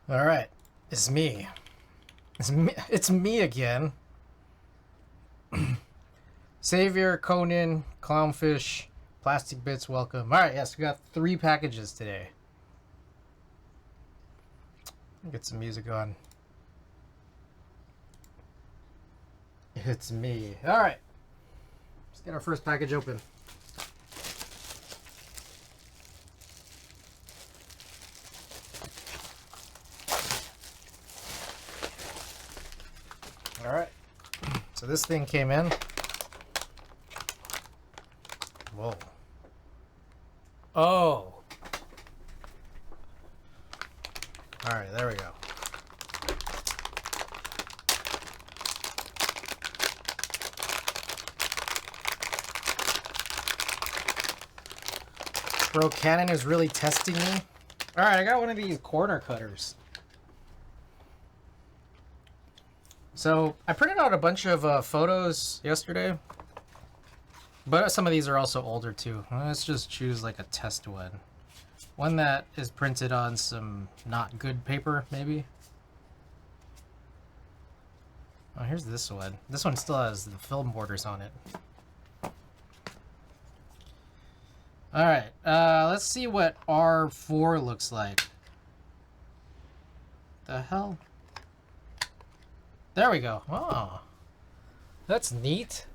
All right, it's me. It's me again. Savior, Conan, Clownfish, Plastic Bits, welcome. All right, yes, we got 3 packages today. Get some music on. It's me. All right, let's get our first package open. All right, so this thing came in. Whoa. Oh. All right, there we go. Bro, Canon is really testing me. All right, I got one of these corner cutters. So I printed out a bunch of photos yesterday, but some of these are also older too. Let's just choose like a test one. One that is printed on some not good paper, maybe. Oh, here's this one. This one still has the film borders on it. All right, let's see what R4 looks like. The hell? There we go. Oh, that's neat.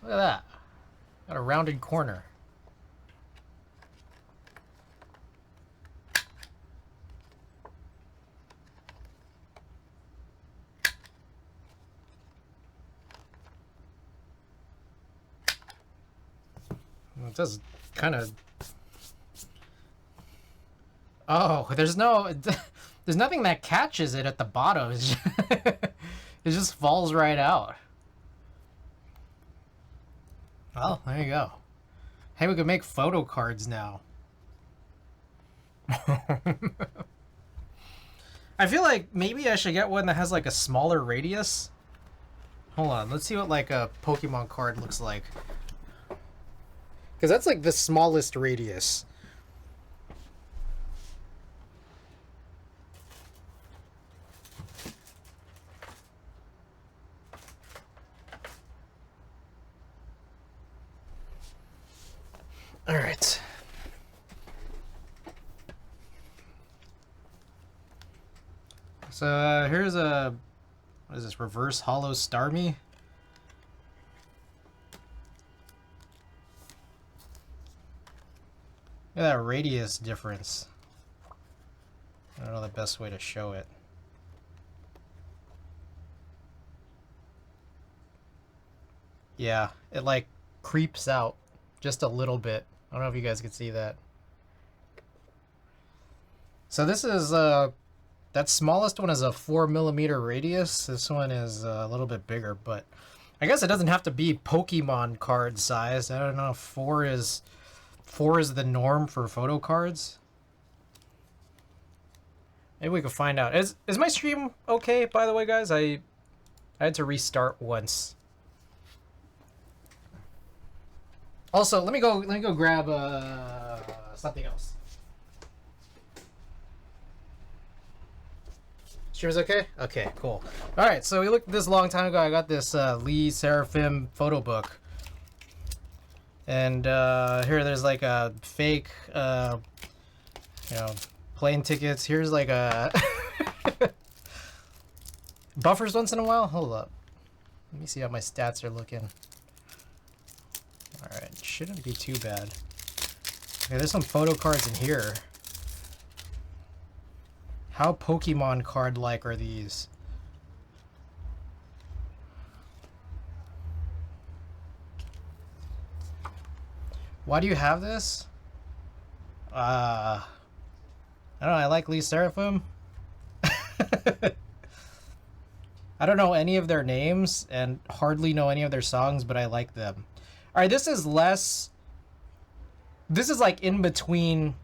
Look at that. Got a rounded corner. It does kind of. Oh, there's nothing that catches it at the bottom. It just falls right out. Well, there you go. Hey, we can make photo cards now. I feel like maybe I should get one that has like a smaller radius. Hold on, let's see what like a Pokemon card looks like. Because that's like the smallest radius. All right. So here's a, what is this, reverse hollow Starmie? Look at that radius difference. I don't know the best way to show it. Yeah, it like creeps out just a little bit. I don't know if you guys can see that. So this is that smallest one is a 4mm radius. This one is a little bit bigger, but I guess it doesn't have to be Pokemon card size. I don't know if 4 is the norm for photo cards. Maybe we can find out. Is my stream okay, by the way, guys? I had to restart once. Also, let me go grab something else. Stream's okay? Okay, cool. All right, so we looked at this a long time ago. I got this Lee Seraphim photo book. And here there's like a fake, plane tickets. Here's like a buffers once in a while. Hold up. Let me see how my stats are looking. All right, shouldn't be too bad. Okay, there's some photo cards in here. How Pokemon card-like are these? Why do you have this? I don't know, I like Lee Seraphim. I don't know any of their names and hardly know any of their songs, but I like them. All right, this is less. This is like in between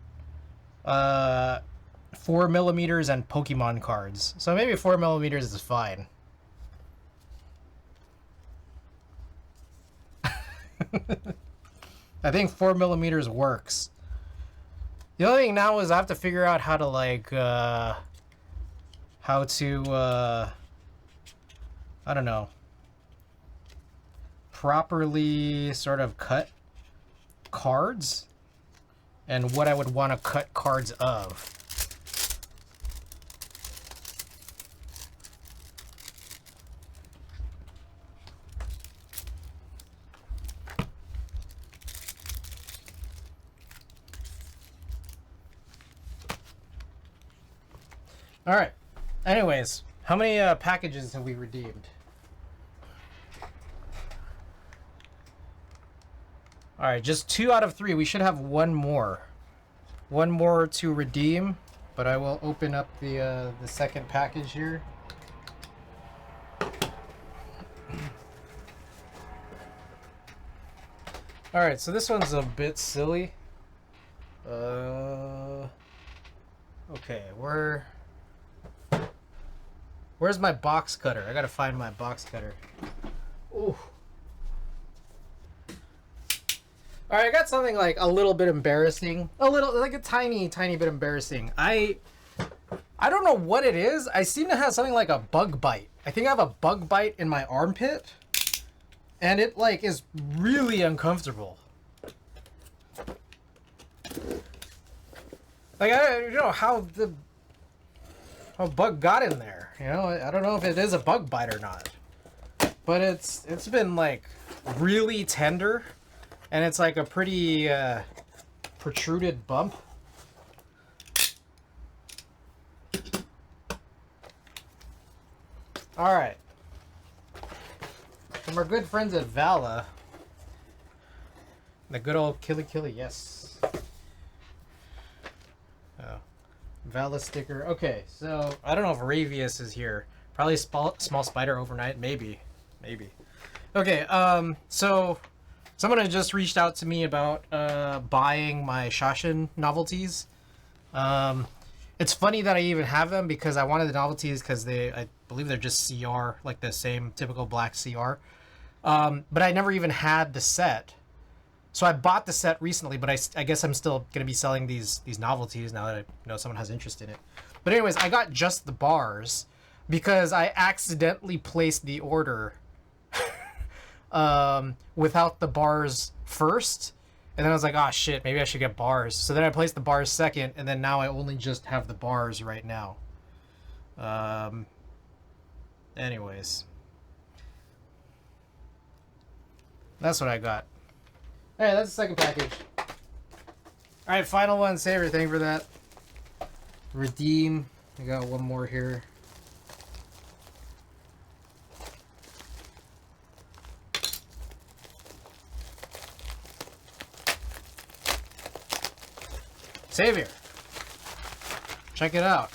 4mm and Pokemon cards. So maybe 4mm is fine. I think 4mm works. The only thing now is I have to figure out how to like how to I don't know, properly sort of cut cards and what I would want to cut cards of. All right. Anyways, how many packages have we redeemed? All right, just 2 out of 3. We should have one more. One more to redeem, but I will open up the second package here. All right, so this one's a bit silly. Okay, where's my box cutter? I gotta find my box cutter. Ooh. All right, I got something like a little bit embarrassing. Like a tiny bit embarrassing. I don't know what it is. I seem to have something like a bug bite. I think I have a bug bite in my armpit. And it like is really uncomfortable. Like I don't know how bug got in there. You know, I don't know if it is a bug bite or not. But it's been like really tender. And it's like a pretty protruded bump. All right. From our good friends at Vala. The good old Killy, yes. Oh. Vala sticker. Okay, so I don't know if Ravius is here. Probably small spider overnight. Maybe. Okay, so someone had just reached out to me about buying my Shashin novelties. It's funny that I even have them because I wanted the novelties because I believe they're just CR, like the same typical black CR. But I never even had the set. So I bought the set recently, but I guess I'm still going to be selling these novelties now that I know someone has interest in it. But anyways, I got just the bars because I accidentally placed the order without the bars first. And then I was like, oh shit, maybe I should get bars. So then I placed the bars second, and then now I only just have the bars right now. Anyways. That's what I got. Alright, that's the second package. Alright, final one. Save everything for that. Redeem. I got one more here. Savior. Check it out.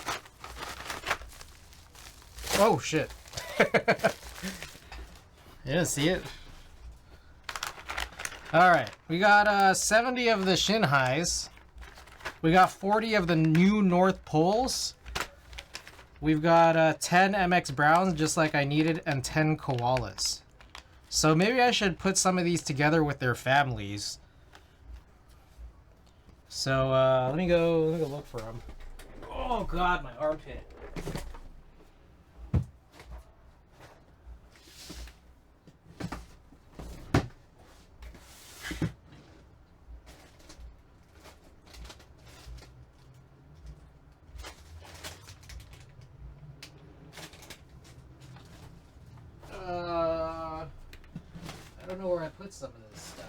Oh, shit. You didn't see it? Alright. We got 70 of the Shinhais. We got 40 of the new North Poles. We've got 10 MX Browns, just like I needed, and 10 Koalas. So maybe I should put some of these together with their families. So let me go look for them. Oh god, my armpit. I don't know where I put some of this stuff.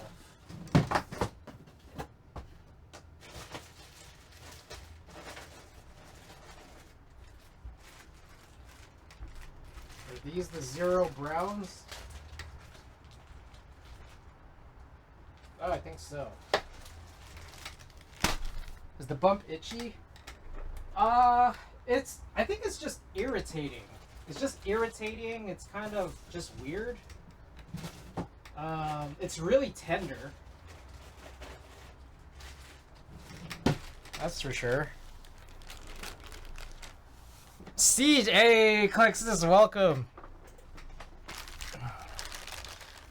Are these the Zero Browns? Oh, I think so. Is the bump itchy? I think it's just irritating. It's just irritating. It's kind of just weird. It's really tender. That's for sure. Siege! Hey, Clexus, welcome!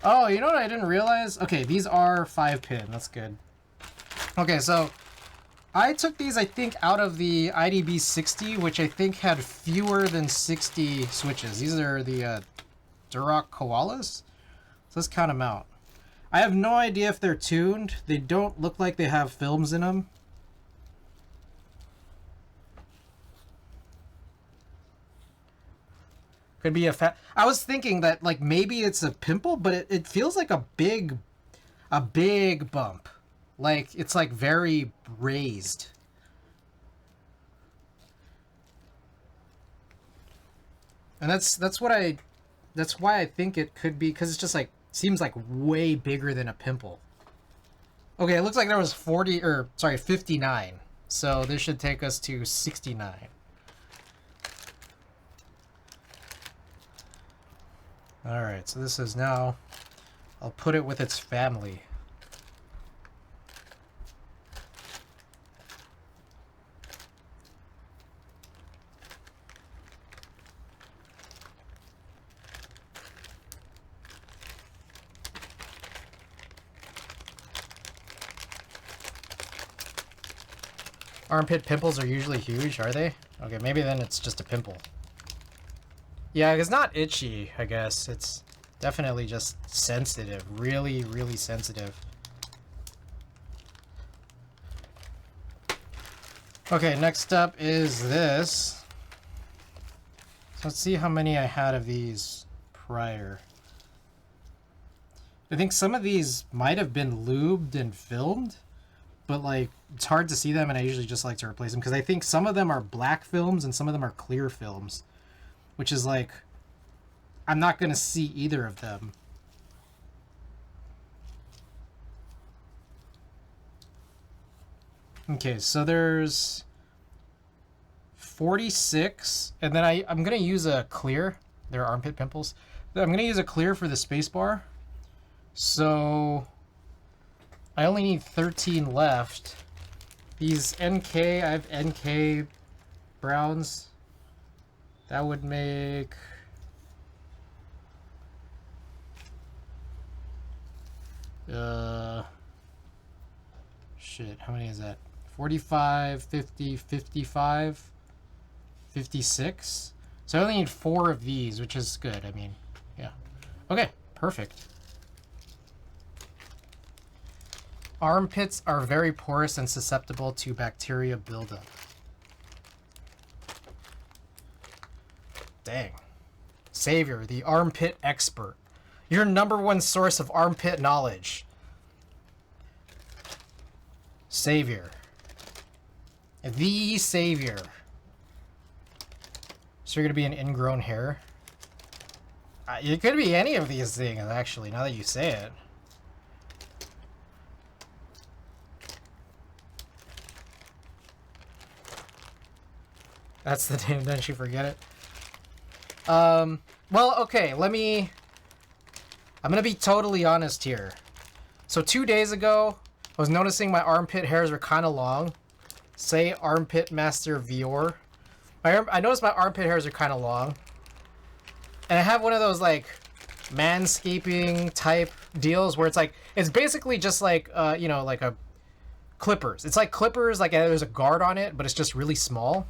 Oh, you know what I didn't realize? Okay, these are 5-pin. That's good. Okay, so I took these, I think, out of the IDB 60, which I think had fewer than 60 switches. These are the Duroc Koalas. So let's count them out. I have no idea if they're tuned. They don't look like they have films in them. Could be a I was thinking that like maybe it's a pimple, but it feels like a big bump. Like it's like very raised. And that's why I think it could be, because it's just like seems like way bigger than a pimple. Okay, it looks like there was 59. So this should take us to 69. Alright, so this is now, I'll put it with its family. Armpit pimples are usually huge, are they? Okay, maybe then it's just a pimple. Yeah, it's not itchy, I guess. It's definitely just sensitive. Really, really sensitive. Okay, next up is this. So let's see how many I had of these prior. I think some of these might have been lubed and filmed, but like it's hard to see them, and I usually just like to replace them because I think some of them are black films and some of them are clear films, which is like I'm not gonna see either of them. Okay, so there's 46, and then I'm gonna use a clear. They're armpit pimples. I'm gonna use a clear for the spacebar. So I only need 13 left. These NK, I have NK browns. That would make... shit, how many is that? 45, 50, 55, 56. So I only need 4 of these, which is good. I mean, yeah. Okay, perfect. Armpits are very porous and susceptible to bacteria buildup. Dang. Savior, the armpit expert. Your #1 source of armpit knowledge. Savior. The Savior. So you're going to be an ingrown hair? It could be any of these things, actually, now that you say it. That's the name, didn't you forget it? Well, okay, I'm gonna be totally honest here. So 2 days ago, I was noticing my armpit hairs were kind of long. Say Armpit Master Vior. I noticed my armpit hairs are kind of long. And I have one of those, like, manscaping type deals where it's like, it's basically just like, you know, like a clippers. It's like clippers, like there's a guard on it, but it's just really small.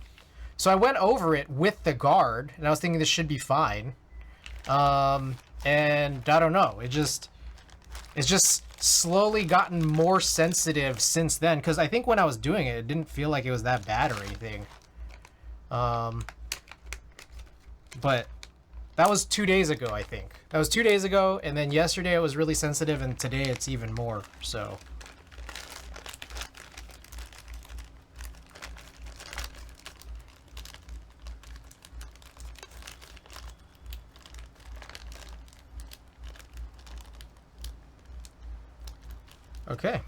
So I went over it with the guard, and I was thinking this should be fine. And I don't know. It's just slowly gotten more sensitive since then. Because I think when I was doing it, it didn't feel like it was that bad or anything. But that was 2 days ago, I think. That was 2 days ago, and then yesterday it was really sensitive, and today it's even more, so... Okay.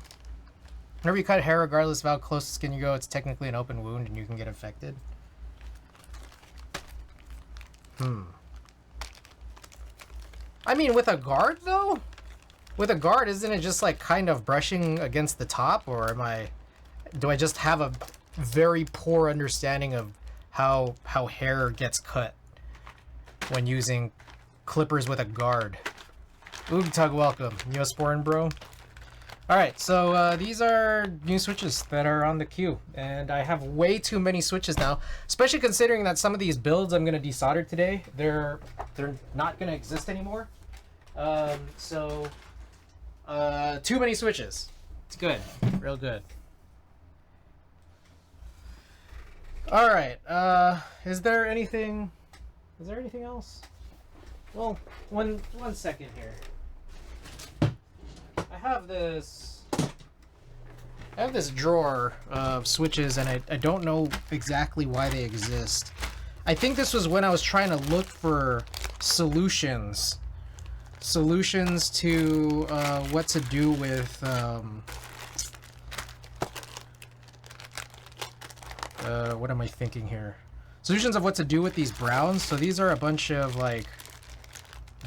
Whenever you cut hair, regardless of how close to skin you go, it's technically an open wound and you can get infected. I mean, with a guard, though? With a guard, isn't it just, like, kind of brushing against the top? Or do I just have a very poor understanding of how hair gets cut when using clippers with a guard? Oogtug, welcome. Neosporin, bro. Alright, so these are new switches that are on the queue, and I have way too many switches now, especially considering that some of these builds I'm going to desolder today, they're not going to exist anymore. Too many switches. It's good. Real good. Alright, is there anything else? Well, one second here. I have this drawer of switches, and I don't know exactly why they exist. I think this was when I was trying to look for solutions to what to do with what am I thinking here? Solutions of what to do with these browns. So these are a bunch of like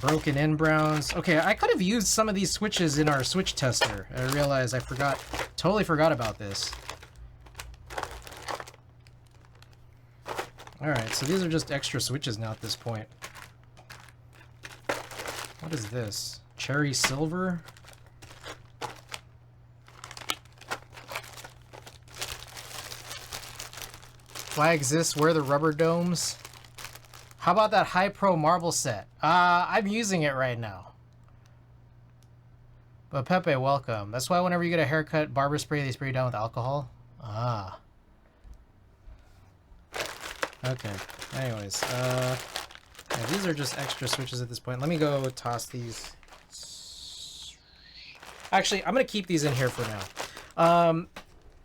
broken in browns. Okay, I could have used some of these switches in our switch tester. I realized I totally forgot about this. Alright, so these are just extra switches now at this point. What is this? Cherry silver? Why exists? Where are the rubber domes? How about that high pro marble set? I'm using it right now. But Pepe, welcome. That's why whenever you get a haircut, barber spray, they spray you down with alcohol. Ah. Okay. Anyways, yeah, these are just extra switches at this point. Let me go toss these. Actually, I'm gonna keep these in here for now.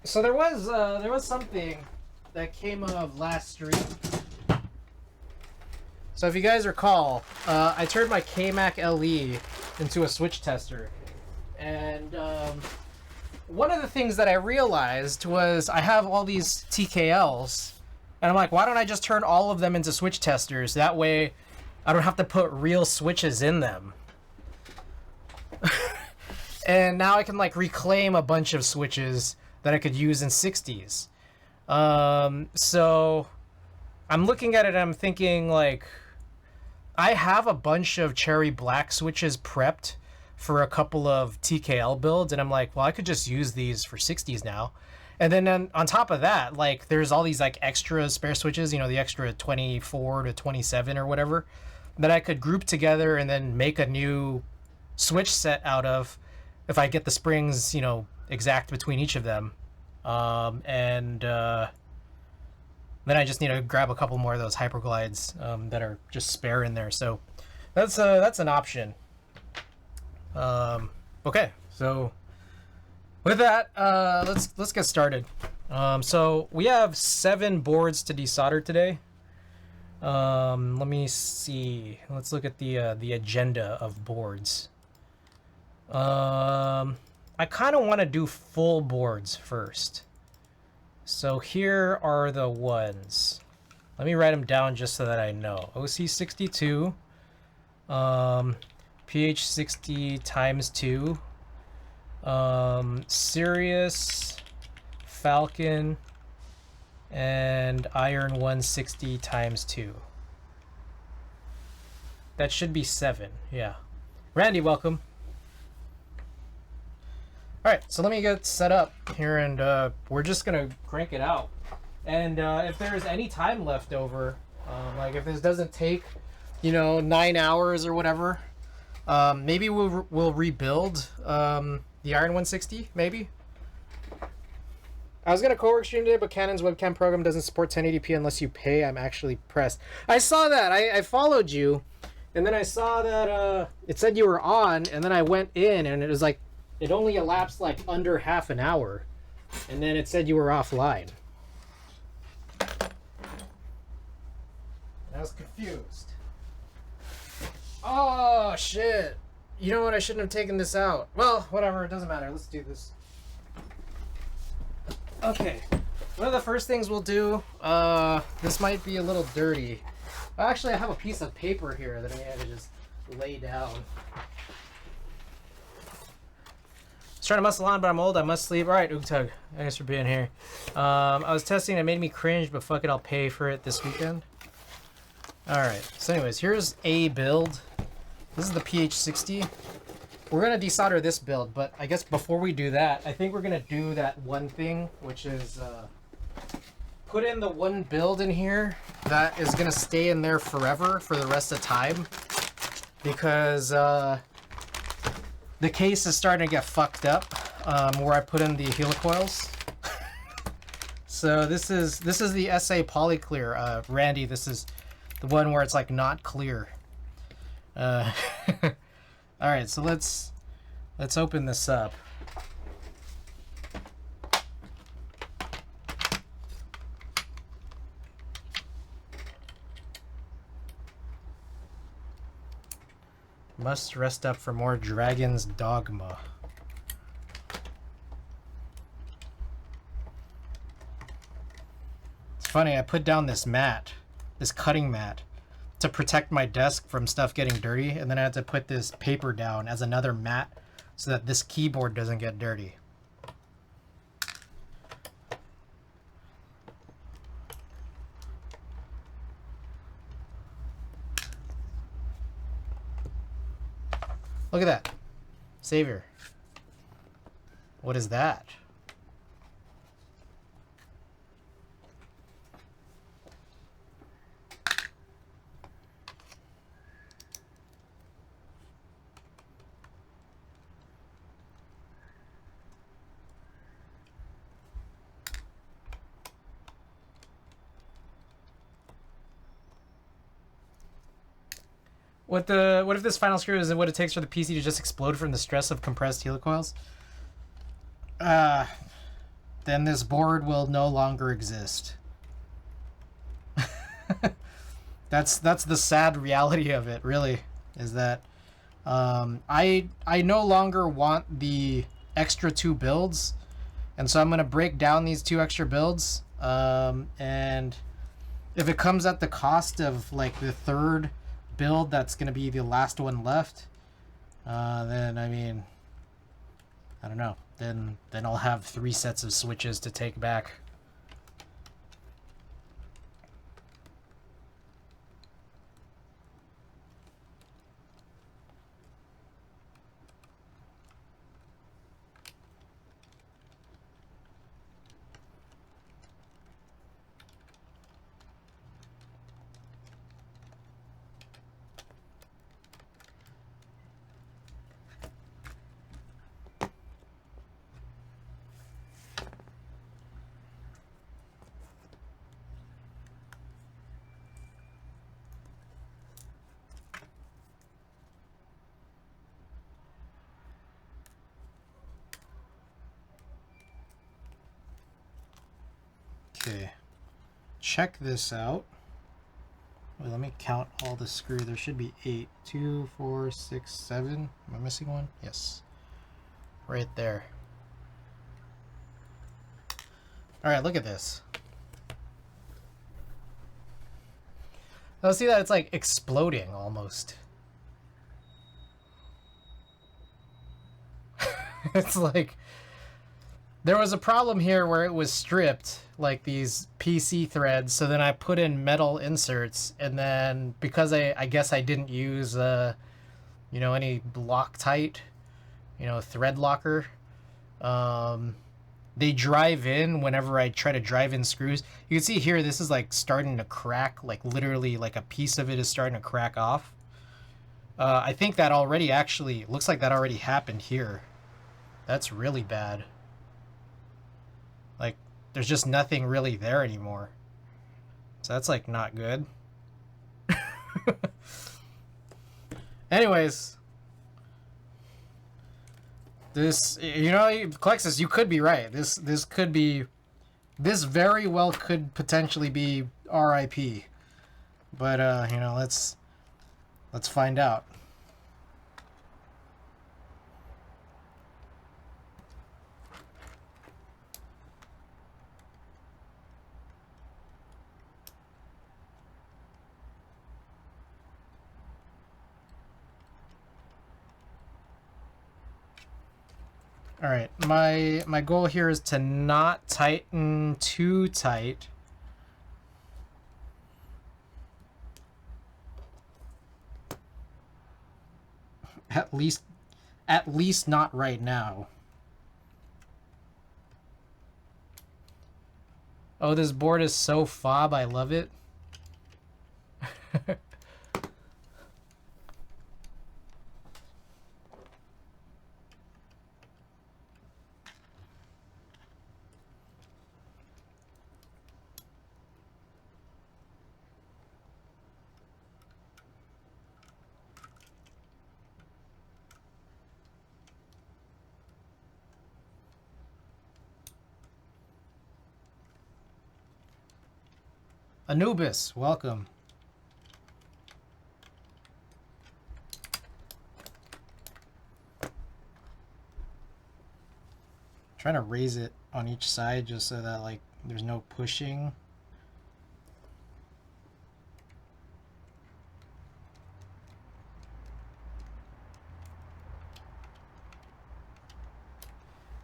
So there was something that came of last stream. So if you guys recall, I turned my KMac LE into a switch tester, and one of the things that I realized was I have all these TKLs, and I'm like, why don't I just turn all of them into switch testers? That way I don't have to put real switches in them. And now I can like reclaim a bunch of switches that I could use in 60s. So I'm looking at it and I'm thinking like, I have a bunch of cherry black switches prepped for a couple of TKL builds, and I'm like, well, I could just use these for 60s now. And then on top of that, like, there's all these like extra spare switches, you know, the extra 24 to 27 or whatever, that I could group together and then make a new switch set out of if I get the springs, you know, exact between each of them. Then I just need to grab a couple more of those hyperglides that are just spare in there. So that's an option. Okay, so with that, let's get started. So we have 7 boards to desolder today. Let me see. Let's look at the agenda of boards. I kind of want to do full boards first. So here are the ones. Let me write them down just so that I know. OC62, PH60 times 2, Sirius, Falcon, and Iron 160 times 2. That should be 7, yeah. Randy, welcome. Alright, so let me get set up here, and we're just gonna crank it out. And if there's any time left over, like if this doesn't take, you know, 9 hours or whatever, maybe we'll rebuild the Iron 160, maybe. I was gonna co-work stream today, but Canon's webcam program doesn't support 1080p unless you pay. I'm actually pressed. I saw that. I followed you, and then I saw that it said you were on, and then I went in, and it was like, it only elapsed like under half an hour, and then it said you were offline. I was confused. Oh, shit. You know what? I shouldn't have taken this out. Well, whatever. It doesn't matter. Let's do this. Okay. One of the first things we'll do, this might be a little dirty. Actually, I have a piece of paper here that I had to just lay down. Trying to muscle on, but I'm old. I must sleep. All right, Oogtug. Thanks for being here. I was testing. It made me cringe, but fuck it. I'll pay for it this weekend. All right. So anyways, here's a build. This is the PH60. we're gonna desolder this build, but I guess before we do that, I think we're gonna do that one thing, which is put in the one build in here that is gonna stay in there forever for the rest of time, because the case is starting to get fucked up where I put in the helicoils. So this is the SA Polyclear, Randy. This is the one where it's like not clear. All right, so let's open this up. Must rest up for more Dragon's Dogma. It's funny, I put down this mat, this cutting mat, to protect my desk from stuff getting dirty, and then I had to put this paper down as another mat so that this keyboard doesn't get dirty. Look at that. Savior. What is that? What if this final screw is what it takes for the PC to just explode from the stress of compressed helicoils? Then this board will no longer exist. That's the sad reality of it, really, is that I no longer want the extra 2 builds, and so I'm gonna break down these 2 extra builds, and if it comes at the cost of like the 3rd build that's gonna be the last one left, then I mean, I don't know, then I'll have 3 sets of switches to take back. Okay, check this out. Wait, let me count all the screws. There should be 8. 2, 4, 6, 7. Am I missing one? Yes. Right there. Alright, look at this. Oh, see that? It's like exploding almost. It's like there was a problem here where it was stripped, like these PC threads, so then I put in metal inserts, and then because I guess I didn't use you know, any Loctite, you know, thread locker, they drive in whenever I try to drive in screws. You can see here this is like starting to crack, like literally like a piece of it is starting to crack off. I think that already actually looks like that already happened here. That's really bad. Like, there's just nothing really there anymore. So that's, like, not good. Anyways. This, you know, Clexus, you could be right. This could be... This very well could potentially be RIP. But, you know, let's find out. All right, my goal here is to not tighten too tight. At least At least not right now. Oh, this board is so fob, I love it. Anubis, welcome. Trying to raise it on each side just so that like there's no pushing.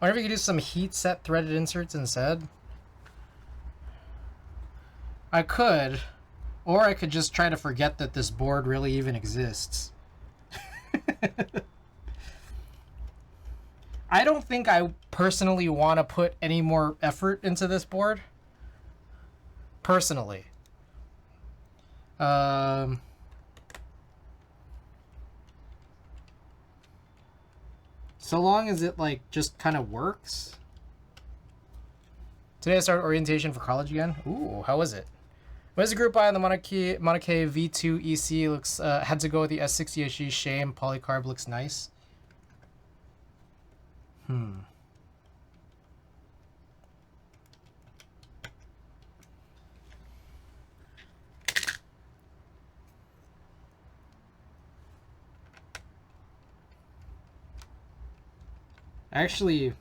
I wonder if you could do some heat set threaded inserts instead. I could, or I could just try to forget that this board really even exists. I don't think I personally want to put any more effort into this board. Personally. So long as it like just kind of works. Today I started orientation for college again. Ooh, how was it? What is the group buy on the Mauna Kea V2 EC? Looks had to go with the S60 HG. Shame. Polycarb looks nice. Actually,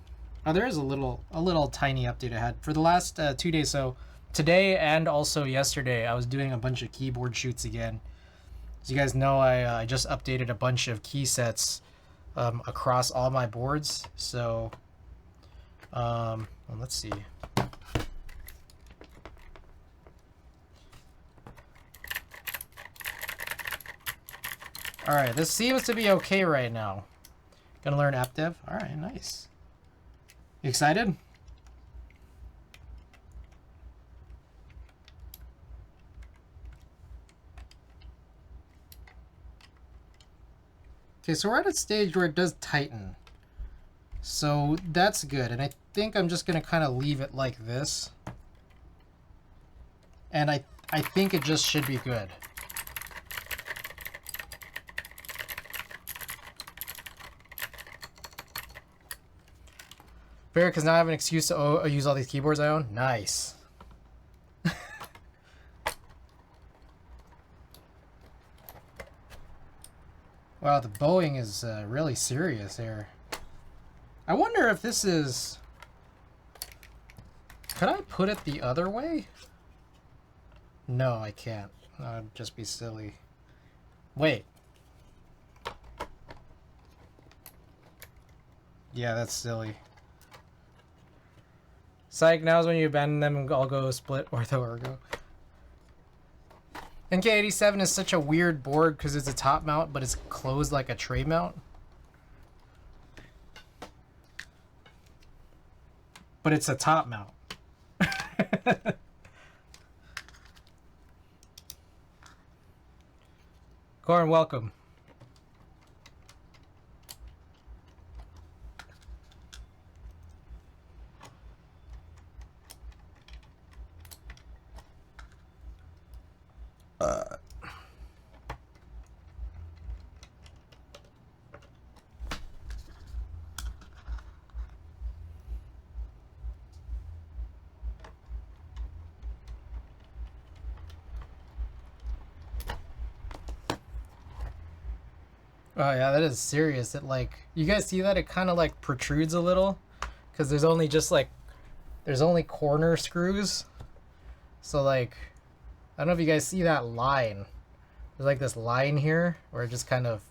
oh, there is a little tiny update I had for the last 2 days. So today and also yesterday, I was doing a bunch of keyboard shoots again. As you guys know, I just updated a bunch of key sets across all my boards. So, well, let's see. All right, this seems to be okay right now. Gonna learn app dev. All right, nice. You excited? Okay, so we're at a stage where it does tighten. So that's good. And I think I'm just gonna kind of leave it like this. And I think it just should be good. Fair, because now I have an excuse to use all these keyboards I own. Nice. Wow, the bowing is really serious here. I wonder if this is... Could I put it the other way? No, I can't. I'd just be silly. Wait. Yeah, that's silly. Psych, now's when you abandon them and all go split ortho ergo. NK87 is such a weird board because it's a top mount, but it's closed like a tray mount. But it's a top mount. Corin, welcome. Oh yeah, that is serious. It like, you guys see that? It kind of like protrudes a little because there's only just like, there's only corner screws. So like, I don't know if you guys see that line. There's like this line here where it just kind of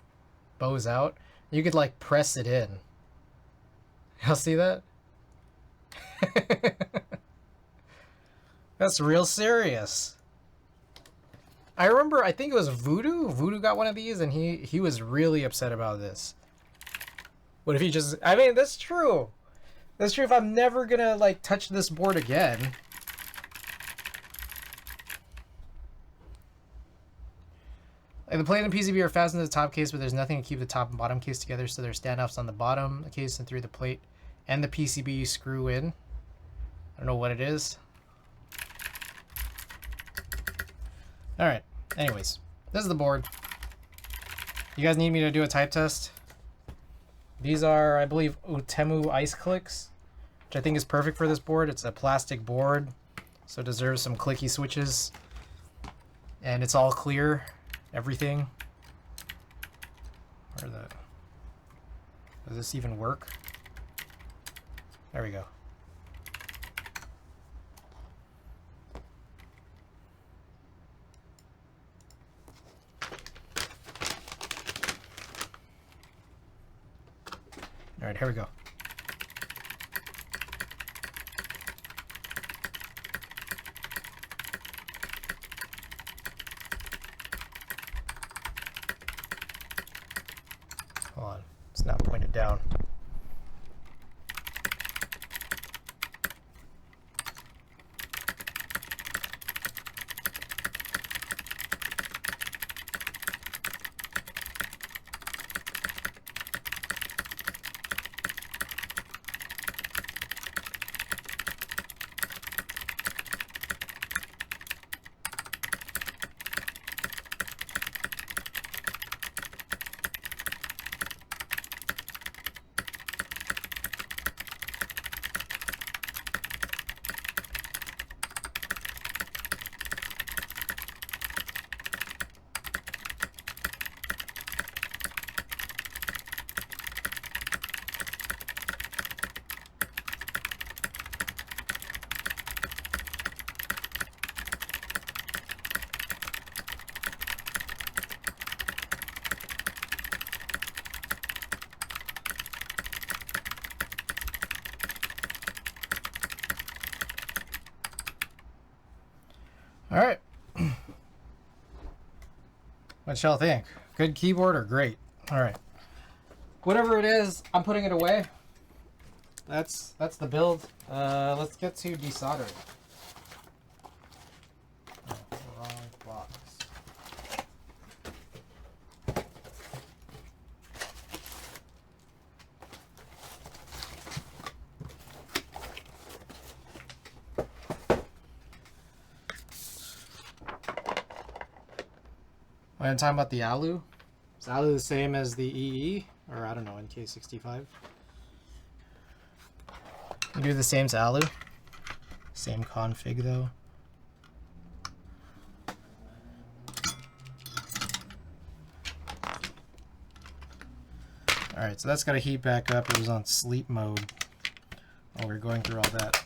bows out. You could like press it in. Y'all see that? That's real serious. I remember, I think it was Voodoo. Voodoo got one of these, and he was really upset about this. What if you just... I mean, that's true. That's true if I'm never gonna, like, touch this board again. Like, the plate and the PCB are fastened to the top case, but there's nothing to keep the top and bottom case together, so there's standoffs on the bottom of the case and through the plate and the PCB you screw in. I don't know what it is. Alright, anyways. This is the board. You guys need me to do a type test? These are, I believe, Utemu ice clicks, which I think is perfect for this board. It's a plastic board, so it deserves some clicky switches. And it's all clear, everything. Where the... Does this even work? There we go. All right, here we go. Hold on, it's not pointed down. All right. What y'all think? Good keyboard or great? All right. Whatever it is, I'm putting it away. That's the build. Let's get to desoldering. Oh, wrong box. When I'm talking about the ALU, is ALU the same as the EE? Or I don't know, NK65? You do the same as ALU. Same config though. Alright, so that's got to heat back up. It was on sleep mode while we were going through all that.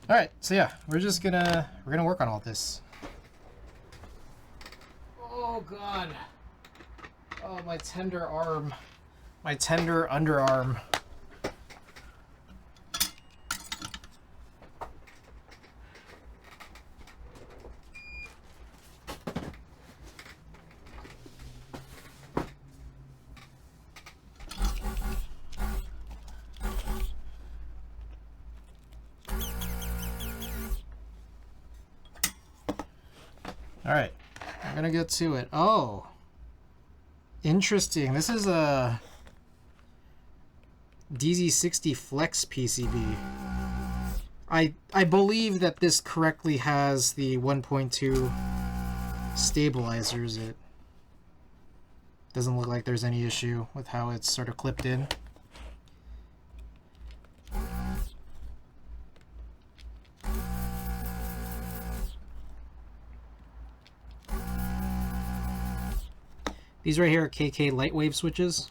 Alright, so yeah, we're gonna work on all this. Oh god. Oh, my tender arm. My tender underarm. Alright, I'm gonna get to it. Oh, interesting. This is a DZ60 Flex PCB. I believe that this correctly has the 1.2 stabilizers. It doesn't look like there's any issue with how it's sort of clipped in. These right here are KK Lightwave switches.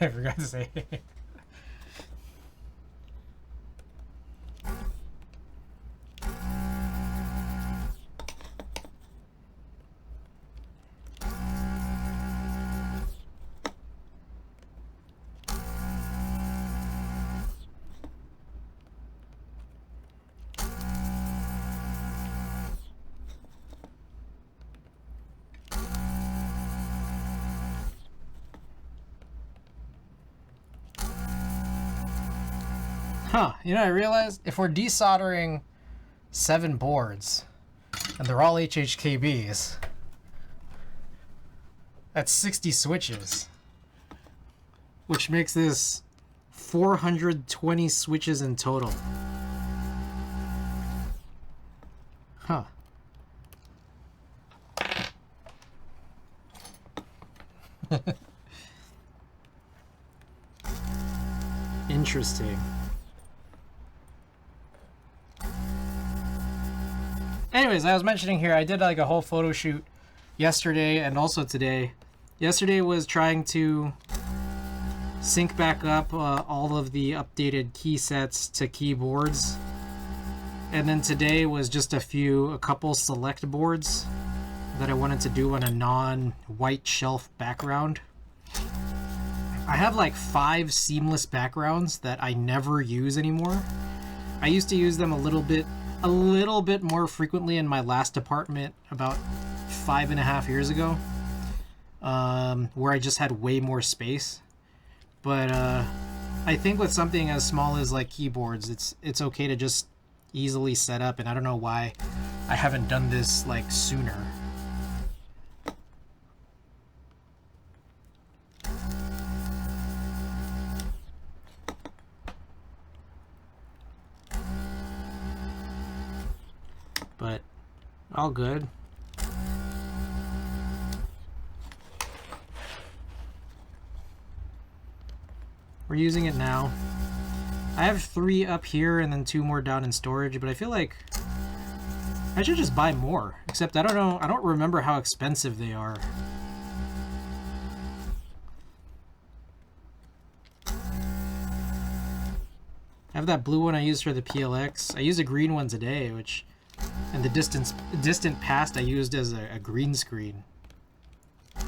I forgot to say. Huh, you know, I realized if we're desoldering 7 boards, and they're all HHKBs, that's 60 switches, which makes this 420 switches in total. Huh. Interesting. Anyways, I was mentioning here, I did like a whole photo shoot yesterday and also today. Yesterday was trying to sync back up all of the updated key sets to keyboards. And then today was just a couple select boards that I wanted to do on a non-white shelf background. I have like 5 seamless backgrounds that I never use anymore. I used to use them a little bit more frequently in my last apartment about 5.5 years ago, where I just had way more space. But I think with something as small as like keyboards, it's okay to just easily set up, and I don't know why I haven't done this like sooner. But all good. We're using it now. I have 3 up here and then 2 more down in storage, but I feel like I should just buy more. Except I don't know, I don't remember how expensive they are. I have that blue one I used for the PLX. I used a green one today, which in the distant past I used as a green screen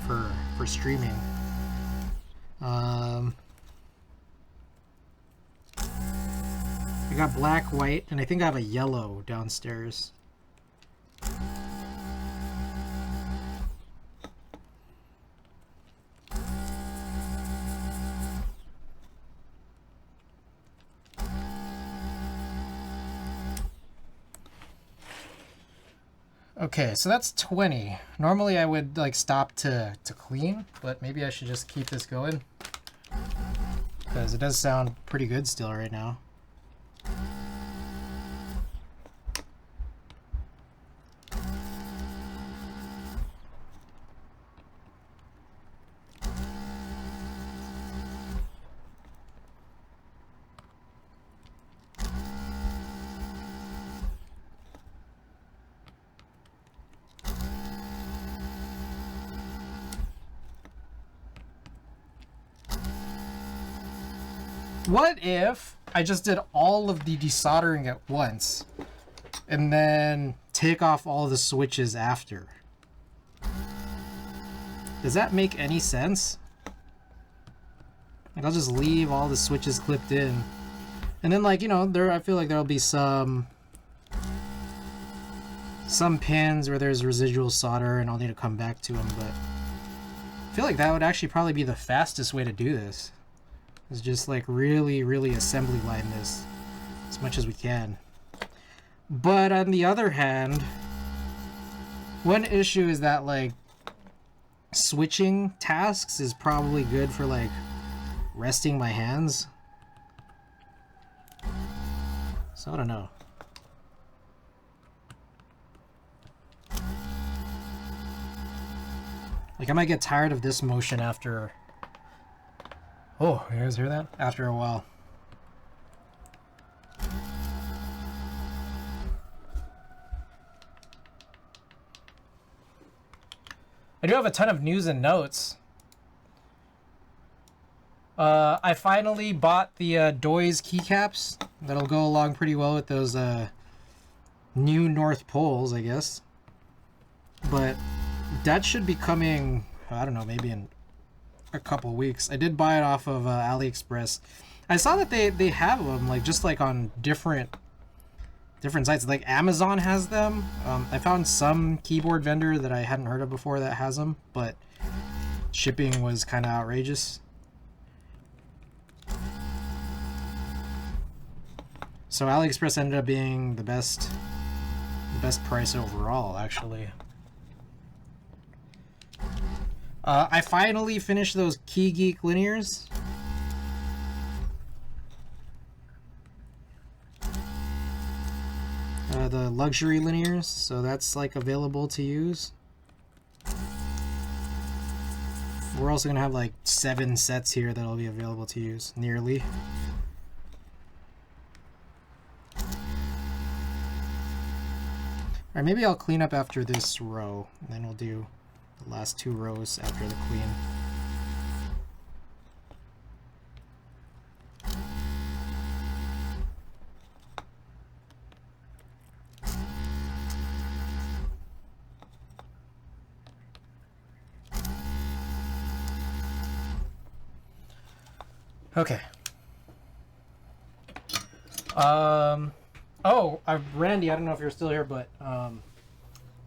for streaming. I got black, white, and I think I have a yellow downstairs. Okay, so that's 20. Normally I would like stop to clean, but maybe I should just keep this going, because it does sound pretty good still right now. What if I just did all of the desoldering at once and then take off all the switches after? Does that make any sense? Like, I'll just leave all the switches clipped in, and then, like, you know, I feel like there'll be some pins where there's residual solder and I'll need to come back to them, but I feel like that would actually probably be the fastest way to do this. Is just like really assembly line this as much as we can. But on the other hand, one issue is that like switching tasks is probably good for like resting my hands. So I don't know. Like, I might get tired of this motion after... Oh, you guys hear that? After a while. I do have a ton of news and notes. I finally bought the Doise keycaps. That'll go along pretty well with those new North Poles, I guess. But that should be coming, I don't know, maybe in a couple weeks. I did buy it off of AliExpress. I saw that they have them like just like on different sites. Like Amazon has them. I found some keyboard vendor that I hadn't heard of before that has them, but shipping was kind of outrageous. So AliExpress ended up being the best price overall, actually. I finally finished those Key Geek linears. The luxury linears, so that's like available to use. We're also gonna have like 7 sets here that'll be available to use, nearly. Alright, maybe I'll clean up after this row, and then we'll do the last 2 rows after the clean. Okay. Oh, Randy, I don't know if you're still here, but I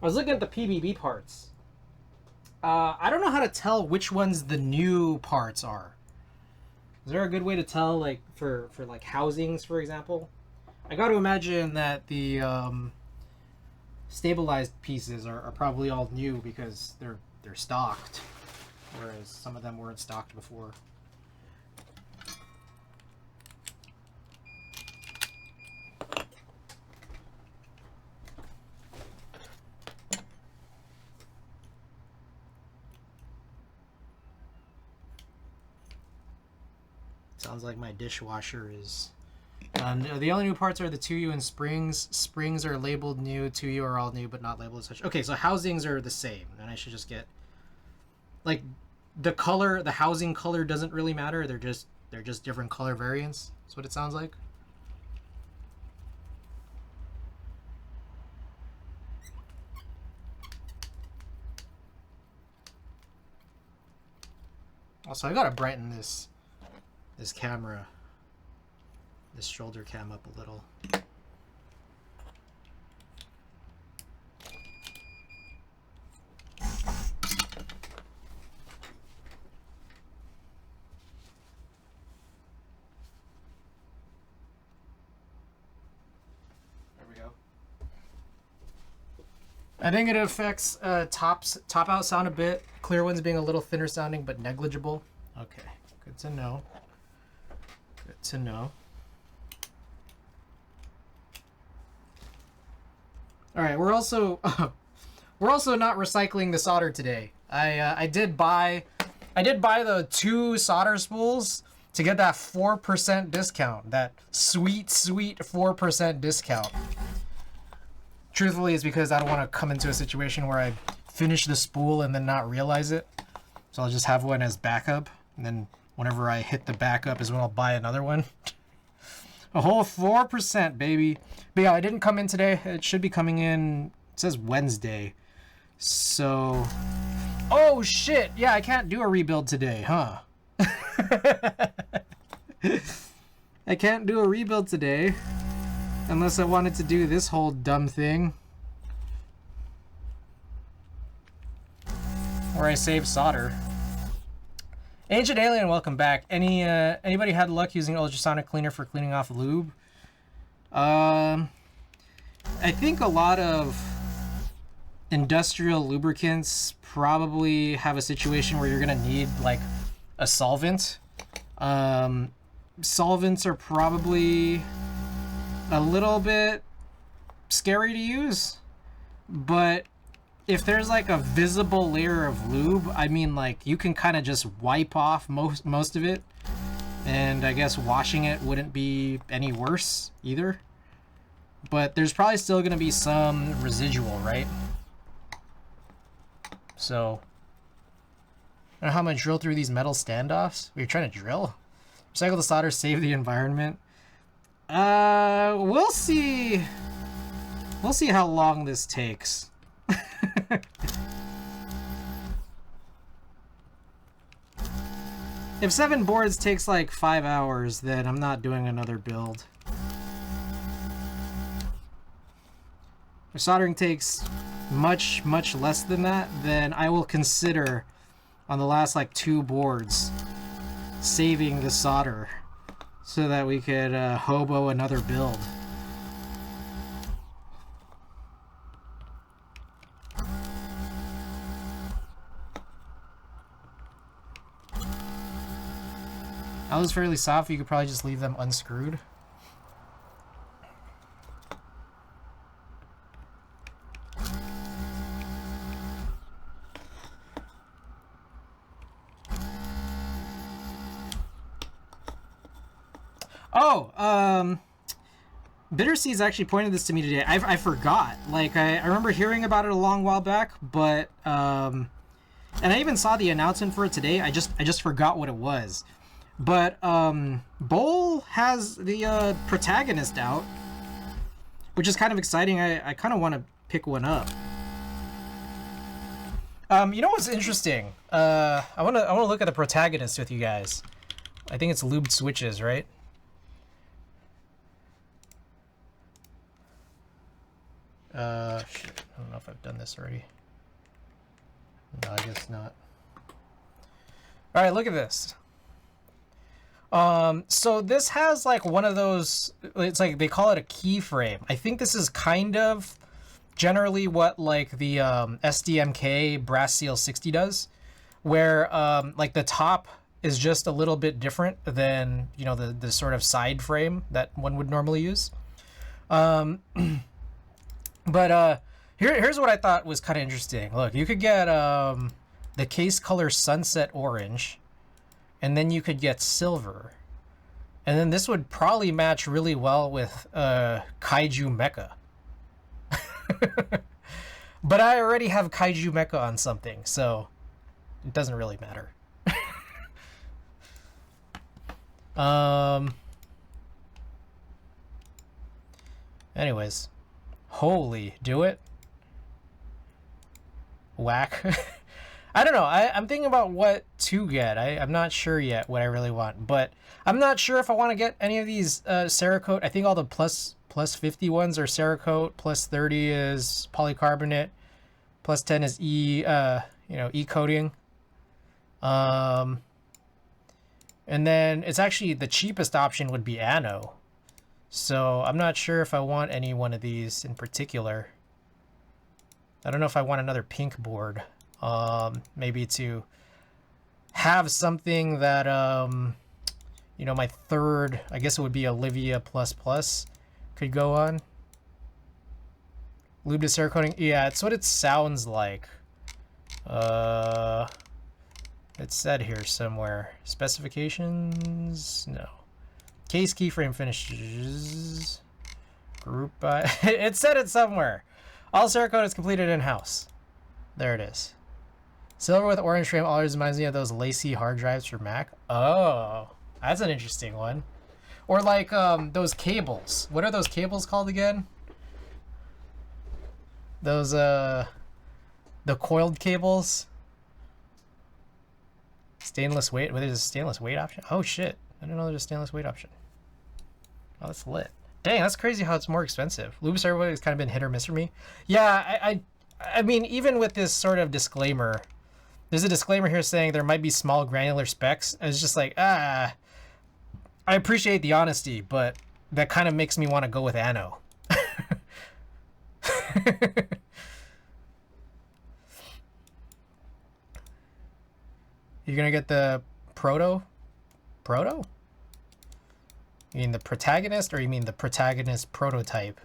was looking at the PBB parts. I don't know how to tell which ones the new parts are. Is there a good way to tell, like for like housings, for example? I got to imagine that the stabilized pieces are probably all new because they're stocked, whereas some of them weren't stocked before. Sounds like my dishwasher is... the only new parts are the 2U and springs. Springs are labeled new, 2U are all new but not labeled as such. Okay, so housings are the same. And I should just get... Like, the color, the housing color doesn't really matter. They're just different color variants. That's what it sounds like. Also, I gotta brighten this camera, this shoulder cam up a little. There we go. I think it affects top out sound a bit. Clear ones being a little thinner sounding, but negligible. Okay, good to know. Good to know. All right, we're also not recycling the solder today. I did buy the 2 solder spools to get that 4% discount, that sweet 4% discount. Truthfully, it's because I don't want to come into a situation where I finish the spool and then not realize it. So I'll just have one as backup, and then whenever I hit the backup is when I'll buy another one. A whole 4%, baby. But yeah, I didn't come in today. It should be coming in, it says Wednesday. So, oh shit, yeah, I can't do a rebuild today, huh? I can't do a rebuild today unless I wanted to do this whole dumb thing where I save solder. Ancient Alien, welcome back. Anybody had luck using ultrasonic cleaner for cleaning off lube? I think a lot of industrial lubricants probably have a situation where you're gonna need like a solvent. Solvents are probably a little bit scary to use, but if there's like a visible layer of lube, I mean, like, you can kind of just wipe off most of it, and I guess washing it wouldn't be any worse either. But there's probably still going to be some residual, right? So, I don't know how I'm going to drill through these metal standoffs. You're trying to drill? Recycle the solder, save the environment. We'll see. We'll see how long this takes. If 7 boards takes like 5 hours, then I'm not doing another build. If soldering takes much less than that, then I will consider on the last like 2 boards saving the solder so that we could hobo another build. Alloys fairly soft, you could probably just leave them unscrewed. Oh, Bitterseeds actually pointed this to me today. I forgot. Like, I remember hearing about it a long while back, but, and I even saw the announcement for it today. I just forgot what it was. But, Bowl has the, protagonist out, which is kind of exciting. I kind of want to pick one up. You know what's interesting? I wanna look at the protagonist with you guys. I think it's lubed switches, right? Shit. I don't know if I've done this already. No, I guess not. All right, look at this. So this has like one of those, it's like they call it a keyframe. I think this is kind of generally what like the SDMK Brass Seal 60 does, where like the top is just a little bit different than, you know, the sort of side frame that one would normally use. But here's what I thought was kind of interesting. Look, you could get the case color Sunset Orange, and then you could get silver. And then this would probably match really well with Kaiju Mecha. But I already have Kaiju Mecha on something, so it doesn't really matter. Anyways. Holy, do it? Whack. I don't know. I'm thinking about what to get. I'm not sure yet what I really want, but I'm not sure if I want to get any of these Cerakote. I think all the plus 50 ones are Cerakote, plus 30 is polycarbonate, plus 10 is E coating. And then it's actually the cheapest option would be Anno. So I'm not sure if I want any one of these in particular. I don't know if I want another pink board. Maybe to have something that, you know, my third, I guess it would be Olivia ++ could go on. Lube to Cerakoting. Yeah, it's what it sounds like. It's said here somewhere. Specifications? No. Case keyframe finishes. Group by... It said it somewhere. All Cerakote is completed in-house. There it is. Silver with orange frame always reminds me of those lacy hard drives for Mac. Oh, that's an interesting one. Or like those cables. What are those cables called again? Those, the coiled cables. Stainless weight. What is a stainless weight option? Oh, shit. I didn't know there's a stainless weight option. Oh, that's lit. Dang, that's crazy how it's more expensive. Lubus everybody has kind of been hit or miss for me. Yeah, I mean, even with this sort of disclaimer, there's a disclaimer here saying there might be small granular specs. It's just like, I appreciate the honesty, but that kind of makes me want to go with Anno. You're gonna get the Proto? Proto? You mean the protagonist, or you mean the protagonist prototype?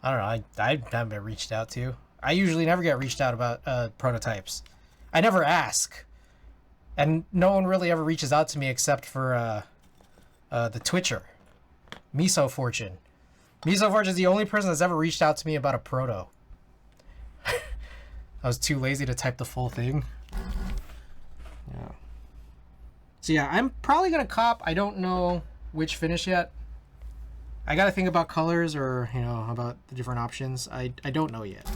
I don't know. I haven't been reached out to. I usually never get reached out about prototypes. I never ask. And no one really ever reaches out to me except for the Twitcher. Miso Fortune. Miso Fortune is the only person that's ever reached out to me about a proto. I was too lazy to type the full thing. Yeah. So yeah, I'm probably gonna cop. I don't know which finish yet. I gotta think about colors, or you know, about the different options. I don't know yet.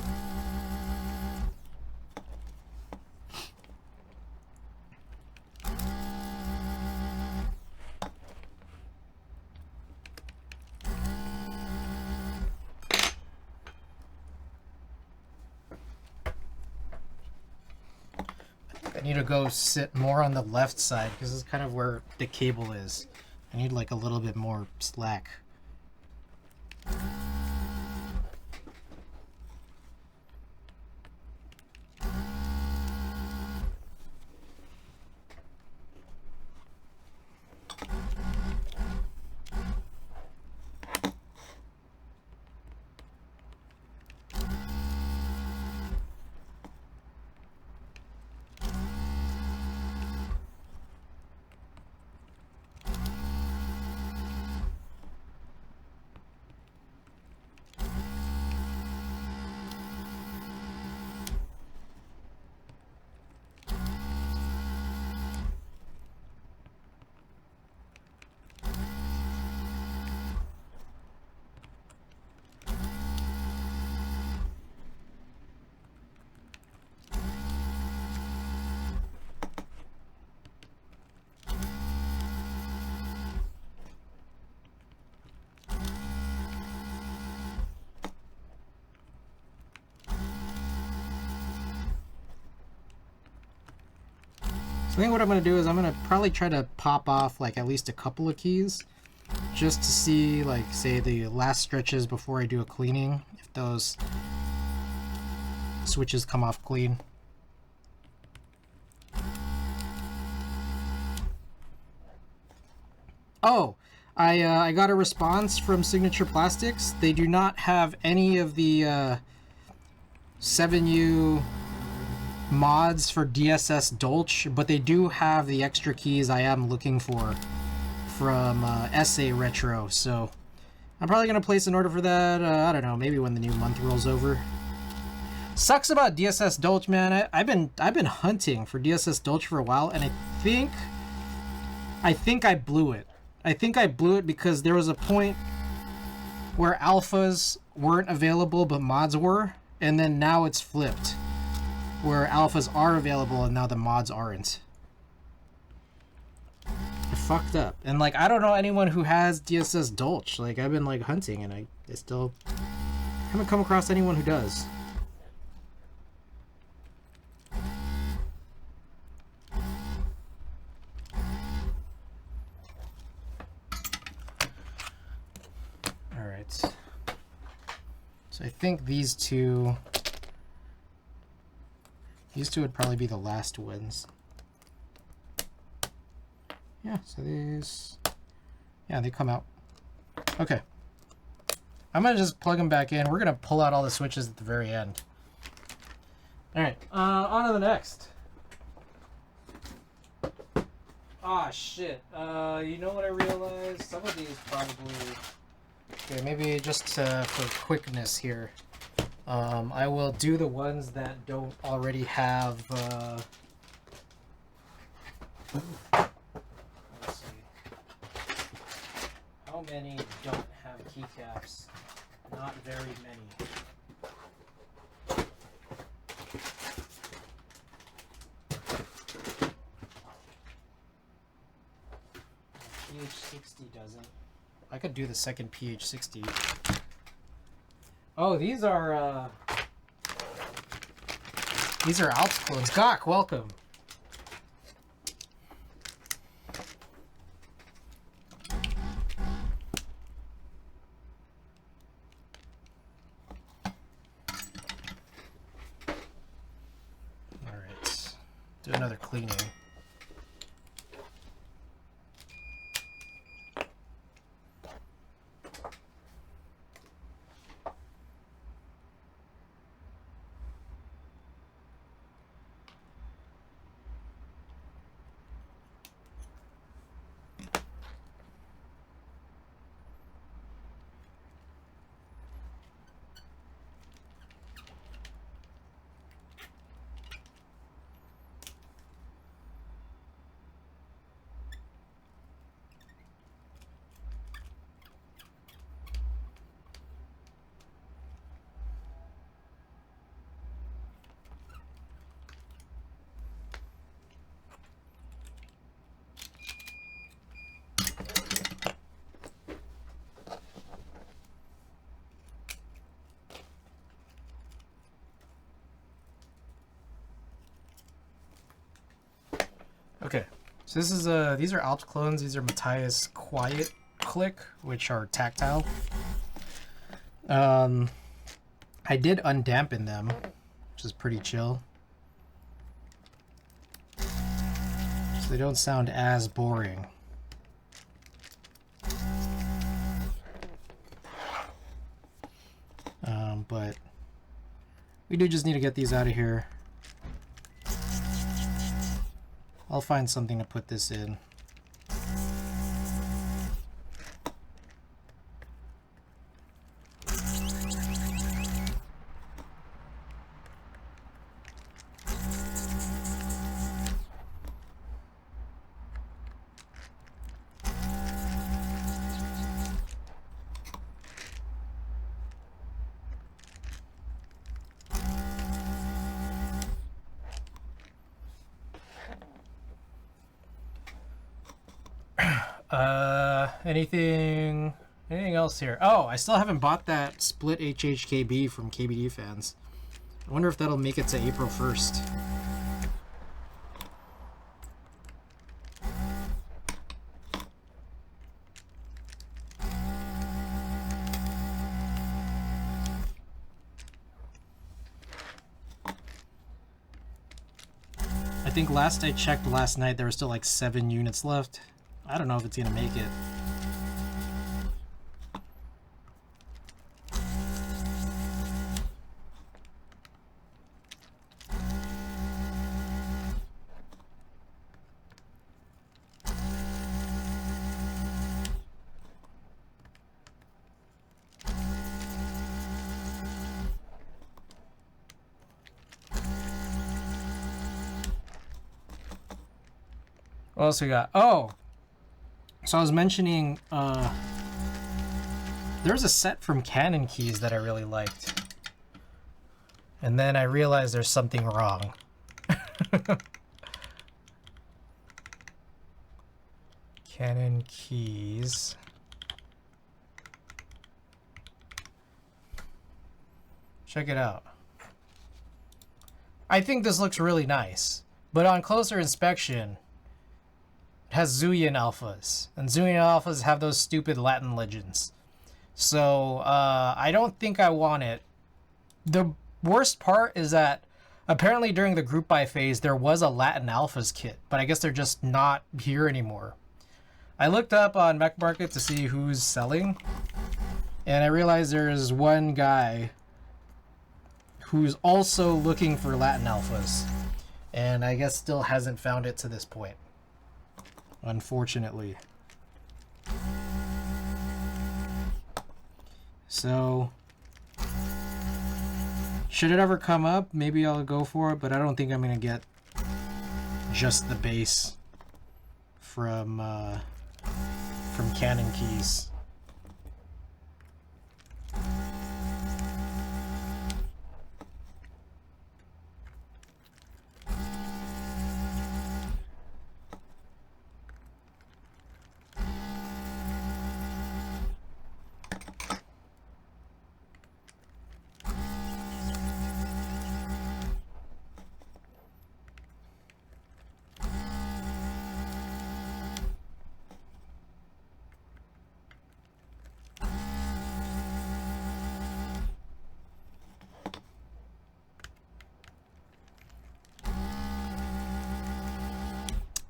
I need to go sit more on the left side because this is kind of where the cable is. I need like a little bit more slack. I think what I'm going to do is I'm going to probably try to pop off like at least a couple of keys just to see, like, say the last stretches before I do a cleaning, if those switches come off clean. Oh, I got a response from Signature Plastics. They do not have any of the 7U mods for DSS Dolch, but they do have the extra keys I am looking for from SA Retro, so I'm probably going to place an order for that, I don't know, maybe when the new month rolls over. Sucks about DSS Dolch, man. I've been hunting for DSS Dolch for a while, and I think I blew it. I think I blew it because there was a point where alphas weren't available but mods were, and then now it's flipped, where alphas are available and now the mods aren't. I fucked up. And like, I don't know anyone who has DSS Dolch. Like, I've been like hunting and I still haven't come across anyone who does. Alright. So I think these two would probably be the last ones. Yeah, so these, yeah, they come out. Okay. I'm going to just plug them back in. We're going to pull out all the switches at the very end. Alright, on to the next. Ah, shit. You know what I realized? Some of these probably... Okay, maybe just for quickness here. I will do the ones that don't already have... Let's see. How many don't have keycaps? Not very many. PH60 doesn't. I could do the second PH60. Oh, these are Alps clones. Gok, welcome. Alright. Do another cleaning. Okay, so this is these are Alps clones. These are Matthias Quiet Click, which are tactile. I did undampen them, which is pretty chill, so they don't sound as boring. But we do just need to get these out of here. I'll find something to put this in. Anything else here? Oh, I still haven't bought that split HHKB from KBD fans. I wonder if that'll make it to April 1st. think last I checked last night, there were still like 7 units left. I don't know if it's gonna make it. What else we got? Oh, so I was mentioning there's a set from Canon Keys that I really liked, and then I realized there's something wrong. Canon Keys. Check it out. I think this looks really nice, but on closer inspection, it has Zuian alphas, and Zuian alphas have those stupid Latin legends. So I don't think I want it. The worst part is that apparently during the group buy phase there was a Latin alphas kit, but I guess they're just not here anymore. I looked up on Mech Market to see who's selling, and I realized there's one guy who's also looking for Latin alphas, and I guess still hasn't found it to this point, unfortunately. So should it ever come up, maybe I'll go for it, but I don't think I'm gonna get just the base from Canon Keys.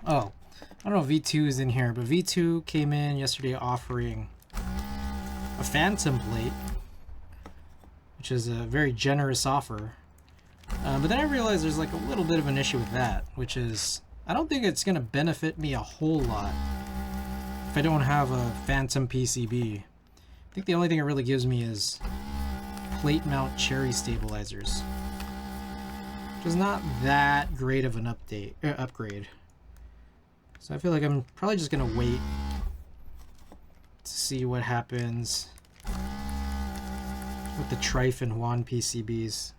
Oh, I don't know if V2 is in here, but V2 came in yesterday offering a Phantom plate, which is a very generous offer. But then I realized there's like a little bit of an issue with that, which is I don't think it's going to benefit me a whole lot if I don't have a Phantom PCB. I think the only thing it really gives me is plate mount cherry stabilizers, which is not that great of an upgrade. So I feel like I'm probably just gonna wait to see what happens with the Trife and Juan PCBs.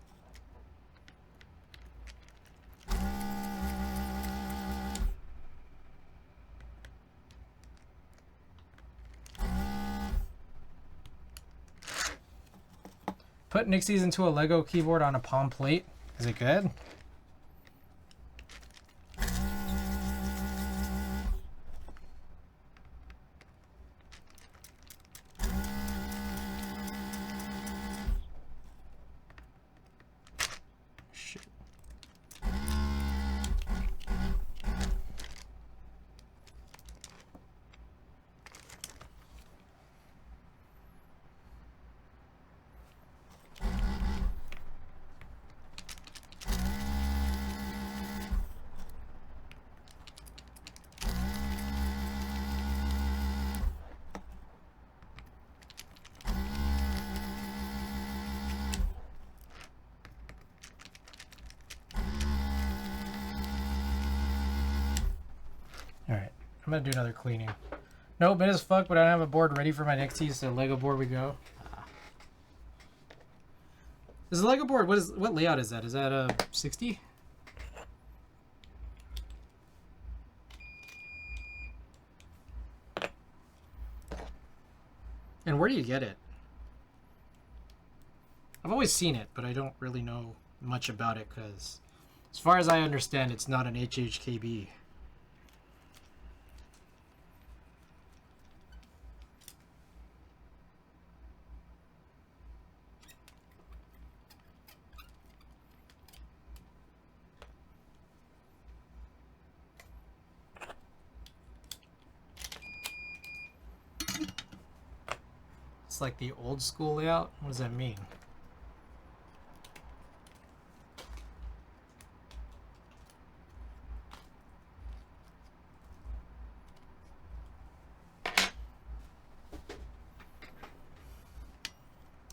Put Nixies into a Lego keyboard on a palm plate. Is it good? Alright, I'm gonna do another cleaning. Nope, it is fuck, but I don't have a board ready for my next piece, so Lego board we go. Is the Lego board, what layout is that? Is that a 60? And where do you get it? I've always seen it, but I don't really know much about it because as far as I understand, it's not an HHKB. It's like the old school layout. What does that mean?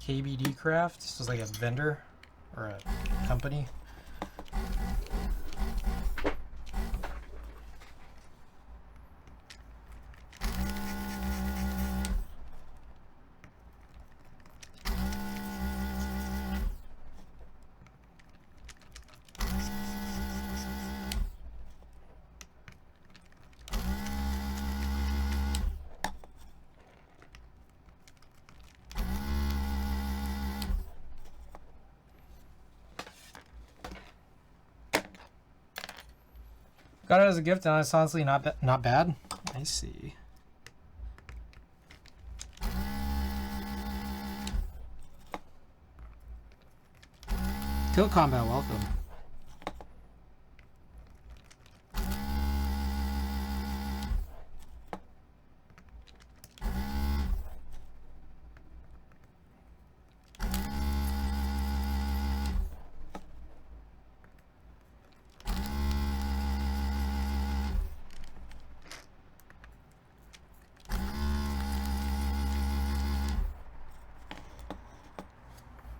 KBD Craft. This is like a vendor or a company. Got it as a gift, and it's honestly not bad. I see. Kill Combat, welcome.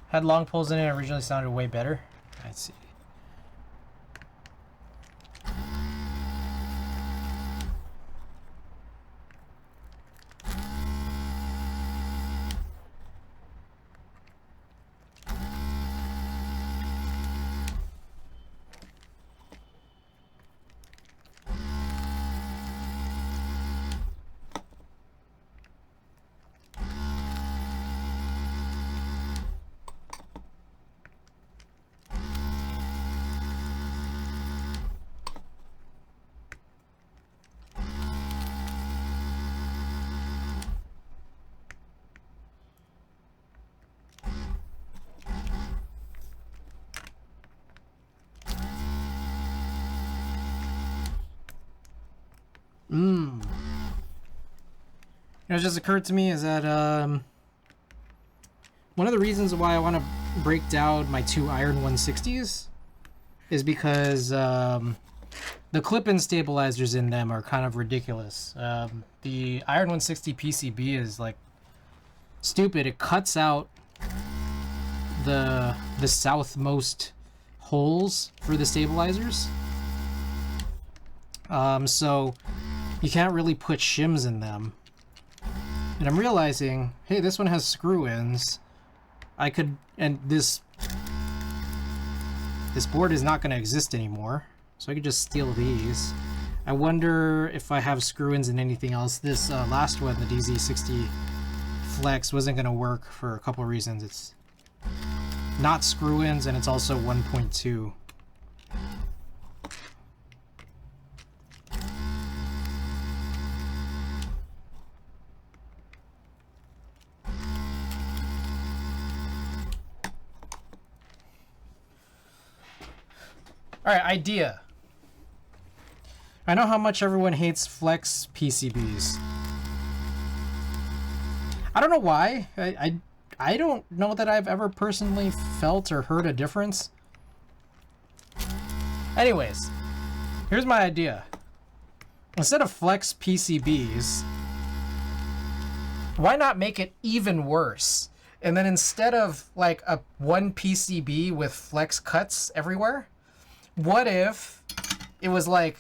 Had long pulls in it, originally sounded way better. I see. It just occurred to me is that one of the reasons why I want to break down my two Iron 160s is because the clip-in stabilizers in them are kind of ridiculous. The Iron 160 PCB is like stupid. It cuts out the southmost holes for the stabilizers. So you can't really put shims in them. And I'm realizing, hey, this one has screw-ins. I could, and this board is not going to exist anymore, so I could just steal these. I wonder if I have screw-ins in anything else. This last one, the DZ60 Flex, wasn't going to work for a couple of reasons. It's not screw-ins, and it's also 1.2. Alright, idea. I know how much everyone hates flex PCBs. I don't know why. I don't know that I've ever personally felt or heard a difference. Anyways, here's my idea. Instead of flex PCBs, why not make it even worse? And then instead of like a one PCB with flex cuts everywhere, what if it was like,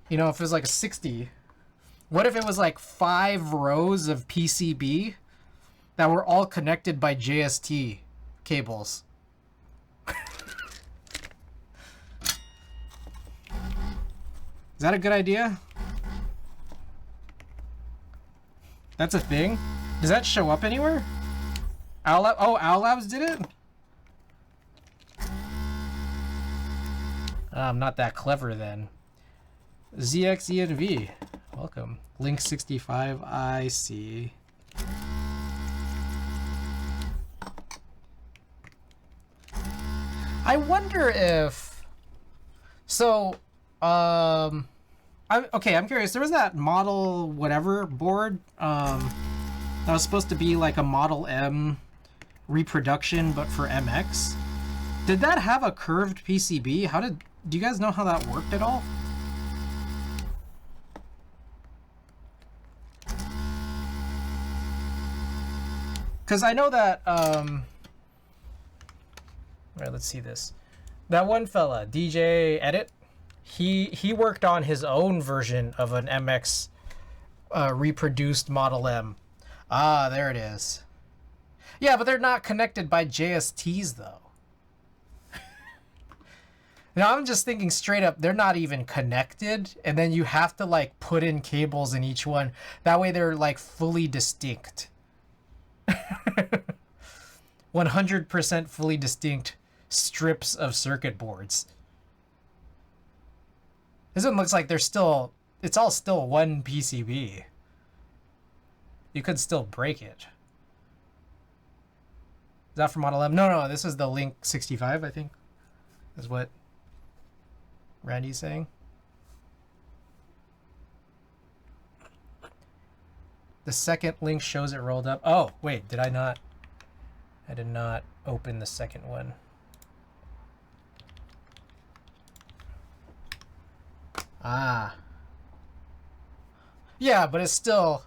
you know, if it was like a 60, what if it was like 5 rows of PCB that were all connected by JST cables? Is that a good idea? That's a thing? Does that show up anywhere? Owl Labs did it? I'm not that clever then. ZXENV, welcome. Link 65, I see. I wonder if... So, I'm curious. There was that model whatever board, That was supposed to be like a Model M reproduction, but for MX. Did that have a curved PCB? Do you guys know how that worked at all? Because I know that, alright, let's see this. That one fella, DJ Edit, he worked on his own version of an MX reproduced Model M. Ah, there it is. Yeah, but they're not connected by JSTs, though. Now, I'm just thinking straight up, they're not even connected, and then you have to, like, put in cables in each one. That way they're, like, fully distinct. 100% fully distinct strips of circuit boards. This one looks like it's all still one PCB. You could still break it. Is that for Model M? No, this is the Link 65, I think. Is what Randy's saying. The second link shows it rolled up. Oh, wait, did I not? I did not open the second one. Ah. Yeah, but it's still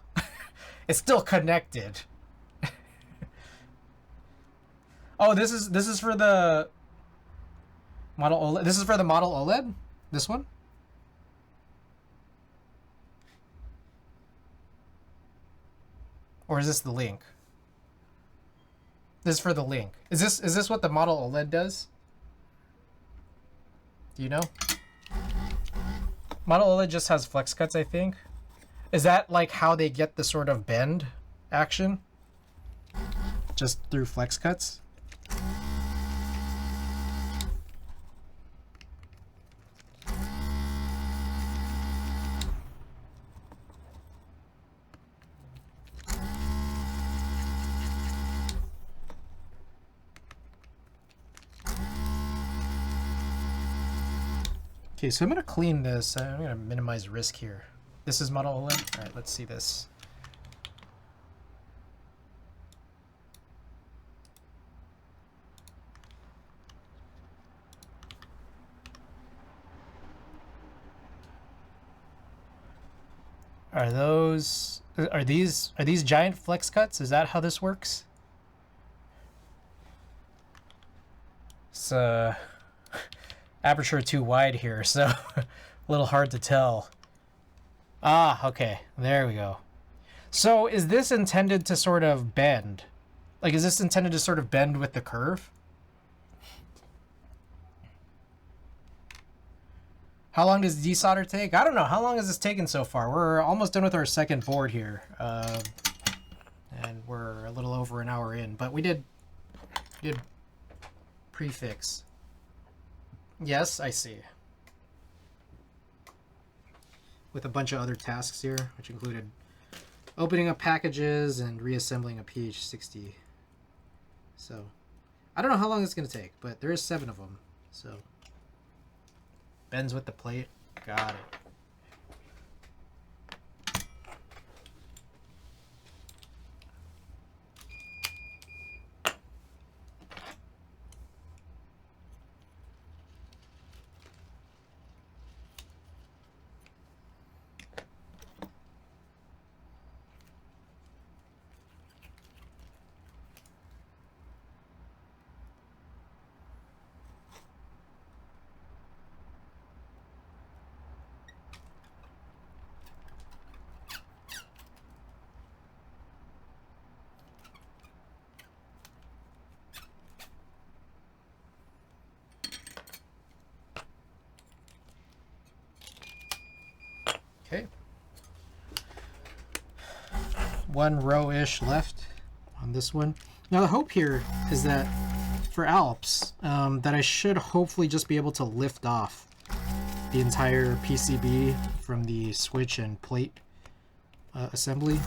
it's still connected. Oh, this is for the Model OLED. This is for the Model OLED? This one? Or is this the Link? This is for the Link. Is this what the Model OLED does? Do you know? Model OLED just has flex cuts, I think. Is that like how they get the sort of bend action? Just through flex cuts? Okay, so I'm going to clean this. I'm going to minimize risk here. This is Model OLED. All right, let's see this. Are these giant flex cuts? Is that how this works? It's aperture too wide here, so a little hard to tell. Ah, okay, there we go. So is this intended to sort of bend? Like, is this intended to sort of bend with the curve? How long does desolder take? I don't know. How long has this taken so far? We're almost done with our second board here. And we're a little over an hour in, but we did prefix. Yes, I see. With a bunch of other tasks here, which included opening up packages and reassembling a PH60. So, I don't know how long it's going to take, but there is 7 of them. So, bends with the plate. Got it. Okay. 1 row-ish left on this one. Now the hope here is that for Alps, that I should hopefully just be able to lift off the entire PCB from the switch and plate assembly.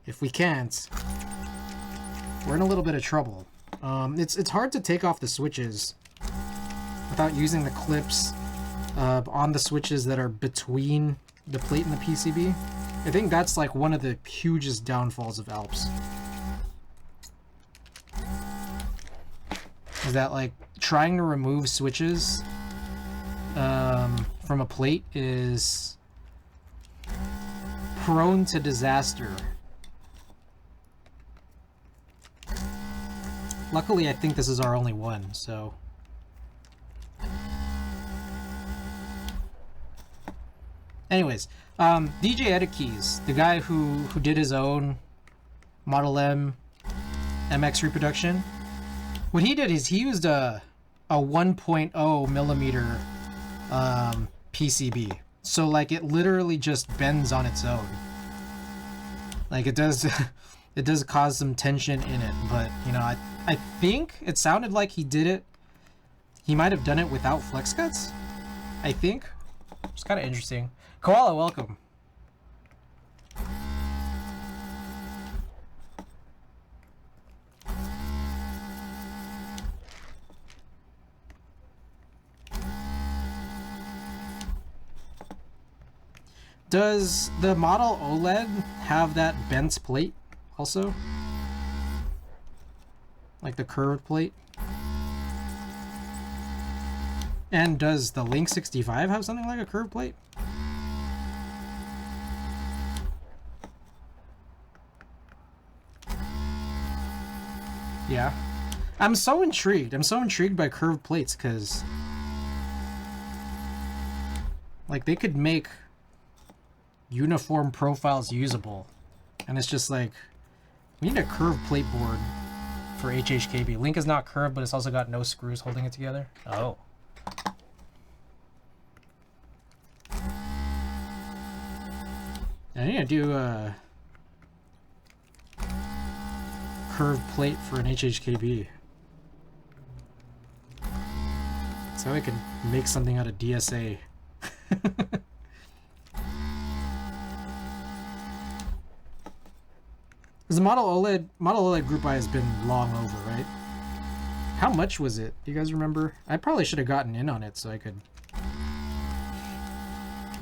If we can't, we're in a little bit of trouble. It's hard to take off the switches without using the clips on the switches that are between the plate and the PCB. I think that's like one of the hugest downfalls of Alps. Is that like trying to remove switches from a plate is prone to disaster. Luckily, I think this is our only one, so... Anyways, DJ Edit Keys, the guy who did his own Model M MX reproduction, what he did is he used a 1.0 millimeter PCB. So like it literally just bends on its own. Like it does it does cause some tension in it, but you know, I think it sounded like he might have done it without flex cuts. I think. It's kind of interesting. Koala, welcome. Does the model OLED have that bent plate also? Like the curved plate? And does the Link 65 have something like a curved plate? Yeah. I'm so intrigued. I'm so intrigued by curved plates because like they could make uniform profiles usable. And it's just like we need a curved plate board for HHKB. Link is not curved, but it's also got no screws holding it together. Oh. I need to do a curved plate for an HHKB. So I can make something out of DSA. The model OLED group buy has been long over, right? How much was it? Do you guys remember? I probably should have gotten in on it so I could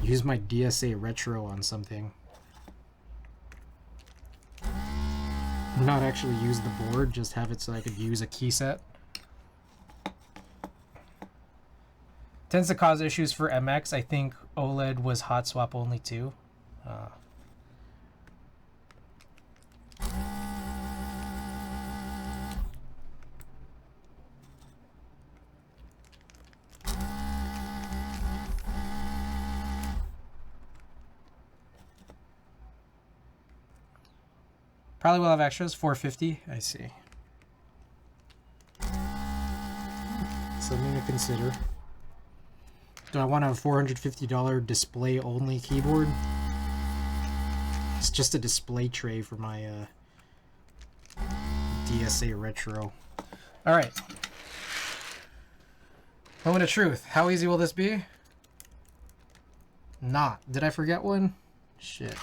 use my DSA retro on something. Not actually use the board, just have it so I could use a key set. Tends to cause issues for MX. I think OLED was hot swap only too. Probably will have extras. 450. I see. Something to consider. Do I want a $450 display only keyboard? It's just a display tray for my DSA retro. Alright. Moment of truth. How easy will this be? Not. Did I forget one? Shit.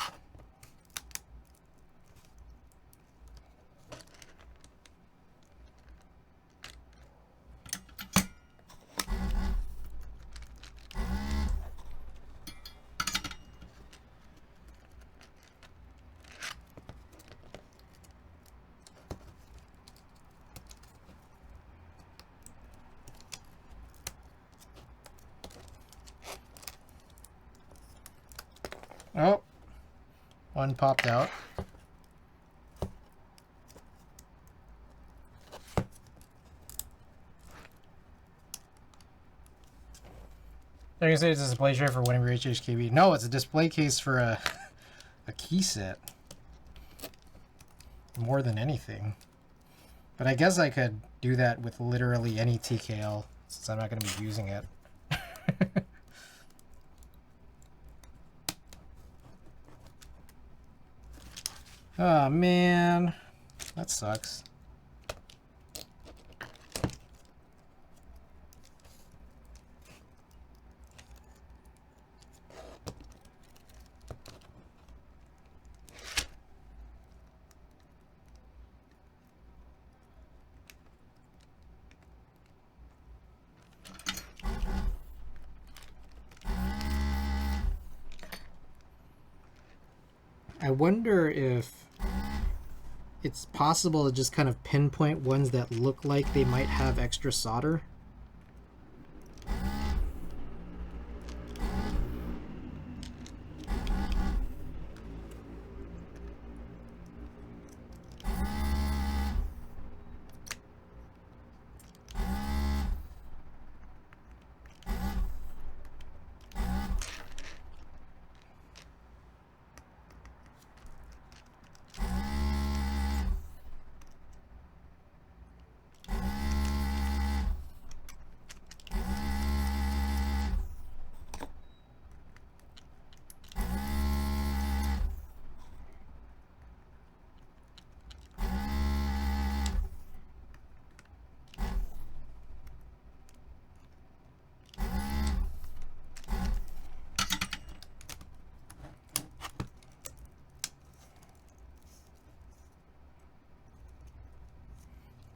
Oh, one popped out. They're gonna say it's a display tray for one of your HHKB. No, it's a display case for a key set. More than anything. But I guess I could do that with literally any TKL since I'm not gonna be using it. Oh man, that sucks. I wonder if it's possible to just kind of pinpoint ones that look like they might have extra solder.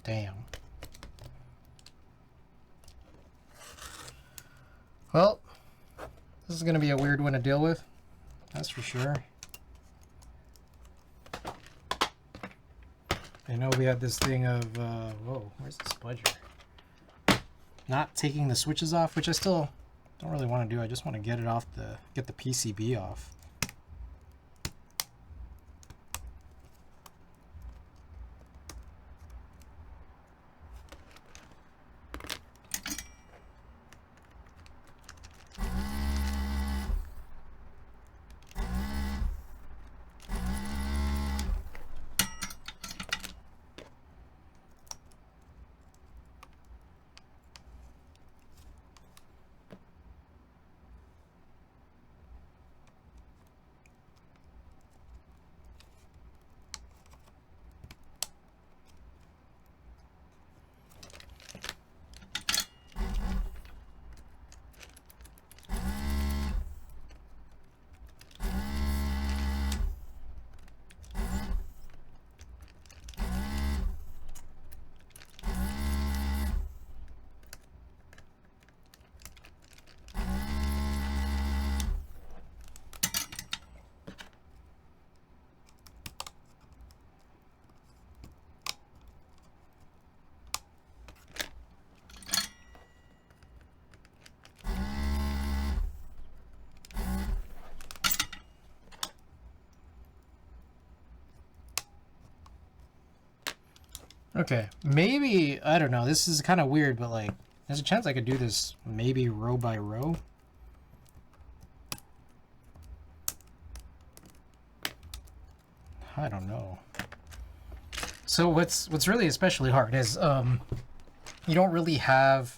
Damn. Well, this is going to be a weird one to deal with. That's for sure. I know we had this thing of, whoa, where's the spudger? Not taking the switches off, which I still don't really want to do. I just want to get it off get the PCB off. Okay, maybe, I don't know, this is kind of weird, but like, there's a chance I could do this maybe row by row. I don't know. So what's really especially hard is you don't really have,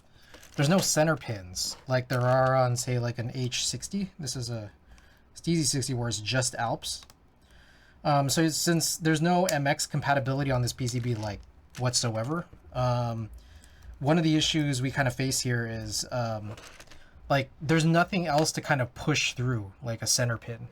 there's no center pins like there are on, say, like an H60. This is a Steezy 60 where it's just Alps. So since there's no MX compatibility on this PCB like whatsoever, one of the issues we kind of face here is like there's nothing else to kind of push through like a center pin.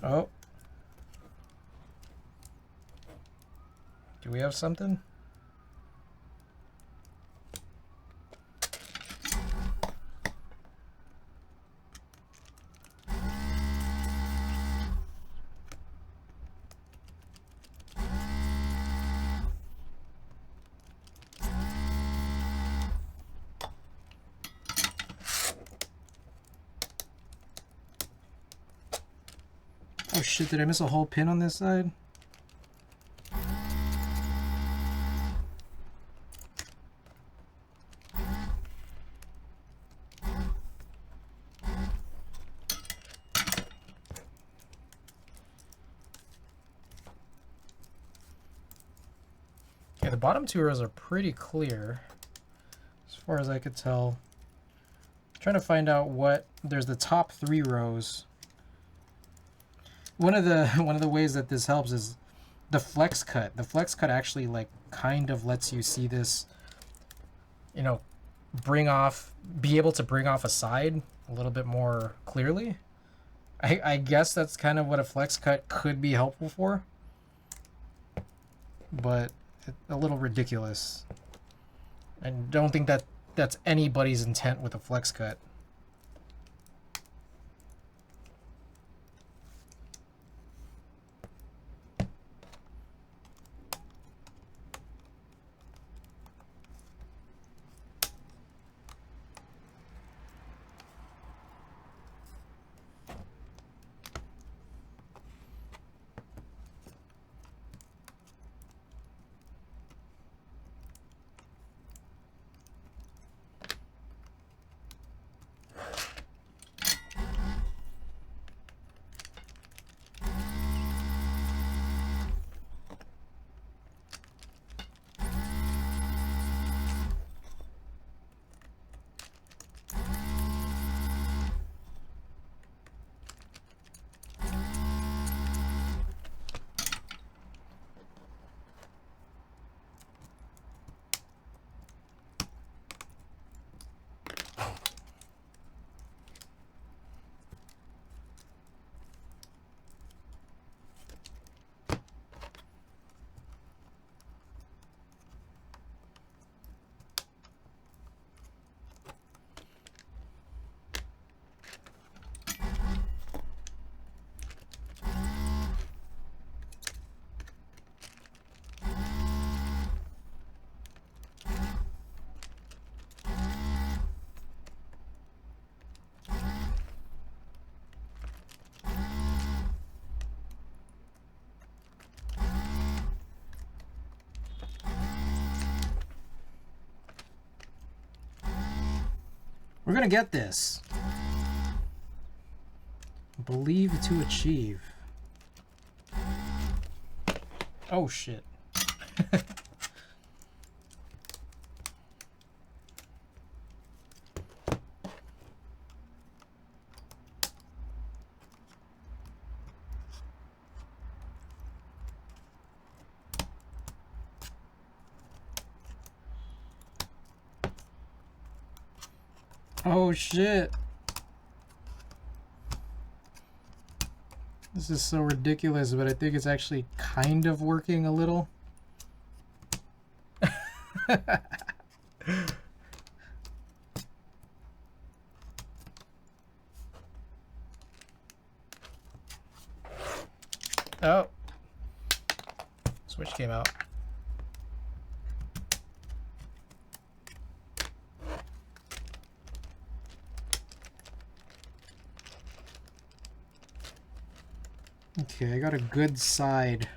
Oh. Do we have something? Oh shit, did I miss a whole pin on this side? Yeah, the bottom two rows are pretty clear as far as I could tell. I'm trying to find out what, there's the top 3 rows. one of the ways that this helps is the flex cut. The flex cut actually like kind of lets you see this, you know, be able to bring off a side a little bit more clearly. I guess that's kind of what a flex cut could be helpful for, but a little ridiculous. I don't think that that's anybody's intent with a flex cut. We're gonna get this. Believe to achieve. Oh shit. Oh shit. This is so ridiculous, but I think it's actually kind of working a little. Oh. Switch came out. Okay, I got a good side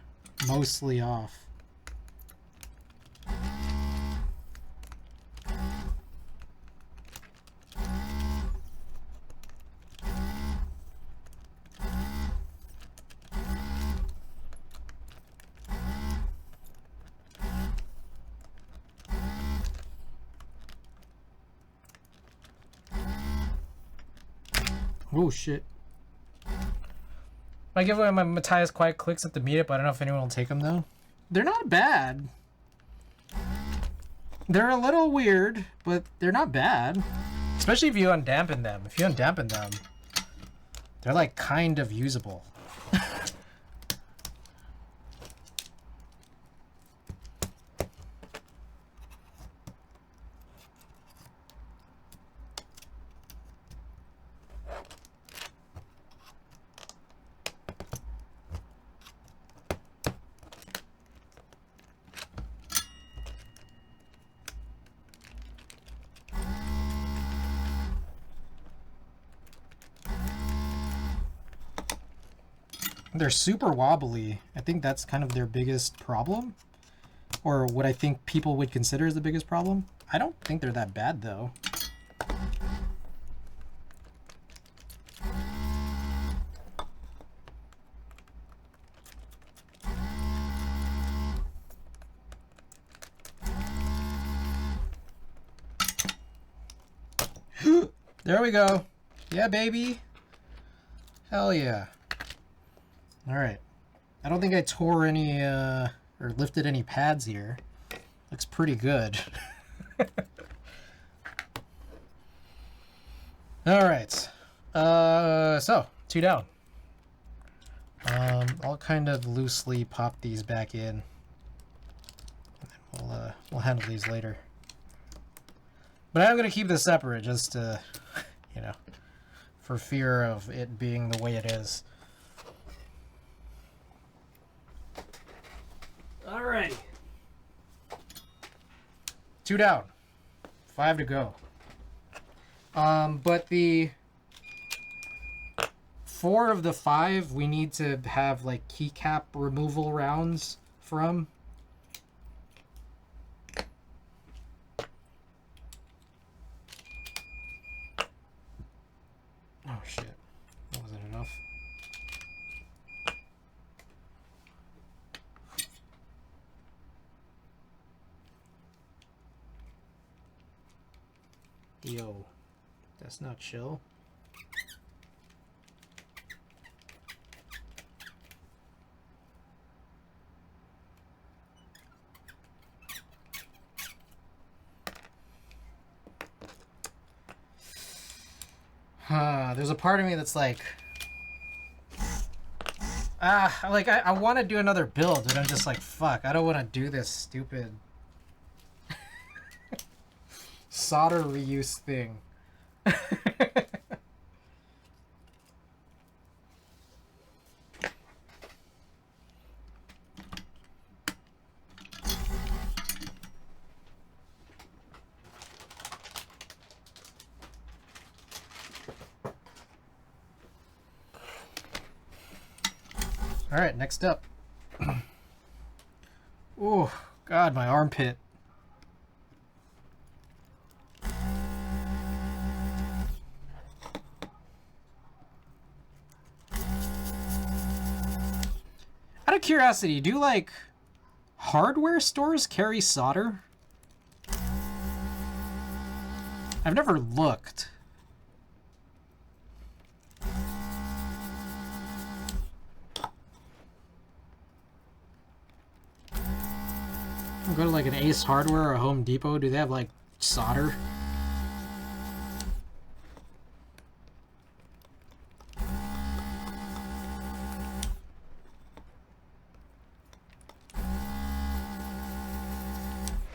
mostly off. Oh shit. I give away my Matthias Quiet Clicks at the meetup. I don't know if anyone will take them though. They're not bad. They're a little weird, but they're not bad. Especially if you undampen them. If you undampen them, they're like kind of usable. They're super wobbly. I think that's kind of their biggest problem, or what I think people would consider as the biggest problem. I don't think they're that bad though. There we go. Yeah, baby. Hell yeah. Alright. I don't think I tore any, or lifted any pads here. Looks pretty good. Alright. So, 2 down. I'll kind of loosely pop these back in. And then we'll handle these later. But I'm going to keep this separate just to, you know, for fear of it being the way it is. Alrighty. 2 down. 5 to go. But the 4 of the 5 we need to have like keycap removal rounds from. Oh shit. That wasn't enough. Yo, that's not chill. There's a part of me that's like, I want to do another build, but I'm just like, fuck, I don't want to do this stupid solder reuse thing. All right, next up. Oh, God, my armpit. Out of curiosity, do like hardware stores carry solder? I've never looked. Go to like an Ace Hardware or a Home Depot. Do they have like solder?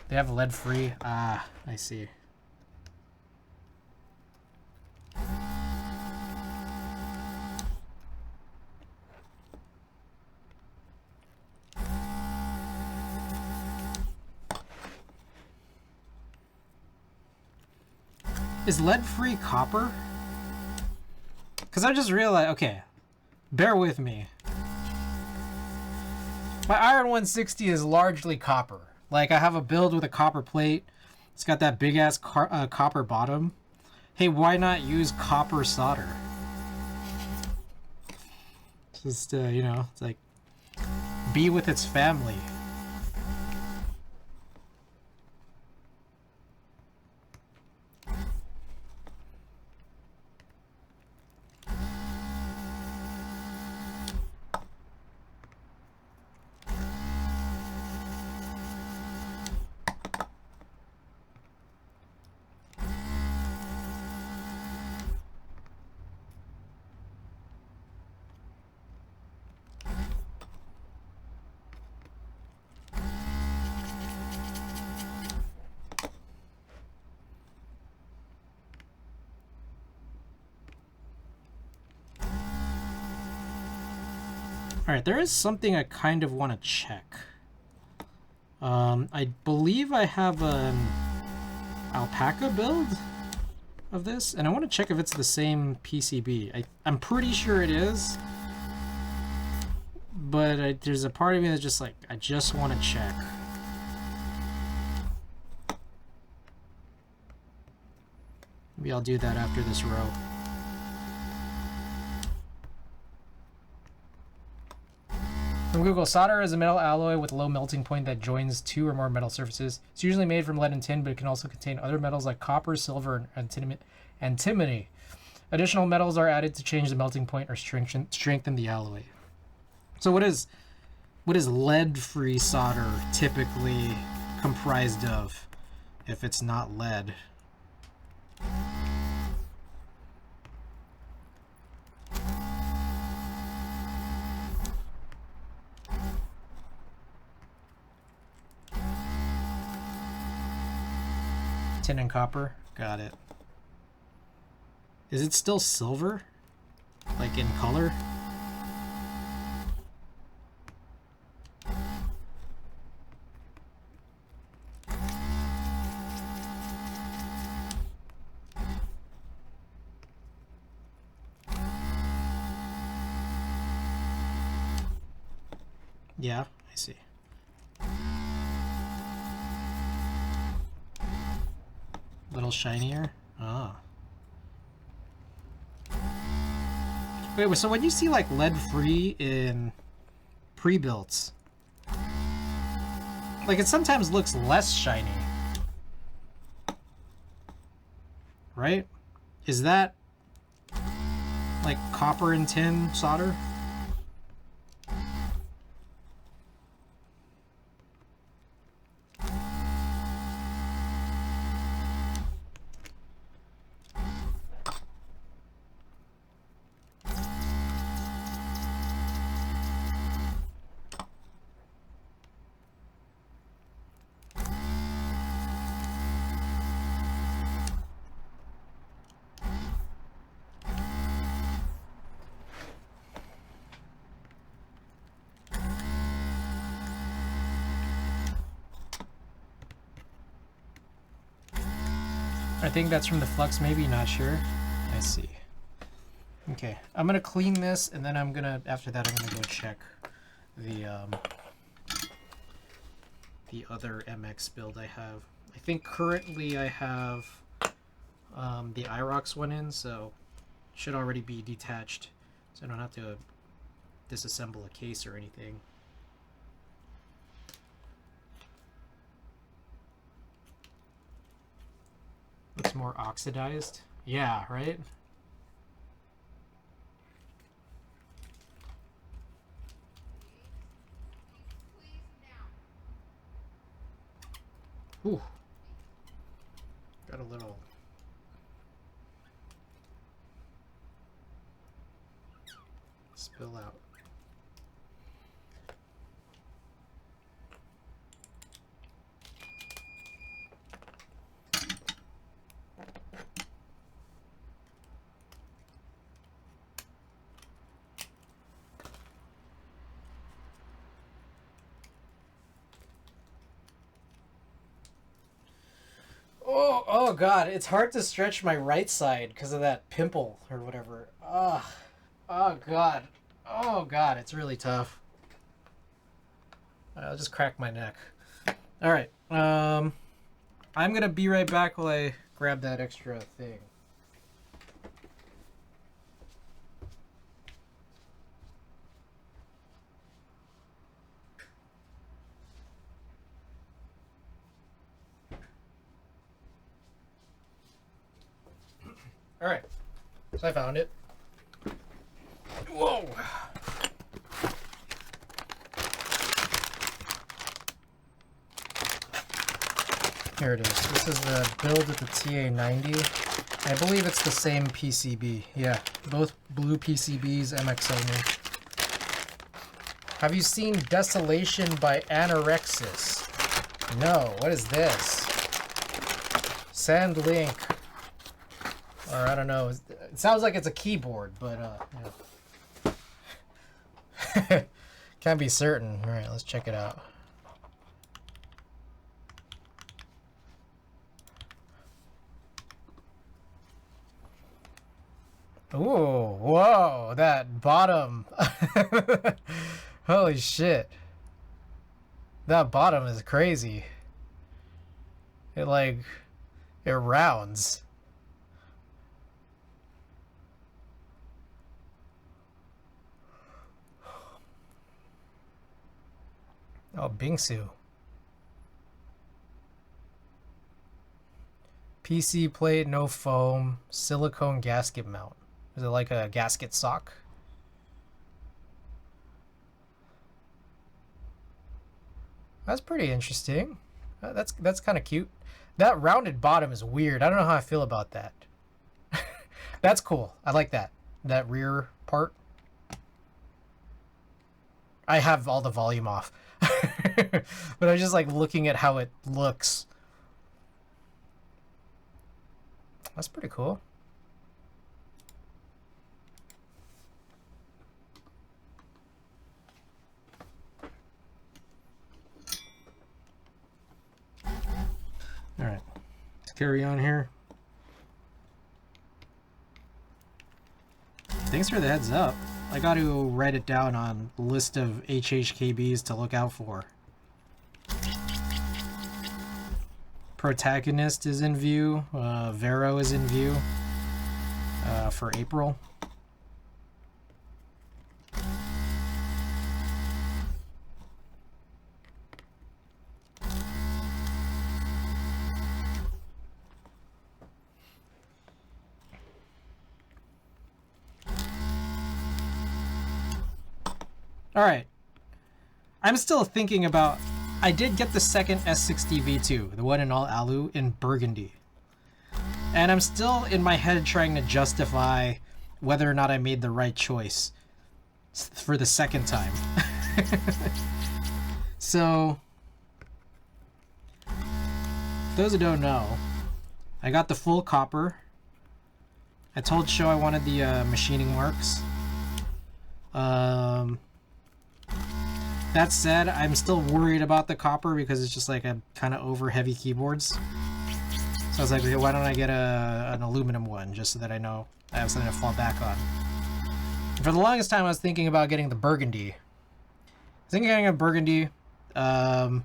They have lead free. Ah, I see. Is lead-free copper? Because I just realized, okay, bear with me. My Iron 160 is largely copper. Like, I have a build with a copper plate. It's got that big-ass copper bottom. Hey, why not use copper solder? Just, you know, it's like, be with its family. Alright, there is something I kind of want to check. I believe I have an alpaca build of this, and I want to check if it's the same PCB. I'm pretty sure it is, but there's a part of me that's just like, I just want to check. Maybe I'll do that after this row. From Google, solder is a metal alloy with low melting point that joins 2 or more metal surfaces. It's usually made from lead and tin, but it can also contain other metals like copper, silver, and antimony. Additional metals are added to change the melting point or strengthen the alloy. So what is lead-free solder typically comprised of if it's not lead? Tin and copper. Got it. Is it still silver? Like in color? Yeah, I see. Little shinier? Ah. Wait, so when you see like lead-free in pre-builts, like it sometimes looks less shiny, right? Is that like copper and tin solder? I think that's from the flux, maybe, not sure. I see. Okay, I'm gonna clean this, and then after that I'm gonna go check the other MX build I have. I think currently I have the IROX one in, so it should already be detached, so I don't have to disassemble a case or anything. Looks more oxidized. Yeah, right? Ooh. Got a little... spill out. Oh god, it's hard to stretch my right side because of that pimple or whatever. Oh god. Oh god, it's really tough. I'll just crack my neck. Alright, I'm gonna be right back while I grab that extra thing. Alright, so I found it. Whoa! Here it is. This is the build of the TA90. I believe it's the same PCB. Yeah, both blue PCBs, MX only. Have you seen Desolation by Anorexis? No, what is this? Sandlink. Or I don't know. It sounds like it's a keyboard, but yeah. Can't be certain. Alright, let's check it out. Ooh, whoa, that bottom. Holy shit. That bottom is crazy. It rounds. Oh, Bingsu. PC plate, no foam, silicone gasket mount. Is it like a gasket sock? That's pretty interesting. That's kind of cute. That rounded bottom is weird. I don't know how I feel about that. That's cool. I like that. That rear part. I have all the volume off. But I'm just like looking at how it looks. That's pretty cool. All right, let's carry on here. Thanks for the heads up. I got to write it down on the list of HHKBs to look out for. Protagonist is in view. Vero is in view for April. Alright. I'm still thinking about... I did get the second S60 V2, the one in all alu, in burgundy. And I'm still in my head trying to justify whether or not I made the right choice for the second time. So, those who don't know, I got the full copper. I told Sho I wanted the machining marks. That said, I'm still worried about the copper because it's just like a kind of over heavy keyboards. So I was like, okay, why don't I get an aluminum one just so that I know I have something to fall back on. And for the longest time, I was thinking about getting the burgundy. I was thinking of getting a burgundy, and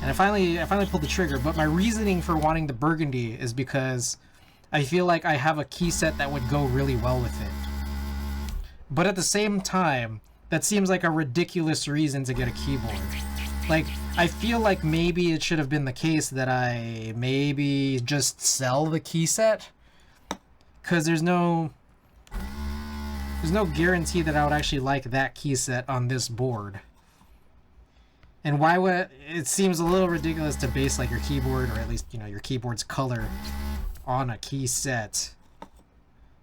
I finally pulled the trigger. But my reasoning for wanting the burgundy is because I feel like I have a key set that would go really well with it. But at the same time, that seems like a ridiculous reason to get a keyboard. Like, I feel like maybe it should have been the case that I maybe just sell the key set. Because there's no guarantee that I would actually like that key set on this board. And why would... It seems a little ridiculous to base like your keyboard, or at least, you know, your keyboard's color on a key set.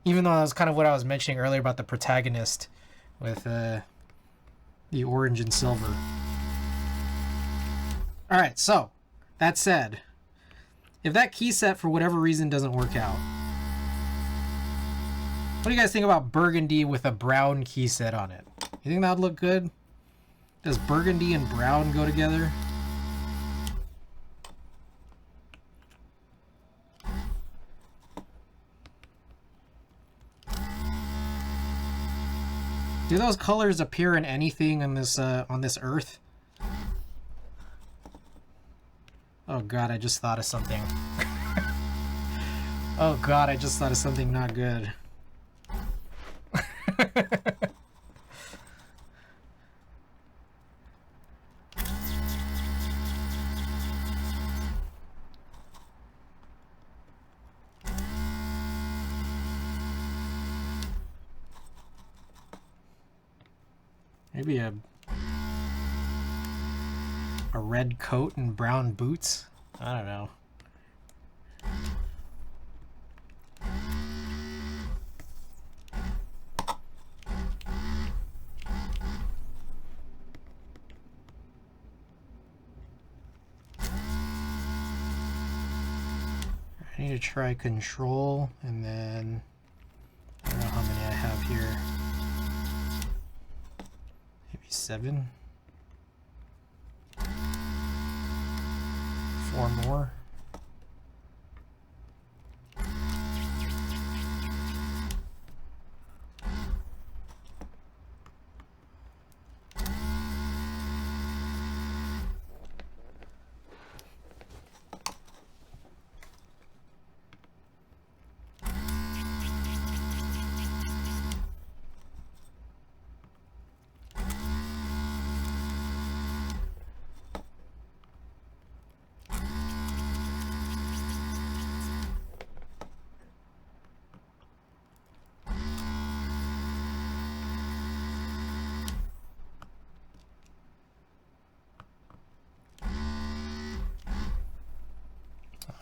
Even though that was kind of what I was mentioning earlier about the protagonist with the orange and silver. Alright, so, that said, if that key set for whatever reason doesn't work out, what do you guys think about burgundy with a brown key set on it? You think that would look good? Does burgundy and brown go together? Do those colors appear in anything on this earth? Oh god, I just thought of something. Oh god, I just thought of something not good. Maybe a red coat and brown boots? I don't know. I need to try control, and then I don't know how many I have here. Maybe 7. 4 more.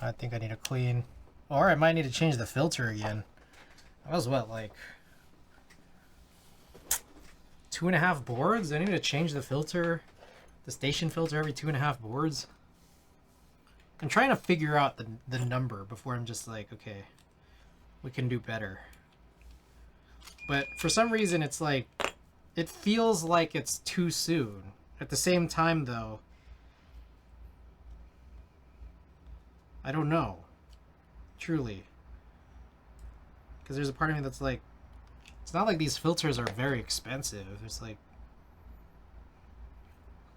I think I need to clean. Or I might need to change the filter again. That was what, like 2.5 boards? I need to change the filter, the station filter every 2.5 boards. I'm trying to figure out the number before I'm just like, okay, we can do better. But for some reason, it's like, it feels like it's too soon. At the same time, though, I don't know. Truly. Because there's a part of me that's like, it's not like these filters are very expensive. It's like,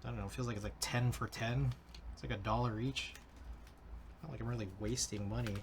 I don't know, it feels like it's like 10 for 10. It's like $1 each. Not like I'm really wasting money.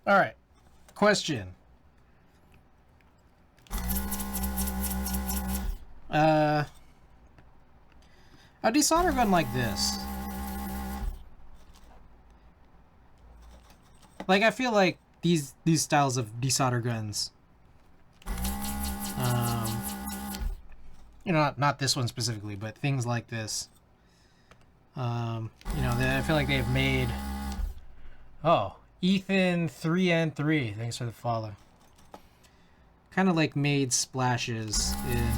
All right, question. A desolder gun like this. Like, I feel like these styles of desolder guns, you know, not this one specifically, but things like this, you know, I feel like they've made. Oh, Ethan 3N3, thanks for the follow. Kind of like made splashes in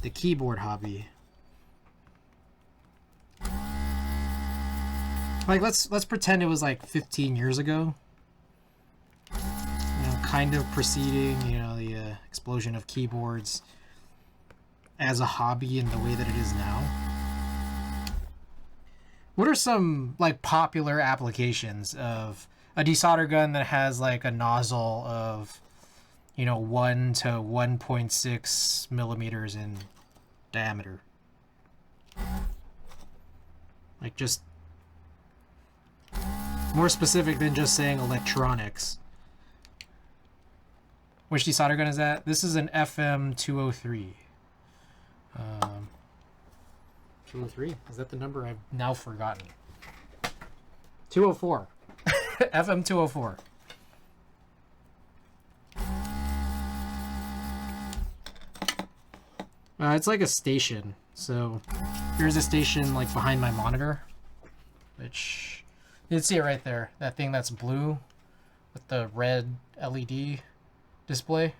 the keyboard hobby. Like, let's pretend it was like 15 years ago. You know, kind of preceding, you know, the explosion of keyboards as a hobby in the way that it is now. What are some like popular applications of a desolder gun that has like a nozzle of, you know, 1 to 1.6 millimeters in diameter? Like, just more specific than just saying electronics. Which desolder gun is that? This is an FM 203. 203? Is that the number? I've now forgotten. 204. FM 204. It's like a station. So here's a station like behind my monitor, which you can see it right there. That thing that's blue with the red LED display.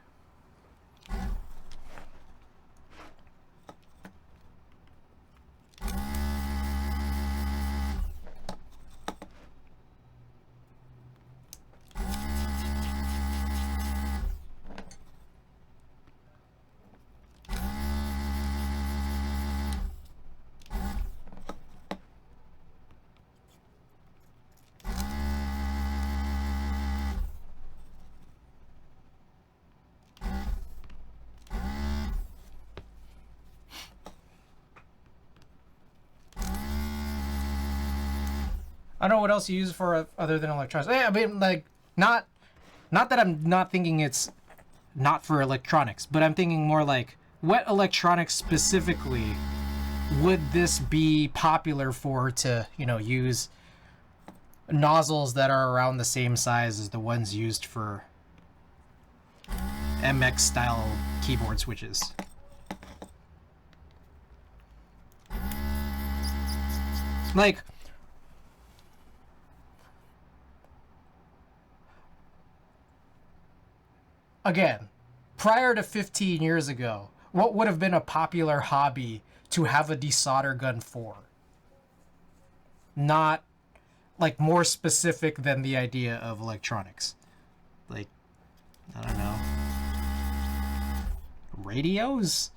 I don't know what else you use for other than electronics. I mean, like, not that I'm not thinking it's not for electronics, but I'm thinking more like, what electronics specifically would this be popular for to, you know, use nozzles that are around the same size as the ones used for MX style keyboard switches? Like, again, prior to 15 years ago, what would have been a popular hobby to have a desolder gun for? Not like more specific than the idea of electronics. Like, I don't know. Radios?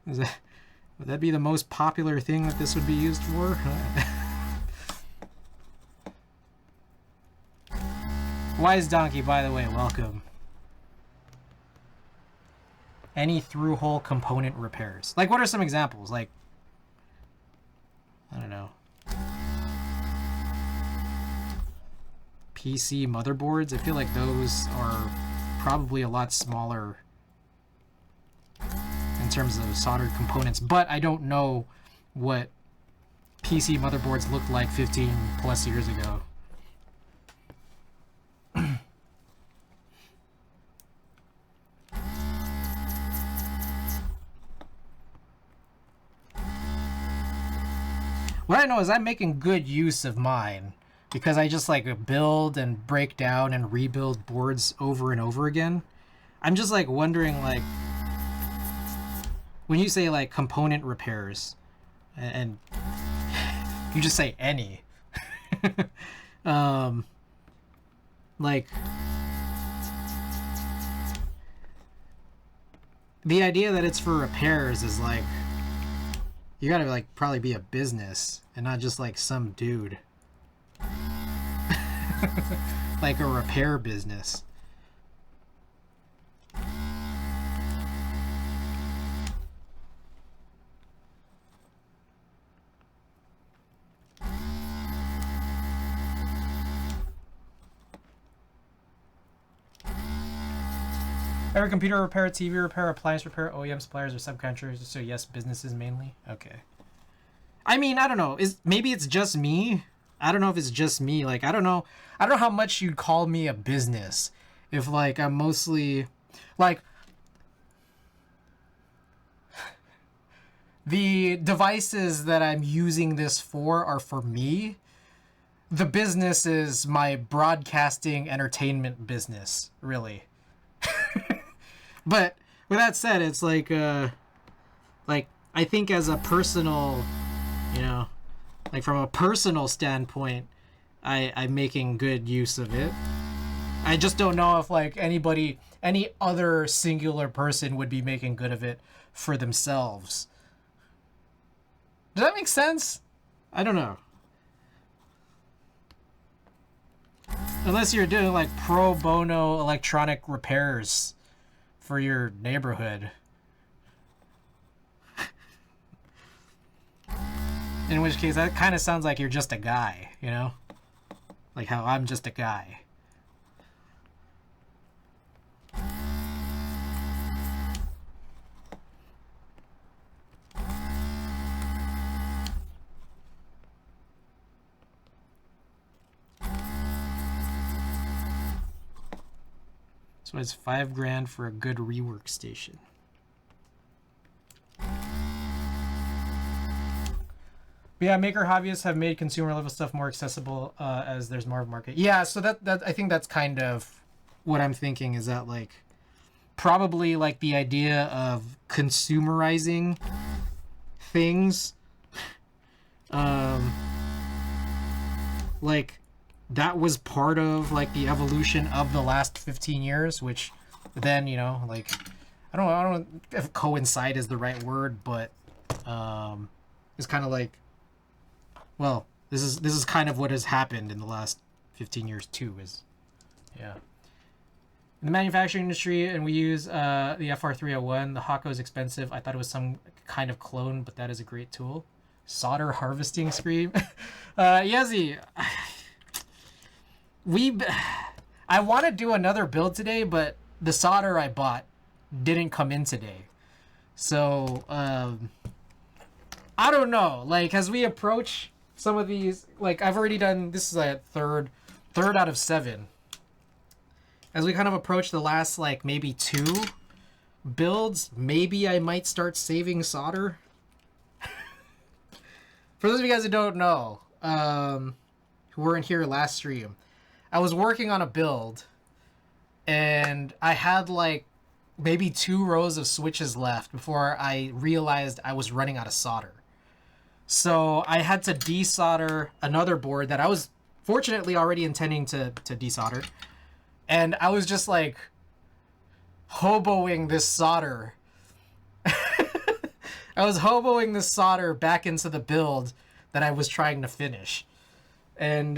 Would that be the most popular thing that this would be used for? Wise Donkey, by the way, welcome. Any through-hole component repairs. Like, what are some examples? Like, I don't know. PC motherboards? I feel like those are probably a lot smaller in terms of soldered components, but I don't know what PC motherboards looked like 15 plus years ago. What I know is I'm making good use of mine because I just like build and break down and rebuild boards over and over again. I'm just like wondering, like, when you say like component repairs and you just say any, like the idea that it's for repairs is like, you gotta like probably be a business and not just like some dude. Like a repair business. Every computer repair, TV repair, appliance repair, OEM suppliers or subcontractors. So yes, businesses mainly. Okay. I mean, I don't know. Maybe it's just me. I don't know if it's just me. Like, I don't know how much you'd call me a business if like I'm mostly like the devices that I'm using this for are for me. The business is my broadcasting entertainment business, really. But with that said, it's like I think as a personal, you know, like from a personal standpoint, I'm making good use of it. I just don't know if like any other singular person would be making good of it for themselves. Does that make sense? I don't know. Unless you're doing like pro bono electronic repairs for your neighborhood. In which case, that kind of sounds like you're just a guy, you know? Like how I'm just a guy. So it's $5,000 for a good rework station. But yeah, maker hobbyists have made consumer level stuff more accessible as there's more of a market. Yeah, so that I think that's kind of what I'm thinking, is that like probably like the idea of consumerizing things, like that was part of like the evolution of the last 15 years, which then, you know, like I don't know if coincide is the right word, but it's kind of like, well, this is kind of what has happened in the last 15 years too, is, yeah. In the manufacturing industry, and we use the FR301, the Hako is expensive. I thought it was some kind of clone, but that is a great tool. Solder harvesting screen. Yezi, I want to do another build today, but the solder I bought didn't come in today. So, I don't know. Like, as we approach some of these, like, I've already done, this is like third out of 7. As we kind of approach the last, like, maybe 2 builds, maybe I might start saving solder. For those of you guys who don't know, who weren't here last stream, I was working on a build, and I had, like, maybe 2 rows of switches left before I realized I was running out of solder. So I had to desolder another board that I was fortunately already intending to desolder. And I was just like hoboing this solder. I was hoboing this solder back into the build that I was trying to finish. And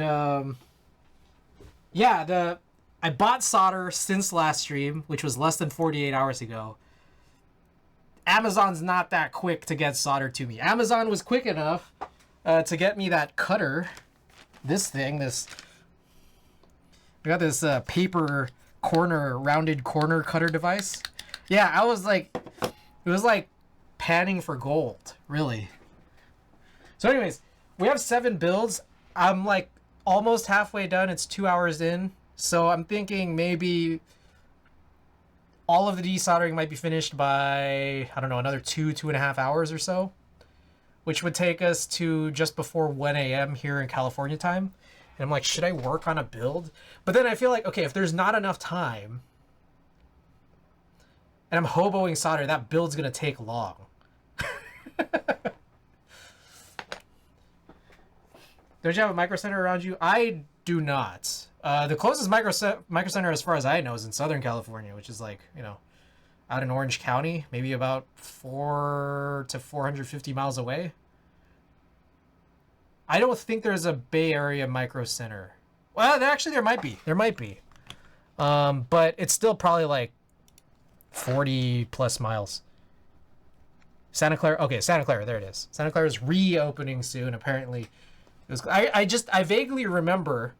yeah, I bought solder since last stream, which was less than 48 hours ago. Amazon's not that quick to get solder to me. Amazon was quick enough to get me that cutter. This thing, we got this paper rounded corner cutter device. Yeah, I was like, it was like panning for gold, really. So anyways, we have 7 builds. I'm like almost halfway done. It's 2 hours in. So I'm thinking maybe all of the desoldering might be finished by, I don't know, another 2.5 hours or so, which would take us to just before 1 a.m. here in California time. And I'm like, should I work on a build? But then I feel like, okay, if there's not enough time and I'm hoboing solder, that build's going to take long. Don't you have a micro center around you? I do not. The closest micro center, as far as I know, is in Southern California, which is like, you know, out in Orange County, maybe about 400 to 450 miles away. I don't think there's a Bay Area micro center. Well, actually, there might be. There might be. But it's still probably like 40 plus miles. Santa Clara. Okay, Santa Clara. There it is. Santa Clara is reopening soon. Apparently, it was. I vaguely remember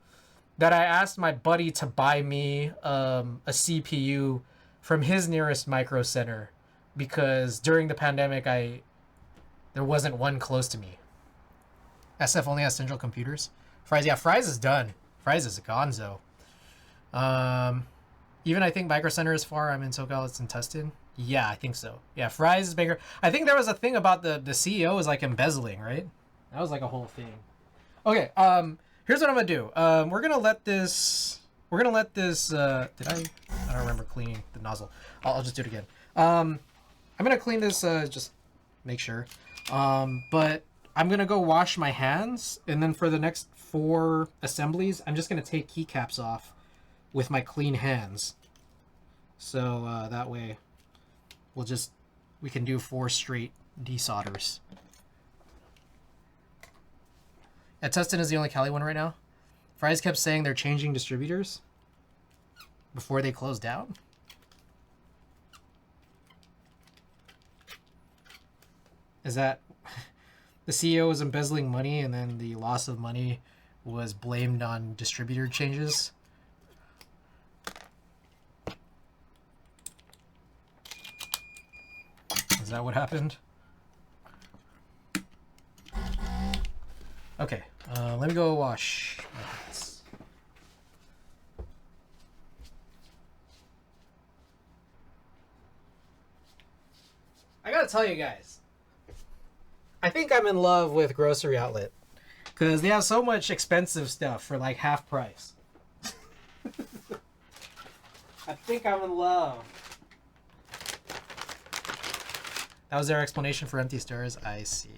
that I asked my buddy to buy me a CPU from his nearest micro center because during the pandemic there wasn't one close to me. SF only has Central Computers. Fry's, yeah, Fry's is done. Fry's is a gonzo. Even I think Micro Center is far. I'm in SoCal. It's in Tustin. Yeah, I think so. Yeah, Fry's is bigger. I think there was a thing about the CEO is like embezzling, right? That was like a whole thing. Okay, here's what I'm gonna do. We're gonna let this. Did I don't remember cleaning the nozzle. I'll just do it again. I'm gonna clean this. Just make sure. But I'm gonna go wash my hands, and then for the next 4 assemblies, I'm just gonna take keycaps off with my clean hands. So that way, we can do 4 straight desolders. Yeah, Tustin is the only Cali one right now. Fry's kept saying they're changing distributors before they close down. Is that the CEO was embezzling money and then the loss of money was blamed on distributor changes? Is that what happened? Okay, let me go wash my hands. I gotta tell you guys, I think I'm in love with Grocery Outlet because they have so much expensive stuff for like half price. I think I'm in love. That was their explanation for empty stores. I see.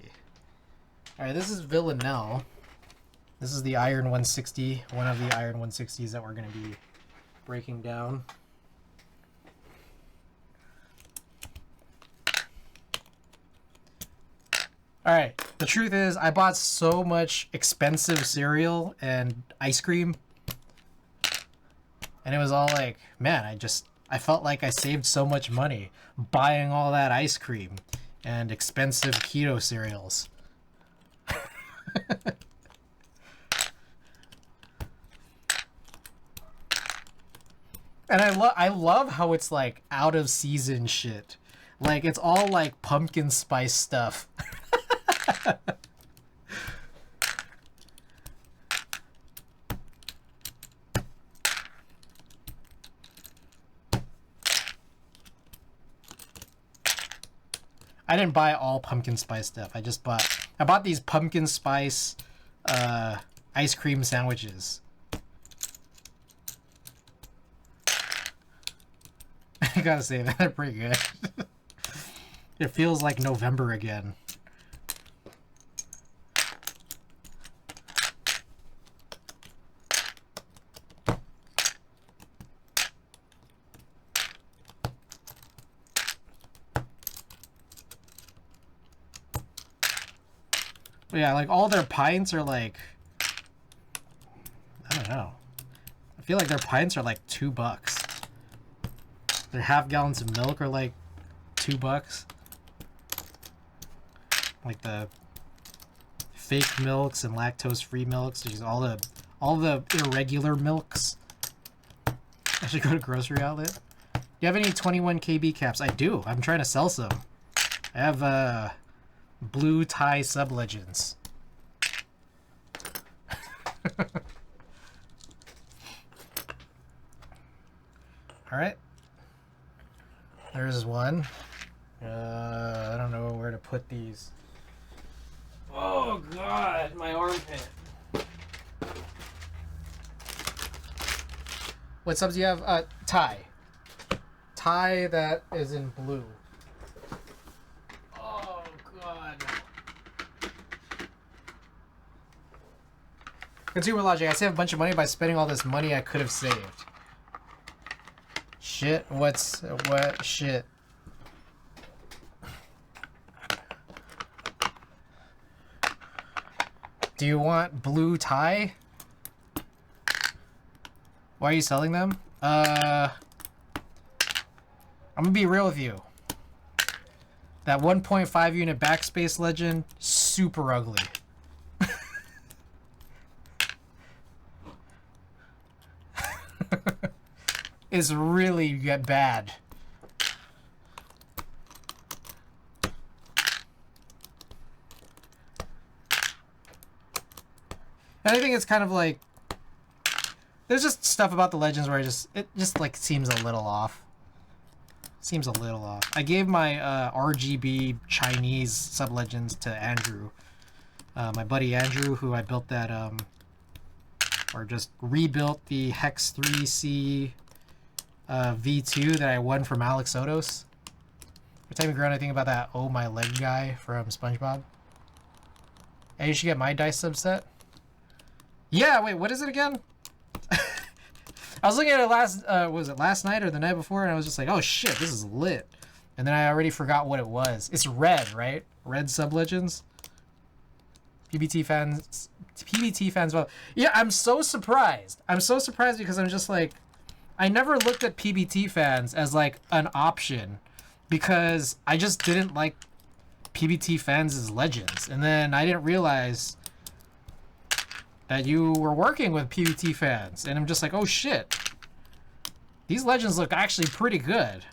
All right, this is Villanelle. This is the Iron 160, one of the Iron 160s that we're going to be breaking down. All right, the truth is I bought so much expensive cereal and ice cream. And it was all like, man, I felt like I saved so much money buying all that ice cream and expensive keto cereals. And I love how it's like out of season shit. Like it's all like pumpkin spice stuff. I didn't buy all pumpkin spice stuff. I bought these pumpkin spice ice cream sandwiches. I gotta say, they're pretty good. It feels like November again. But yeah, like all their pints are like, I don't know. I feel like their pints are like $2. Their half gallons of milk are like $2. Like the fake milks and lactose-free milks, there's all the irregular milks. I should go to grocery outlet. Do you have any 21 KB caps? I do. I'm trying to sell some. I have blue tie sub legends. All right. There's one. I don't know where to put these. Oh God, my armpit. What subs do you have? Thai. Thai that is in blue. Oh God. Consumer logic. I saved a bunch of money by spending all this money I could have saved. Shit. What? Shit. Do you want blue tie? Why are you selling them? I'm gonna be real with you. That 1.5 unit backspace legend, super ugly. It's really bad. And I think it's kind of like, there's just stuff about the legends where it just like seems a little off. Seems a little off. I gave my RGB Chinese sub legends to Andrew, my buddy Andrew, who I built that or just rebuilt the Hex 3C V2 that I won from Alex Odos. Every time you grow anything about that Oh My Leg guy from SpongeBob. Hey, you should get my dice subset. Yeah, wait, what is it again? I was looking at it was it last night or the night before, and I was just like, oh shit, this is lit. And then I already forgot what it was. It's red, right? Red sub-legends? PBT fans, well, yeah, I'm so surprised. I'm so surprised because I'm just like, I never looked at PBT fans as like an option because I just didn't like PBT fans as legends. And then I didn't realize that you were working with PBT fans, and I'm just like, oh shit, these legends look actually pretty good.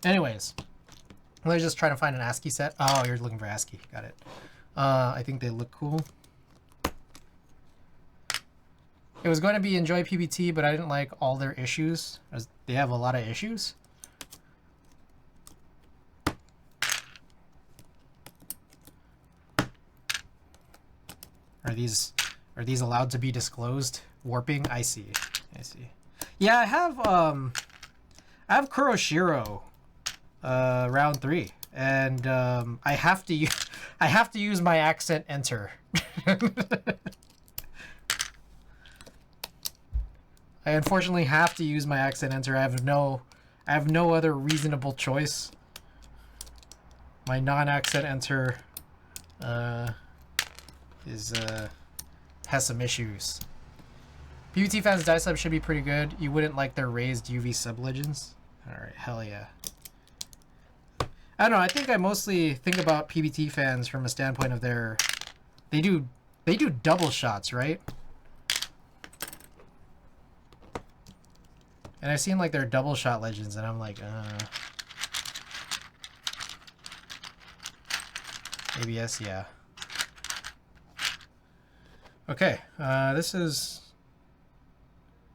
Anyways, I was just trying to find an ASCII set. Oh, you're looking for ASCII. Got it. I think they look cool. It was going to be enjoy PBT, but I didn't like all their issues. They have a lot of issues. Are these allowed to be disclosed? Warping? I see. I see. Yeah, I have Kuroshiro round 3, and I have to use my accent enter. I unfortunately have to use my accent enter. I have no other reasonable choice. My non-accent enter has some issues. PBT fans dice sub should be pretty good. You wouldn't like their raised UV sub legends? Alright, hell yeah. I don't know, I think I mostly think about PBT fans from a standpoint of they do double shots, right? And I've seen like their double shot legends, and I'm like, ABS, yeah. Okay, this is...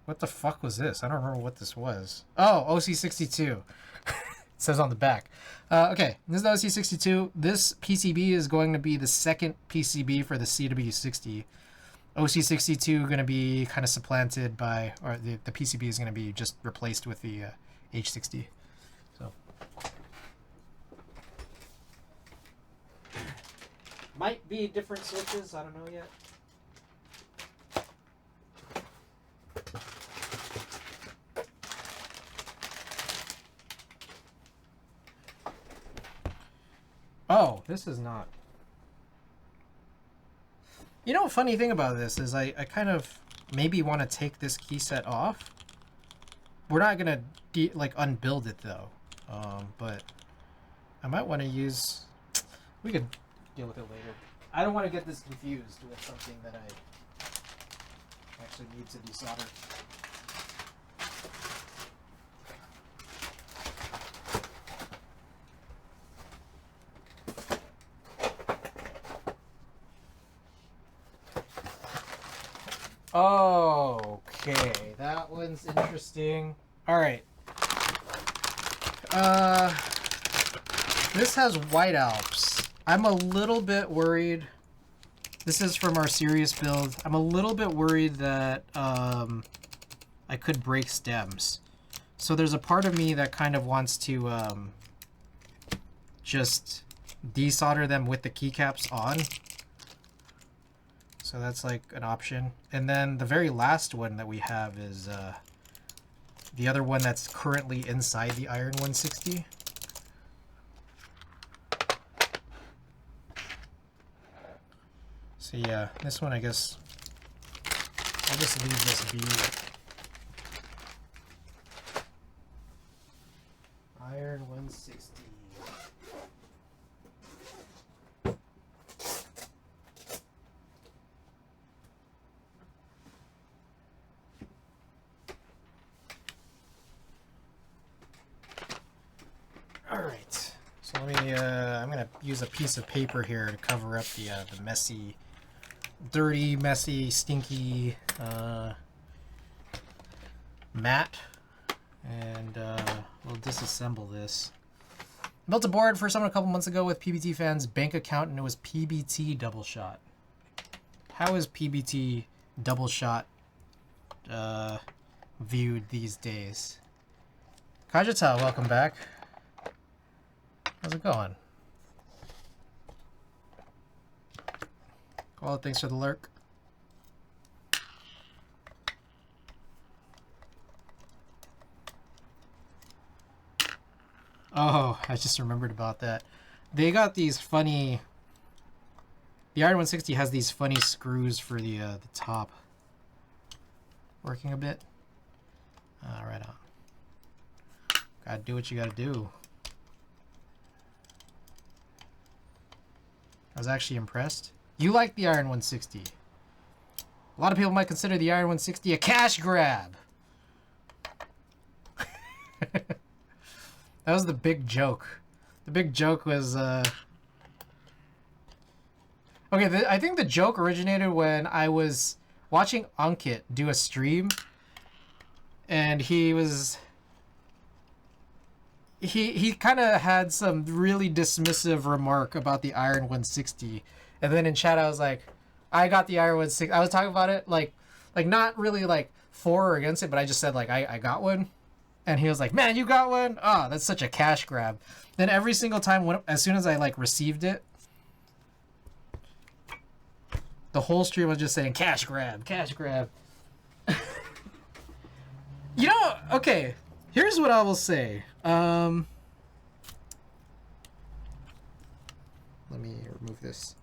What the fuck was this? I don't remember what this was. Oh, OC62. It says on the back. Okay, this is the OC62. This PCB is going to be the second PCB for the CW60. OC62 going to be kind of supplanted by, or the PCB is going to be just replaced with the H60. So might be different switches. I don't know yet. Oh, this is not. You know, funny thing about this is I kind of maybe want to take this key set off. We're not gonna like unbuild it though, but I might want to use. We could deal with it later. I don't want to get this confused with something that I actually need to desolder. Okay, that one's interesting. All right. This has white Alps. I'm a little bit worried. This is from our serious build. I'm a little bit worried that I could break stems. So there's a part of me that kind of wants to just desolder them with the keycaps on. So that's like an option. And then the very last one that we have is the other one that's currently inside the Iron 160. So yeah, this one I guess I'll just leave this be. Iron 160. Alright, so let me, I'm going to use a piece of paper here to cover up the messy, dirty, messy, stinky mat, and we'll disassemble this. I built a board for someone a couple months ago with PBT fans' bank account, and it was PBT double shot. How is PBT double shot viewed these days? Kajita, welcome back. How's it going? Well, thanks for the lurk. Oh, I just remembered about that. They got these funny... The Iron 160 has these funny screws for the top. Working a bit. Right on. Gotta do what you gotta do. I was actually impressed. You like the Iron 160. A lot of people might consider the Iron 160 a cash grab. That was the big joke. The big joke was... Okay, I think the joke originated when I was watching Ankit do a stream. And he was... He kind of had some really dismissive remark about the Iron 160. And then in chat I was like, I got the Iron 160. I was talking about it like not really like for or against it, but I just said like I got one. And he was like, man, you got one? Oh, that's such a cash grab. Then every single time, as soon as I like received it, the whole stream was just saying cash grab, cash grab. You know, okay, here's what I will say. Let me remove this.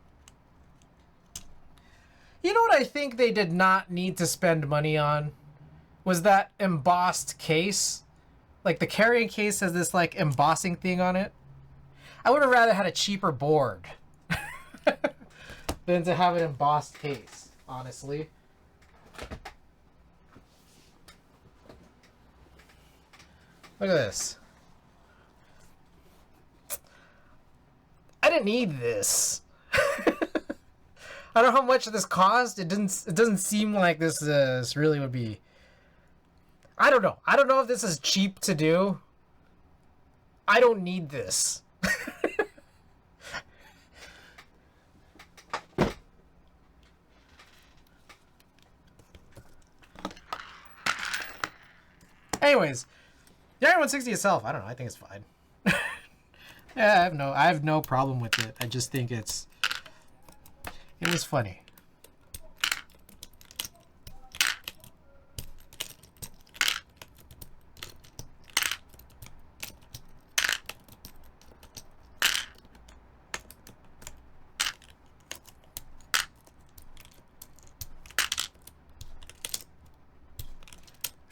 You know what I think they did not need to spend money on? Was that embossed case. Like the carrying case has this like embossing thing on it. I would have rather had a cheaper board than to have an embossed case, honestly. Look at this. I didn't need this. I don't know how much this cost. It doesn't seem like this really would be. I don't know. I don't know if this is cheap to do. I don't need this. Anyways, the Iron 160 itself, I don't know. I think it's fine. Yeah, I have no problem with it. I just think it was funny.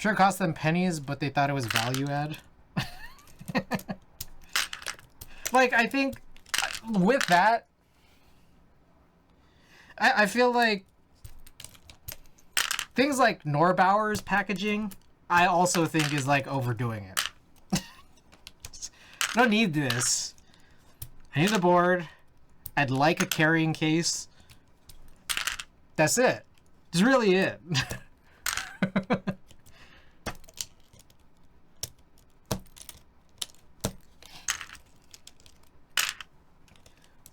Sure, it cost them pennies, but they thought it was value add. Like, I think with that, I feel like things like Norbauer's packaging, I also think is like overdoing it. I don't need this. I need the board. I'd like a carrying case. That's it. That's really it.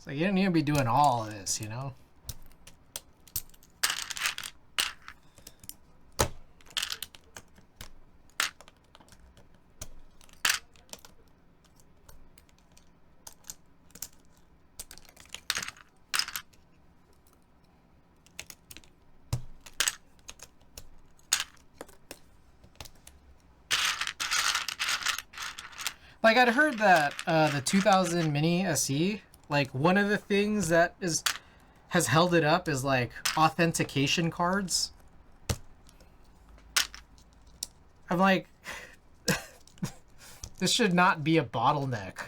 So you don't need to be doing all of this, you know? Like, I'd heard that the 2000 Mini SE, like, one of the things that has held it up is, like, authentication cards. I'm like, this should not be a bottleneck.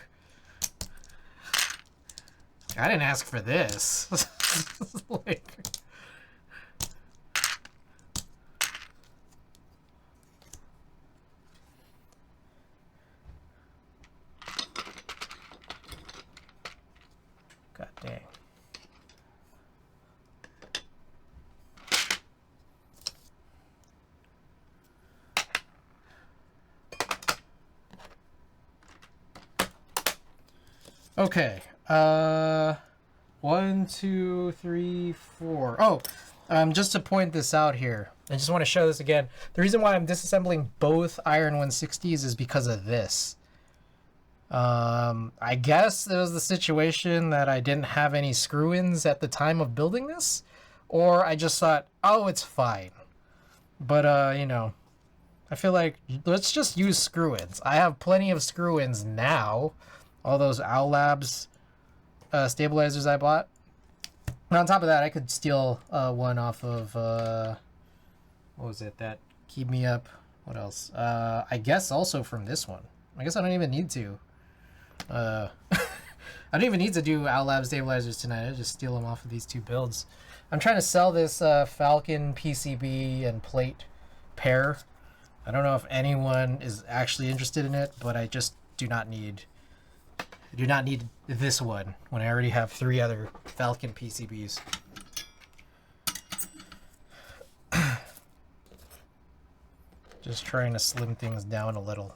I didn't ask for this. Like... God dang. Okay. 1, 2, 3, 4. Oh, just to point this out here, I just want to show this again. The reason why I'm disassembling both Iron 160s is because of this. I guess it was the situation that I didn't have any screw-ins at the time of building this, or I just thought, oh, it's fine. But, you know, I feel like let's just use screw-ins. I have plenty of screw-ins now. All those Owl Labs stabilizers I bought. And on top of that, I could steal one off of, what was it, that Keep Me Up. What else? I guess also from this one. I guess I don't even need to. I don't even need to do Owl Lab stabilizers tonight. I just steal them off of these two builds. I'm trying to sell this Falcon PCB and plate pair. I don't know if anyone is actually interested in it, but I just do not need this one when I already have 3 other Falcon PCBs. Just trying to slim things down a little.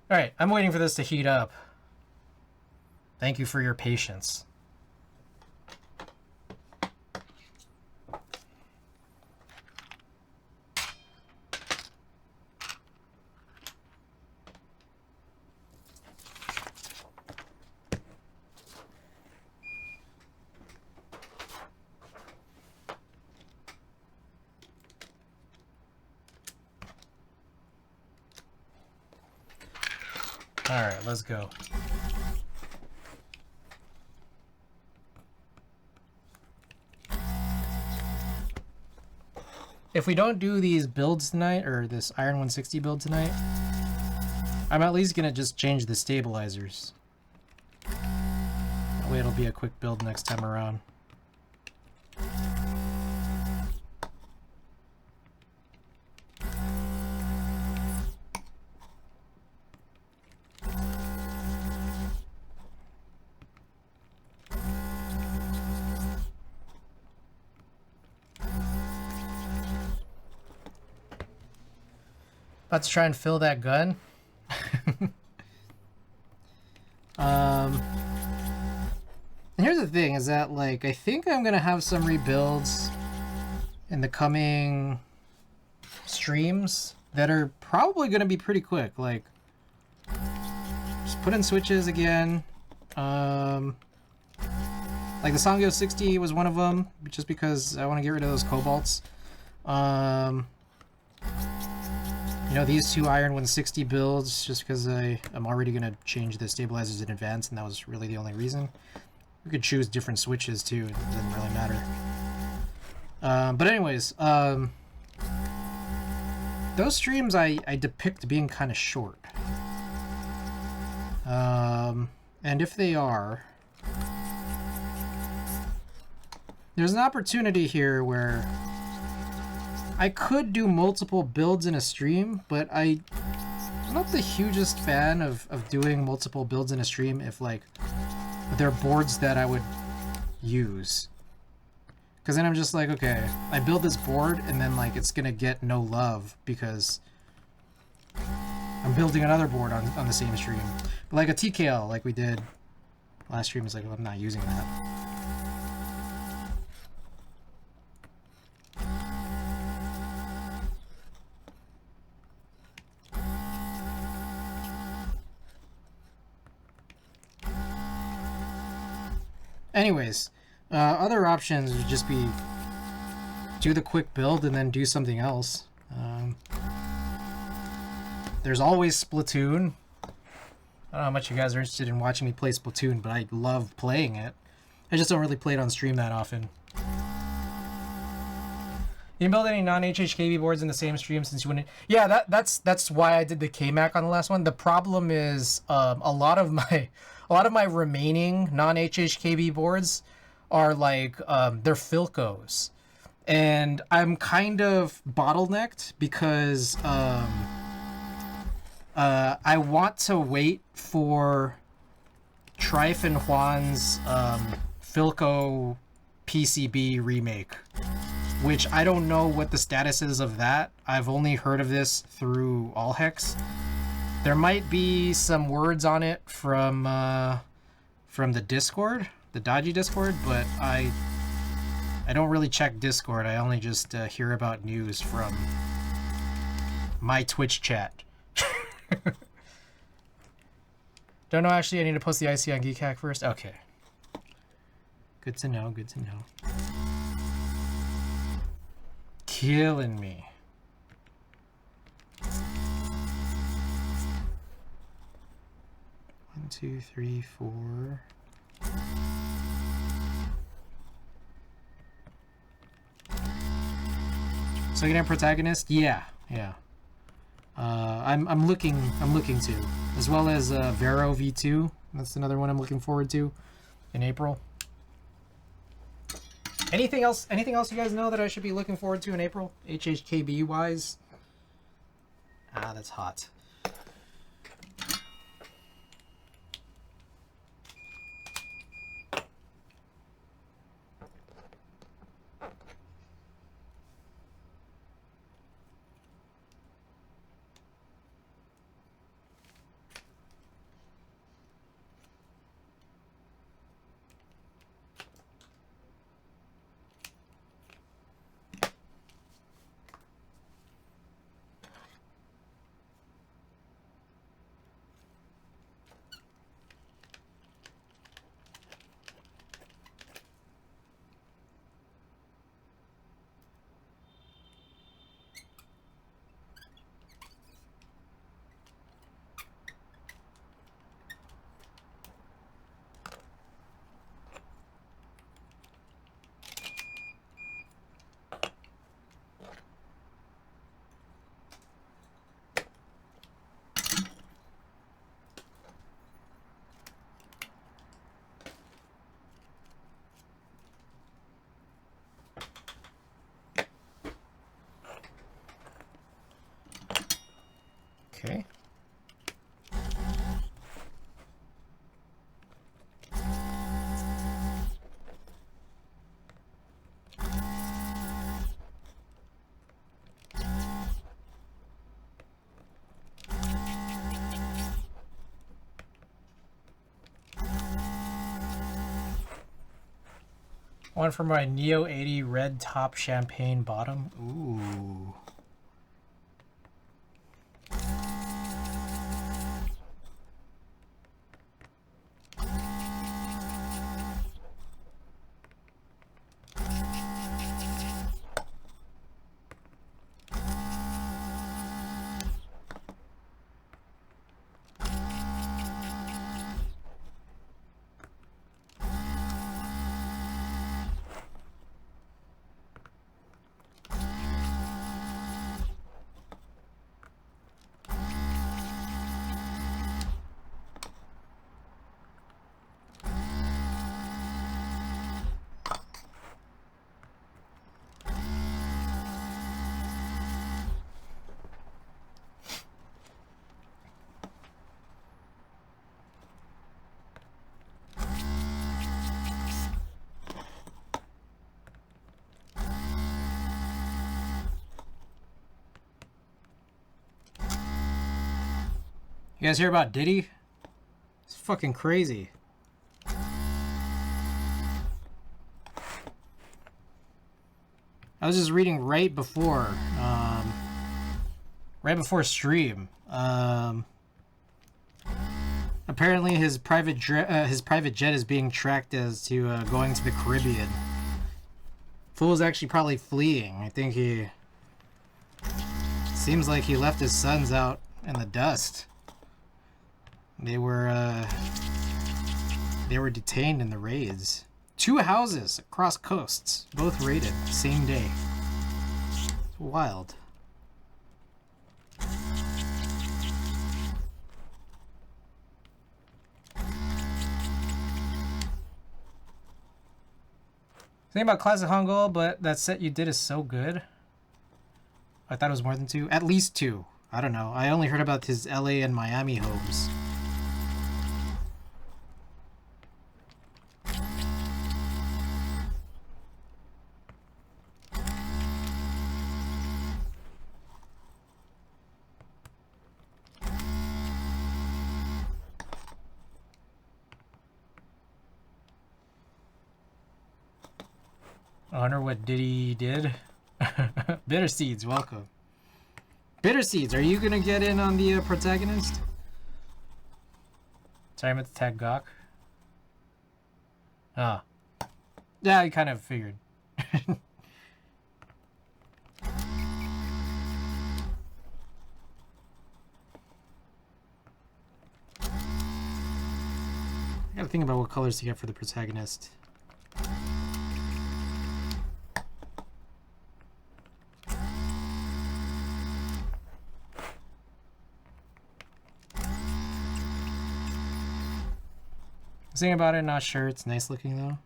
All right, I'm waiting for this to heat up. Thank you for your patience. All right, let's go. If we don't do these builds tonight, or this Iron 160 build tonight, I'm at least gonna just change the stabilizers. That way it'll be a quick build next time around. Let's try and fill that gun. And here's the thing is that, like, I think I'm gonna have some rebuilds in the coming streams that are probably gonna be pretty quick. Like, just put in switches again. Like the Sangyo 60 was one of them, just because I want to get rid of those cobalts. You know, these 2 Iron 160 builds, just because I'm already going to change the stabilizers in advance, and that was really the only reason. We could choose different switches, too. It doesn't really matter. But anyways, those streams I depict being kind of short. And if they are, there's an opportunity here where I could do multiple builds in a stream, but I'm not the hugest fan of doing multiple builds in a stream if, like, they're boards that I would use. Because then I'm just like, okay, I build this board and then, like, it's gonna get no love because I'm building another board on the same stream. But like a TKL, like we did last stream, is like, well, I'm not using that. Anyways, other options would just be do the quick build and then do something else. There's always Splatoon. I don't know how much you guys are interested in watching me play Splatoon, but I love playing it. I just don't really play it on stream that often. You can build any non-HHKB boards in the same stream since you wouldn't... Yeah, that's why I did the KMAC on the last one. The problem is a lot of my remaining non-HHKB boards are like they're Philcos, and I'm kind of bottlenecked because I want to wait for Trife and Juan's Philco PCB remake, which I don't know what the status is of that. I've only heard of this through Allhex. There might be some words on it from the Discord, the Dodgy Discord, but I don't really check Discord. I only just hear about news from my Twitch chat. Don't know, actually. I need to post the IC on Geek Hack first. Okay. Good to know, good to know. Killing me. One, two, three, four. Second hand protagonist? Yeah. I'm looking to, as well as Vero V2. That's another one I'm looking forward to in April. Anything else you guys know that I should be looking forward to in April, HHKB wise? Ah, that's hot. Okay. One for my Neo 80 red top champagne bottom. Ooh. You guys hear about Diddy? It's fucking crazy. I was just reading right before stream. Apparently his private jet is being tracked as to going to the Caribbean. Fool's actually probably fleeing. I think he seems like he left his sons out in the dust. They were detained in the raids. 2 houses across coasts, both raided same day. It's wild. Think about Classic Hangul, but that set you did is so good. I thought it was more than 2. At least 2. I don't know. I only heard about his LA and Miami homes. I wonder what Diddy did. Bitter Seeds, welcome. Bitter Seeds, are you gonna get in on the protagonist? Sorry, I meant to tag Gawk. Ah. Yeah, I kind of figured. I gotta think about what colors to get for the protagonist. Thinking about it, not sure. It's nice looking though.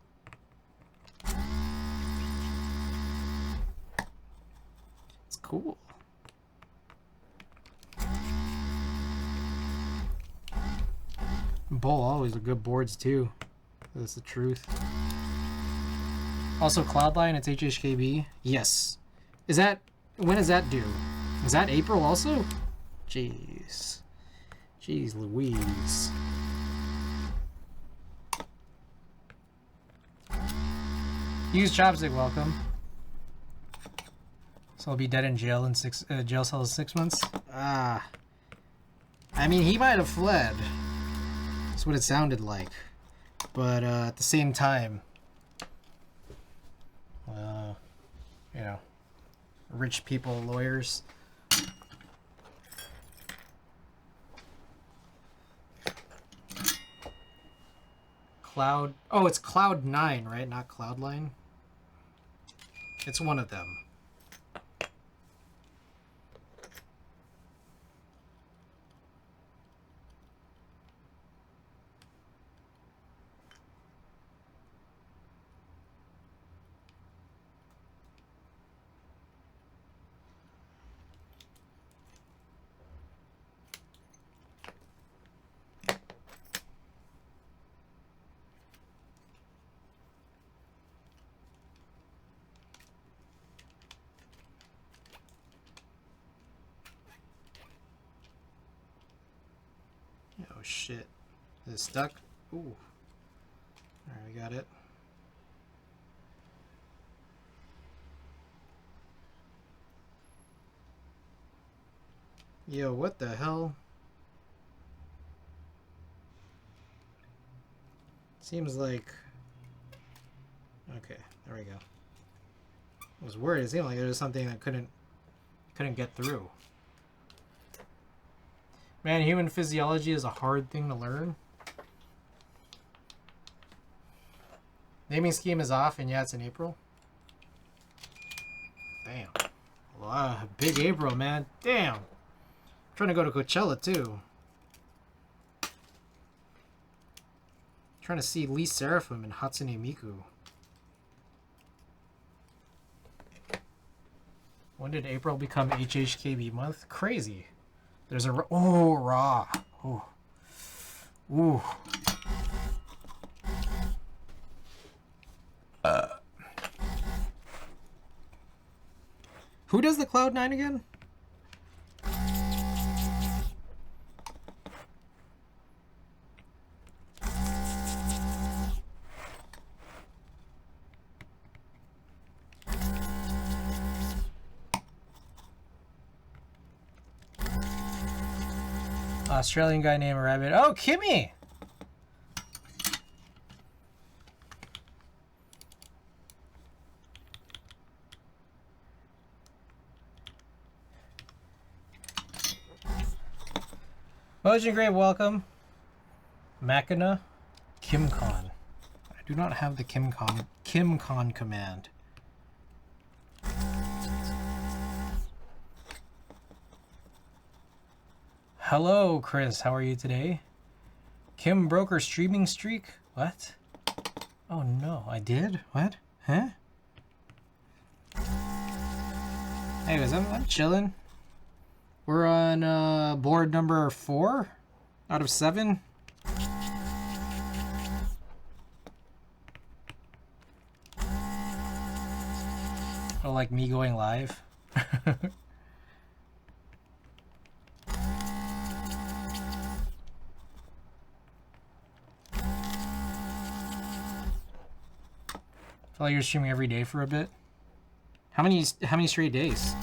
It's cool. Bull always are good boards too. That's the truth. Also Cloudline, it's HHKB. Yes. Is that, when is that due? Is that April also? Jeez. Jeez Louise. Use chopstick, welcome. So I'll be dead in jail in jail cell 6 months. Ah, I mean he might have fled. That's what it sounded like. But at the same time, you know, rich people, lawyers. Cloud. Oh, it's Cloud9, right? Not Cloudline. It's one of them. Oh shit. Is it stuck? Ooh. Alright, we got it. Yo, what the hell? Seems like... Okay, there we go. I was worried. It seemed like there was something that couldn't get through. Man, human physiology is a hard thing to learn. Naming scheme is off, and yeah, it's in April. Damn. Wow, big April, man. Damn. I'm trying to go to Coachella, too. Trying to see Lee Seraphim and Hatsune Miku. When did April become HHKB month? Crazy. There's a... Oh, raw. Oh. Ooh. Who does the Cloud9 again? Australian guy named Rabbit. Oh, Kimmy! Motion Grave, welcome. Machina, KimCon. I do not have the KimCon command. Hello, Chris. How are you today? Kim broke her streaming streak? What? Oh no, I did? What? Huh? Anyways, I'm chilling. We're on board number 4 out of 7. Oh, like me going live? Feel like you're streaming every day for a bit. How many straight days?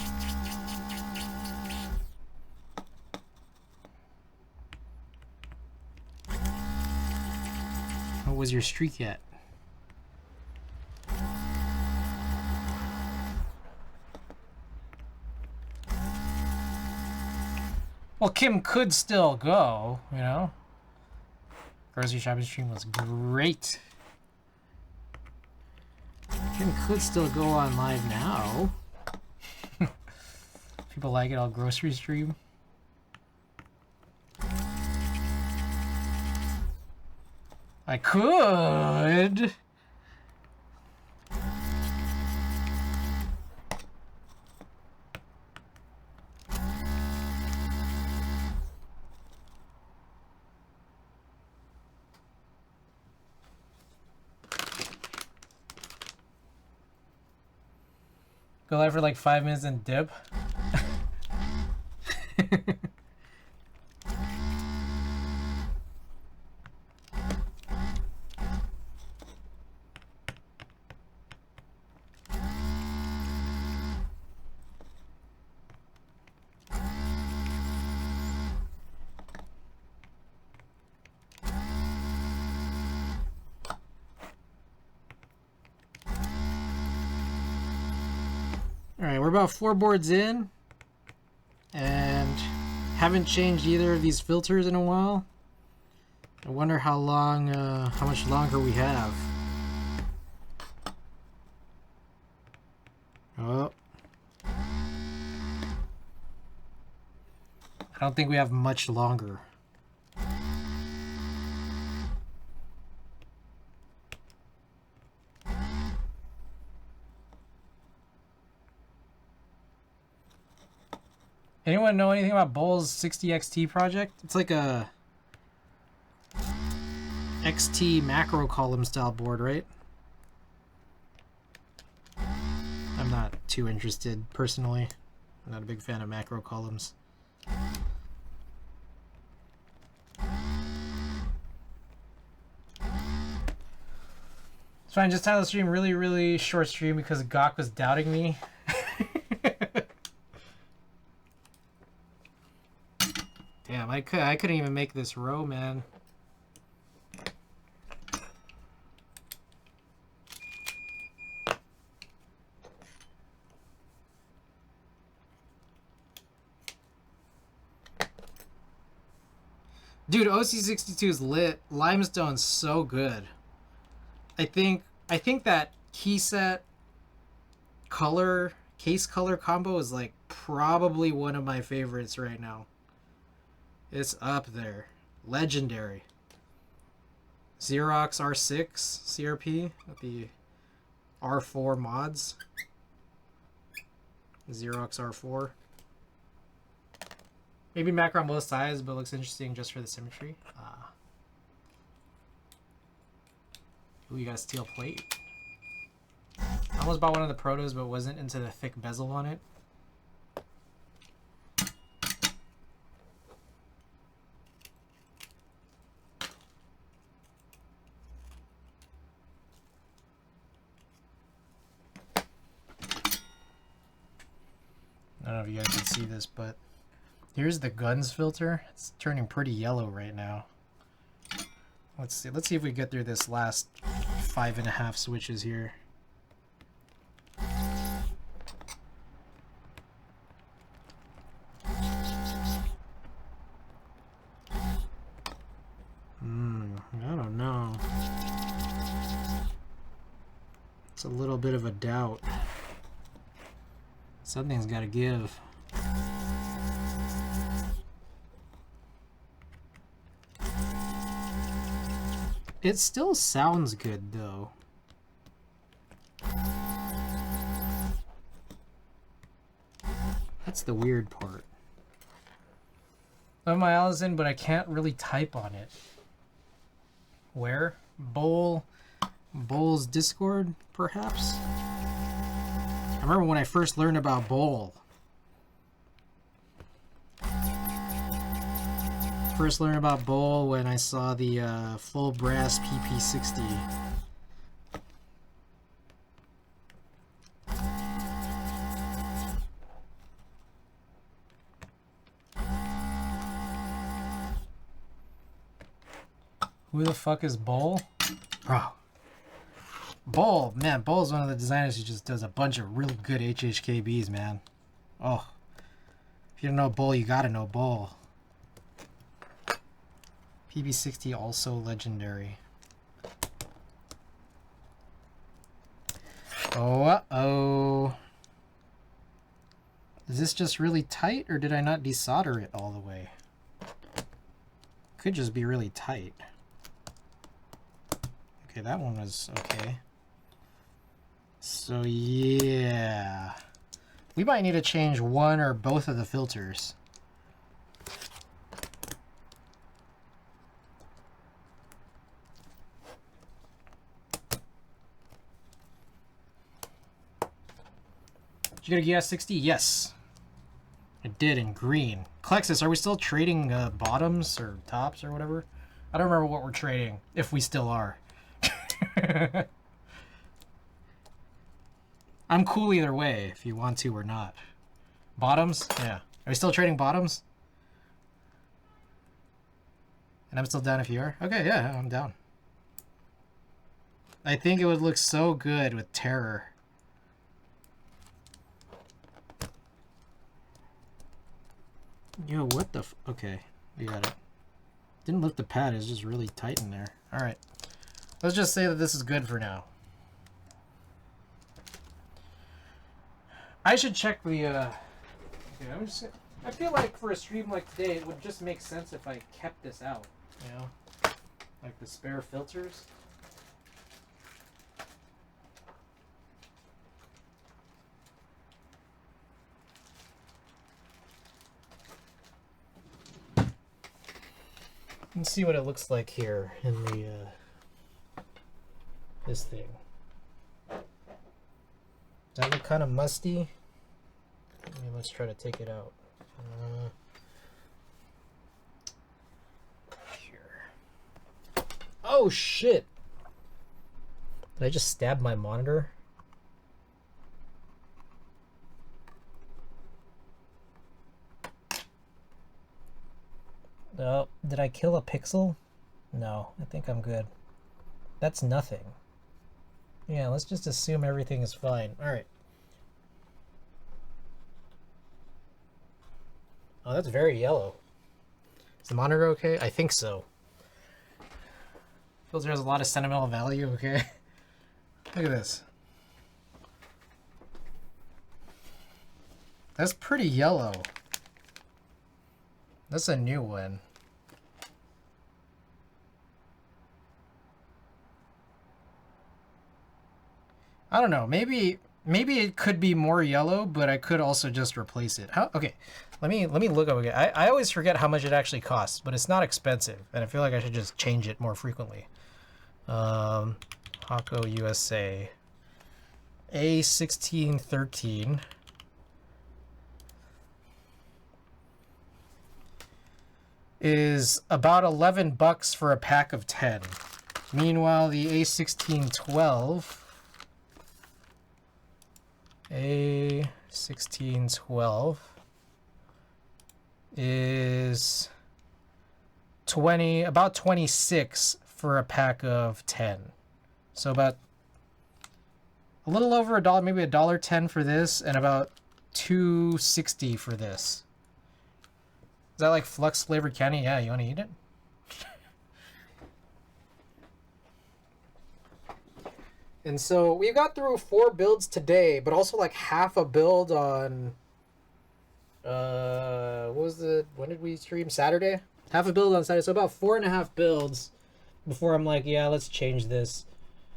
What was your streak at? Well, Kim could still go, you know? Grocery shopping stream was great. Kim could still go on live now. People like it, I'll grocery stream. I could. Go live for like 5 minutes and dip. Alright, we're about 4 boards in, and haven't changed either of these filters in a while. I wonder how much longer we have. Oh. I don't think we have much longer. Anyone know anything about Bull's 60XT project? It's like a XT macro column style board, right? I'm not too interested personally. I'm not a big fan of macro columns. It's fine, just title the stream really short stream because Gawk was doubting me. Damn, I couldn't even make this row, man. Dude, OC62 is lit. Limestone's so good. I think that key set case color combo is like probably one of my favorites right now. It's up there. Legendary. Xerox R6 CRP with the R4 mods. Xerox R4. Maybe macro on both sides, but looks interesting just for the symmetry. Ooh, you got a steel plate. I almost bought one of the protos, but wasn't into the thick bezel on it. I don't know if you guys can see this, but Here's the guns filter. It's turning pretty yellow right now. Let's see. Let's see if we get through this last 5.5 switches here. I don't know. It's a little bit of a doubt. Something's got to give. It still sounds good though. That's the weird part. Love my Allison, but I can't really type on it. Where? Bowl's Discord, perhaps? I remember when I first learned about Bowl. First learned about Bowl when I saw the full brass PP60. Who the fuck is Bowl? Bro. Bowl, man, Bowl's one of the designers who just does a bunch of really good HHKBs, man. Oh. If you don't know Bowl, you gotta know Bowl. PB60 also legendary. Oh, uh-oh. Is this just really tight, or did I not desolder it all the way? Could just be really tight. Okay, that one was okay. So yeah, we might need to change one or both of the filters. Did you get a GS 60? Yes, I did, in green. Klexus, are we still trading bottoms or tops or whatever? I don't remember what we're trading, if we still are. I'm cool either way if you want to or not. Bottoms? Yeah. Are we still trading bottoms? And I'm still down if you are? Okay, yeah, I'm down. I think it would look so good with Terror. Yo, what the okay, we got it. Didn't lift the pad, it's just really tight in there. Alright. Let's just say that this is good for now. I should check the okay, I feel like for a stream like today it would just make sense if I kept this out, you know? Like the spare filters. Let's see what it looks like here in the this thing. Does that look kind of musty? I mean, let's try to take it out. Here. Oh shit! Did I just stab my monitor? Oh, did I kill a pixel? No, I think I'm good. That's nothing. Yeah, let's just assume everything is fine. Alright. Oh, that's very yellow. Is the monitor okay? I think so. Filter has a lot of sentimental value, okay? Look at this. That's pretty yellow. That's a new one. I don't know. Maybe it could be more yellow, but I could also just replace it. How? Okay, let me look up again. I always forget how much it actually costs, but it's not expensive, and I feel like I should just change it more frequently. Hako USA A1613 is about $11 for a pack of 10. Meanwhile, the A1612 is about 26 for a pack of 10. So about a little over $1, maybe $1.10 for this, and about $2.60 for this. Is that like Flux flavored candy? Yeah, you want to eat it? And so we got through 4 builds today, but also like half a build on when did we stream? Saturday? Half a build on Saturday, so about 4.5 builds before I'm like, yeah, let's change this.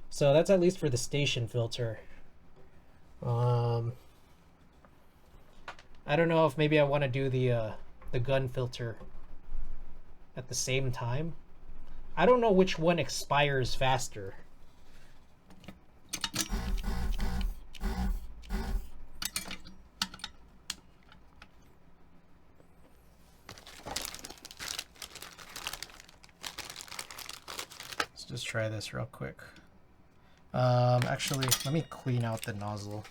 So that's at least for the station filter. I don't know if maybe I want to do the gun filter at the same time. I don't know which one expires faster. Let's just try this real quick. Actually, let me clean out the nozzle.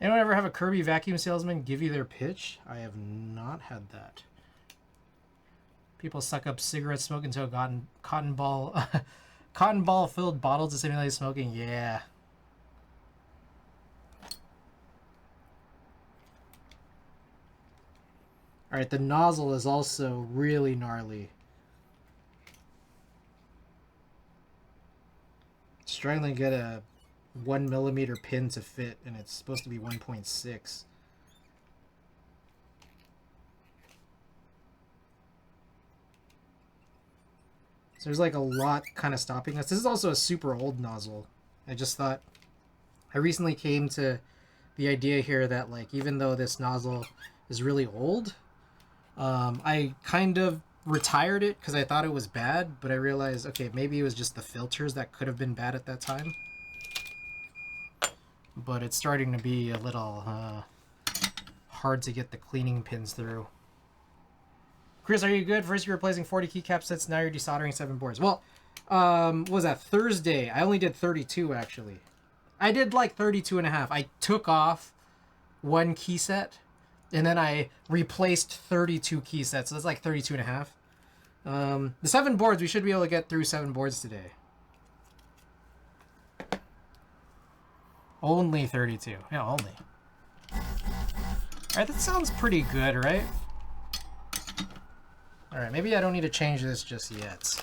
Anyone ever have a Kirby vacuum salesman give you their pitch? I have not had that. People suck up cigarette smoke into a cotton ball filled bottle to simulate smoking. Yeah. Alright, the nozzle is also really gnarly. Struggling to get a 1mm pin to fit, and it's supposed to be 1.6. So there's like a lot kind of stopping us. This is also a super old nozzle. I just thought, I recently came to the idea here that like even though this nozzle is really old, I kind of retired it because I thought it was bad, but I realized, okay, maybe it was just the filters that could have been bad at that time. But it's starting to be a little hard to get the cleaning pins through. Chris, are you good? First you were replacing 40 keycap sets, now you're desoldering 7 boards. Well, what was that, Thursday? I only did 32 actually. I did like 32.5. I took off 1 key set, and then I replaced 32 key sets, so that's like 32.5. The 7 boards, we should be able to get through 7 boards today. Only 32. Yeah, only. Alright, that sounds pretty good, right? Alright, maybe I don't need to change this just yet.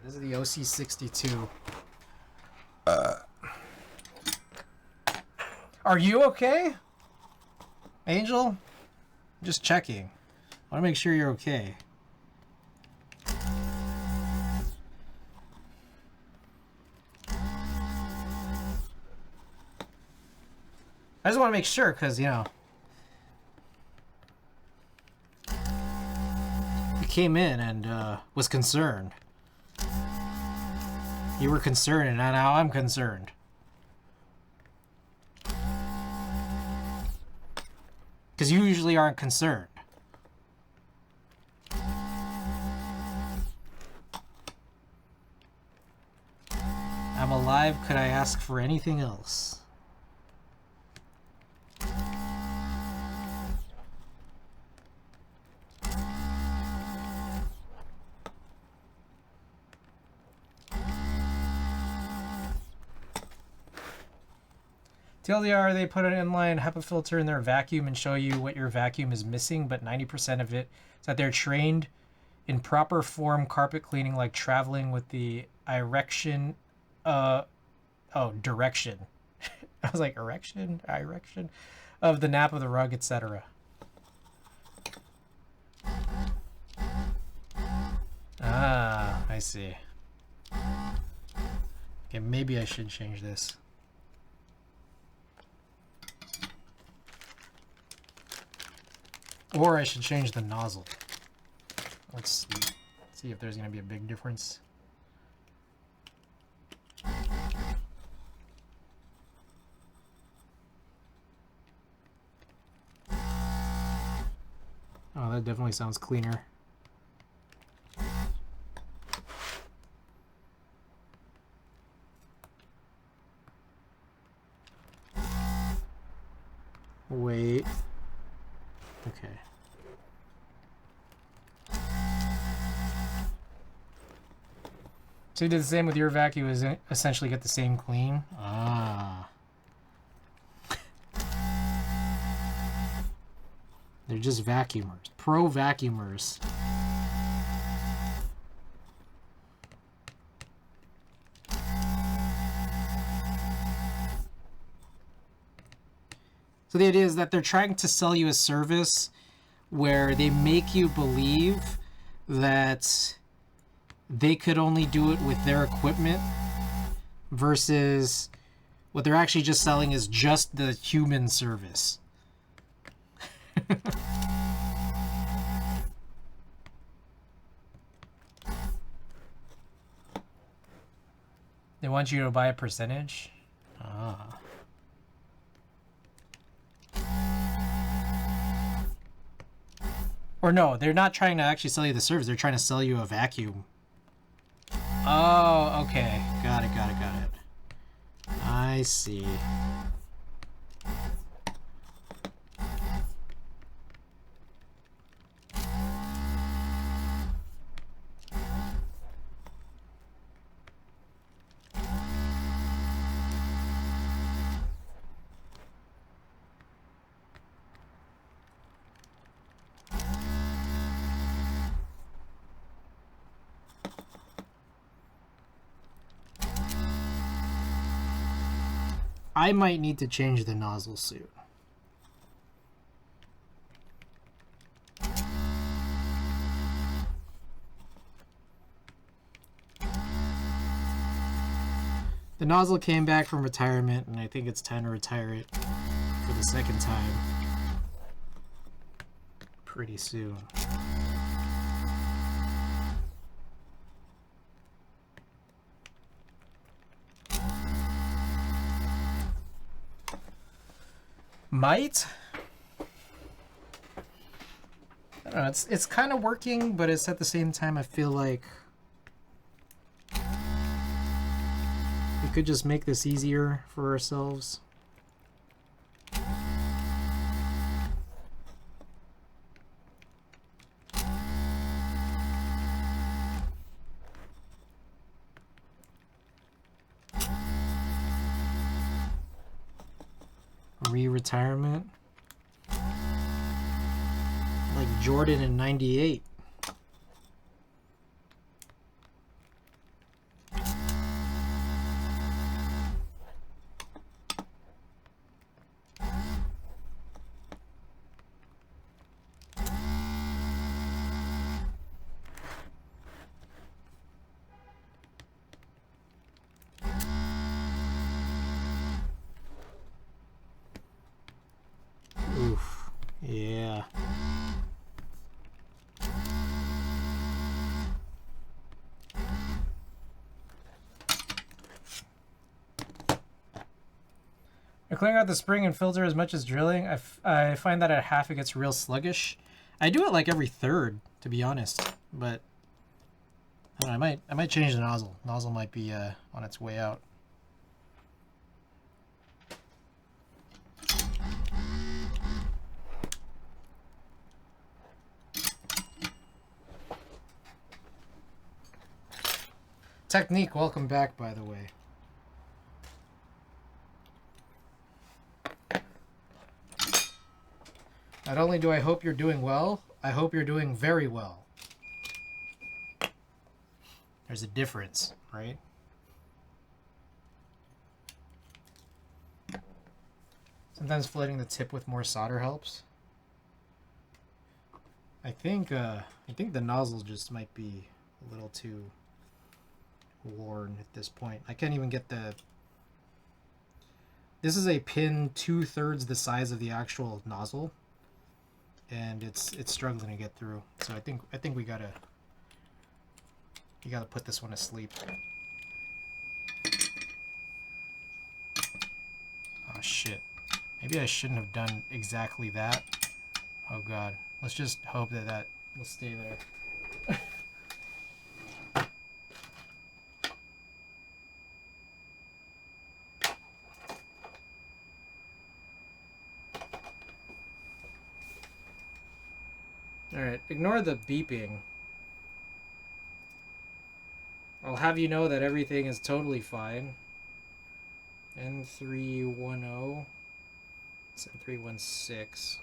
This is the OC62. Are you okay? Angel? I'm just checking. I want to make sure you're okay. I just want to make sure because, you know, you came in and was concerned. You were concerned, and now I'm concerned. Because you usually aren't concerned. I'm alive. Could I ask for anything else? TLDR, they put an inline HEPA filter in their vacuum and show you what your vacuum is missing, but 90% of it is that they're trained in proper form carpet cleaning, like traveling with the direction. Direction. I was like, erection? Erection? Of the nap of the rug, etc. Ah, I see. Okay, maybe I should change this. Or I should change the nozzle. Let's see if there's going to be a big difference. definitely sounds cleaner. Wait. Okay. So you did the same with your vacuum, is essentially get the same clean? Ah. They're just vacuumers. Pro vacuumers. So the idea is that they're trying to sell you a service where they make you believe that they could only do it with their equipment versus what they're actually just selling is just the human service. They want you to buy a percentage? Ah. Or no, they're not trying to actually sell you the service. They're trying to sell you a vacuum. Oh, okay. Got it. I see. I might need to change the nozzle suit. The nozzle came back from retirement, and I think it's time to retire it for the second time pretty soon. Might? I don't know, it's kind of working, but it's at the same time I feel like we could just make this easier for ourselves. Re-retirement. Like Jordan in '98. Oof. Yeah. Clearing out the spring and filter as much as drilling. I find that at half it gets real sluggish. I do it like every third, to be honest. But I don't know, I might change the nozzle. Nozzle might be on its way out. Technique, welcome back, by the way. Not only do I hope you're doing well, I hope you're doing very well. There's a difference, right? Sometimes flooding the tip with more solder helps. I think the nozzle just might be a little too worn at this point. I can't even get the... This is a pin 2/3 the size of the actual nozzle, and it's struggling to get through. So I think you gotta put this one to sleep. Oh shit. Maybe I shouldn't have done exactly that. Oh god. Let's just hope that that will stay there. Alright, ignore the beeping. I'll have you know that everything is totally fine. N310. It's N316.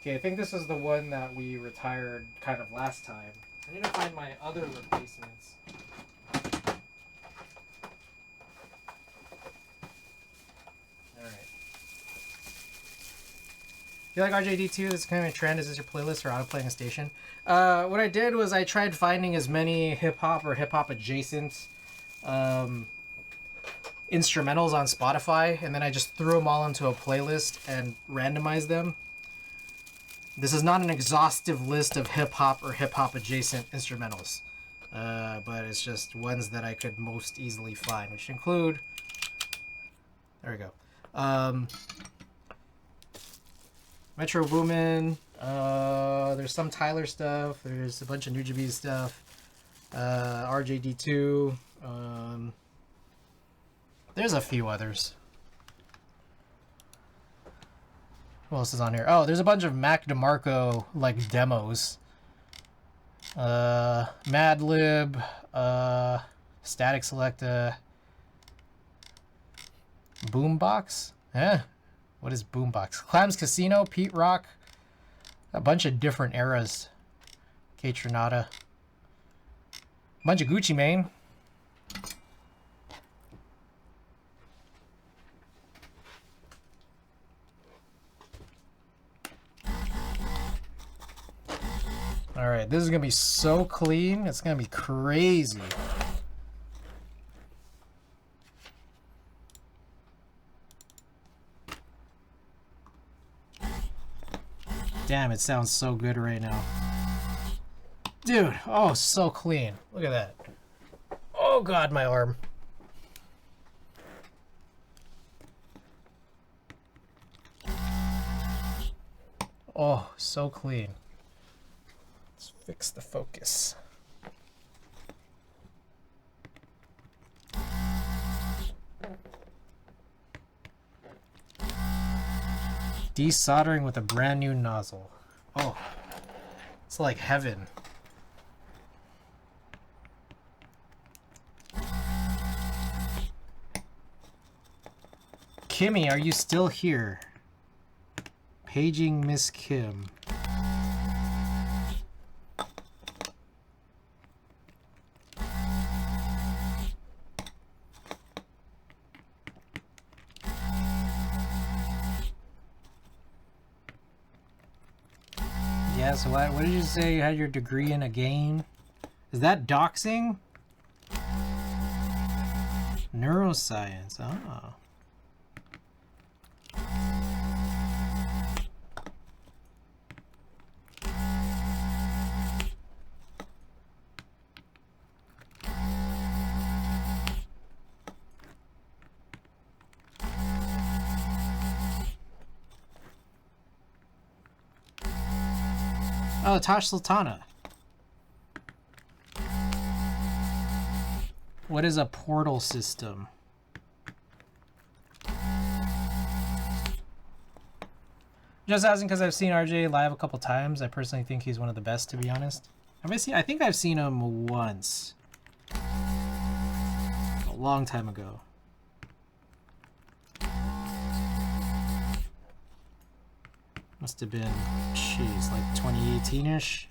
Okay, I think this is the one that we retired kind of last time. I need to find my other replacements. Alright. Do you like RJD2? This is kind of a trend. Is this your playlist or auto-playing a station? What I did was I tried finding as many hip-hop or hip-hop adjacent instrumentals on Spotify, and then I just threw them all into a playlist and randomized them. This is not an exhaustive list of hip-hop or hip-hop adjacent instrumentals, but it's just ones that I could most easily find, which include... There we go. Metro Boomin, there's some Tyler stuff, there's a bunch of Nujabes stuff, RJD2, there's a few others. What else is on here? Oh, there's a bunch of Mac DeMarco, like, demos. Madlib, Static Selecta, Boombox? What is Boombox? Clams Casino, Pete Rock, a bunch of different eras. K Tronada, a bunch of Gucci Mane. Alright, this is gonna be so clean, it's gonna be crazy. Damn, it sounds so good right now. Dude, oh, so clean. Look at that. Oh god, my arm. Oh, so clean. Let's fix the focus. Desoldering with a brand new nozzle. Oh, it's like heaven. Kimmy, are you still here? Paging Miss Kim. Yeah, so what did you say you had your degree in again? Is that doxing? Neuroscience, oh. Oh, Tosh Sultana. What is a portal system? Just asking because I've seen RJ live a couple times. I personally think he's one of the best, to be honest. I think I've seen him once. A long time ago. Must have been, jeez, like 2018-ish?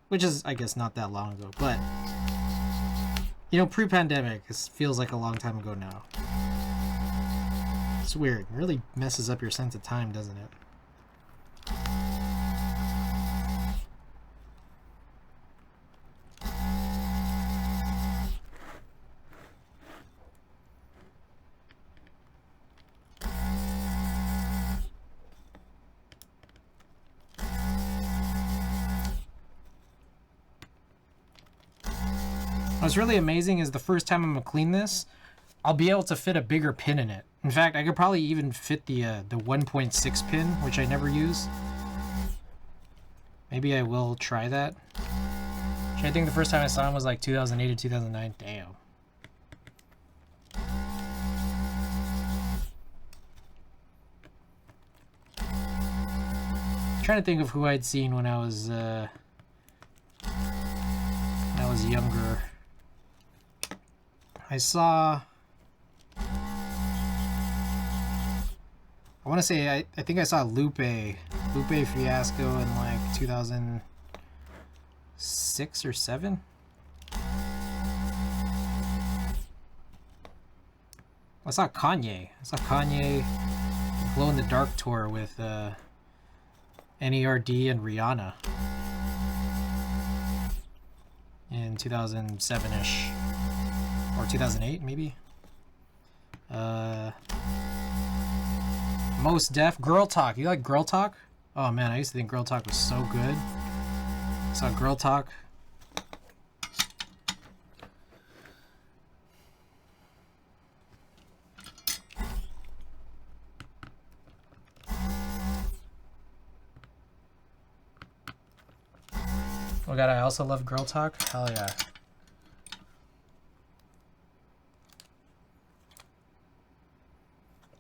Which is, I guess, not that long ago, but... You know, pre-pandemic, it feels like a long time ago now. It's weird. It really messes up your sense of time, doesn't it? What's really amazing is the first time I'm gonna clean this, I'll be able to fit a bigger pin in it. In fact, I could probably even fit the 1.6 pin, which I never use. Maybe I will try that. I think the first time I saw him was like 2008 to 2009. Damn. I'm trying to think of who I'd seen when I was younger. I saw. I want to say I think I saw Lupe Fiasco in like 2006 or 7. I saw Kanye. Glow in the Dark tour with NERD and Rihanna in 2007-ish or 2008 maybe. Most Def, Girl Talk. You like Girl Talk? Oh man, I used to think Girl Talk was so good. I saw Girl Talk. Oh god, I also love Girl Talk. Hell yeah.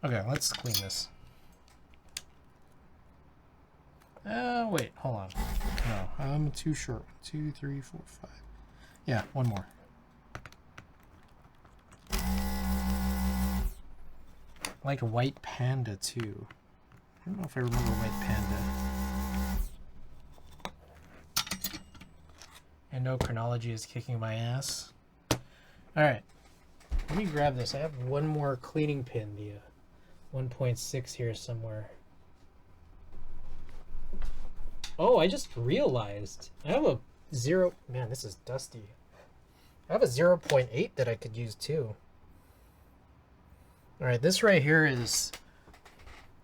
Okay, let's clean this. Wait, hold on. No, I'm too short. 2, 3, 4, 5. Yeah, one more. I liked White Panda too. I don't know if I remember White Panda. Endocrinology is kicking my ass. Alright. Let me grab this. I have one more cleaning pin, the 1.6 here somewhere. Oh, I just realized I have a 0. Man, this is dusty. I have a 0.8 that I could use too. All right, this right here is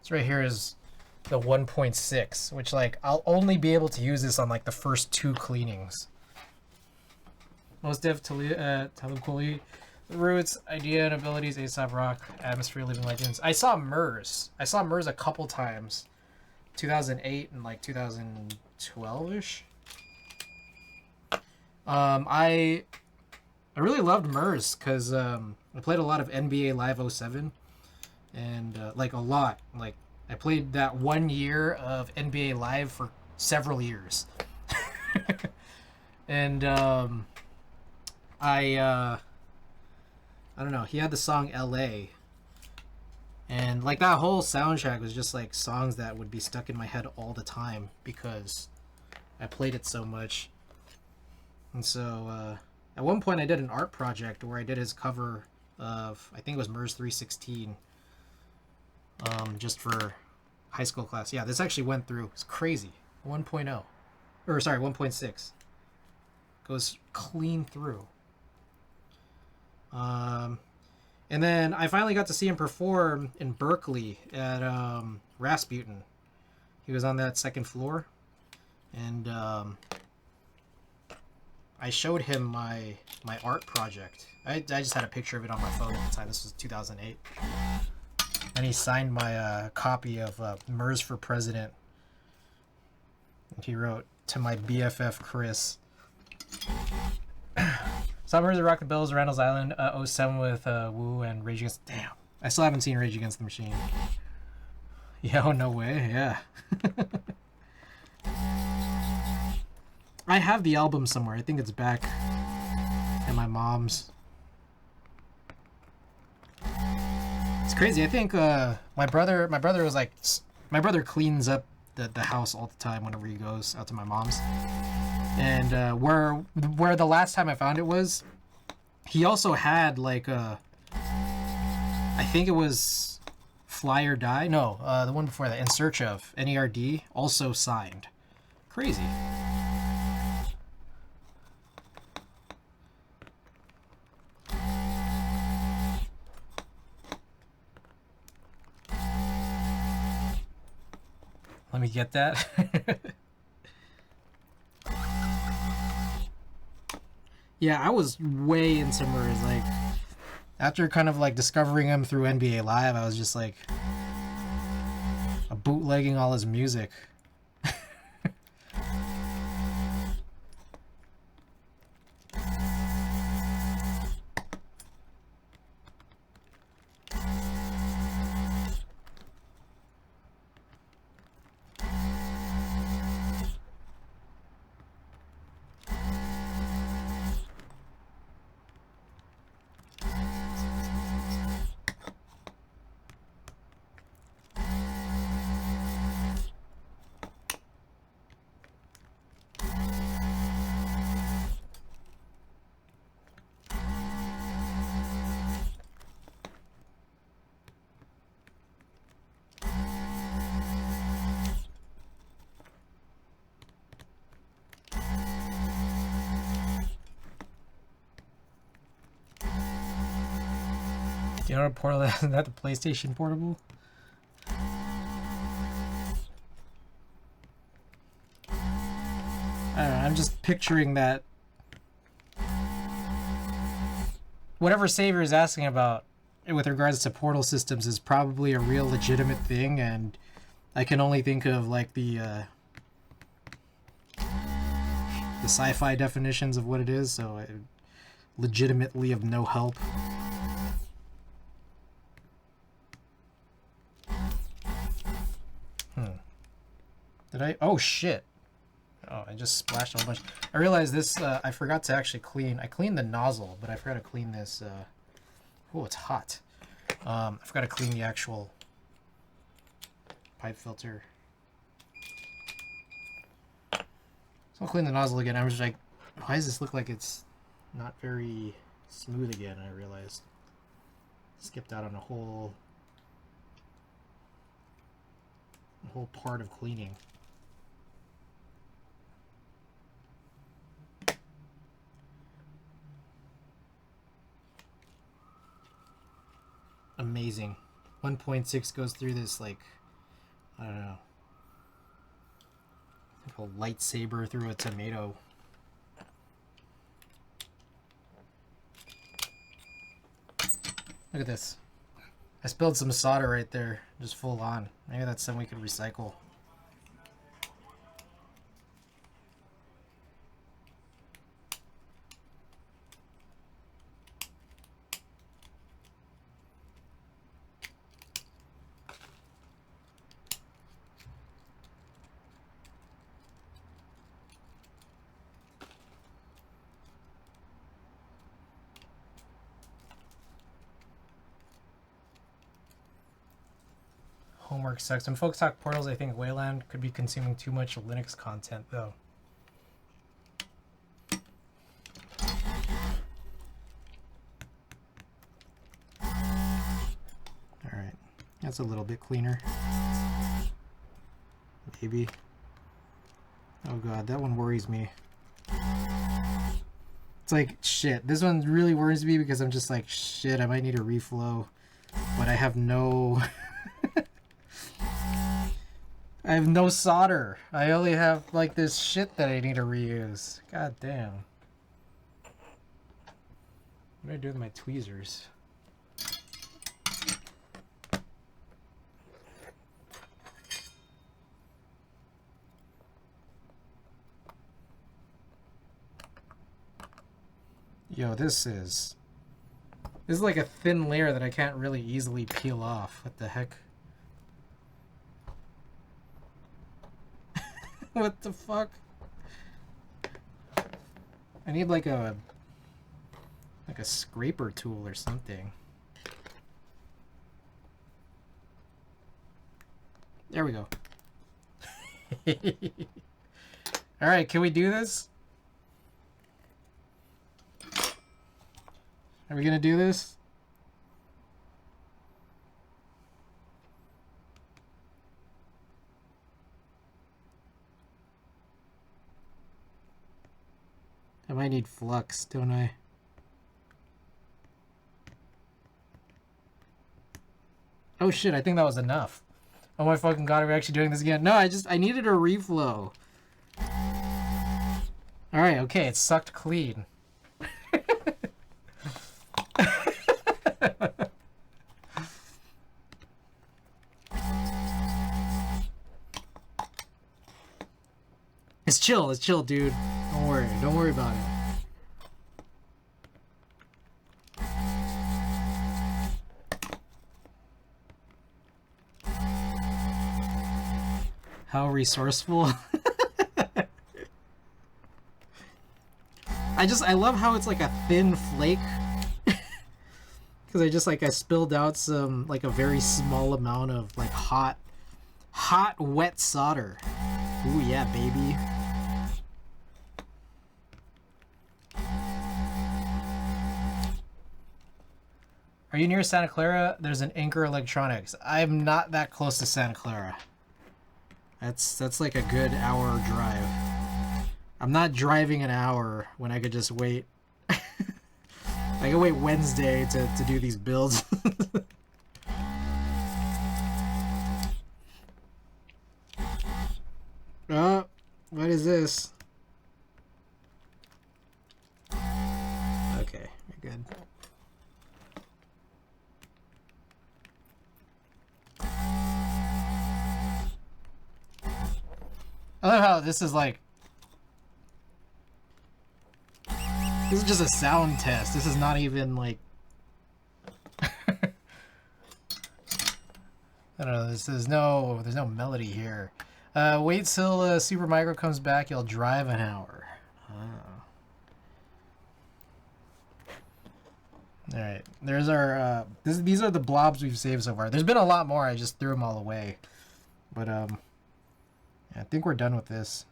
the 1.6, which like I'll only be able to use this on like the first 2 cleanings. Most Def Talib Kweli, Roots, Idea and Abilities, A$AP Rock, Atmosphere, Living Legends. I saw Murs a couple times. 2008 and like 2012-ish. I really loved Murs because I played a lot of NBA Live 07 and like a lot. Like I played that 1 year of NBA Live for several years. And I don't know, he had the song LA. And like that whole soundtrack was just like songs that would be stuck in my head all the time because I played it so much. And so at one point I did an art project where I did his cover of, I think it was Murs 316, just for high school class. Yeah, this actually went through. It's crazy. 1.0. Or sorry, 1.6. Goes clean through. And then I finally got to see him perform in Berkeley at Rasputin. He was on that second floor. And I showed him my art project. I just had a picture of it on my phone at the time. This was 2008. And he signed my copy of Murs for President. And he wrote, "To my BFF Chris." Summers of Rock the Bells, Randall's Island, 07 with Wu and Rage Against... Damn. I still haven't seen Rage Against the Machine. Yeah, oh, no way. Yeah. I have the album somewhere. I think it's back at my mom's. It's crazy. I think my brother was like... My brother cleans up the house all the time whenever he goes out to my mom's. And where the last time I found it was, he also had like I think it was Fly or Die. No, the one before that, In Search Of, NERD, also signed. Crazy. Let me get that. Yeah, I was way into Murs. Like, after kind of like discovering him through NBA Live, I was just like bootlegging all his music. You know what Portal is? Isn't that the PlayStation Portable? I don't know, I'm just picturing that whatever Savior is asking about with regards to portal systems is probably a real legitimate thing, and I can only think of like the sci-fi definitions of what it is, so it legitimately of no help. Did I? Oh shit. Oh, I just splashed a whole bunch. I realized this, I forgot to actually clean. I cleaned the nozzle, but I forgot to clean this. Oh, it's hot. I forgot to clean the actual pipe filter. So I'll clean the nozzle again. I was like, why does this look like it's not very smooth again? I realized. Skipped out on a whole part of cleaning. Amazing. 1.6 goes through this like, I don't know, like a lightsaber through a tomato. Look at this. I spilled some solder right there, just full on. Maybe that's something we could recycle. Homework sucks. When folks talk portals, I think Wayland could be consuming too much Linux content, though. Alright, that's a little bit cleaner. Maybe. Oh god, that one worries me. It's like, shit. This one really worries me because I'm just like, shit, I might need a reflow. But I have no... I have no solder. I only have like this shit that I need to reuse. God damn. What do I do with my tweezers? Yo, this is like a thin layer that I can't really easily peel off. What the heck? What the fuck? I need like a scraper tool or something. There we go. All right, can we do this? Are we gonna do this? I might need flux, don't I? Oh shit, I think that was enough. Oh my fucking god, are we actually doing this again? No, I needed a reflow. Alright, okay, it's sucked clean. It's chill, dude. Don't worry about it. How resourceful. I love how it's like a thin flake. Because I spilled out some, like a very small amount of like hot wet solder. Ooh yeah, baby. Are you near Santa Clara? There's an Anchor Electronics. I'm not that close to Santa Clara. That's like a good hour drive. I'm not driving an hour when I could just wait I can wait Wednesday to do these builds. Oh, what is this? Okay, you're good. I love how this is like... This is just a sound test. This is not even like... I don't know, there's no melody here. Wait till Super Micro comes back, you'll drive an hour. Oh. Alright, there's our... these are the blobs we've saved so far. There's been a lot more, I just threw them all away. But, yeah, I think we're done with this.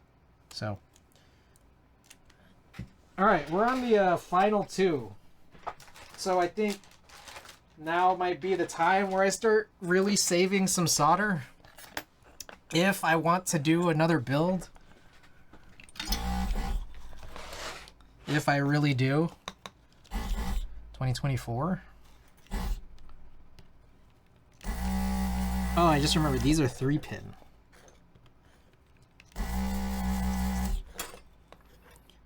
So... Alright, we're on the final two. So I think now might be the time where I start really saving some solder. If I want to do another build. If I really do. 2024. Oh, I just remembered these are 3-pin.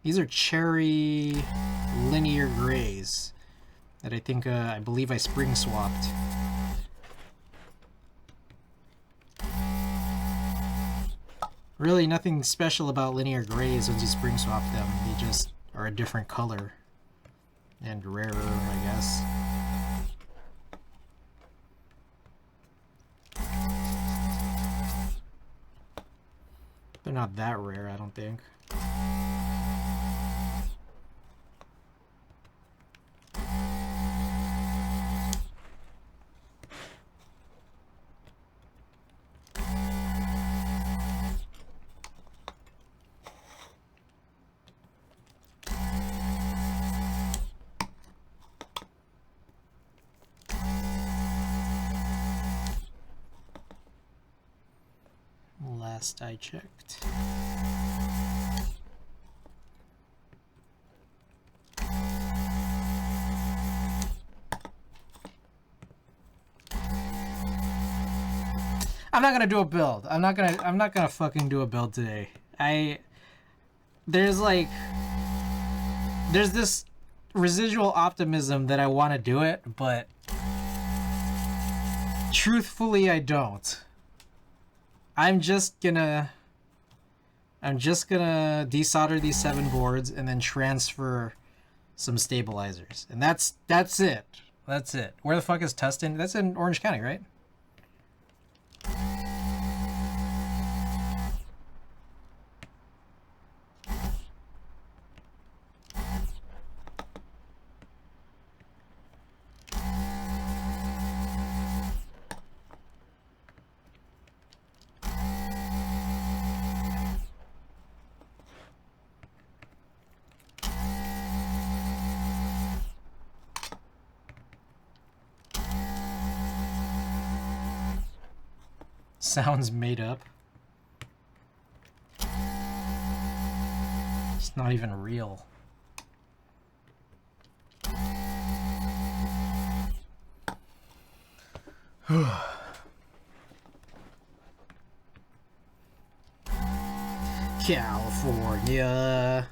These are cherry linear grays that I think, I believe I spring swapped. Really nothing special about linear grays once you spring swap them. They just are a different color. And rarer, I guess. They're not that rare, I don't think. Last I checked. I'm not gonna do a build. I'm not gonna fucking do a build today. There's this residual optimism that I want to do it, but truthfully I don't. I'm just gonna desolder these 7 boards and then transfer some stabilizers. And that's it. That's it. Where the fuck is Tustin? That's in Orange County, right? Sounds made up. It's not even real. California.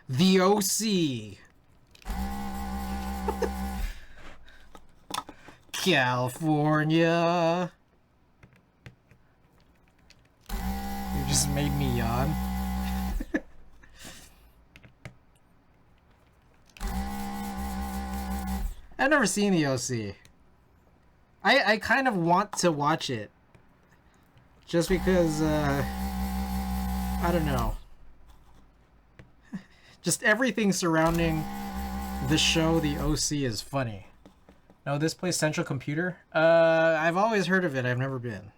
The OC. California. You just made me yawn. I've never seen the OC. I kind of want to watch it. Just because, I don't know. Just everything surrounding the show, the OC, is funny. No, this place Central Computer? I've always heard of it. I've never been.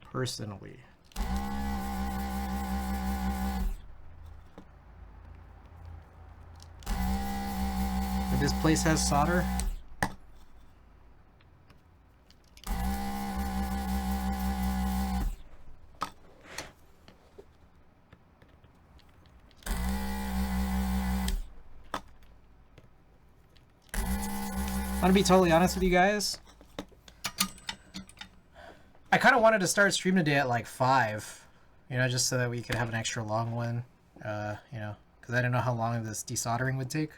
Personally. But this place has solder? I'm gonna be totally honest with you guys. I kind of wanted to start stream today at like 5, you know, just so that we could have an extra long one, you know, because I didn't know how long this desoldering would take.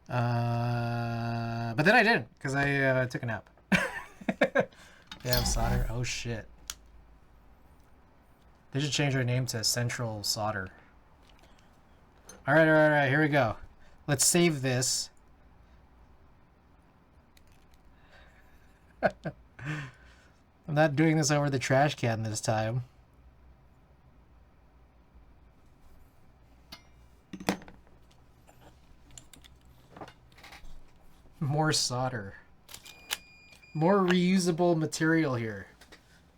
But then I didn't, because I took a nap. They have solder. Oh shit. They should change their name to Central Solder. Alright, here we go. Let's save this. I'm not doing this over the trash can this time. More solder. More reusable material here.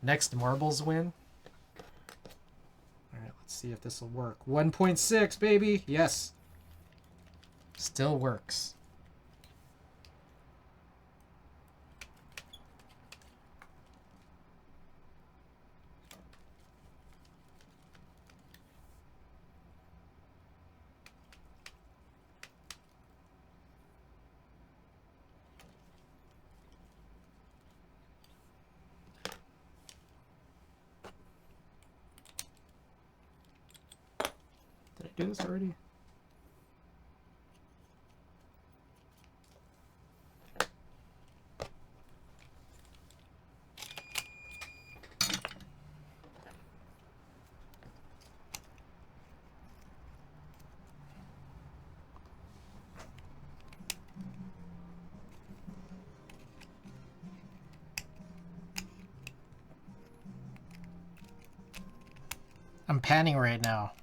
Next marbles win. Alright, let's see if this will work. 1.6, baby! Yes. Still works. Did I do this already? I'm panning right now.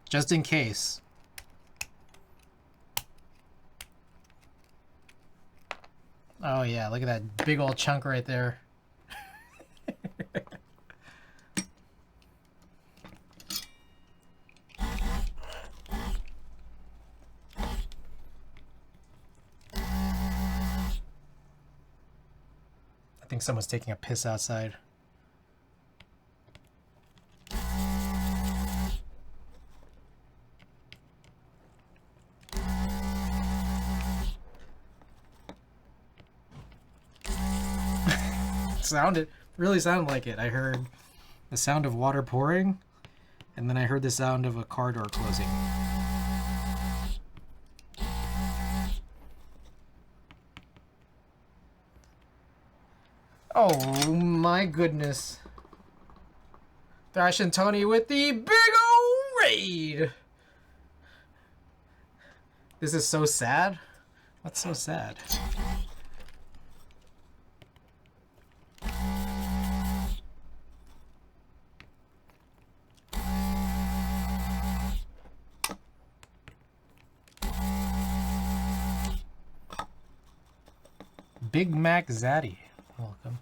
Just in case. Oh yeah, look at that big old chunk right there. I think someone's taking a piss outside. Really sounded like it. I heard the sound of water pouring, and then I heard the sound of a car door closing. Oh my goodness. Thrash and Tony with the big old raid! This is so sad. What's so sad? Big Mac Zaddy, welcome.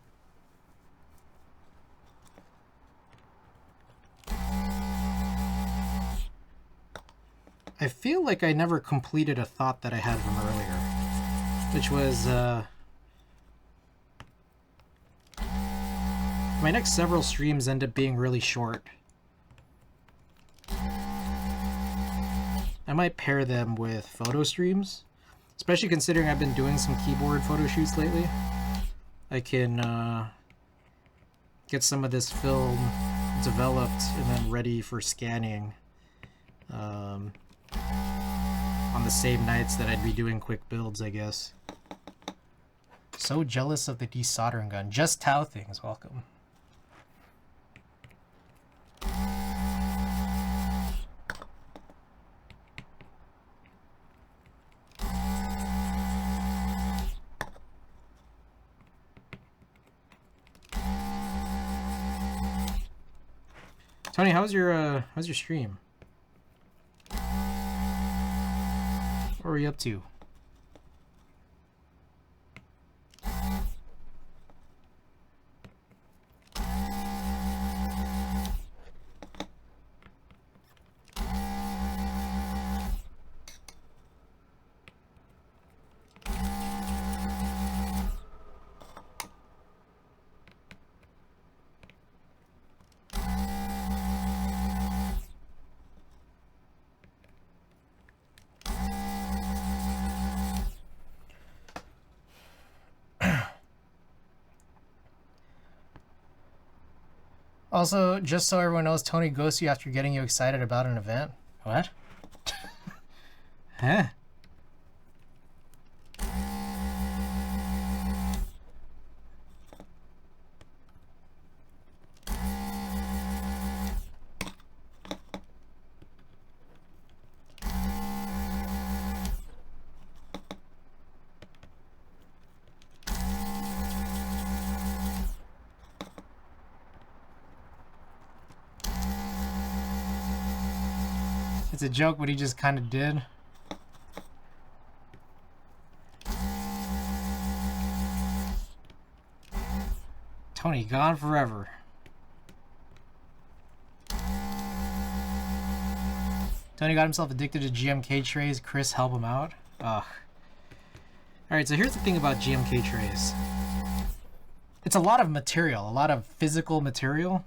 I feel like I never completed a thought that I had from earlier, which was, my next several streams end up being really short. I might pair them with photo streams, especially considering I've been doing some keyboard photo shoots lately. I can get some of this film developed and then ready for scanning on the same nights that I'd be doing quick builds, I guess. So jealous of the desoldering gun. Just Tao Things, welcome. Tony, how's your stream? What are you up to? Also, just so everyone knows, Tony ghosts you after getting you excited about an event. What? Huh? It's a joke, but he just kind of did. Tony, gone forever. Tony got himself addicted to GMK trays. Chris, help him out. Ugh. Alright, so here's the thing about GMK trays. It's a lot of material, a lot of physical material.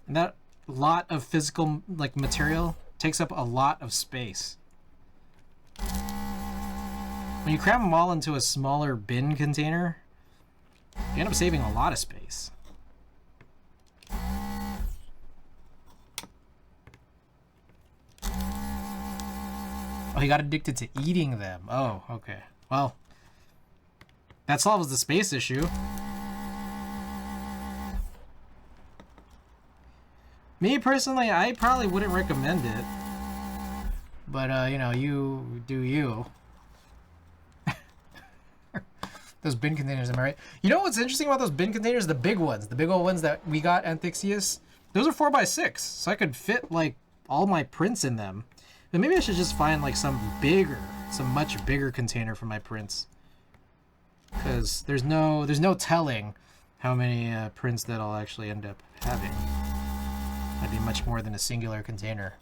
And that lot of physical material takes up a lot of space. When you cram them all into a smaller bin container, you end up saving a lot of space. Oh, he got addicted to eating them. Oh, okay. Well, that solves the space issue. Me personally, I probably wouldn't recommend it. But, you know, you do you. Those bin containers, am I right? You know what's interesting about those bin containers? The big ones. The big old ones that we got at Thixius. Those are 4x6. So I could fit, like, all my prints in them. But maybe I should just find, like, some much bigger container for my prints. Because there's no telling how many prints that I'll actually end up having. Might be much more than a singular container.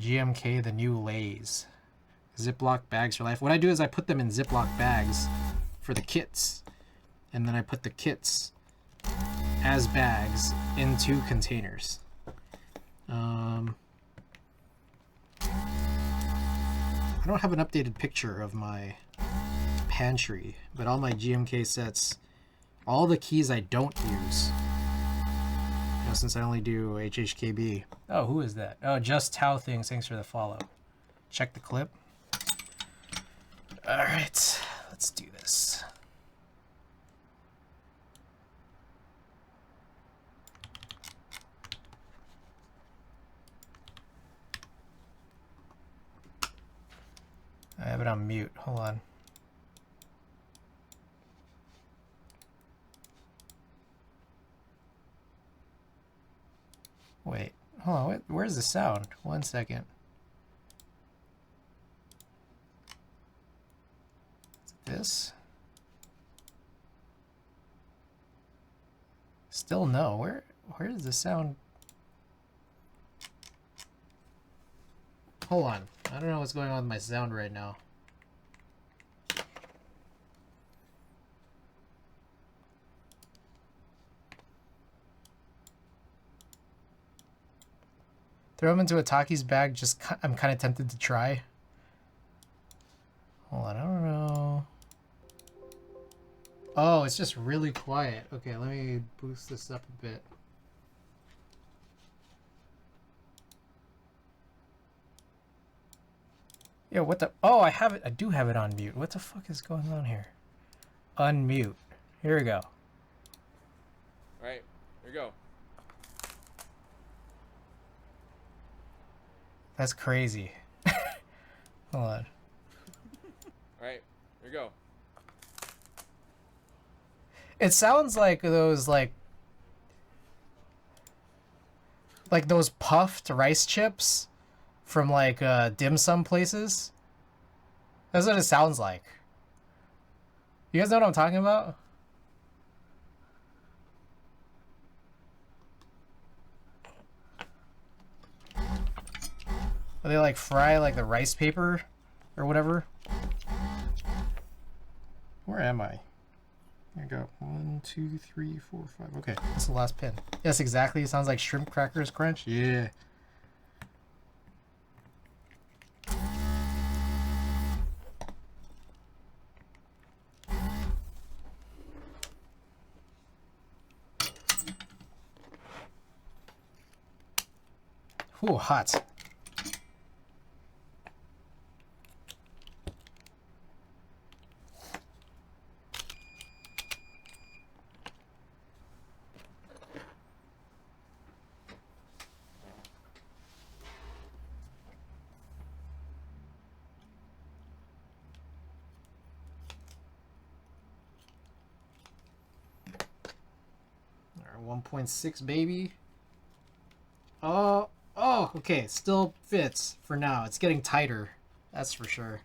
GMK, the new Lays. Ziploc bags for life. What I do is I put them in Ziploc bags for the kits. And then I put the kits as bags into containers. I don't have an updated picture of my pantry, but all my GMK sets, all the keys I don't use, you know, since I only do HHKB. Oh, who is that? Oh, Just Tao Things. Thanks for the follow. Check the clip. All right, let's do this. I have it on mute. Hold on. Wait. Hold on. Wait, where's the sound? 1 second. This? Still no. Where is the sound? Hold on. I don't know what's going on with my sound right now. Throw them into a Taki's bag. I'm kind of tempted to try. Hold on. I don't know. Oh, it's just really quiet. Okay, let me boost this up a bit. Yo, what the? Oh, I have it. I do have it on mute. What the fuck is going on here? Unmute. Here we go. All right, here we go. That's crazy. Hold on. All right, here we go. It sounds like those like those puffed rice chips from like dim sum places. That's what it sounds like. You guys know what I'm talking about? Where they like fry like the rice paper or whatever. Where am I? I got 1, 2, 3, 4, 5. Okay, that's the last pin. Yes, exactly. It sounds like shrimp crackers crunch. Yeah. Ooh, hot. All right, 1.6 baby. Oh, okay, still fits for now. It's getting tighter, that's for sure.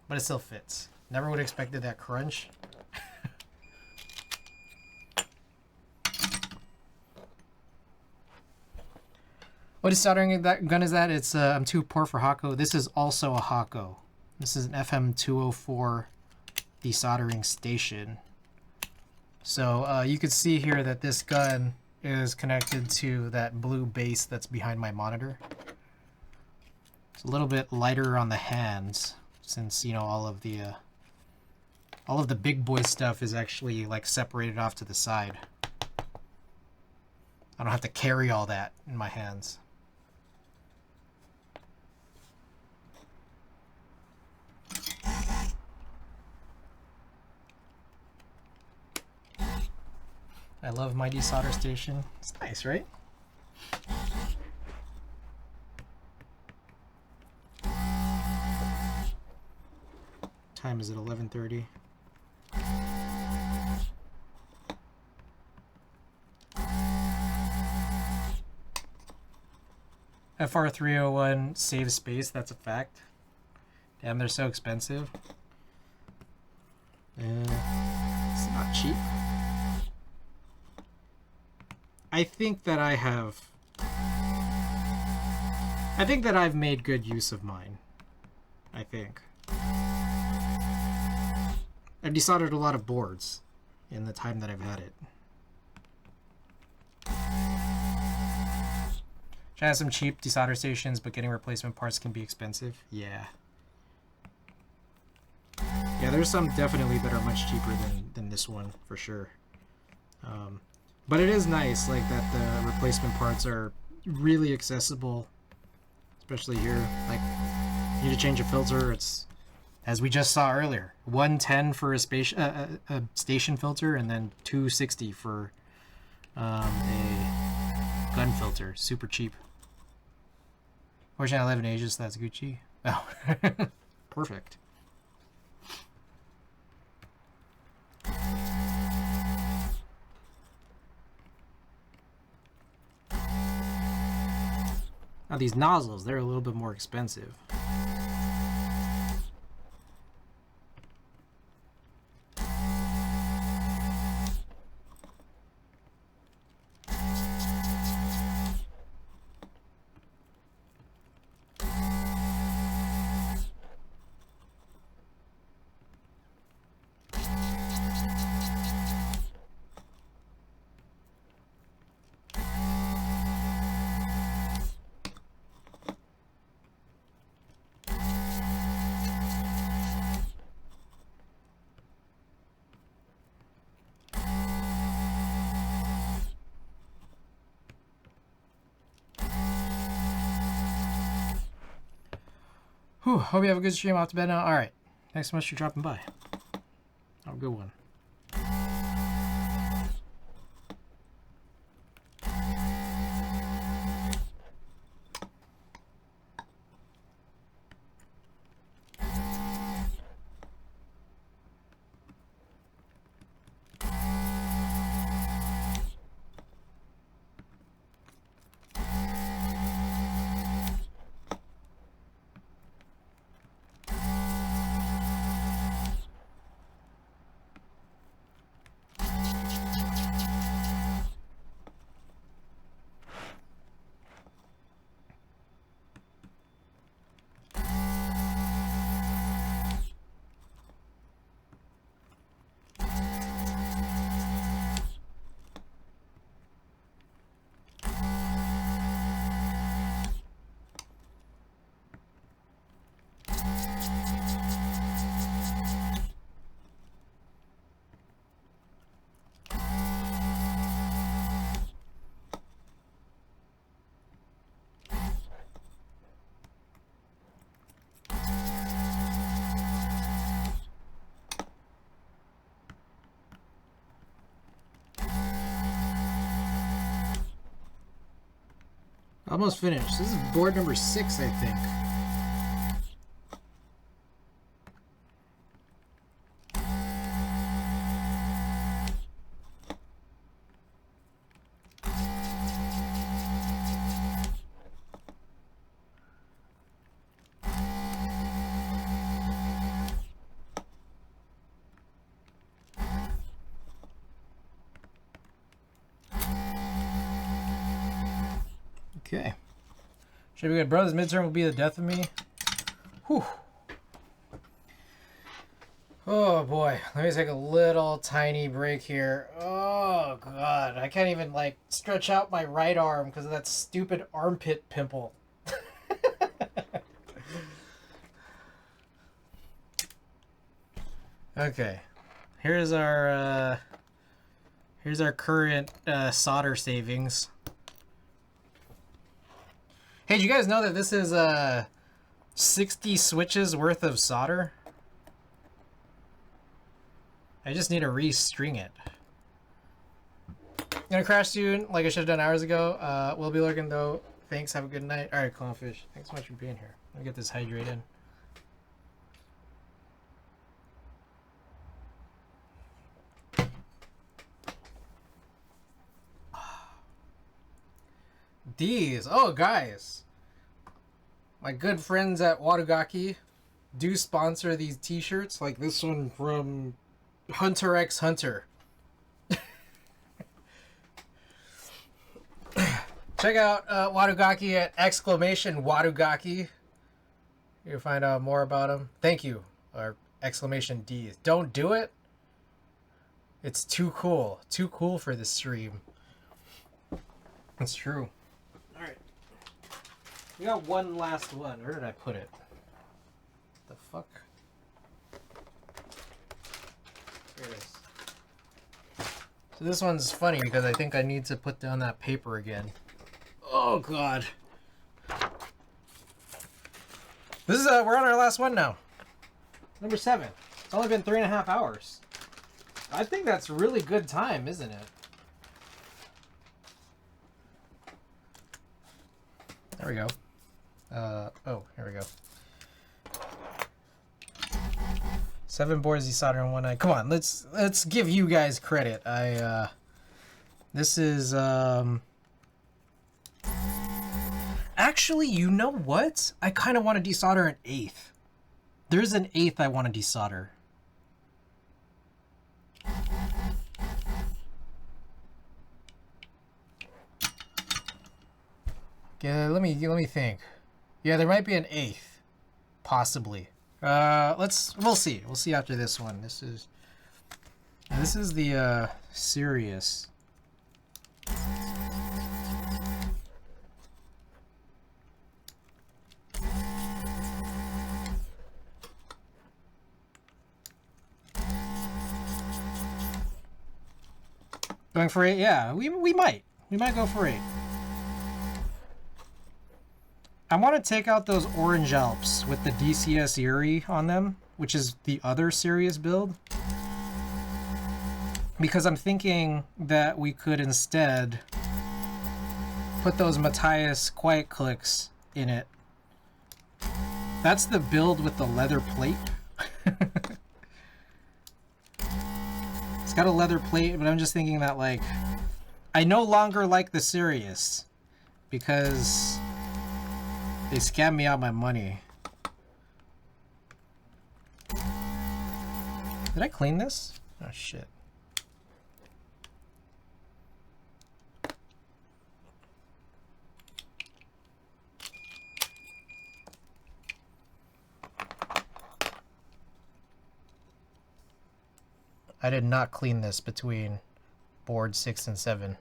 But it still fits. Never would have expected that crunch. What is soldering that gun is that? It's I'm too poor for Hako. This is also a Hako. This is an FM204 desoldering station. So you can see here that this gun is connected to that blue base that's behind my monitor. It's a little bit lighter on the hands since, you know, all of the big boy stuff is actually like separated off to the side. I don't have to carry all that in my hands. I love my desolder station. It's nice, right? Time is at 11:30. FR301 saves space, that's a fact. Damn, they're so expensive. It's not cheap. I think that I've made good use of mine. I think. I've desoldered a lot of boards in the time that I've had it. Trying to have some cheap desolder stations, but getting replacement parts can be expensive. Yeah. Yeah, there's some definitely that are much cheaper than this one, for sure. But it is nice, like, that the replacement parts are really accessible, especially here. Like, you need to change a filter, it's, as we just saw earlier, $110 for a station filter, and then $260 for a gun filter. Super cheap. Fortunately, 11 ages, that's Gucci. Oh, perfect. Now these nozzles, they're a little bit more expensive. Whew, hope you have a good stream. Off to bed now. Alright. Thanks so much for dropping by. Have a good one. Almost finished. This is board number 6, I think. Okay. Should be good. Bro, this midterm will be the death of me. Whew. Oh boy. Let me take a little tiny break here. Oh god. I can't even like stretch out my right arm because of that stupid armpit pimple. Okay. Here's our current solder savings. Hey, did you guys know that this is 60 switches worth of solder? I just need to restring it. Gonna crash soon, like I should have done hours ago. We'll be lurking though. Thanks, have a good night. Alright, Clownfish. Thanks so much for being here. Let me get this hydrated. These, oh guys, my good friends at Watugaki do sponsor these t-shirts, like this one from Hunter x Hunter. Check out Watugaki at exclamation Watugaki. You'll find out more about them. Thank you, or exclamation D. Don't do it. It's too cool for the stream. It's true. We got one last one. Where did I put it? The fuck? Here it is. So this one's funny because I think I need to put down that paper again. Oh god. This is we're on our last one now. Number 7. It's only been 3.5 hours. I think that's really good time, isn't it? There we go. Oh, here we go. 7 boards desoldered on one night. Come on, let's give you guys credit. This is actually, you know what? I kind of want to desolder an 8th. There's an 8th I want to desolder. Yeah, let me think. Yeah, there might be an 8th, possibly. We'll see. We'll see after this one. This is the serious. Going for 8? Yeah, we might. We might go for 8. I want to take out those orange Alps with the DCS Erie on them, which is the other serious build. Because I'm thinking that we could instead put those Matthias Quiet Clicks in it. That's the build with the leather plate. It's got a leather plate, but I'm just thinking that, like, I no longer like the Sirius because they scammed me out my money. Did I clean this? Oh shit. I did not clean this between board 6 and 7.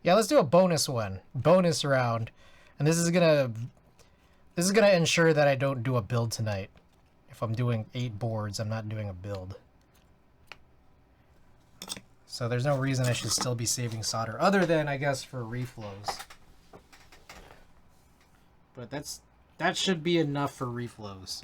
Yeah, let's do a bonus one. Bonus round. And this is gonna ensure that I don't do a build tonight. If I'm doing 8 boards, I'm not doing a build. So there's no reason I should still be saving solder, other than, I guess, for reflows. But that should be enough for reflows.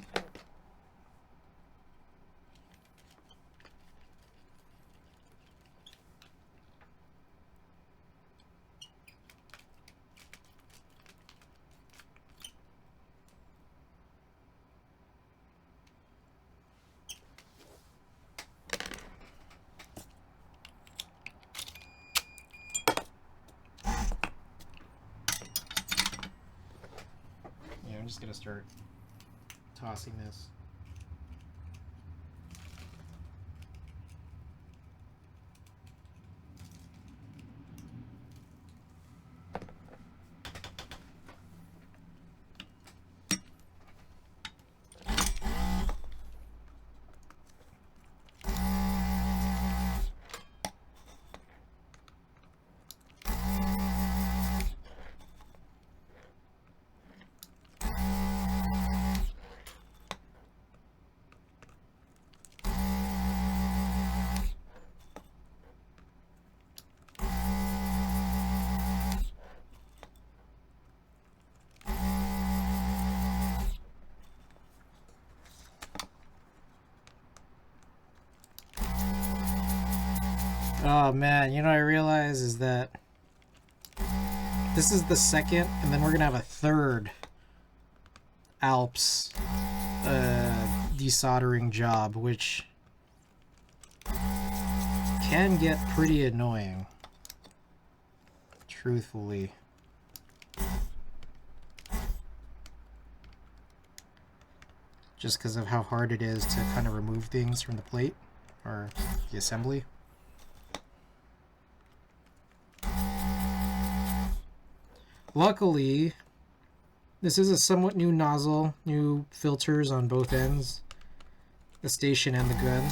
just gonna start tossing this. Oh man, you know what I realize is that this is the second, and then we're gonna have a third Alps desoldering job, which can get pretty annoying, truthfully. Just because of how hard it is to kind of remove things from the plate, or the assembly. Luckily, this is a somewhat new nozzle, new filters on both ends, the station and the gun.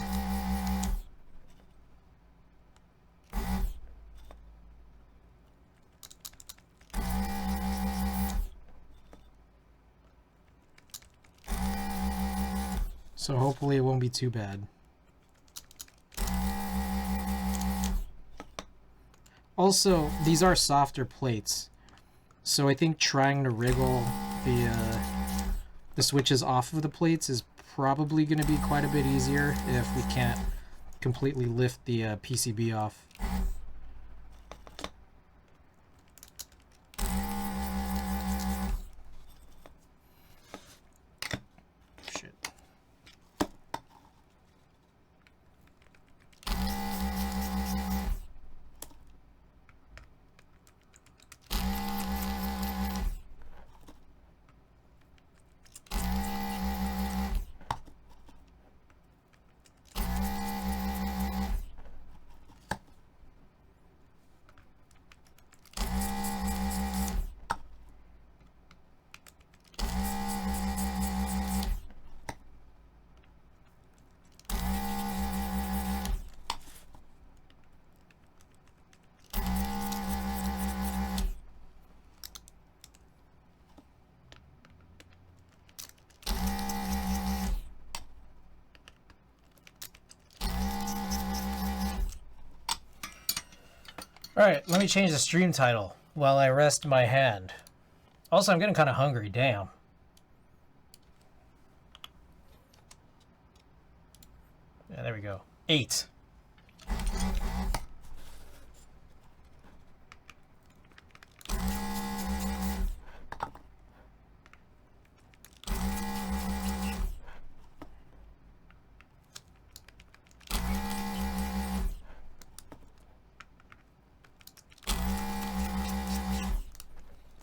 So hopefully it won't be too bad. Also, these are softer plates. So I think trying to wriggle the switches off of the plates is probably going to be quite a bit easier if we can't completely lift the PCB off. Shit. Alright, let me change the stream title while I rest my hand. Also, I'm getting kind of hungry, damn. Yeah, there we go. 8.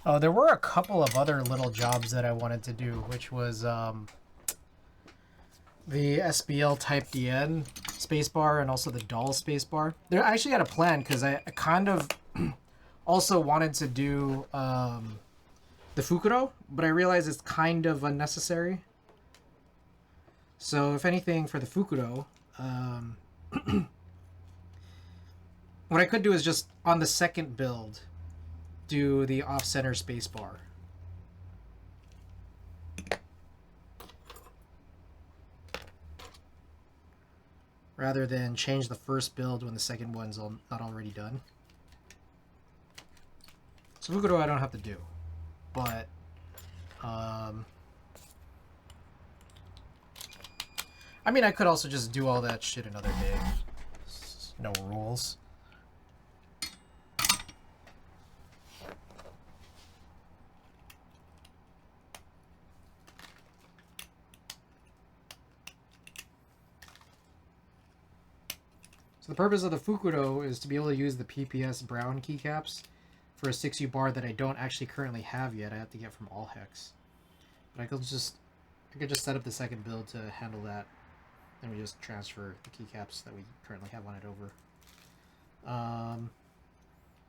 Oh, there were a couple of other little jobs that I wanted to do, which was the SBL Type DN spacebar and also the doll spacebar. There, I actually had a plan because I kind of also wanted to do the Fukuro, but I realized it's kind of unnecessary. So if anything, for the Fukuro, what I could do is just on the second build do the off-center spacebar. Rather than change the first build when the second one's not already done. So Fukuro I don't have to do. But I mean, I could also just do all that shit another day. No rules. So the purpose of the Fukuro is to be able to use the PPS brown keycaps for a 6U bar that I don't actually currently have yet. I have to get from All Hex. But I could just set up the second build to handle that. Then we just transfer the keycaps that we currently have on it over.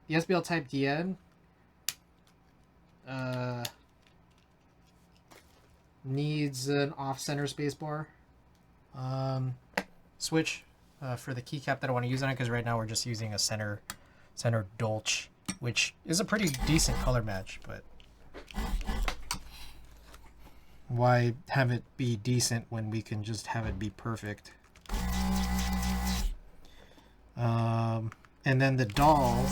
The SBL Type DN needs an off-center spacebar switch for the keycap that I want to use on it, because right now we're just using a center Dolch, which is a pretty decent color match, but why have it be decent when we can just have it be perfect? And then the doll,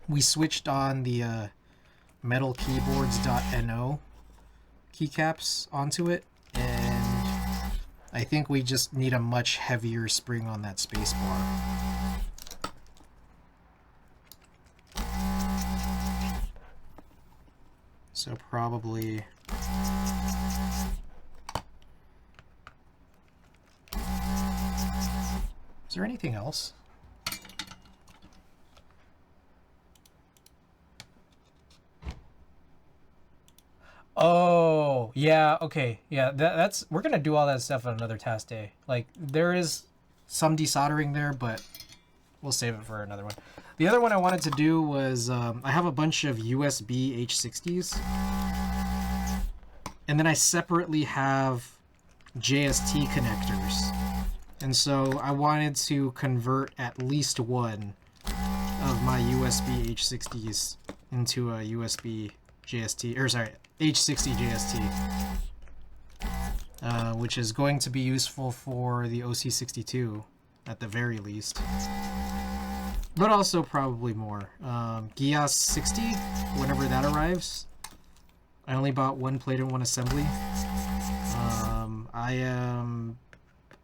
we switched on the metalkeyboards.no keycaps onto it, and I think we just need a much heavier spring on that spacebar. So probably... Is there anything else? Oh, yeah, okay. Yeah, that's we're gonna do all that stuff on another task day. Like, there is some desoldering there, but we'll save it for another one. The other one I wanted to do was, I have a bunch of USB H60s. And then I separately have JST connectors. And so I wanted to convert at least one of my USB H60s into a USB JST, or sorry, H60 JST, which is going to be useful for the OC62 at the very least, but also probably more. GIAS 60, whenever that arrives. I only bought one plate and one assembly.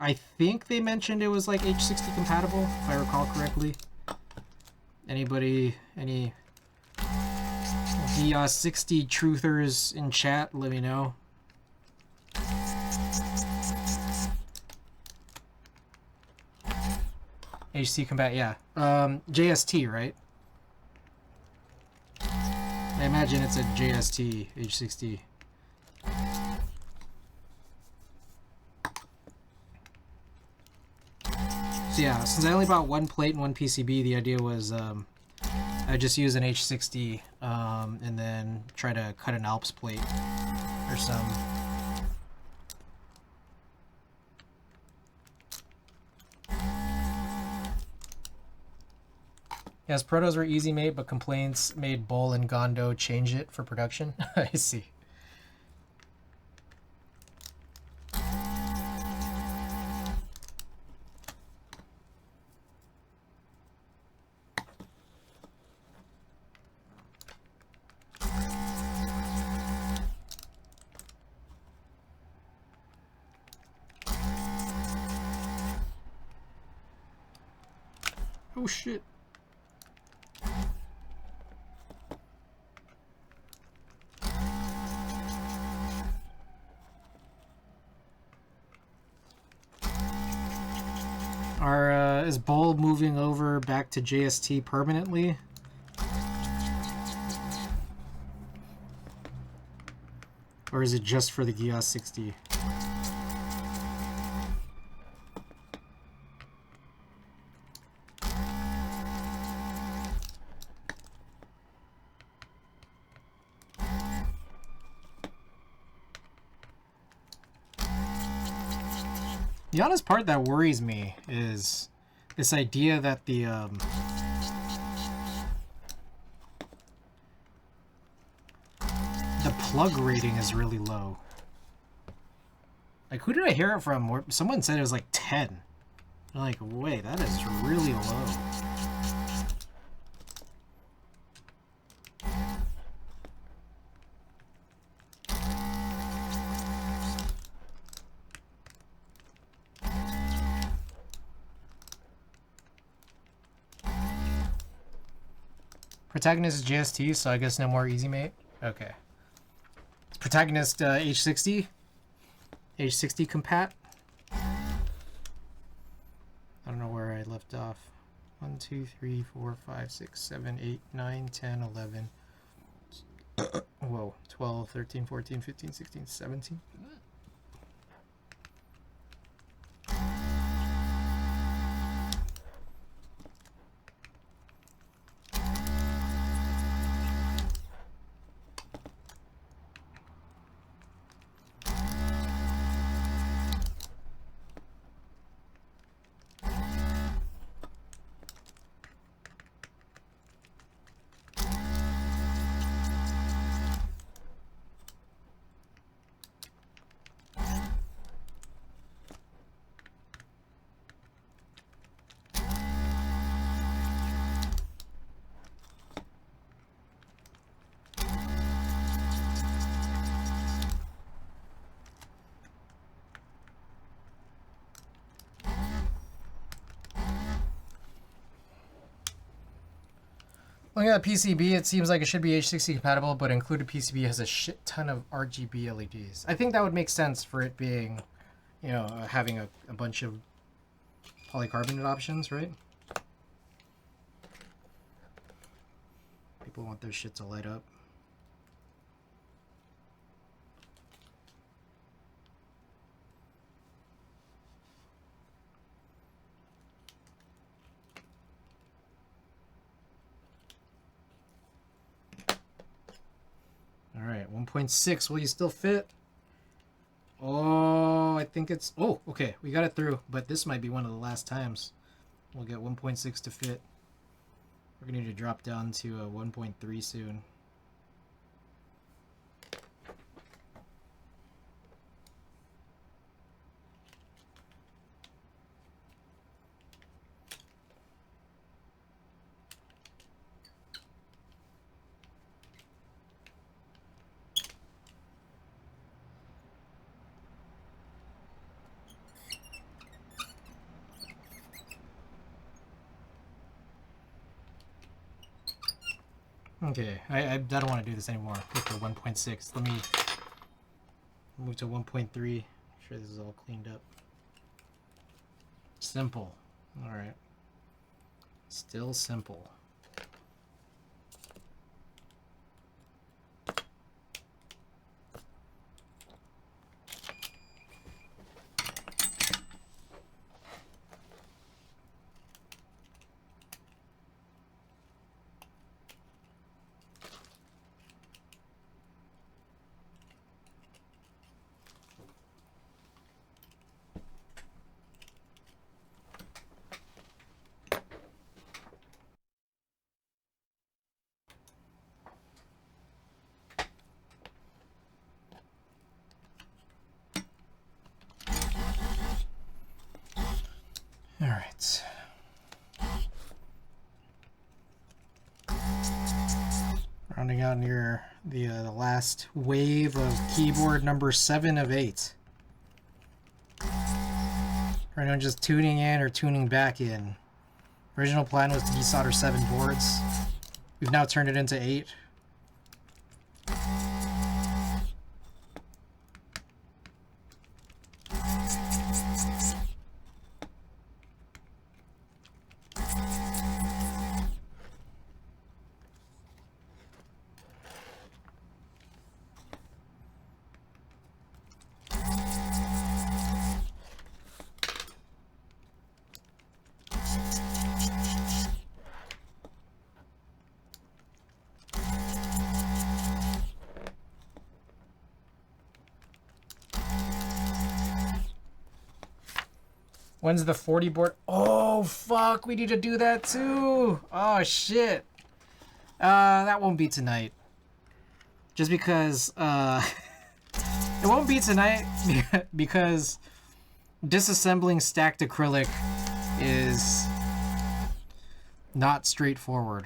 I think they mentioned it was like H60 compatible, if I recall correctly. Anybody, any GIAS 60 truthers in chat, let me know. HC combat, yeah. JST, right? I imagine it's a JST H60. So yeah, since I only bought one plate and one PCB, the idea was I just use an H60 and then try to cut an Alps plate or some. Yes, protos were easy made, but complaints made Bull and Gondo change it for production. I see. Oh shit. Is Bull moving over back to JST permanently? Or is it just for the GIAS 60? The honest part that worries me is this idea that the plug rating is really low. Like, who did I hear it from? Someone said it was like 10. I'm like, wait, that is really low. Protagonist is JST, so I guess no more easy mate. Okay. Protagonist H60. H60 compat. I don't know where I left off. 1, 2, 3, 4, 5, 6, 7, 8, 9, 10, 11, Whoa, 12, 13, 14, 15, 16, 17. Looking at the PCB, it seems like it should be H60 compatible, but included PCB has a shit ton of RGB LEDs. I think that would make sense for it being, you know, having a bunch of polycarbonate options, right? People want their shit to light up. All right, 1.6. Will you still fit? Oh, I think it's... Oh, okay. We got it through, but this might be one of the last times we'll get 1.6 to fit. We're going to need to drop down to 1.3 soon. Okay, I don't want to do this anymore with the 1.6. Let me move to 1.3. Make sure this is all cleaned up. Simple. All right. Still simple. All right. Rounding out near the last wave of keyboard number 7 of 8. For anyone just tuning in or tuning back in, original plan was to desolder 7 boards. We've now turned it into 8. When's the 40 board? Oh, fuck. We need to do that too. Oh, shit. That won't be tonight. Just because, it won't be tonight because disassembling stacked acrylic is not straightforward.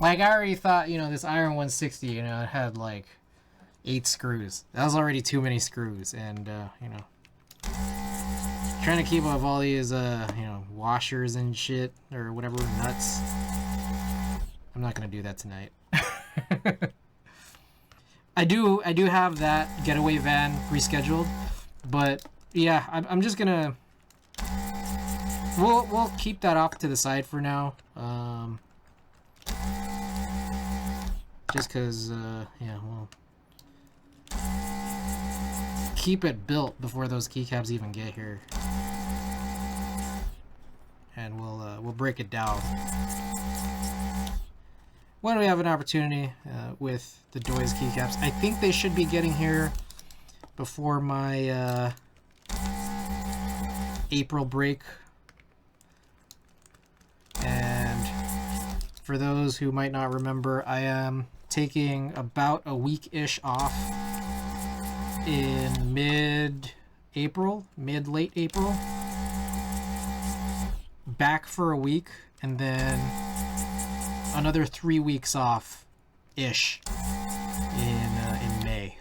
Like, I already thought, you know, this Iron 160, you know, it had like 8 screws. That was already too many screws, and, you know, trying to keep up with all these, you know, washers and shit, or whatever, nuts. I'm not gonna do that tonight. I do have that getaway van rescheduled, but yeah, I'm just gonna... We'll keep that off to the side for now. Just because, yeah, we'll keep it built before those keycaps even get here. And we'll break it down when we have an opportunity with the Doy's keycaps. I think they should be getting here before my April break. And for those who might not remember, I am taking about a week-ish off in mid-April, mid-late April. Back for a week, and then another 3 weeks off-ish in May.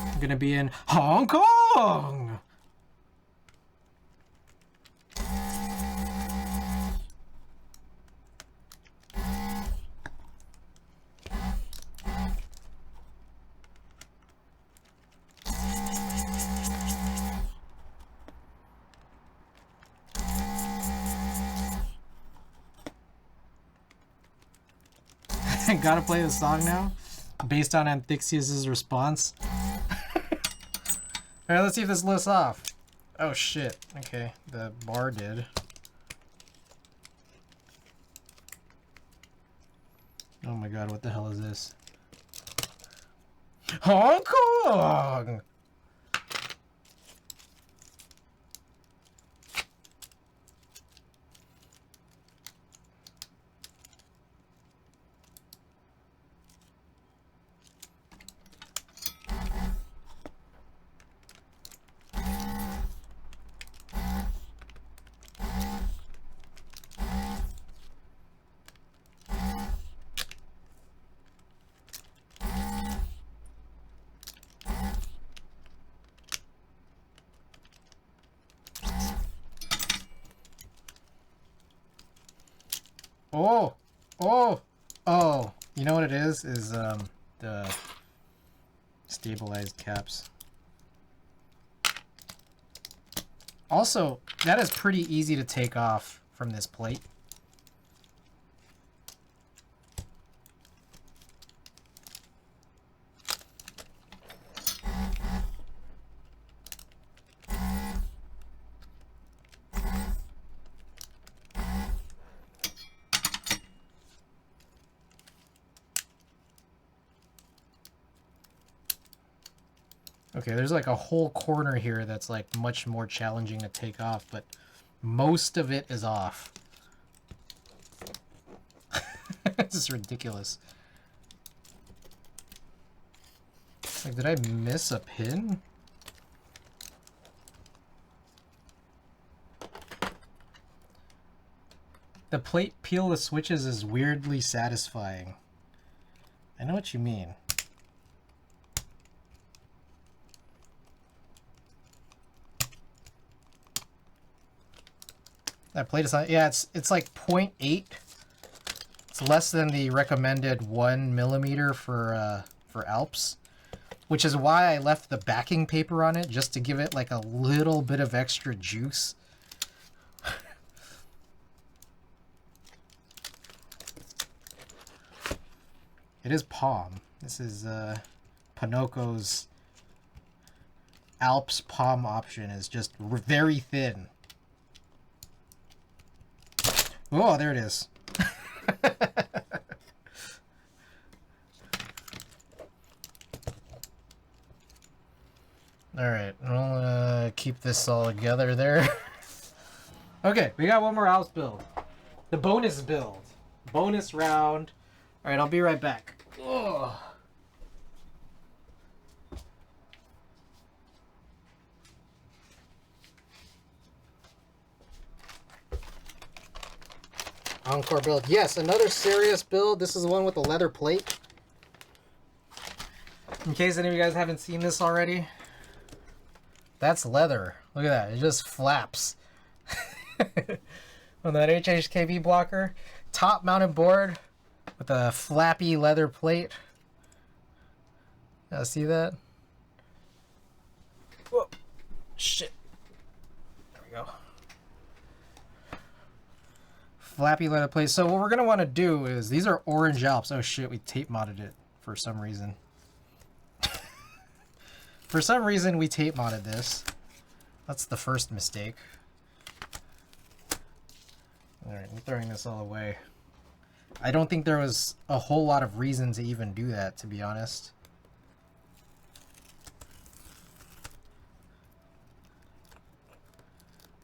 I'm gonna be in Hong Kong! Gotta play the song now? Based on Anthixius' response? Alright, let's see if this lifts off. Oh shit. Okay, the bar did. Oh my god, what the hell is this? Hong Kong! Oh! Oh! Oh! You know what it is? Is, the stabilized caps. Also, that is pretty easy to take off from this plate. Okay, there's like a whole corner here that's like much more challenging to take off, but most of it is off. This is ridiculous. Like, did I miss a pin? The plate peel the switches is weirdly satisfying. I know what you mean. That plate is not, yeah, it's like 0.8. It's less than the recommended 1 millimeter for Alps, which is why I left the backing paper on it, just to give it like a little bit of extra juice. It is palm. This is Pinoco's Alps palm option is just very thin. Oh, there it is. Alright, we'll keep this all together there. Okay, we got one more house build. The bonus build. Bonus round. Alright, I'll be right back. Ugh. Encore build. Yes, another serious build. This is the one with the leather plate. In case any of you guys haven't seen this already. That's leather. Look at that. It just flaps. On that HHKV blocker. Top mounted board with a flappy leather plate. See that? Whoa. Shit. There we go. Flappy let it play. So what we're going to want to do is, these are orange Alps. Oh shit, we tape modded it for some reason. For some reason we tape modded this. That's the first mistake. Alright, I'm throwing this all away. I don't think there was a whole lot of reason to even do that, to be honest.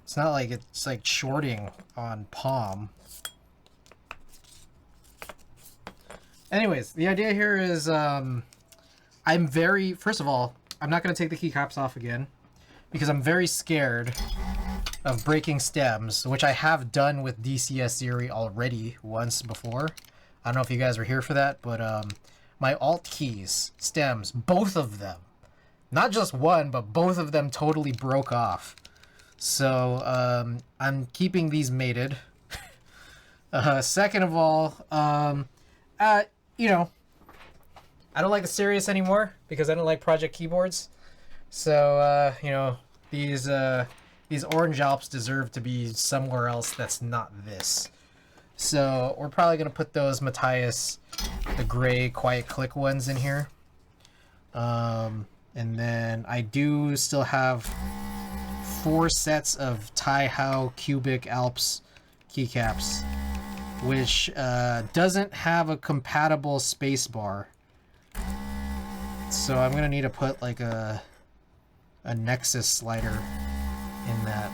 It's not like it's like shorting on Palm. Anyways, the idea here is I'm very... First of all, I'm not going to take the keycaps off again because I'm very scared of breaking stems, which I have done with DCS Theory already once before. I don't know if you guys were here for that, but my alt keys, stems, both of them, not just one, but both of them totally broke off. So I'm keeping these mated. Second of all, you know, I don't like the Sirius anymore because I don't like Project keyboards. So you know, these orange Alps deserve to be somewhere else that's not this. So we're probably gonna put those Matthias, the gray quiet click ones in here. And then I do still have 4 sets of Tai-Hao Cubic Alps keycaps, which doesn't have a compatible spacebar. So I'm gonna need to put like a Nexus slider in that.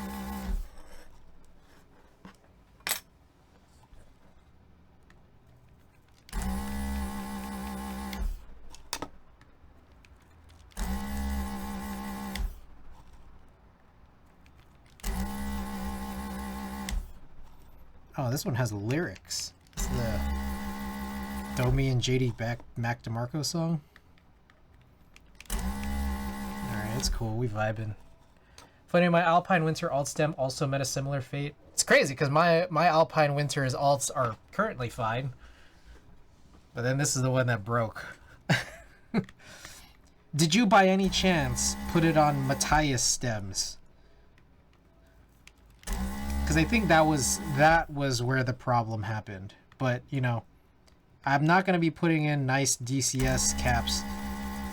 Oh, this one has lyrics. It's the Domi and JD Mac DeMarco song. Alright, that's cool. We vibing. Funny, my Alpine Winter alt stem also met a similar fate. It's crazy because my Alpine Winter's alts are currently fine. But then this is the one that broke. Did you by any chance put it on Matthias stems? Because I think that was where the problem happened. But, you know, I'm not going to be putting in nice DCS caps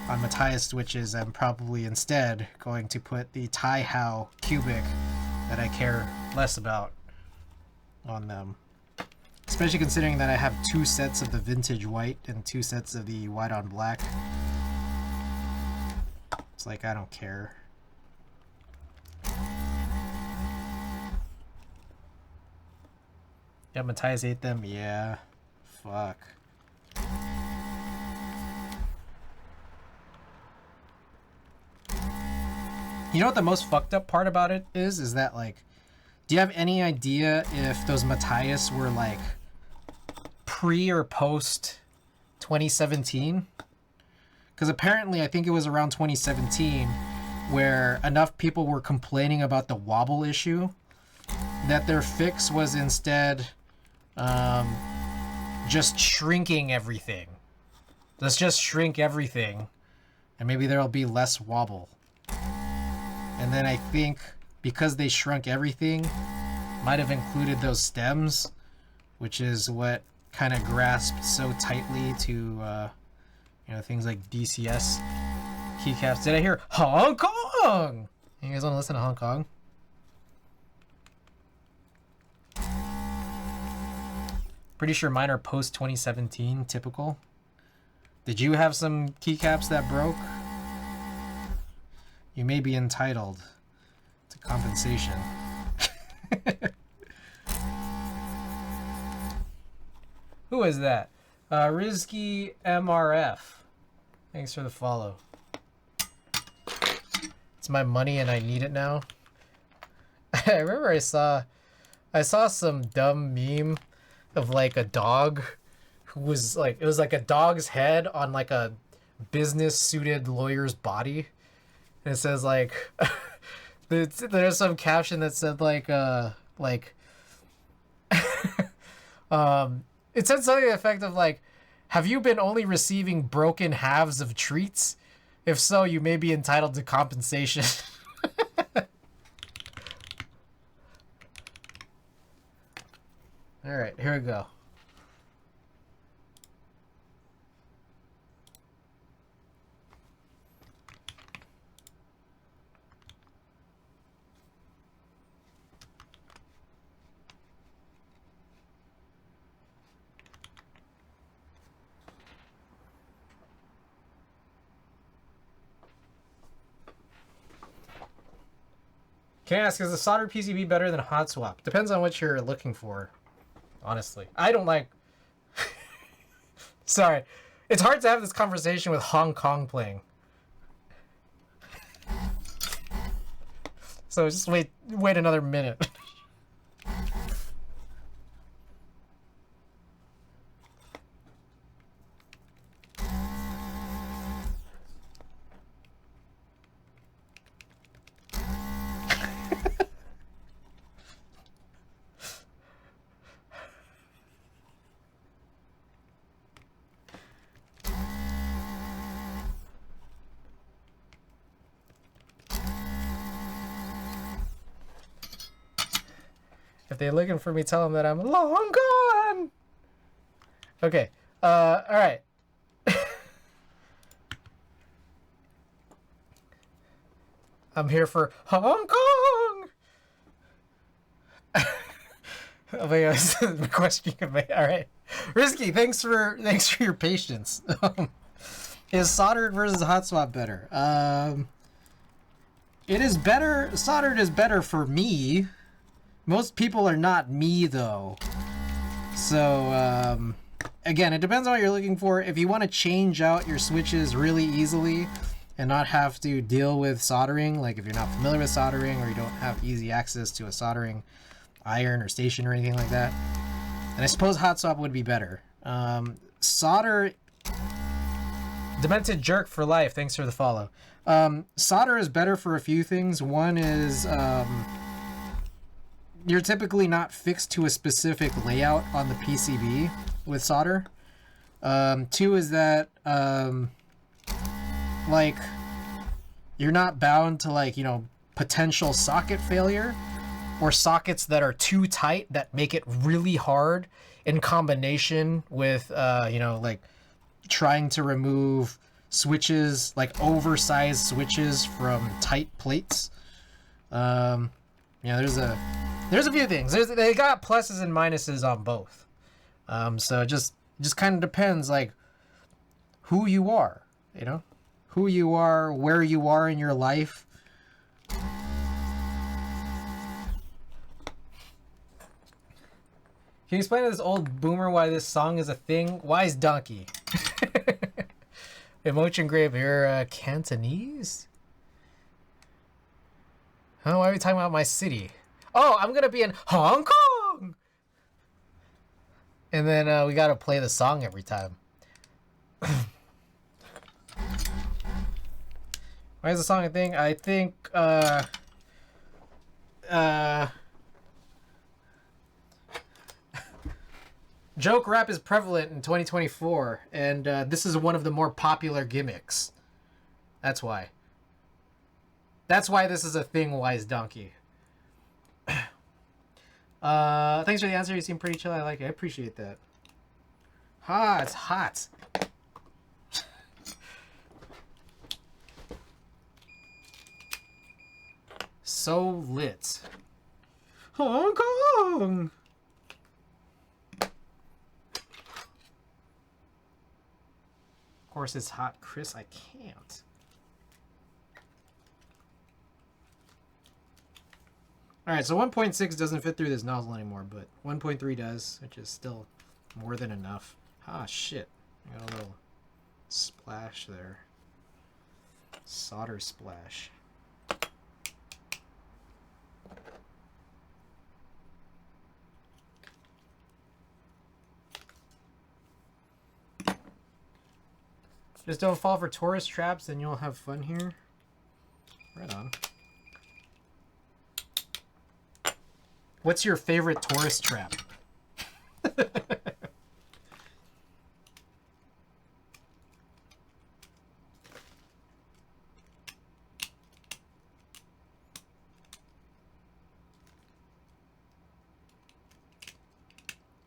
on Matthias switches. I'm probably instead going to put the Tai-Hao Cubic that I care less about on them. Especially considering that I have 2 sets of the vintage white and 2 sets of the white on black. It's like, I don't care. Yeah, Matthias ate them? Yeah. Fuck. You know what the most fucked up part about it is? Is that, like, do you have any idea if those Matthias were, like, pre or post 2017? Because apparently, I think it was around 2017 where enough people were complaining about the wobble issue that their fix was instead just shrinking everything. Let's just shrink everything and maybe there'll be less wobble. And then I think because they shrunk everything, might have included those stems, which is what kind of grasped so tightly to you know, things like DCS keycaps. Did I hear Hong Kong? You guys want to listen to Hong Kong? Pretty sure mine are post 2017, typical. Did you have some keycaps that broke? You may be entitled to compensation. Who is that? Rizky MRF. Thanks for the follow. It's my money and I need it now. I remember I saw some dumb meme of like a dog who was like, it was like a dog's head on like a business suited lawyer's body. And it says like, there's some caption that said like, it said something to the effect of like, have you been only receiving broken halves of treats? If so, you may be entitled to compensation. All right, here we go. Can I ask, is the soldered PCB better than a hot swap? Depends on what you're looking for, honestly. I don't like... Sorry. It's hard to have this conversation with Hong Kong playing. So just wait another minute. If they're looking for me, tell them that I'm long gone. Okay. All right. I'm here for Hong Kong. Oh my God, this is the question you can make. All right, Risky. Thanks for your patience. Is soldered versus hot swap better? It is better. Soldered is better for me. Most people are not me though. So again, it depends on what you're looking for. If you want to change out your switches really easily and not have to deal with soldering, like if you're not familiar with soldering or you don't have easy access to a soldering iron or station or anything like that, and I suppose hot swap would be better. Solder... Demented Jerk for life, thanks for the follow. Solder is better for a few things. One is you're typically not fixed to a specific layout on the PCB with solder. Two is that like you're not bound to, like, you know, potential socket failure or sockets that are too tight that make it really hard in combination with you know, like trying to remove switches, like oversized switches from tight plates. You know, there's a few things. They got pluses and minuses on both. So it just kind of depends, like, who you are, you know, who you are, where you are in your life. Can you explain to this old boomer why this song is a thing? Wise donkey. Emotion Grave, you're Cantonese? Huh? Why are we talking about my city? Oh, I'm gonna be in Hong Kong! And then we gotta play the song every time. Why is the song a thing? I think, joke rap is prevalent in 2024, and this is one of the more popular gimmicks. That's why. That's why this is a thing, Wise Donkey. Thanks for the answer. You seem pretty chill. I like it. I appreciate that. Ah, it's hot. So lit. Hong Kong! Of course it's hot, Chris. I can't. Alright, so 1.6 doesn't fit through this nozzle anymore, but 1.3 does, which is still more than enough. Ah, shit. I got a little splash there. Solder splash. Just don't fall for tourist traps, and you'll have fun here. Right on. What's your favorite tourist trap?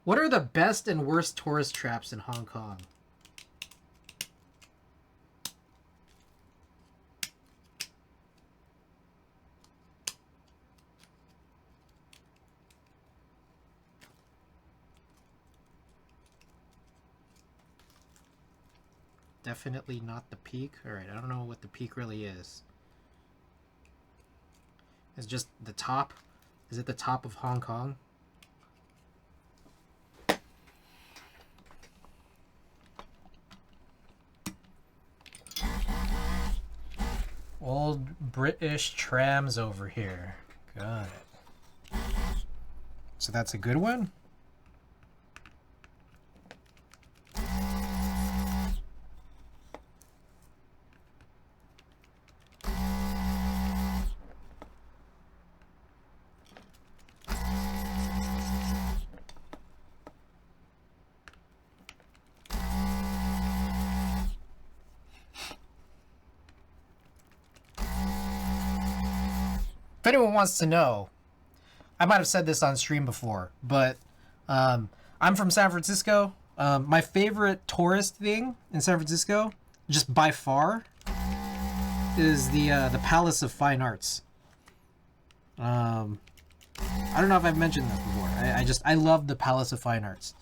What are the best and worst tourist traps in Hong Kong? Definitely not the Peak. Alright, I don't know what the Peak really is. It's just the top? Is it the top of Hong Kong? Old British trams over here. Got it. So that's a good one? If anyone wants to know, I might have said this on stream before, but I'm from San Francisco. My favorite tourist thing in San Francisco, just by far, is the Palace of Fine Arts. I don't know if I've mentioned this before. I love the Palace of Fine Arts.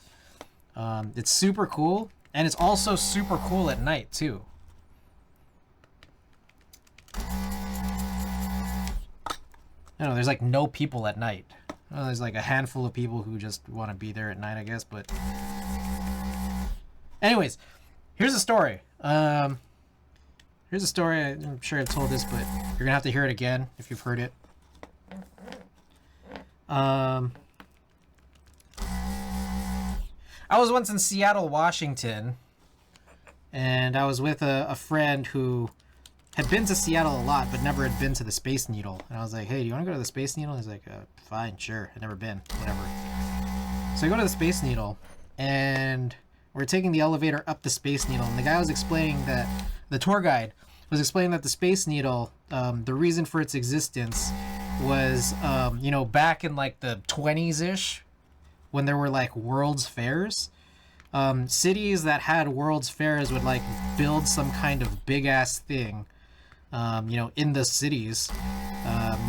It's super cool, and it's also super cool at night too. I don't know, there's like no people at night. There's like a handful of people who just want to be there at night, I guess, but... Anyways, here's a story. I'm sure I've told this, but you're gonna have to hear it again if you've heard it. I was once in Seattle, Washington, and I was with a friend who had been to Seattle a lot, but never had been to the Space Needle. And I was like, hey, do you want to go to the Space Needle? He's like, fine, sure. I've never been, whatever. So I go to the Space Needle, and we're taking the elevator up the Space Needle, and the guy was explaining that, the tour guide was explaining that the Space Needle, the reason for its existence was, you know, back in like the 20s-ish, when there were like World's Fairs, cities that had World's Fairs would like build some kind of big ass thing, you know, in the cities,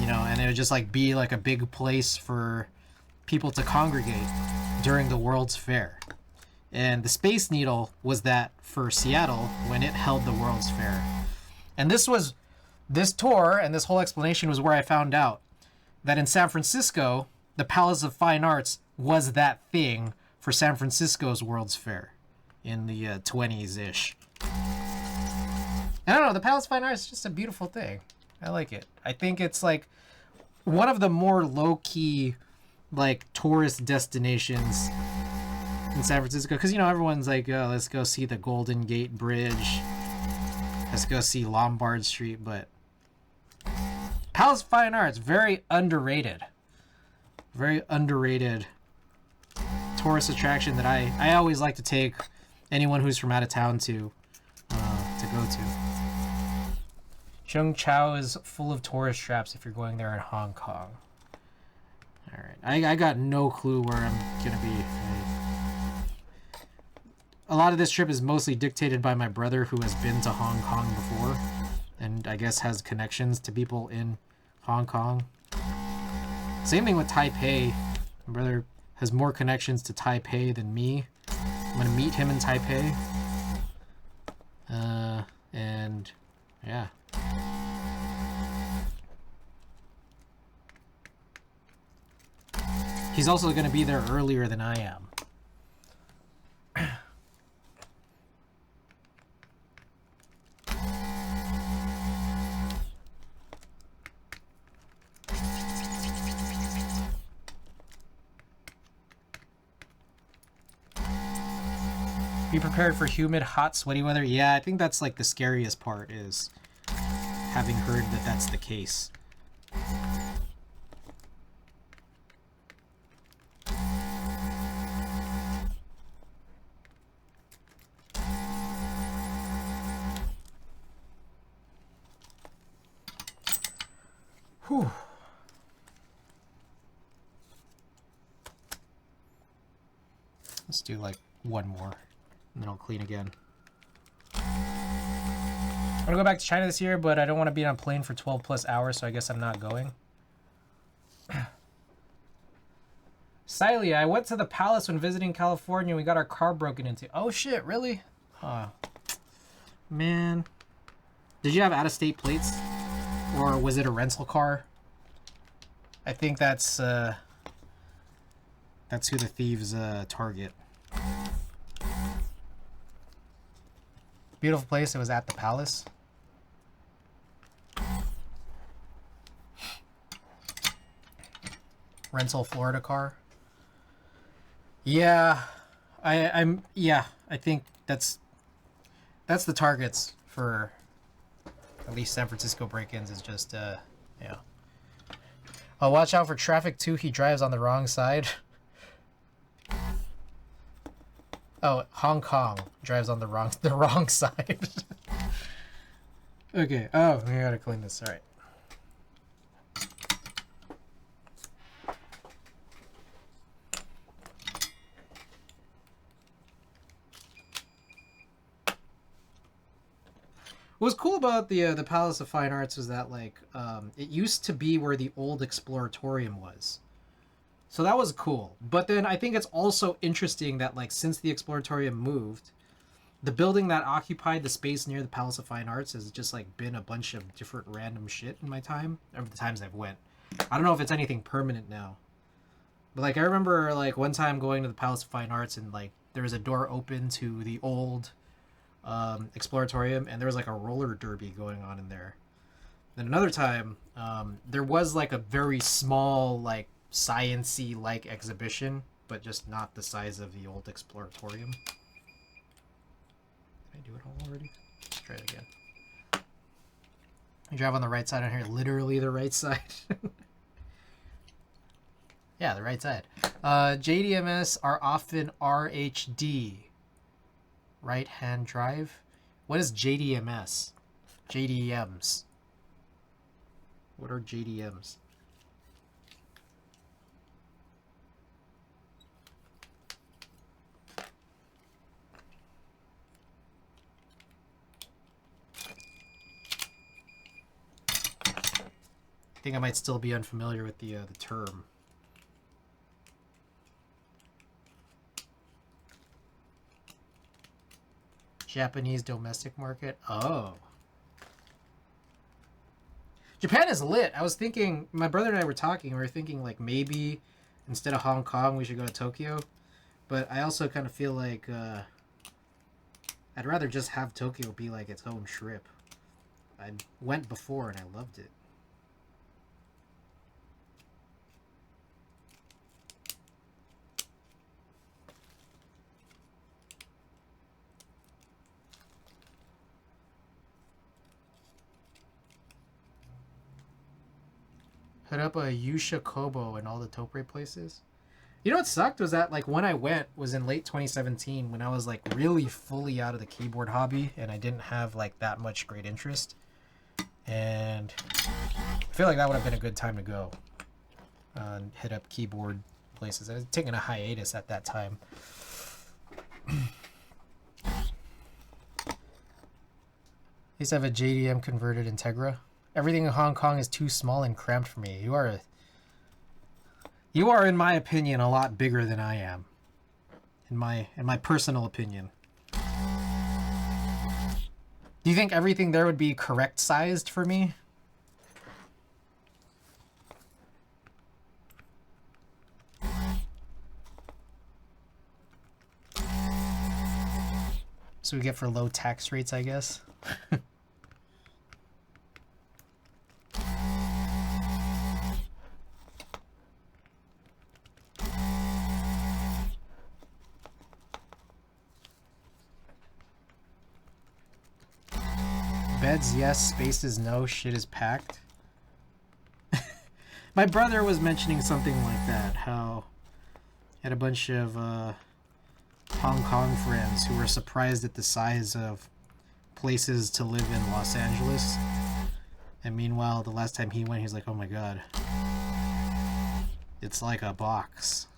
you know, and it would just like be like a big place for people to congregate during the World's Fair. And the Space Needle was that for Seattle when it held the World's Fair. And this tour and this whole explanation was where I found out that in San Francisco, the Palace of Fine Arts was that thing for San Francisco's World's Fair in the 20s-ish. I don't know, the Palace of Fine Arts is just a beautiful thing. I like it. I think it's like one of the more low-key like tourist destinations in San Francisco, because, you know, everyone's like, oh, let's go see the Golden Gate Bridge, let's go see Lombard Street, but Palace of Fine Arts, very underrated tourist attraction that I always like to take anyone who's from out of town to go to. Chung Chao is full of tourist traps if you're going there in Hong Kong. Alright, I got no clue where I'm gonna be. A lot of this trip is mostly dictated by my brother, who has been to Hong Kong before, and I guess has connections to people in Hong Kong. Same thing with Taipei. My brother has more connections to Taipei than me. I'm gonna meet him in Taipei. And yeah. He's also gonna be there earlier than I am. Be prepared for humid, hot, sweaty weather. Yeah, I think that's like the scariest part, is having heard that that's the case. Whew. Let's do like one more, and then I'll clean again. I'm gonna go back to China this year, but I don't want to be on a plane for 12 plus hours, so I guess I'm not going. Siley, I went to the palace when visiting California. We got our car broken into. Oh shit, really? Oh, man. Did you have out-of-state plates? Or was it a rental car? I think that's who the thieves target. Beautiful place. It was at the palace. Rental Florida car. Yeah, I think that's the targets for at least San Francisco break-ins is just yeah. Oh, watch out for traffic too. He drives on the wrong side. Oh, Hong Kong drives on the wrong side. Okay. Oh, we gotta clean this. All right. What was cool about the Palace of Fine Arts was that like it used to be where the old Exploratorium was, so that was cool. But then I think it's also interesting that like since the Exploratorium moved, the building that occupied the space near the Palace of Fine Arts has just like been a bunch of different random shit in my time, over the times I've went. I don't know if it's anything permanent now, but like I remember like one time going to the Palace of Fine Arts and like there was a door open to the old Exploratorium, and there was like a roller derby going on in there. Then another time, there was like a very small, like science-y like exhibition, but just not the size of the old Exploratorium. Did I do it all already? Let's try it again. I drive on the right side on here, literally the right side. Yeah, the right side. JDMS are often RHD. Right hand drive. What is JDMS? JDMs. What are JDMs? I think I might still be unfamiliar with the term. Japanese domestic market. Oh. Japan is lit. I was thinking, my brother and I were talking, we were thinking like maybe instead of Hong Kong we should go to Tokyo. But I also kind of feel like I'd rather just have Tokyo be like its own trip. I went before and I loved it. Hit up a Yusha Kobo and all the Topre places. You know what sucked was that like when I went was in late 2017 when I was like really fully out of the keyboard hobby and I didn't have like that much great interest. And I feel like that would have been a good time to go. Hit up keyboard places. I was taking a hiatus at that time. I used to have a JDM converted Integra. Everything in Hong Kong is too small and cramped for me. You are, in my opinion, a lot bigger than I am. In my personal opinion. Do you think everything there would be correct sized for me? So we get for low tax rates, I guess. Beds, yes. Spaces, no. Shit is packed. My brother was mentioning something like that. How he had a bunch of Hong Kong friends who were surprised at the size of places to live in Los Angeles. And meanwhile, the last time he went, he's like, oh my god. It's like a box.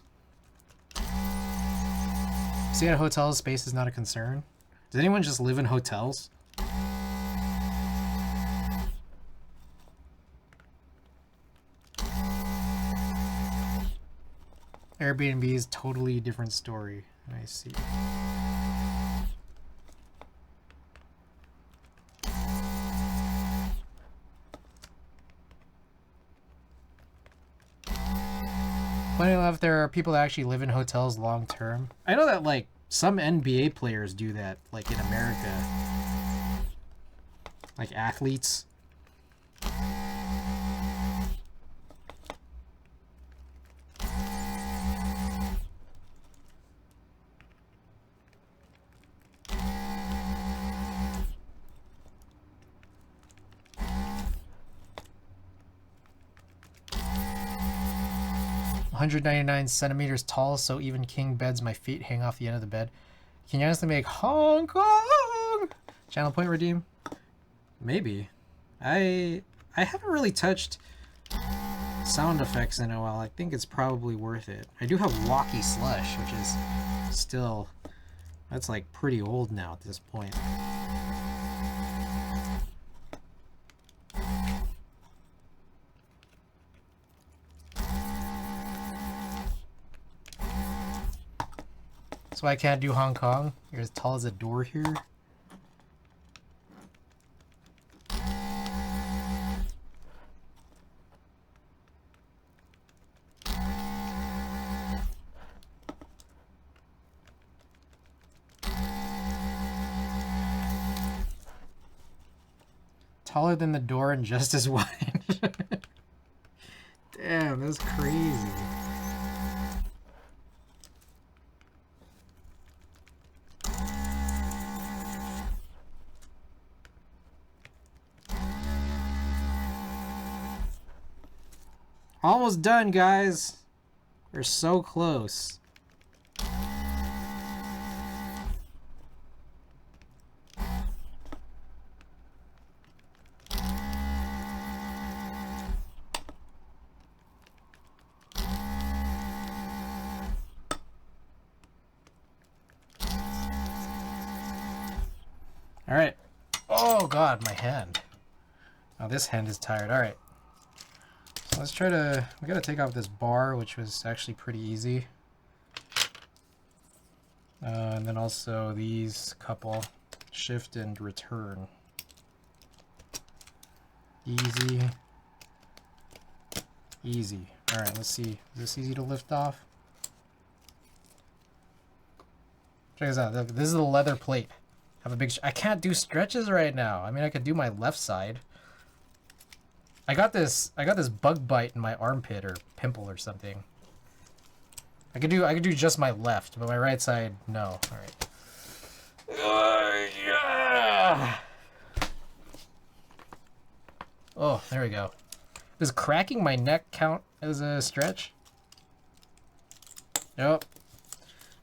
Staying in hotels, space is not a concern. Does anyone just live in hotels? Airbnb is totally different story. I see. Funny enough, there are people that actually live in hotels long term. I know that like some NBA players do that, like in America. Like athletes. $199 tall, so even king beds my feet hang off the end of the bed. Can you honestly make Hong Kong? Channel point redeem? Maybe. I haven't really touched sound effects in a while. I think it's probably worth it. I do have Walkie Slush, which is still... That's like pretty old now at this point. So I can't do Hong Kong. You're as tall as a door here. Taller than the door and just as wide. Damn, that's crazy. Almost done, guys. We're so close. All right. Oh God, my hand. Oh, this hand is tired. All right. So let's try to. We gotta take off this bar, which was actually pretty easy. And then also these couple. Shift and return. Easy. Easy. All right. Let's see. Is this easy to lift off? Check this out. Look, this is the leather plate. Have a big. I can't do stretches right now. I mean, I could do my left side. I got this bug bite in my armpit or pimple or something. I could do just my left, but my right side, no. All right. Yeah. Oh, there we go. Does cracking my neck count as a stretch? Nope.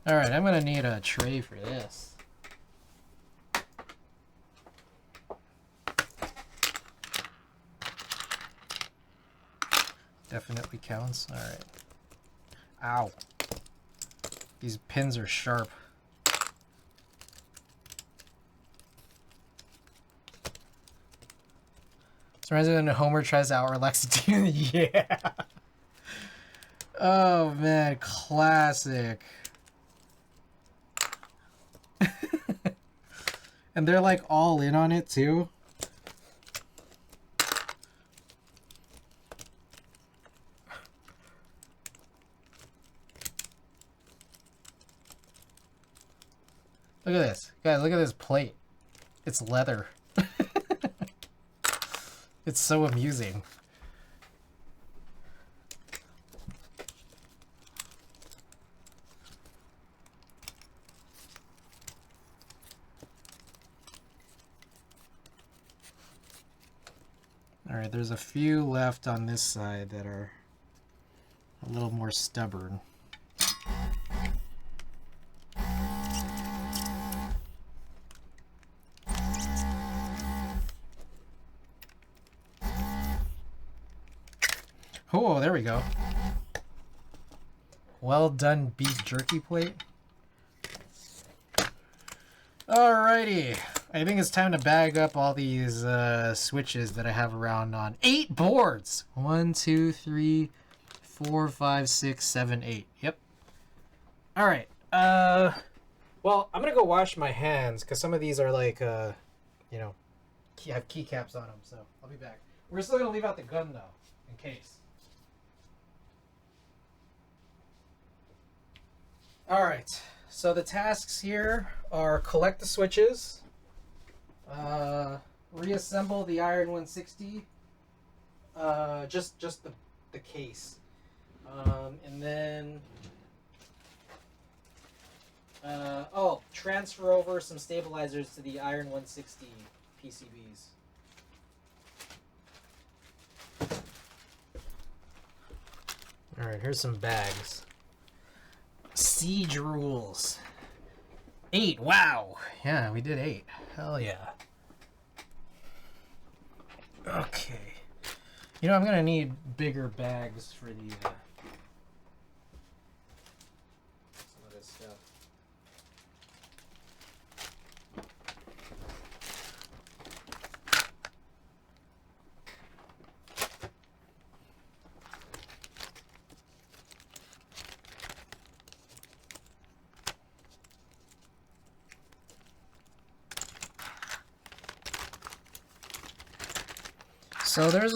All right, I'm gonna need a tray for this. Definitely counts. All right. Ow. These pins are sharp. So reminds me when Homer tries to out-relax a dude. Yeah. Oh man, classic. And they're like all in on it too. Look at this. Guys, look at this plate. It's leather. It's so amusing. Alright, there's a few left on this side that are a little more stubborn. Oh, there we go. Well done beef jerky plate. Alrighty. I think it's time to bag up all these switches that I have around on 8 boards. 1, 2, 3, 4, 5, 6, 7, 8. Yep. Alright. Well, I'm gonna go wash my hands because some of these are like, you know, have keycaps on them, so I'll be back. We're still gonna leave out the gun though, in case. Alright. So the tasks here are collect the switches, reassemble the Iron 160, just the case, and then transfer over some stabilizers to the Iron 160 PCBs. All right, here's some bags. Siege rules. 8. Wow. Yeah, we did 8. Hell yeah. Okay. You know, I'm gonna need bigger bags for the some of this stuff. So there's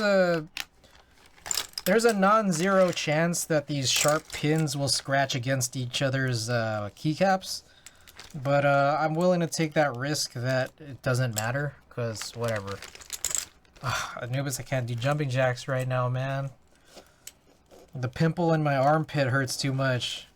a non-zero chance that these sharp pins will scratch against each other's keycaps, but I'm willing to take that risk that it doesn't matter, because whatever. Anubis, I can't do jumping jacks right now, man. The pimple in my armpit hurts too much.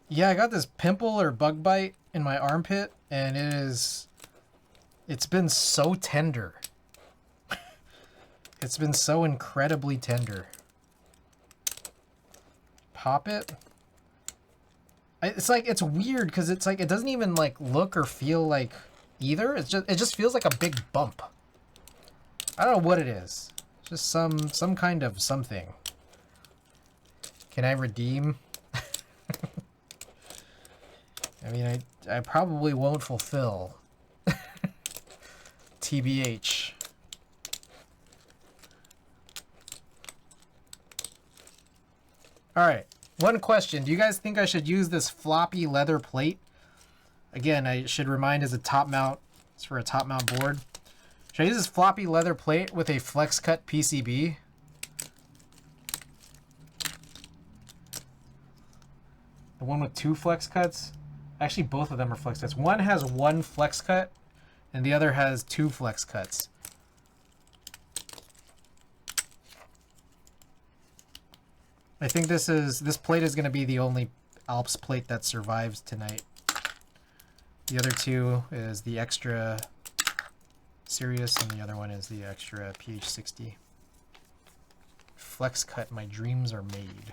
Yeah, I got this pimple or bug bite in my armpit, and it's been so tender. It's been so incredibly tender. Pop it. It's like, it's weird because it's like, it doesn't even like look or feel like either. It just feels like a big bump. I don't know what it is. Just some kind of something. Can I redeem? I mean, I probably won't fulfill. TBH. Alright, one question. Do you guys think I should use this floppy leather plate? Again, I should remind is a top mount. It's for a top mount board. Should I use this floppy leather plate with a flex cut PCB? The one with 2 flex cuts? Actually, both of them are flex cuts. One has 1 flex cut, and the other has 2 flex cuts. I think this plate is going to be the only Alps plate that survives tonight. The other 2 is the extra Sirius, and the other one is the extra PH60. Flex cut, my dreams are made.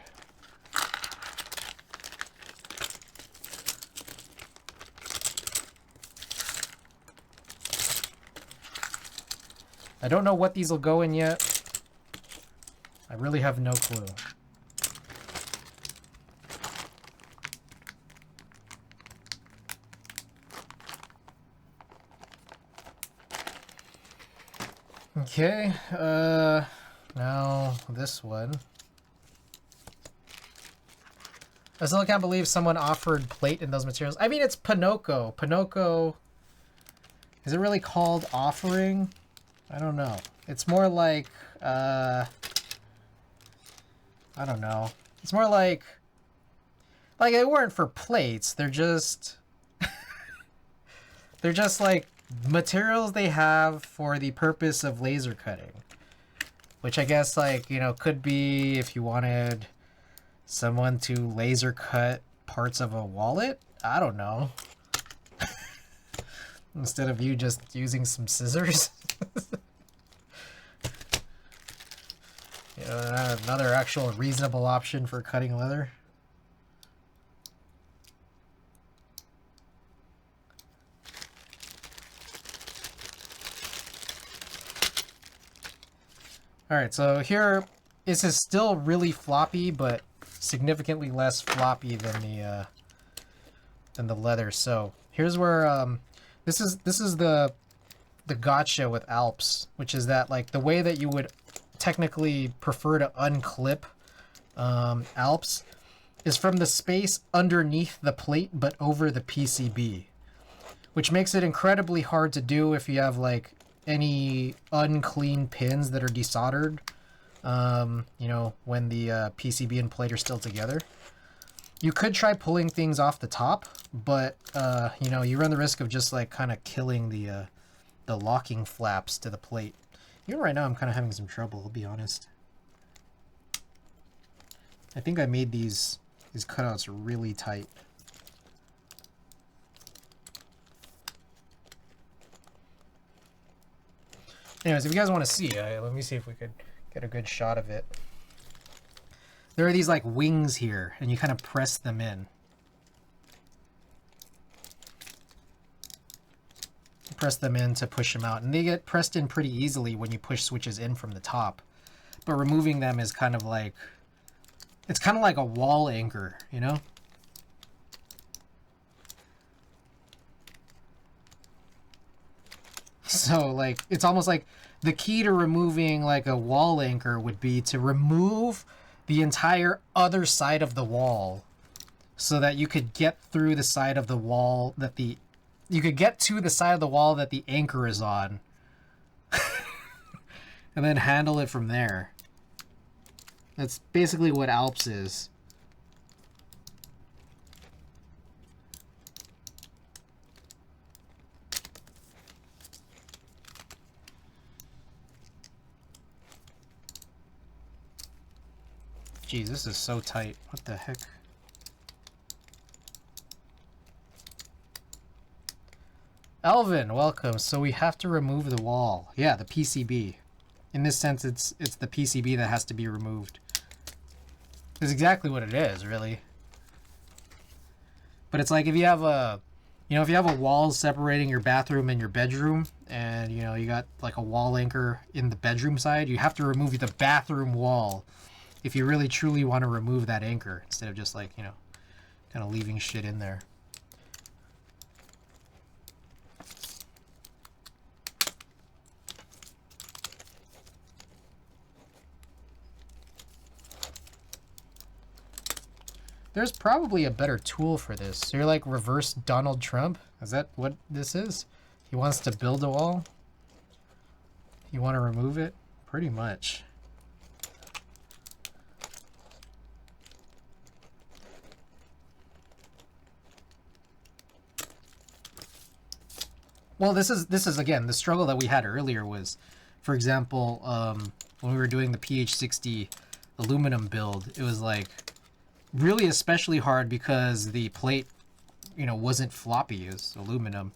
I don't know what these will go in yet. I really have no clue. Okay, now this one. I still can't believe someone offered plate in those materials. I mean, it's Pinocchio. Pinocchio, is it really called offering? I don't know. It's more like, I don't know. It's more like they weren't for plates. They're just, they're just like materials they have for the purpose of laser cutting. Which I guess, like, you know, could be if you wanted someone to laser cut parts of a wallet. I don't know. Instead of you just using some scissors. You know, another actual reasonable option for cutting leather. Alright, so here, this is still really floppy, but significantly less floppy than the leather. So here's where this is the gotcha with Alps, which is that like the way that you would technically prefer to unclip Alps is from the space underneath the plate but over the PCB, which makes it incredibly hard to do if you have like any unclean pins that are desoldered, you know, when the PCB and plate are still together. You could try pulling things off the top, but you know, you run the risk of just like kind of killing the locking flaps to the plate. Even right now I'm kind of having some trouble, I'll be honest. I think I made these cutouts really tight. Anyways, if you guys want to see, let me see if we could get a good shot of it. There are these like wings here, and you kind of press them in. Press them in to push them out, and they get pressed in pretty easily when you push switches in from the top. But removing them is kind of like, it's kind of like a wall anchor, you know? So like, it's almost like the key to removing like a wall anchor would be to remove the entire other side of the wall so that you could get through the side of the wall that you could get to the side of the wall that the anchor is on and then handle it from there. That's basically what Alps is. Jeez, this is so tight. What the heck? Elvin, welcome. So we have to remove the wall. Yeah, the PCB. In this sense, it's the PCB that has to be removed. That's exactly what it is, really. But it's like if you have a, you know, if you have a wall separating your bathroom and your bedroom, and you know you got like a wall anchor in the bedroom side, you have to remove the bathroom wall if you really truly want to remove that anchor, instead of just like, you know, kind of leaving shit in there. There's probably a better tool for this. So you're like reverse Donald Trump? Is that what this is? He wants to build a wall? You want to remove it? Pretty much. Well, this is again, the struggle that we had earlier was, for example, when we were doing the PH60 aluminum build, it was like really especially hard because the plate, you know, wasn't floppy, it was aluminum.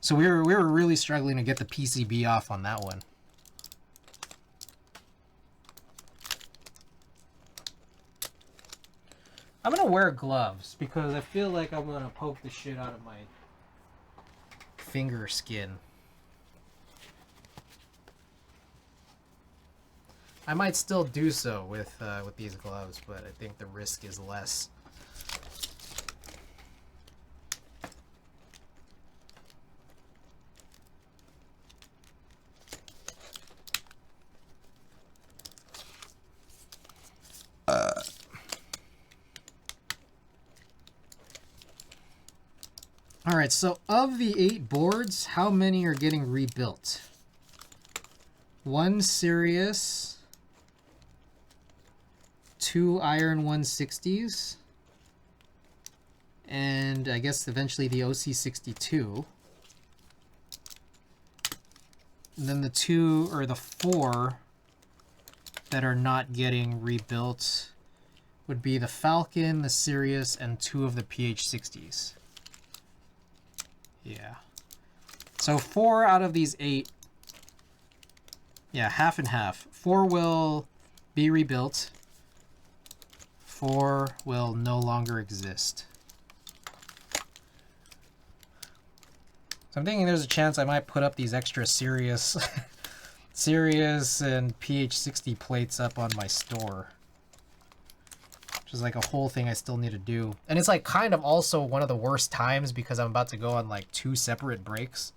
So we were really struggling to get the PCB off on that one. I'm gonna wear gloves because I feel like I'm gonna poke the shit out of my finger skin. I might still do so with these gloves, but I think the risk is less. All right, so of the 8 boards, how many are getting rebuilt? 1 Sirius, 2 Iron 160s, and I guess eventually the OC62. And then the 2 or the 4 that are not getting rebuilt would be the Falcon, the Sirius, and 2 of the PH60s. Yeah. So 4 out of these 8, yeah, half and half. 4 will be rebuilt. 4 will no longer exist. So I'm thinking there's a chance I might put up these extra Sirius Sirius and PH60 plates up on my store. Which is like a whole thing I still need to do. And it's like kind of also one of the worst times because I'm about to go on like 2 separate breaks.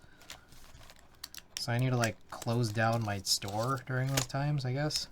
So I need to like close down my store during those times, I guess.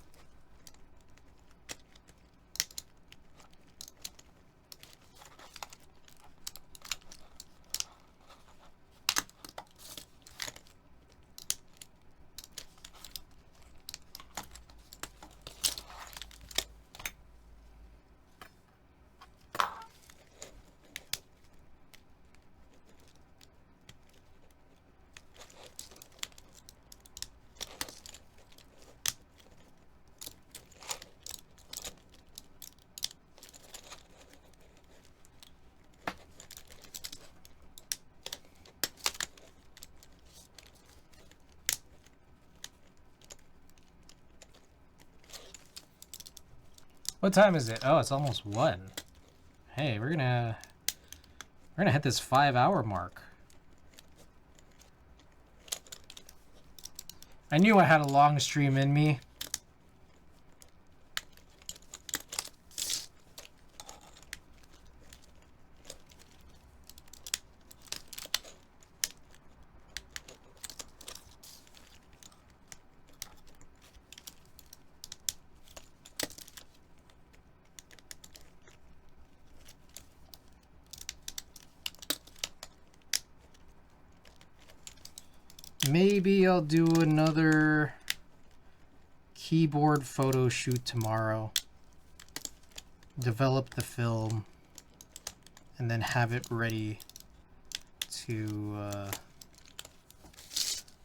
What time is it? Oh, it's almost 1. Hey, we're gonna hit this 5-hour mark. I knew I had a long stream in me. Maybe I'll do another keyboard photo shoot tomorrow. Develop the film and then have it ready to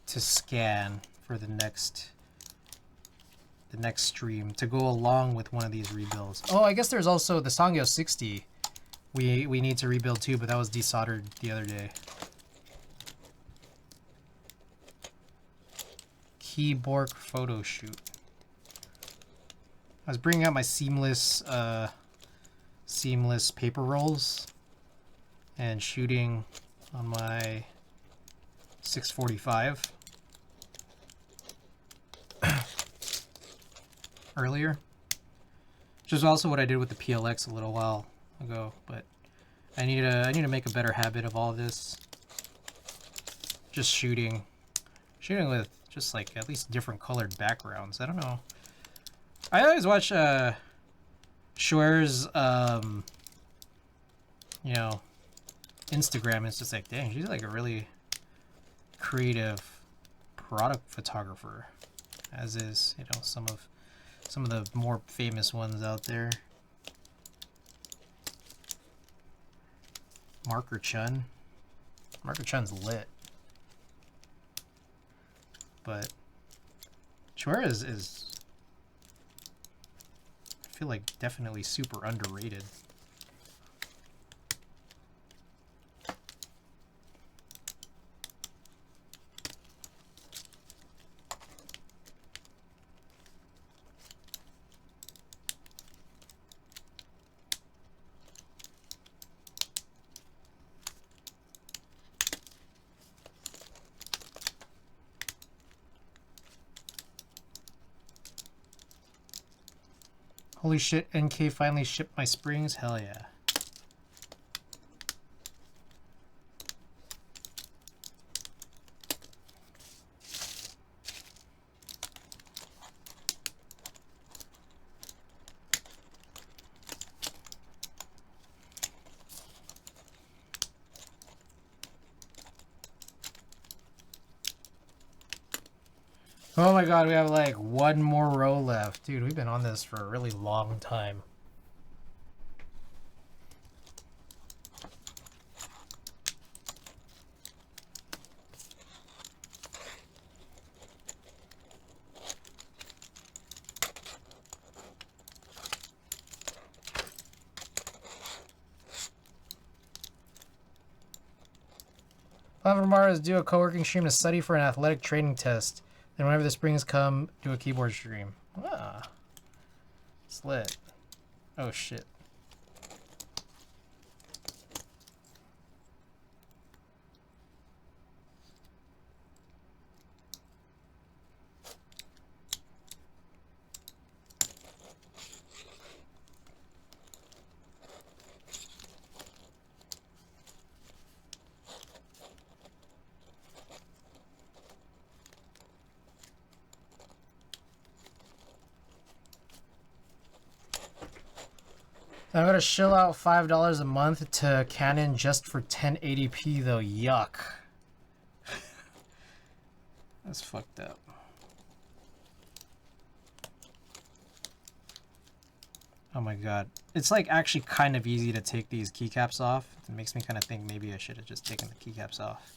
scan for the next stream to go along with one of these rebuilds. Oh, I guess there's also the Sangyo 60 we need to rebuild too, but that was desoldered the other day. Keyboard photo shoot. I was bringing out my seamless paper rolls and shooting on my 645 earlier, which is also what I did with the PLX a little while ago. But I need to make a better habit of all this. Just shooting with just like at least different colored backgrounds. I don't know. I always watch Schwer's you know, Instagram. It's just like, dang, she's like a really creative product photographer, as is, you know, some of the more famous ones out there. Marker Chun. Marker Chun's lit. But Schwer is I feel like definitely super underrated. Holy shit, NK finally shipped my springs? Hell yeah. Oh my god, we have like 1 more row left. Dude, we've been on this for a really long time. Plan for tomorrow is do a co-working stream to study for an athletic training test. Then whenever the springs come, do a keyboard stream. Ah. It's lit. Oh shit. I'm gonna shill out $5 a month to Canon just for 1080p though. Yuck. That's fucked up. Oh my god. It's like actually kind of easy to take these keycaps off. It makes me kind of think maybe I should have just taken the keycaps off.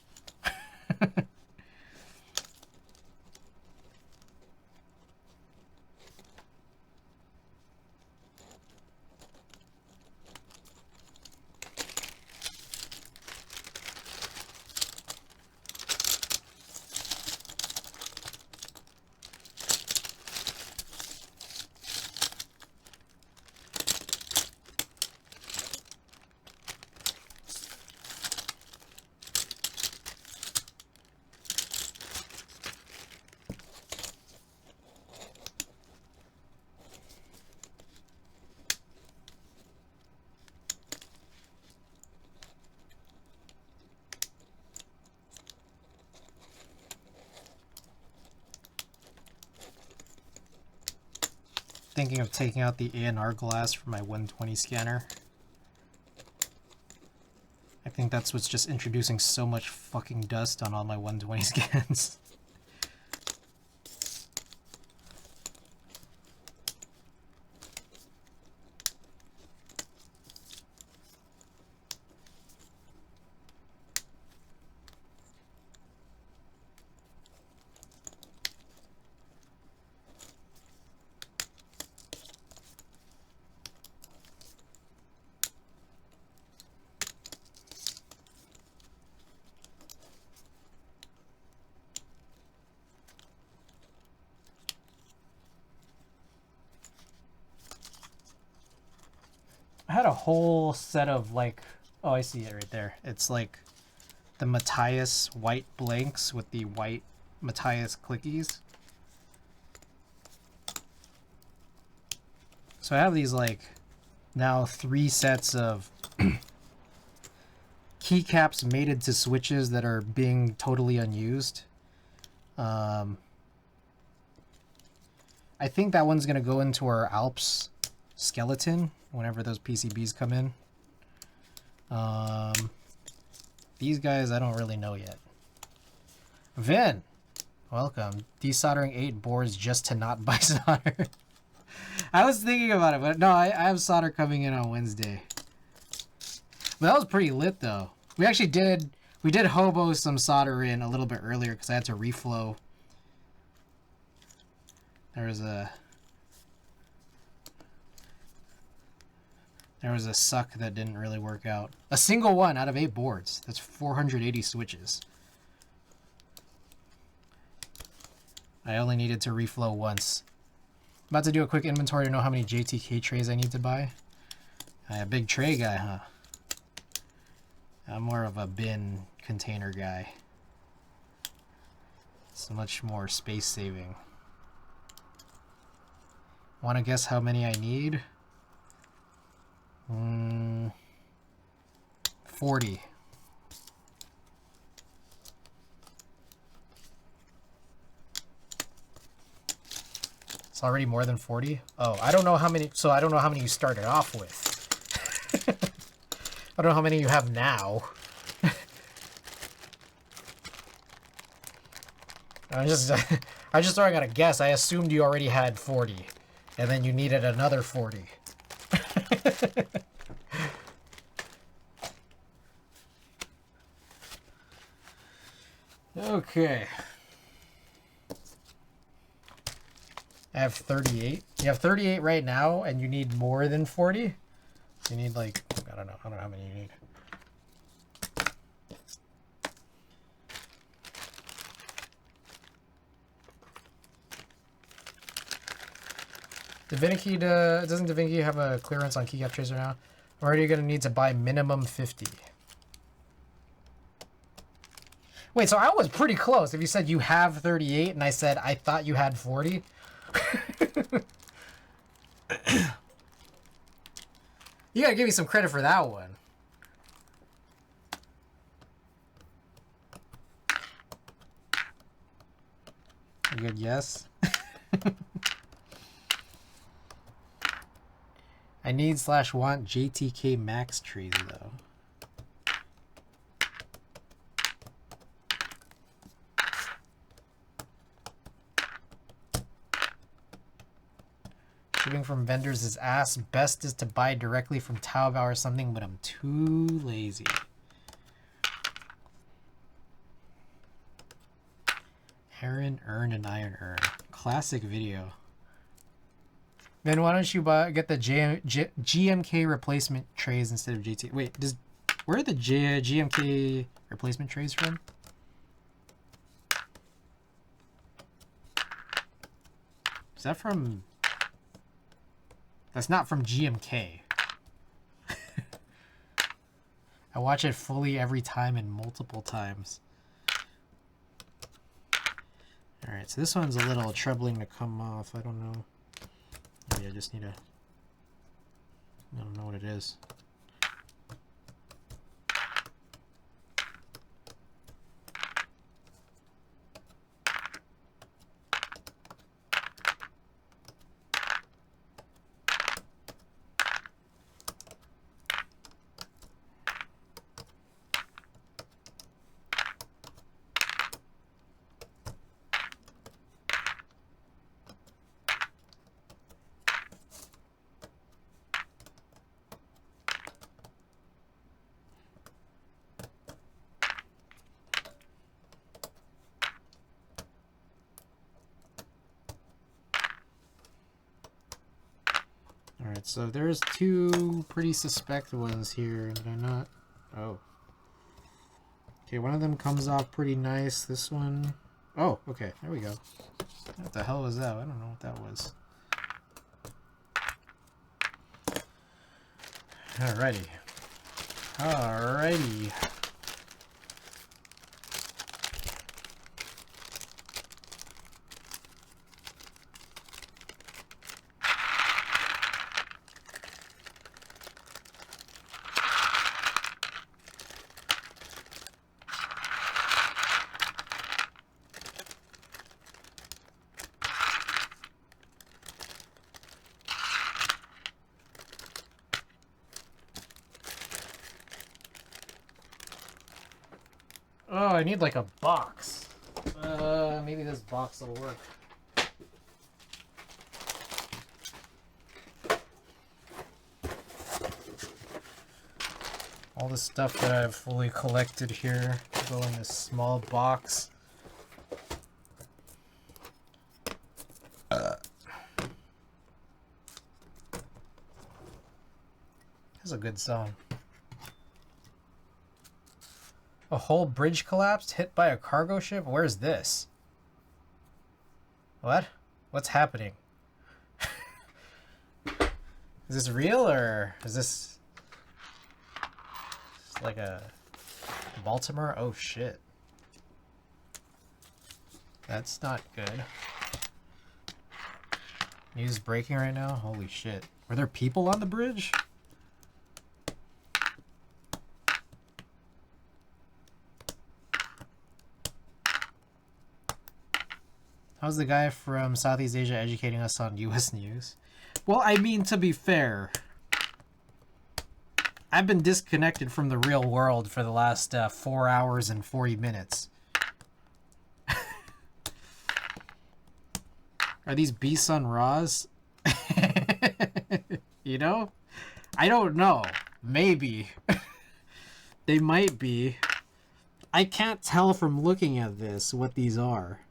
Thinking of taking out the A&R glass from my 120 scanner. I think that's what's just introducing so much fucking dust on all my 120 scans. I had a whole set of like, oh, I see it right there. It's like the Matthias white blanks with the white Matthias clickies. So I have these like now 3 sets of keycaps mated to switches that are being totally unused. I think that one's gonna go into our Alps skeleton whenever those PCBs come in. These guys I don't really know yet. Vin, welcome. Desoldering 8 boards just to not buy solder. I was thinking about it, but no, I have solder coming in on Wednesday. But that was pretty lit though. We actually did hobo some solder in a little bit earlier because I had to reflow. There was a suck that didn't really work out. A single one out of 8 boards. That's 480 switches. I only needed to reflow once. I'm about to do a quick inventory to know how many JTK trays I need to buy. A big tray guy, huh? I'm more of a bin container guy. It's much more space saving. Want to guess how many I need? 40. It's already more than 40? Oh, I don't know how many, so I don't know how many you started off with. I don't know how many you have now. I just throwing out a guess. I assumed you already had 40, and then you needed another 40. Okay. I have 38. You have 38 right now, and you need more than 40? You need like, I don't know how many you need. Doesn't DaVinci have a clearance on keycap tracer now? I'm already gonna need to buy minimum 50. Wait, so I was pretty close. If you said you have 38 and I said I thought you had 40. You gotta give me some credit for that one. A good yes. I need / want JTK Max trees though. Shipping from vendors is ass. Best is to buy directly from Taobao or something, but I'm too lazy. Heron Urn and Iron Urn. Classic video. Then why don't you get the GMK replacement trays instead of GT? Wait, where are the GMK replacement trays from? Is that from... That's not from GMK. I watch it fully every time and multiple times. Alright, so this one's a little troubling to come off. I don't know. Maybe I just need to... I don't know what it is. Alright, so there's two pretty suspect ones here that are not... Oh. Okay, one of them comes off pretty nice. This one... Oh, okay, there we go. What the hell was that? I don't know what that was. Alrighty. Alrighty. Oh, I need like a box. Maybe this box will work. All the stuff that I've fully collected here go in this small box. That's a good song. A whole bridge collapsed, hit by a cargo ship? Where's this? What? What's happening? Is this real or is this like a Baltimore? Oh shit. That's not good. News breaking right now? Holy shit. Were there people on the bridge? How's the guy from Southeast Asia educating us on US news? Well, I mean, to be fair, I've been disconnected from the real world for the last 4 hours and 40 minutes. Are these B-Sun Raws? You know? I don't know. Maybe. They might be. I can't tell from looking at this what these are.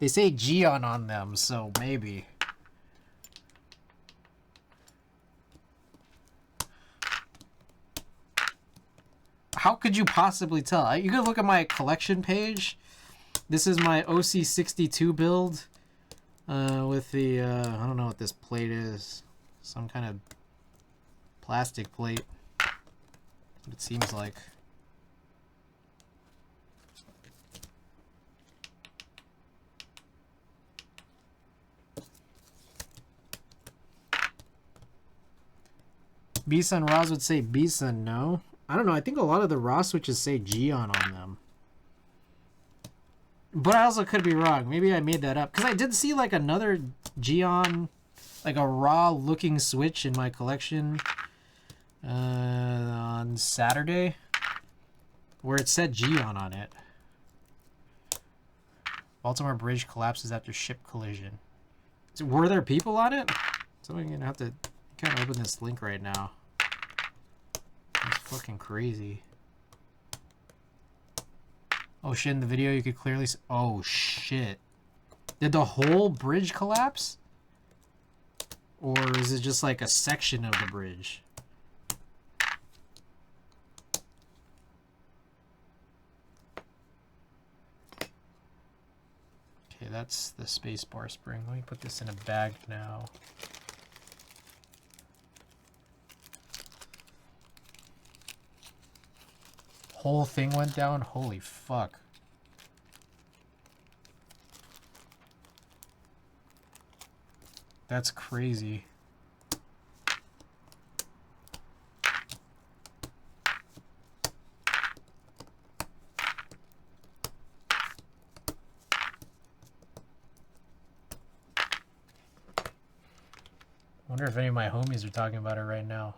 They say Geon on them, so maybe. How could you possibly tell? You can look at my collection page. This is my OC62 build with the, I don't know what this plate is. Some kind of plastic plate. It seems like. B-Sun Raws would say B-Sun, no? I don't know. I think a lot of the Raw switches say Geon on them. But I also could be wrong. Maybe I made that up. Because I did see like another Geon like a raw looking Switch in my collection on Saturday where it said Geon on it. Baltimore Bridge collapses after ship collision. So were there people on it? So I'm gonna have to kind of open this link right now. That's fucking crazy. Oh shit, in the video you could clearly see. Oh shit. Did the whole bridge collapse? Or is it just like a section of the bridge? Okay, that's the spacebar spring. Let me put this in a bag now. Whole thing went down? Holy fuck. That's crazy. I wonder if any of my homies are talking about it right now.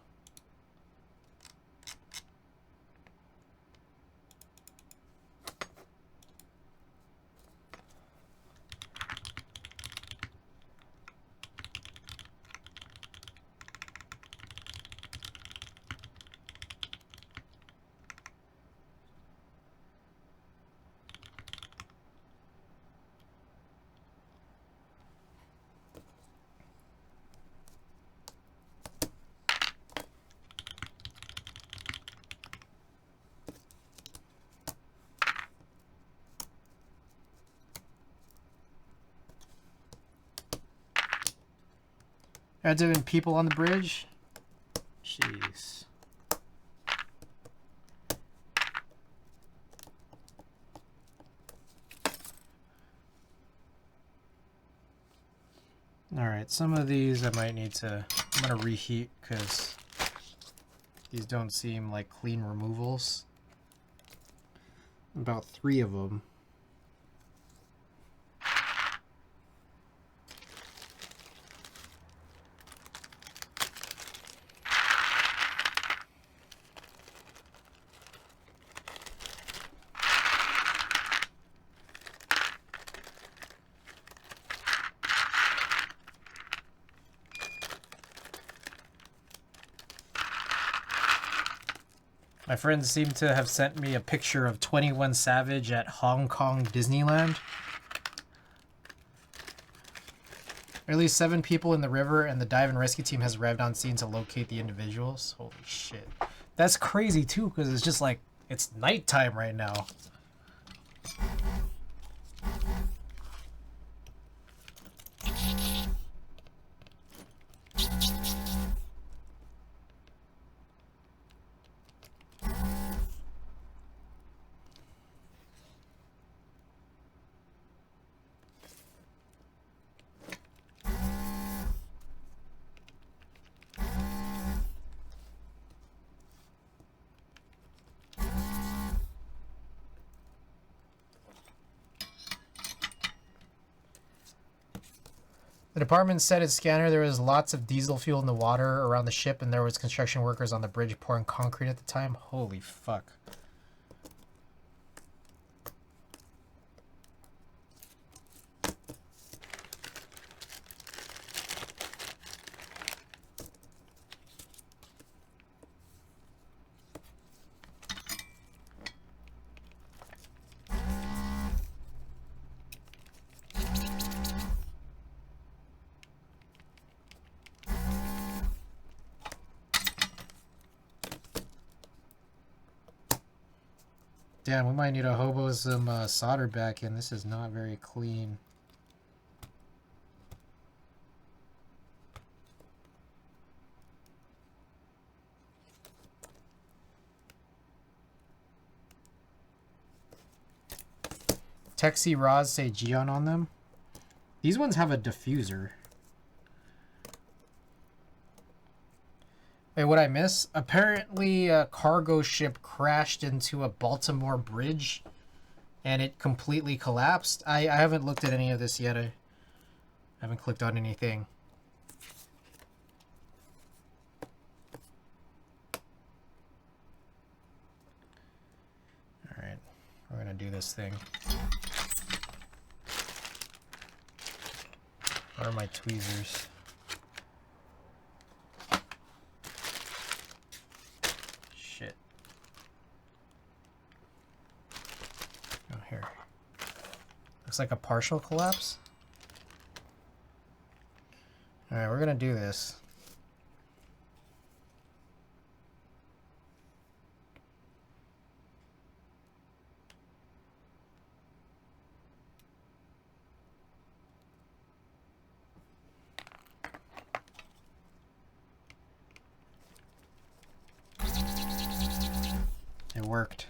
Had to have been people on the bridge? Jeez. Alright, some of these I might need to... I'm gonna reheat because these don't seem like clean removals. About 3 of them. My friends seem to have sent me a picture of 21 Savage at Hong Kong Disneyland. At least 7 people in the river, and the dive and rescue team has arrived on scene to locate the individuals. Holy shit. That's crazy too, because it's just like, it's nighttime right now. The department said its scanner there was lots of diesel fuel in the water around the ship, and there was construction workers on the bridge pouring concrete at the time. Holy fuck. Damn, we might need to hobo some solder back in. This is not very clean. Texi rods say Geon on them. These ones have a diffuser. Wait, what I miss? Apparently a cargo ship crashed into a Baltimore bridge and it completely collapsed. I haven't looked at any of this yet. I haven't clicked on anything. We're gonna do this thing. Where are my tweezers? Shit. Oh, here. Looks like a partial collapse. Alright, we're gonna do this. It worked.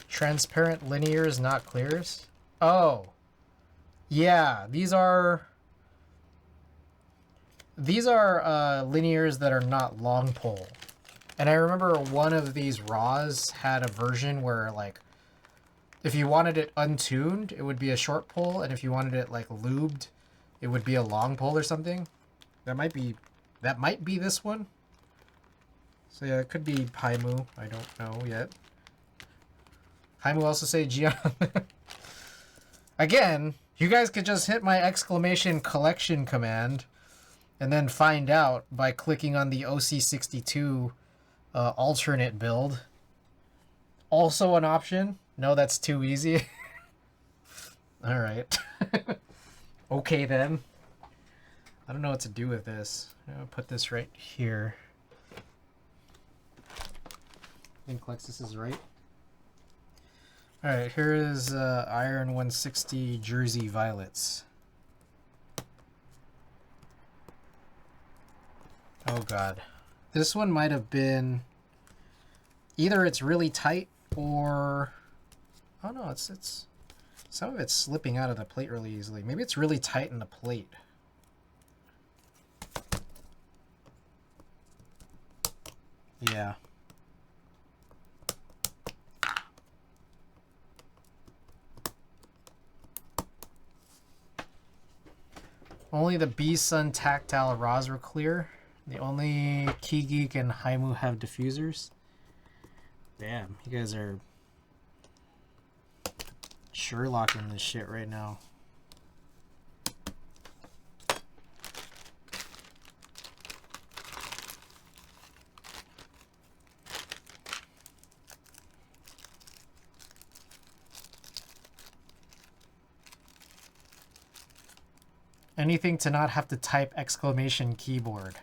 Transparent linears, not clears? Oh. Yeah, these are linears that are not long pole. And I remember one of these raws had a version where, like, if you wanted it untuned, it would be a short pole, and if you wanted it, like, lubed, it would be a long pole or something. That might be this one. So yeah, it could be Paimu. I don't know yet. Paimu also say Gian. Again, you guys could just hit my exclamation collection command and then find out by clicking on the OC62 alternate build. Also an option. No, that's too easy. Alright. Okay then. I don't know what to do with this. I'm gonna put this right here. I think Lexus is right. Alright, here is Iron 160 Jersey Violets. Oh god. This one might have been... Either it's really tight or... Oh no, it's... Some of it's slipping out of the plate really easily. Maybe it's really tight in the plate. Yeah. Only the B-Sun tactile raws were clear. The only Key Geek and Haimu have diffusers. Damn, you guys are Sherlocking this shit right now. Anything to not have to type exclamation keyboard.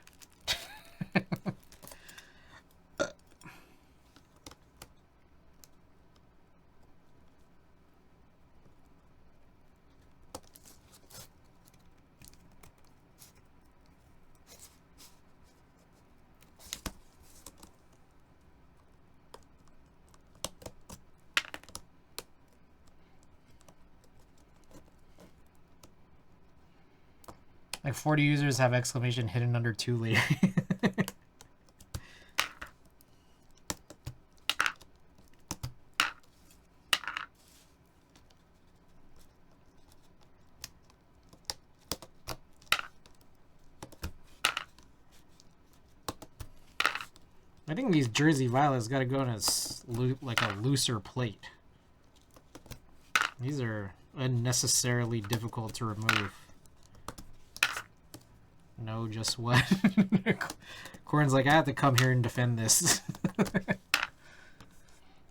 Like 40 users have exclamation hidden under 2 later. I think these Jersey Violets got to go in a like a looser plate. These are unnecessarily difficult to remove. No, just what? Corn's like, I have to come here and defend this.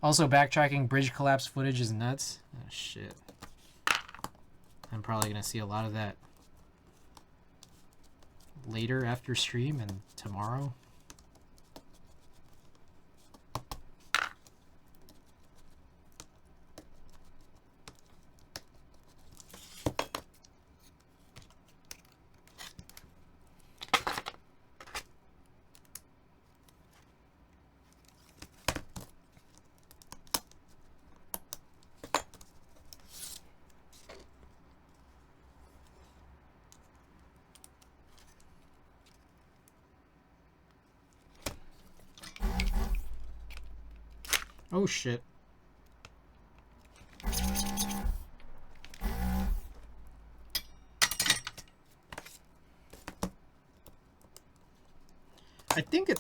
Also, backtracking bridge collapse footage is nuts. Oh, shit. I'm probably going to see a lot of that later after stream and tomorrow. Oh shit.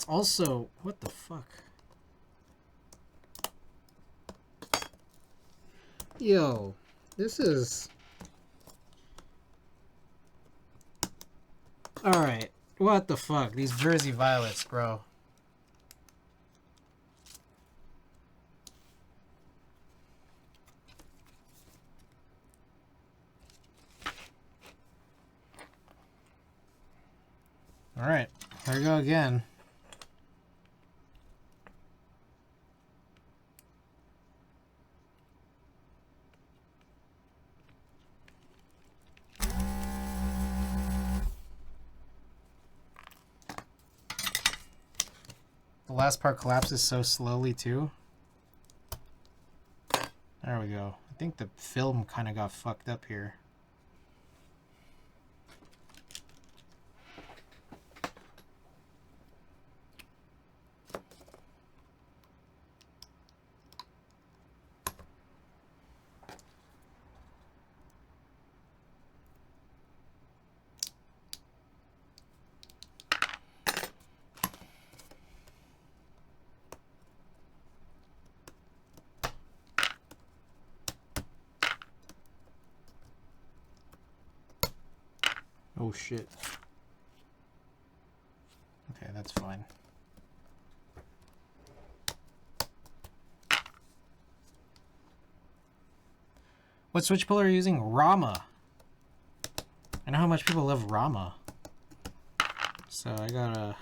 Also, what the fuck? Yo, this is... Alright, what the fuck? These Jersey Violets, bro. Alright, here we go again. The last part collapses so slowly, too. There we go. I think the film kind of got fucked up here. Oh shit. Okay, that's fine. What switch puller are you using? Rama. I know how much people love Rama. So I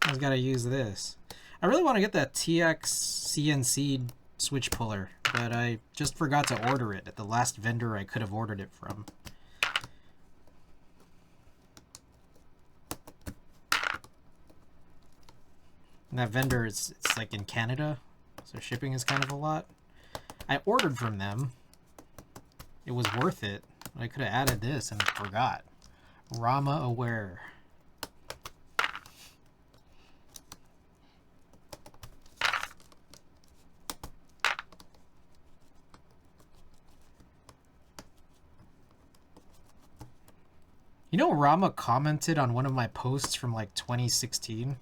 just gotta use this. I really want to get that TX CNC switch puller, but I just forgot to order it at the last vendor I could have ordered it from. And that vendor, it's like in Canada, so shipping is kind of a lot. I ordered from them. It was worth it. I could have added this and forgot. Rama Aware. You know, Rama commented on one of my posts from like 2016.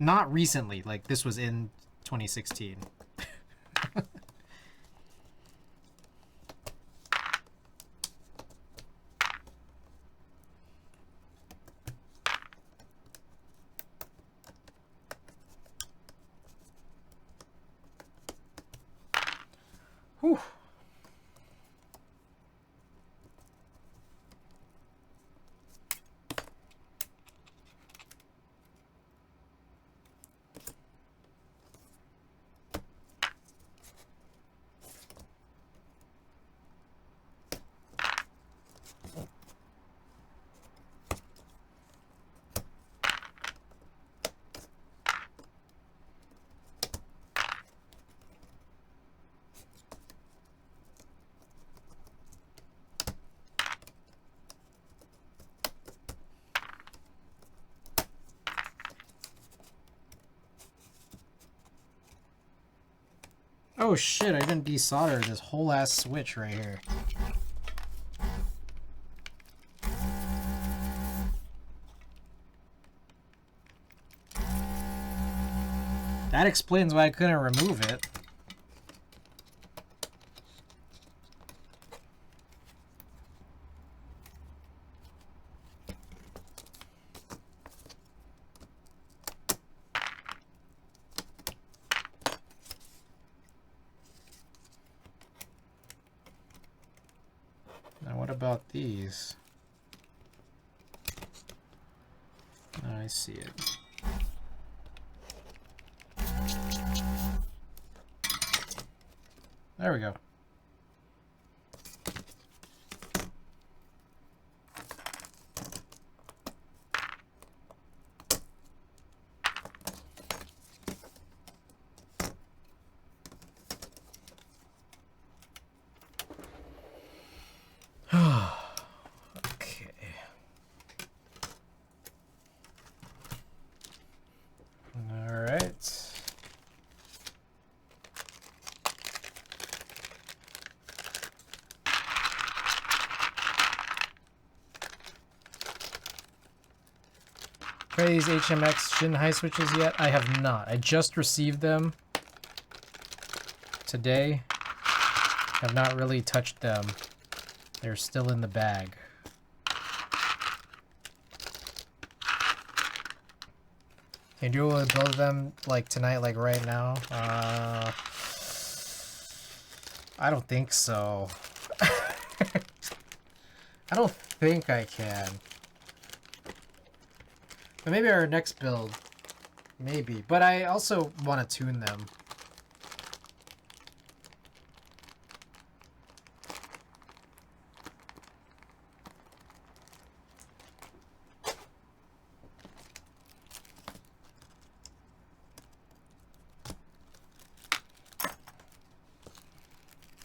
Not recently, like this was in 2016. Whew. Oh shit, I didn't desolder this whole ass switch right here. That explains why I couldn't remove it. Now what about these? I see it. There we go. Okay. All right. Try these HMX Shin high switches yet? I have not. I just received them today. Have not really touched them. They're still in the bag. Can you build them like tonight, like right now? I don't think so. I don't think I can. But maybe our next build. Maybe. But I also want to tune them.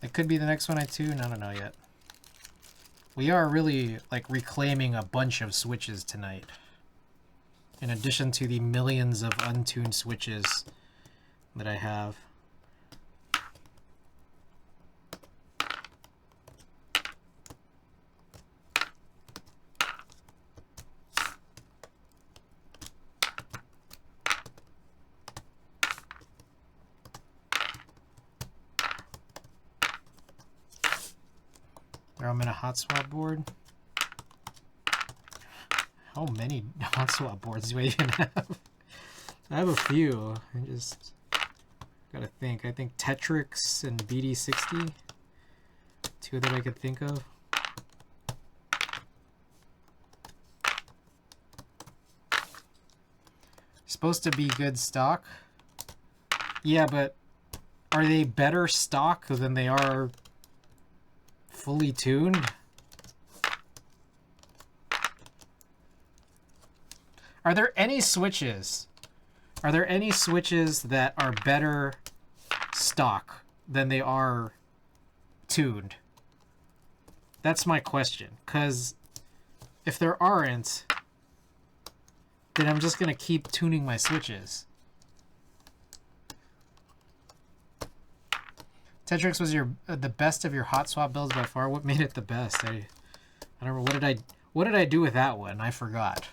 It could be the next one I tune. I don't know yet. We are really like reclaiming a bunch of switches tonight. In addition to the millions of untuned switches that I have. I'm in a hot swap board. How many hot swap boards do I even have? I have a few. I just gotta think. I think Tetrix and BD60. Two that I could think of. Supposed to be good stock. Yeah, but are they better stock than they are fully tuned? Are there any switches? Are there any switches that are better stock than they are tuned? That's my question. Because if there aren't, then I'm just going to keep tuning my switches. Tetrix was your the best of your hot swap builds by far. What made it the best? I don't know. What did I do with that one? I forgot.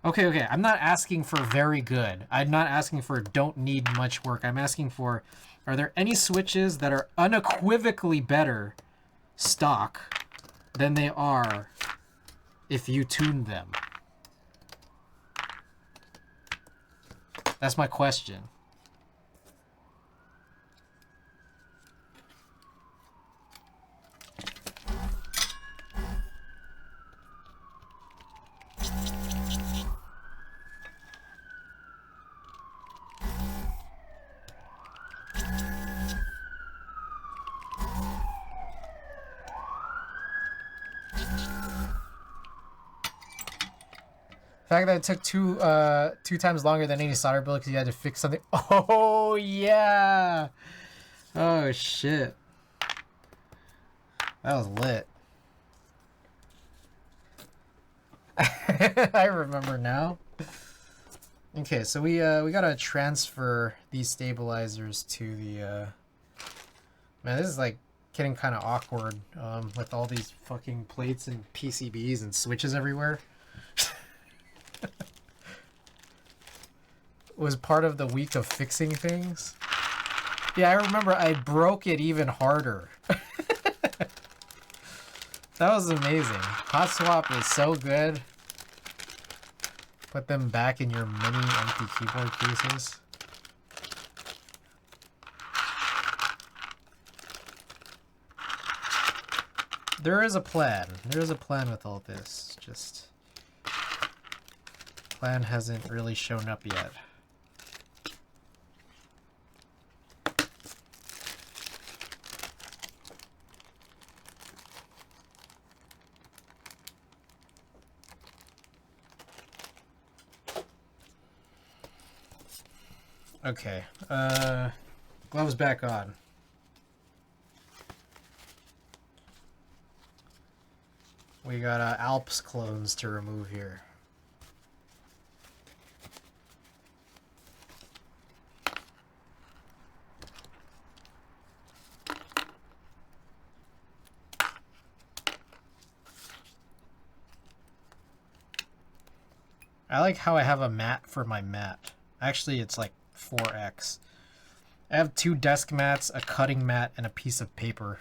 Okay. I'm not asking for very good. I'm not asking for don't need much work. I'm asking for, are there any switches that are unequivocally better stock than they are if you tune them? That's my question. The fact that it took two times longer than any solder build because you had to fix something. Oh yeah. Oh shit. That was lit. I remember now. Okay, so we gotta transfer these stabilizers to the man, this is like getting kind of awkward with all these fucking plates and PCBs and switches everywhere. Was part of the week of fixing things. Yeah, I remember I broke it even harder. That was amazing. Hot swap is so good. Put them back in your mini empty keyboard cases. There is a plan. There is a plan with all this. Just plan hasn't really shown up yet. Okay, gloves back on. We got Alps clones to remove here. I like how I have a mat for my mat. Actually, it's like 4x. I have 2 desk mats, a cutting mat, and a piece of paper.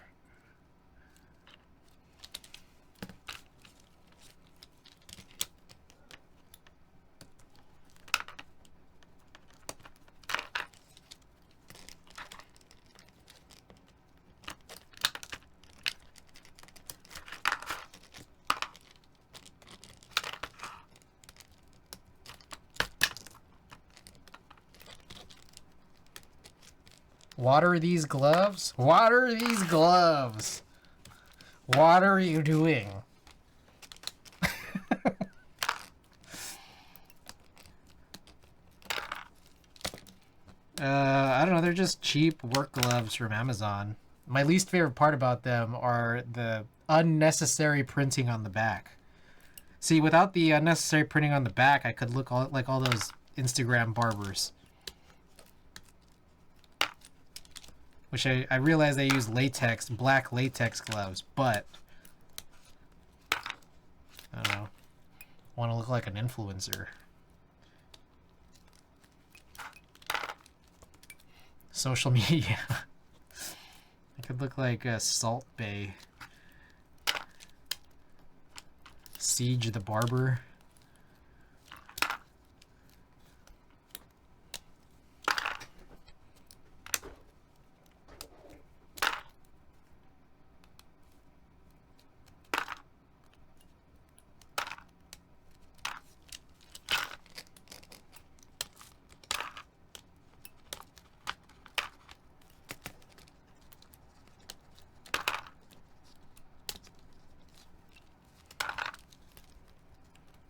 Water these gloves? Water these gloves! What are you doing? I don't know, they're just cheap work gloves from Amazon. My least favorite part about them are the unnecessary printing on the back. See, without the unnecessary printing on the back, I could look like all those Instagram barbers. Which I realize they use latex, black latex gloves, but I don't know. I want to look like an influencer. Social media. I could look like a Salt Bay. Siege the Barber.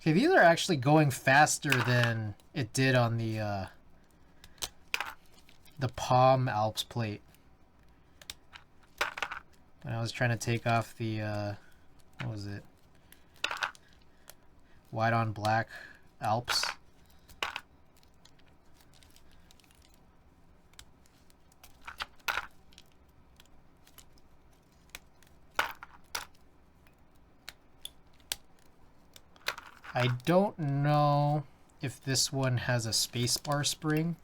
Okay, these are actually going faster than it did on the Palm Alps plate. When I was trying to take off the, what was it? White on black Alps. I don't know if this one has a spacebar spring.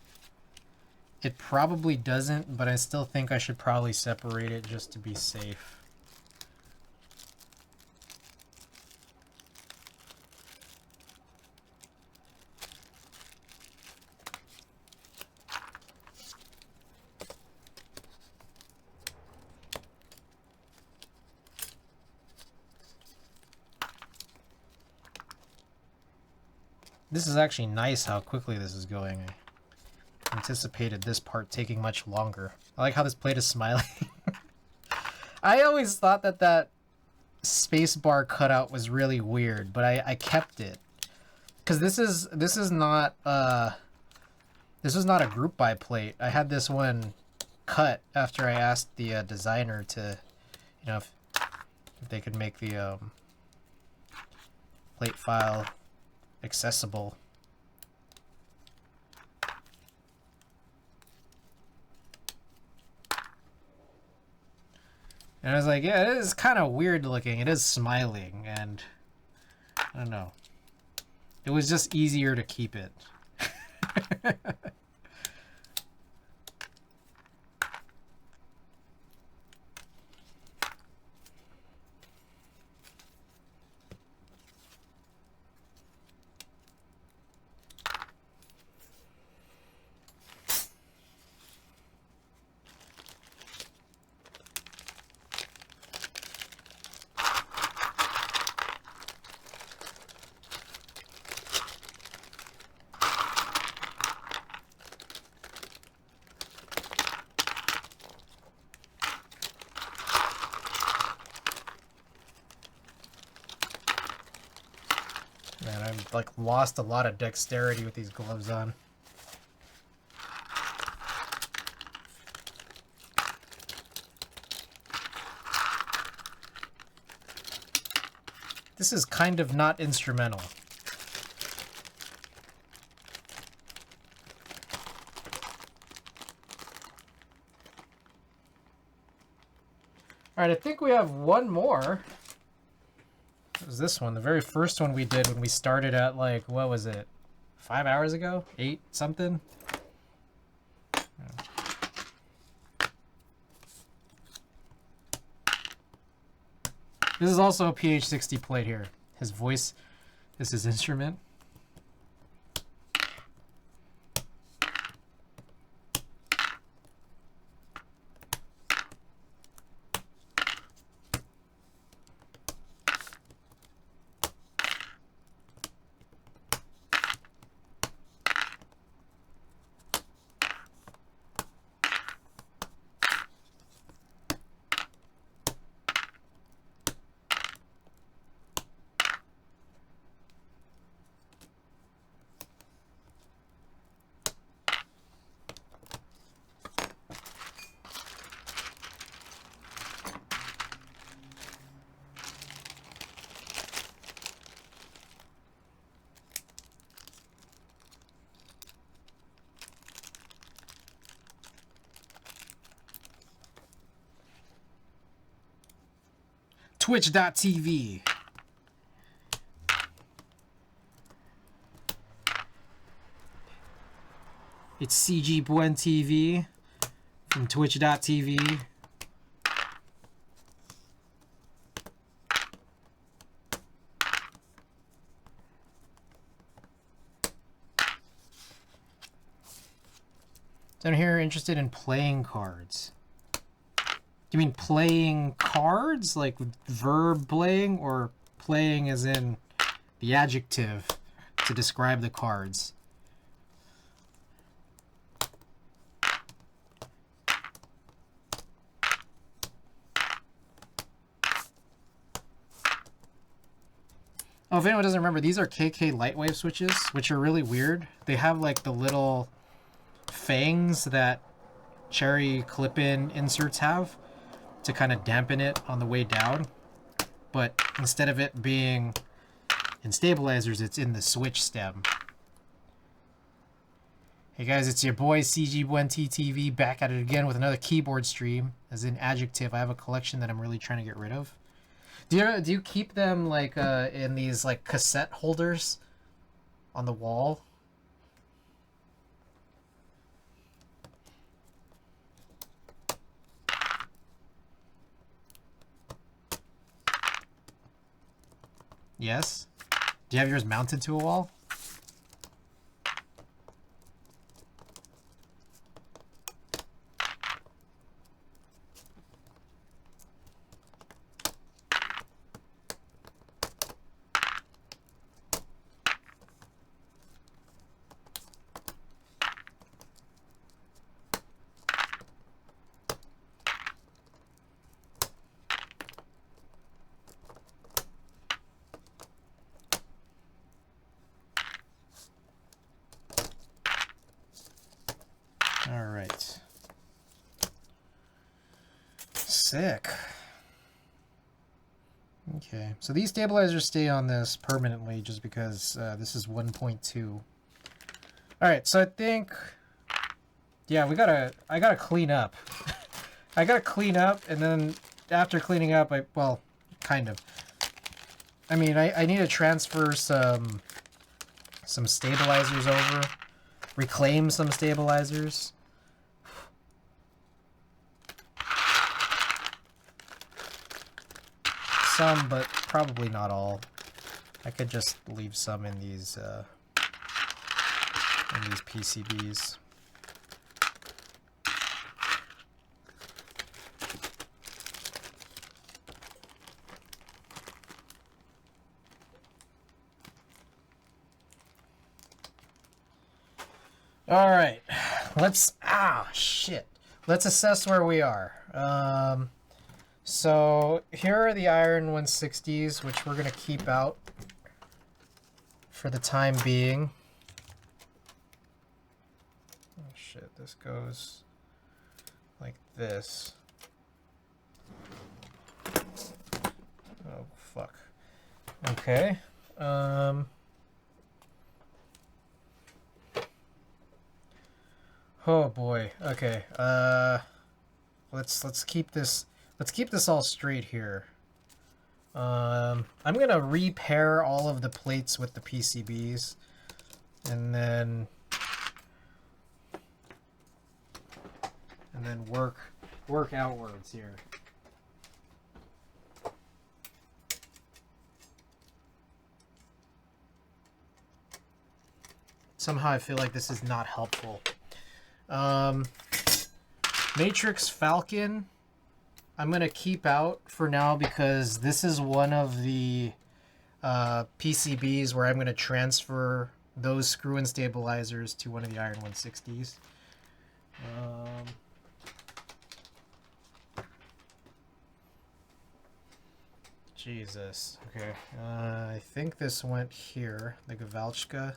It probably doesn't, but I still think I should probably separate it just to be safe. This is actually nice how quickly this is going. I anticipated this part taking much longer. I like how this plate is smiling. I always thought that that spacebar cutout was really weird, but I kept it. Because this is not this was not a group buy plate. I had this one cut after I asked the designer to, you know, if they could make the plate file accessible. And I was like, yeah, it is kind of weird looking. It is smiling, and I don't know. It was just easier to keep it. Man, I've like lost a lot of dexterity with these gloves on. This is kind of not instrumental. Alright, I think we have one more. was this one, the very first one we did when we started at like, what was it? 5 hours ago? 8 something? This is also a PH60 plate here. His voice is his instrument. Twitch.tv. It's CG Buen TV from Twitch.tv. Down here, interested in playing cards. Do you mean playing cards, like verb playing, or playing as in the adjective to describe the cards? Oh, if anyone doesn't remember, these are KK Lightwave switches, which are really weird. They have like the little fangs that Cherry clip-in inserts have to kind of dampen it on the way down. But instead of it being in stabilizers, it's in the switch stem. Hey guys, it's your boy CG Buen TTV back at it again with another keyboard stream. As in adjective, I have a collection that I'm really trying to get rid of. Do you keep them like in these like cassette holders on the wall? Yes? Do you have yours mounted to a wall? Alright. Sick. Okay, so these stabilizers stay on this permanently just because this is 1.2. Alright, so I think... Yeah, I gotta clean up. I gotta clean up, and then after cleaning up, well, kind of. I mean, I need to transfer some stabilizers over. Reclaim some stabilizers. Some, but probably not all. I could just leave some in these PCBs. All right, let's shit. Let's assess where we are. So here are the iron 160s, which we're gonna keep out for the time being. Oh shit, this goes like this. Oh fuck. Okay. Oh boy. Okay. Let's keep this all straight here. I'm gonna repair all of the plates with the PCBs, and then work outwards here. Somehow I feel like this is not helpful. Matrix Falcon, I'm going to keep out for now because this is one of the PCBs where I'm going to transfer those screw-in stabilizers to one of the Iron 160s. Jesus. Okay. I think this went here, the Gavalchka.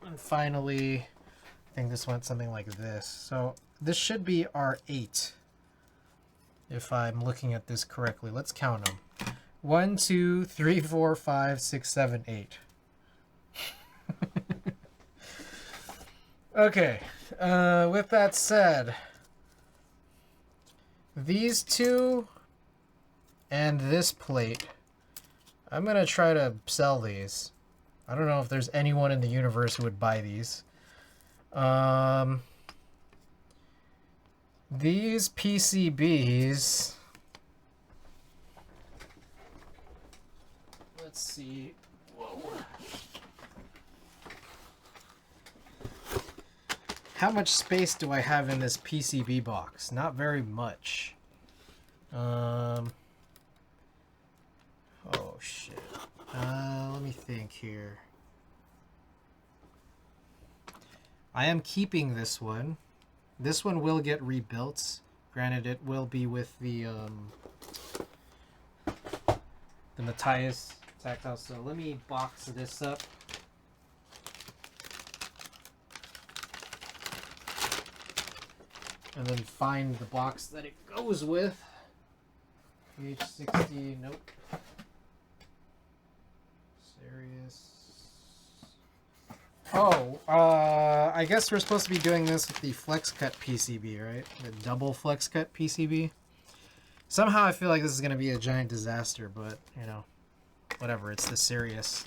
And finally, I think this went something like this. So this should be our 8, if I'm looking at this correctly. Let's count them. 1, 2, 3, 4, 5, 6, 7, 8. Okay. With that said, these two and this plate, I'm gonna try to sell these. I don't know if there's anyone in the universe who would buy these. These PCBs, let's see. Whoa. How much space do I have in this PCB box? Not very much. Oh shit. Let me think here. I am keeping this one. This one will get rebuilt. Granted, it will be with the Matthias tactile. So let me box this up. And then find the box that it goes with. H60, nope. Serious. Oh, I guess we're supposed to be doing this with the flex cut PCB, right? The double flex cut PCB. Somehow I feel like this is going to be a giant disaster, but, you know, whatever, it's the Serious.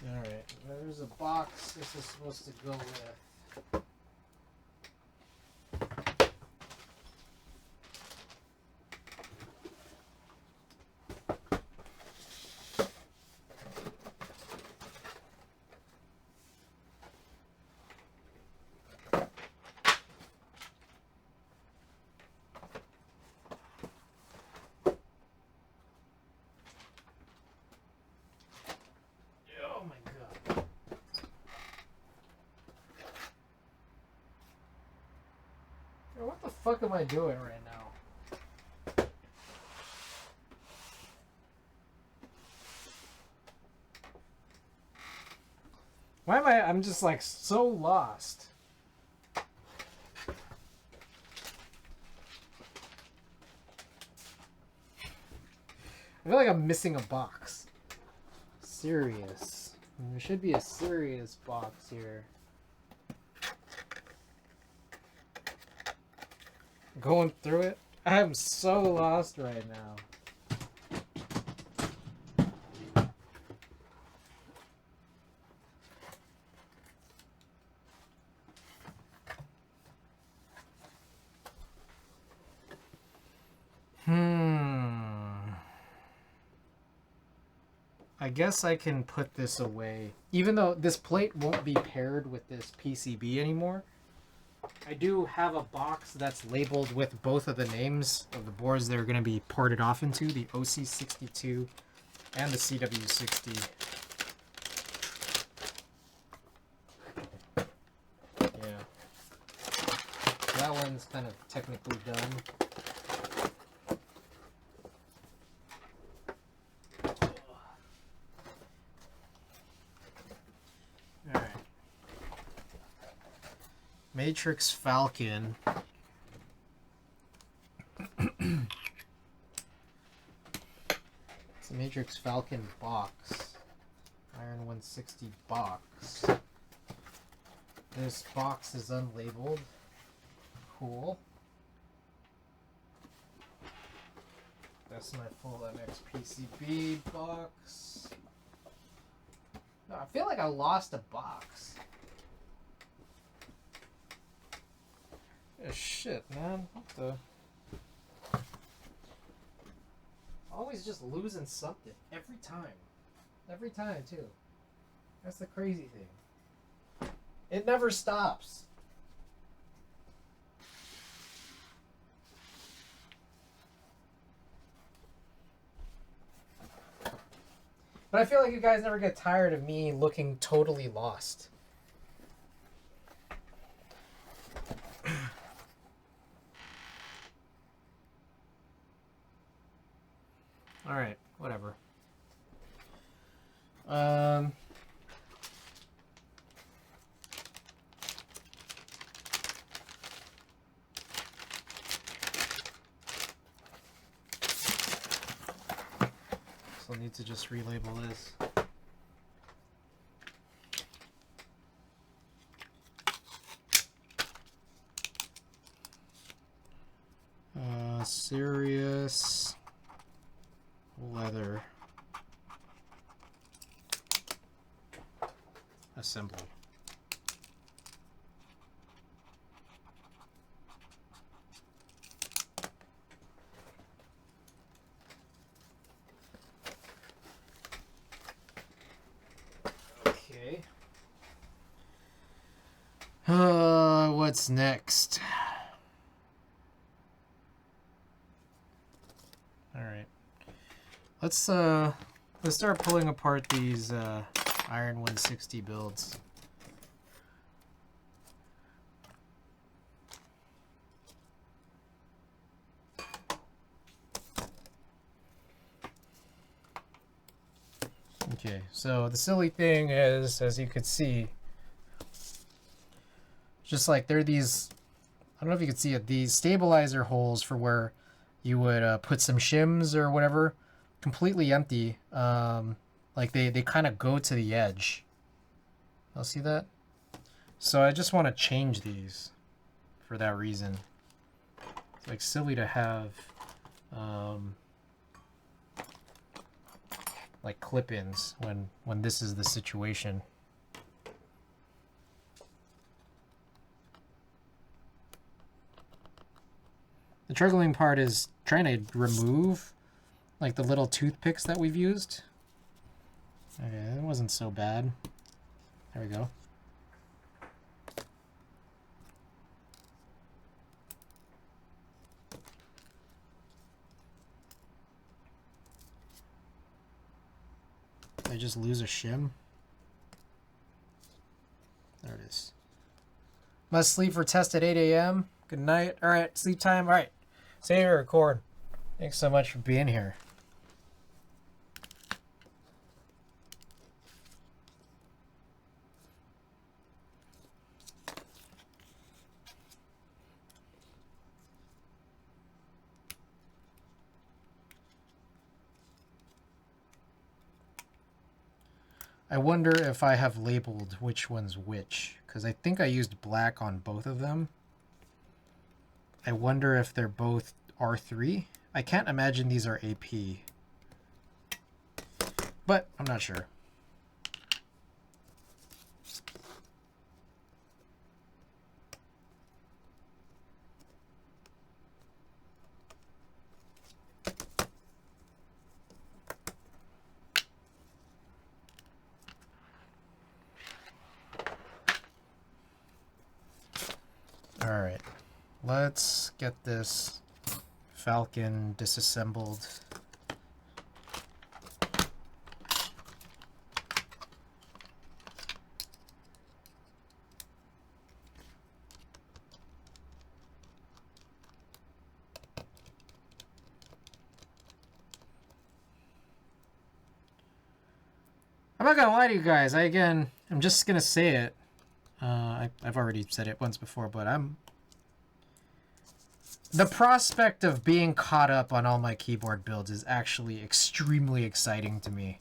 Alright, there's a box this is supposed to go with. Oh my god. Yo, what the fuck am I doing right now? Why am I'm just like so lost. I feel like I'm missing a box. Serious. There should be a Serious box here. Going through it? I'm so lost right now. I guess I can put this away. Even though this plate won't be paired with this PCB anymore, I do have a box that's labeled with both of the names of the boards they're going to be ported off into, the OC62 and the CW60. Yeah. That one's kind of technically done. Matrix Falcon. Matrix Falcon box. Iron 160 box. This box is unlabeled. Cool. That's my full MX PCB box. No, I feel like I lost a box. Yeah, shit, man. What the? Always just losing something. Every time. Every time, too. That's the crazy thing. It never stops. But I feel like you guys never get tired of me looking totally lost. Alright, whatever. So I'll need to just relabel this. Serious leather assembly. Okay. What's next? All right. Let's start pulling apart these Iron 160 builds. Okay, so the silly thing is, as you could see, just like there are these, I don't know if you can see it, these stabilizer holes for where you would put some shims or whatever, completely empty. Like they kind of go to the edge. I'll see that. So I just want to change these for that reason. It's like silly to have like clip-ins when this is the situation. The trickling part is trying to remove like the little toothpicks that we've used. Okay, that wasn't so bad. There we go. Did I just lose a shim? There it is. Must sleep for test at 8 a.m. Good night. All right, sleep time. All right. Save and record. Thanks so much for being here. I wonder if I have labeled which one's which, because I think I used black on both of them. I wonder if they're both R3. I can't imagine these are AP, but I'm not sure. All right, let's get this Falcon disassembled. I'm not gonna lie to you guys. I'm just gonna say it. I've already said it once before, but I'm The prospect of being caught up on all my keyboard builds is actually extremely exciting to me.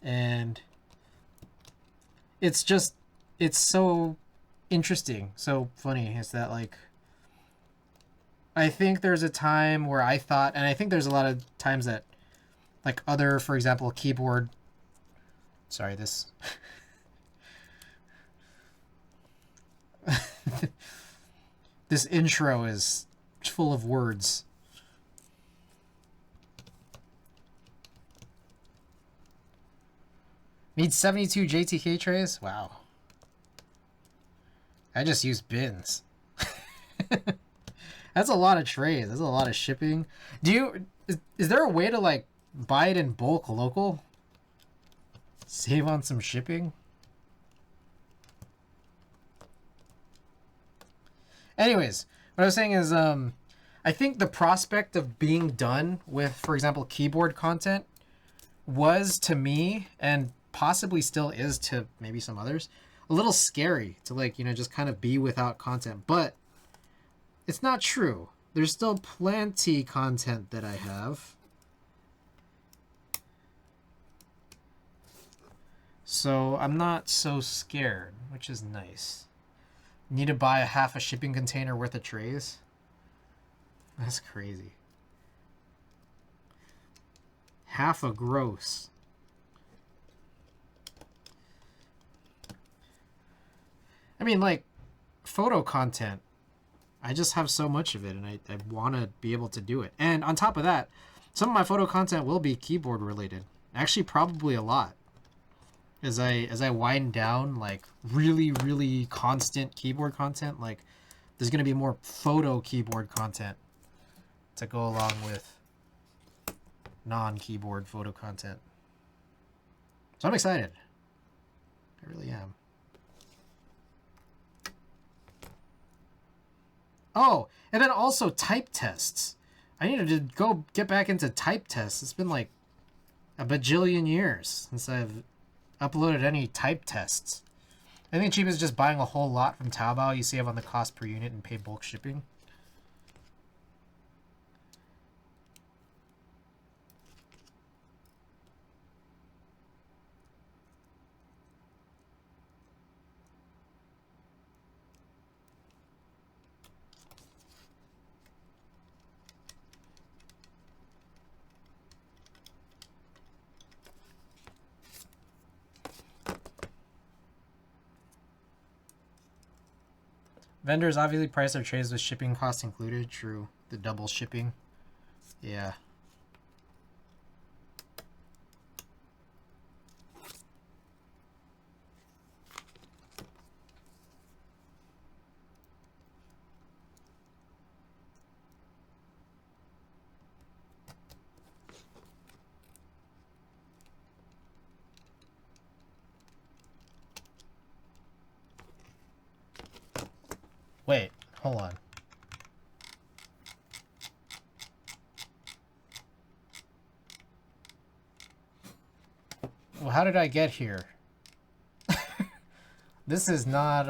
And it's just, it's so interesting, so funny. Is that like, I think there's a time where I thought, and I think there's a lot of times that, like other, for example, keyboard, sorry, this, this intro is full of words. Need 72 JTK trays? Wow. I just use bins. That's a lot of trays. That's a lot of shipping. Do you... Is there a way to, like, buy it in bulk local? Save on some shipping? Anyways, what I was saying is, I think the prospect of being done with, for example, keyboard content was to me, and possibly still is to maybe some others, a little scary to, like, you know, just kind of be without content. But it's not true. There's still plenty content that I have. So I'm not so scared, which is nice. Need to buy a half a shipping container worth of trays? That's crazy. Half a gross. I mean, like, photo content, I just have so much of it, and I want to be able to do it. And on top of that, some of my photo content will be keyboard related. Actually, probably a lot. As I wind down, like, really constant keyboard content, like, there's going to be more photo keyboard content to go along with non-keyboard photo content. So I'm excited. I really am. Oh, and then also type tests. I needed to go get back into type tests. It's been like a bajillion years since I've uploaded any type tests. I think cheap is just buying a whole lot from Taobao. You save on the cost per unit and pay bulk shipping. Vendors obviously price their trays with shipping costs included. True. The double shipping. Yeah. Wait, hold on. Well, how did I get here? This is not,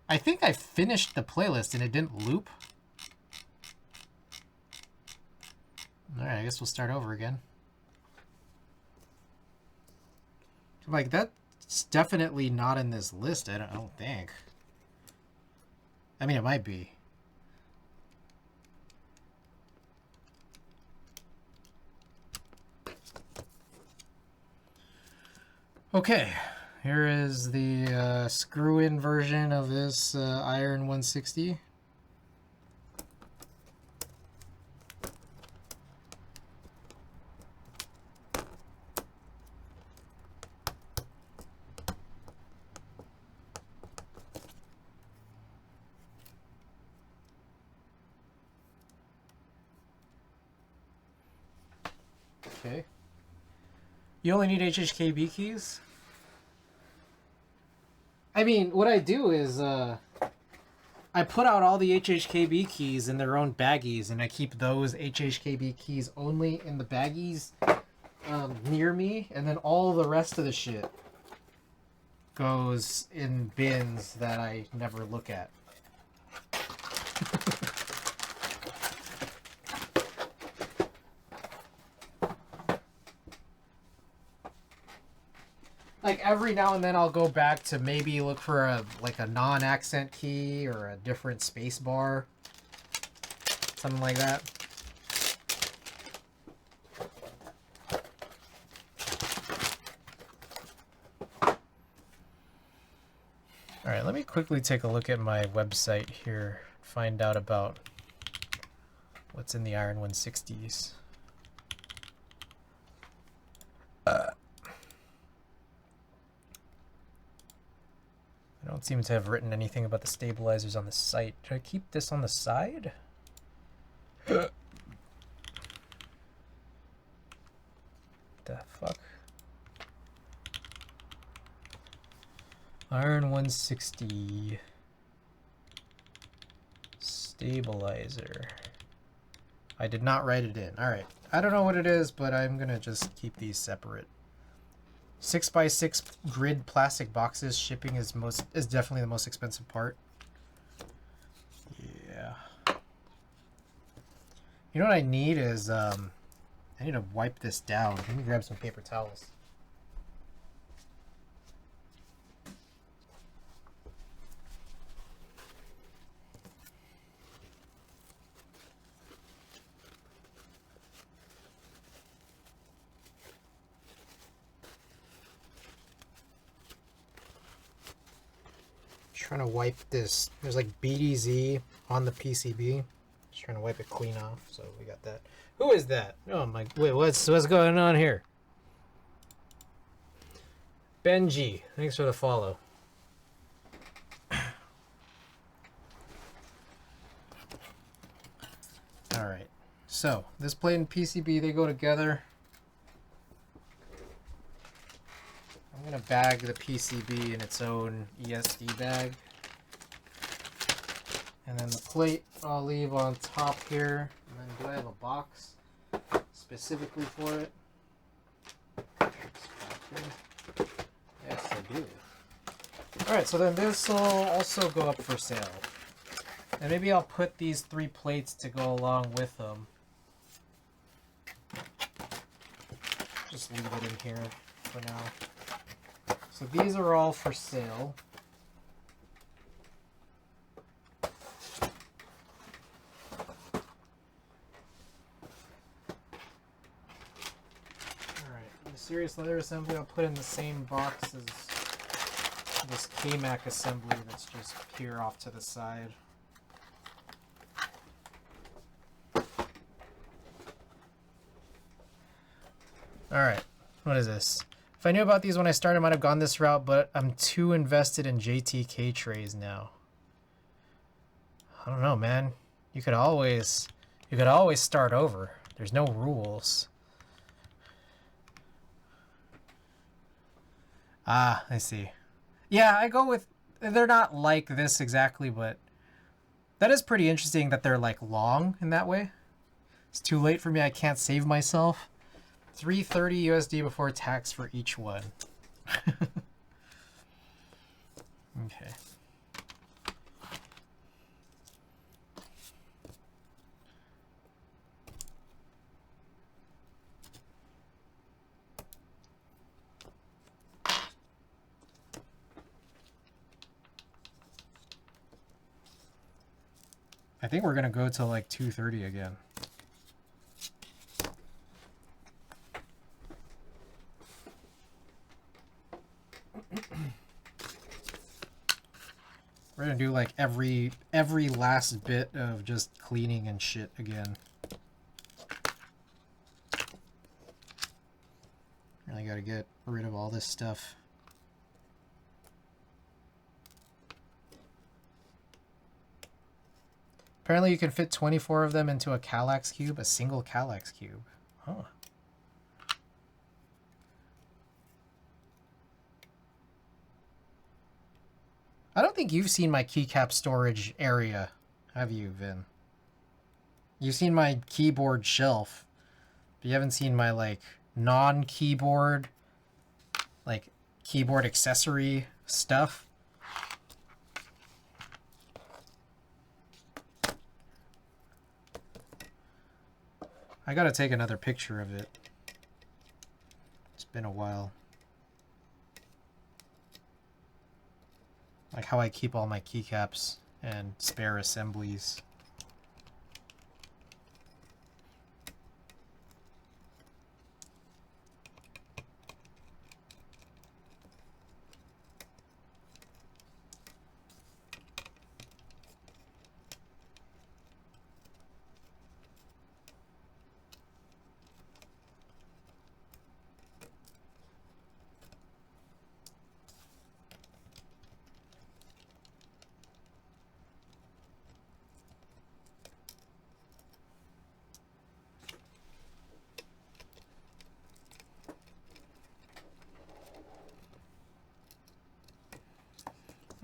I think I finished the playlist and it didn't loop. Alright, I guess we'll start over again. Like, that's definitely not in this list, I don't think. I mean, it might be. Okay, here is the screw-in version of this Iron 160. Okay. You only need HHKB keys? I mean, what I do is, I put out all the HHKB keys in their own baggies, and I keep those HHKB keys only in the baggies near me, and then all the rest of the shit goes in bins that I never look at. Like every now and then I'll go back to maybe look for a non-accent key or a different space bar. Something like that. Alright, let me quickly take a look at my website here. Find out about what's in the Iron 160s. I don't seem to have written anything about the stabilizers on the site. Should I keep this on the side? The fuck? Iron 160 stabilizer. I did not write it in. Alright. I don't know what it is, but I'm gonna just keep these separate. 6x6 grid plastic boxes. Shipping is definitely the most expensive part. Yeah. You know what I need is I need to wipe this down. Let me grab some paper towels. Trying to wipe this. There's like BDZ on the PCB. Just trying to wipe it clean off. So we got that. Who is that? Oh my! Wait, what's going on here? Benji, thanks for the follow. All right. So this plate and PCB, they go together. I'm gonna bag the PCB in its own ESD bag. And then the plate I'll leave on top here. And then do I have a box specifically for it? Yes, I do. Alright, so then this will also go up for sale. And maybe I'll put these 3 plates to go along with them. Just leave it in here for now. So these are all for sale. Alright, the serious leather assembly I'll put in the same box as this K-Mac assembly that's just here off to the side. Alright, what is this? If I knew about these when I started, I might have gone this route, but I'm too invested in JTK trays now. I don't know, man. You could always start over. There's no rules. Ah, I see. Yeah, I go with... They're not like this exactly, but... That is pretty interesting that they're, like, long in that way. It's too late for me. I can't save myself. $330 USD before tax for each one. Okay. I think we're gonna go to like 230 again. We're gonna do like every last bit of just cleaning and shit again. Really gotta get rid of all this stuff. Apparently you can fit 24 of them into a Kallax cube, a single Kallax cube. Huh. I don't think you've seen my keycap storage area, have you, Vin? You've seen my keyboard shelf, but you haven't seen my, like, non-keyboard, like, keyboard accessory stuff. I gotta take another picture of it. It's been a while. Like how I keep all my keycaps and spare assemblies.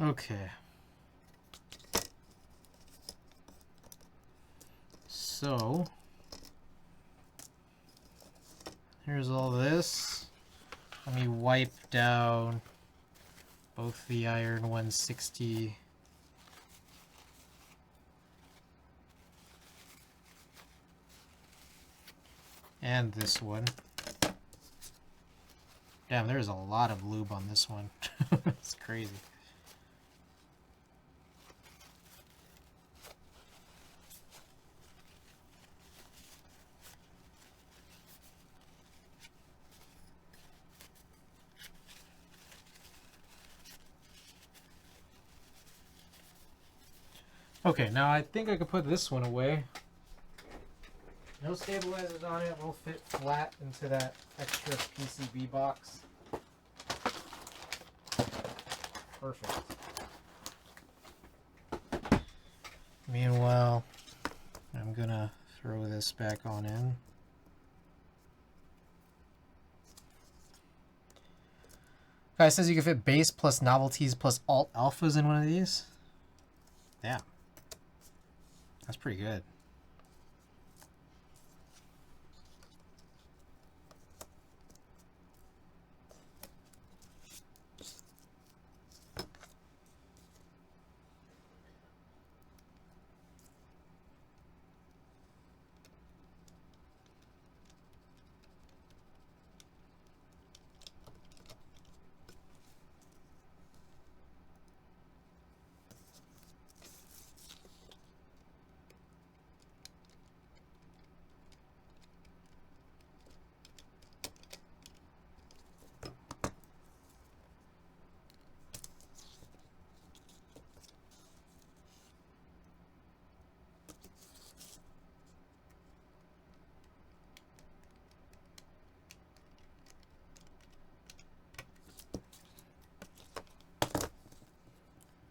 Okay. So, here's all this. Let me wipe down both the iron 160 and this one. Damn, there's a lot of lube on this one. It's crazy. Okay, now I think I could put this one away. No stabilizers on it, will fit flat into that extra PCB box. Perfect. Meanwhile, I'm gonna throw this back on in. Guy says you can fit base plus novelties plus alt alphas in one of these. Yeah. That's pretty good.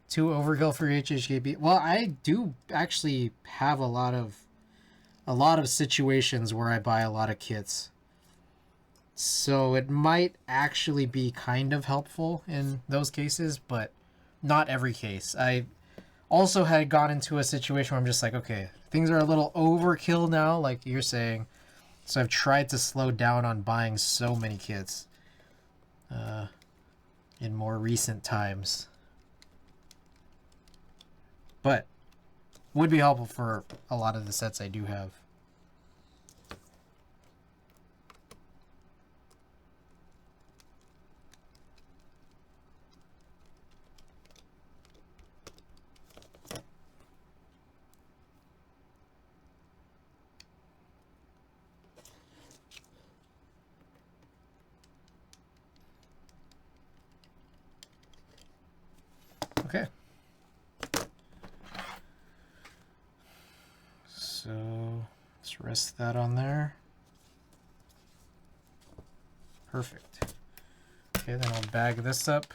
Too overkill for HHKB. Well, I do actually have a lot of situations where I buy a lot of kits. So it might actually be kind of helpful in those cases, but not every case. I also had gone into a situation where I'm just like, okay, things are a little overkill now, like you're saying. So I've tried to slow down on buying so many kits in more recent times. But would be helpful for a lot of the sets I do have. Okay. So let's rest that on there. Perfect. Okay, then I'll bag this up.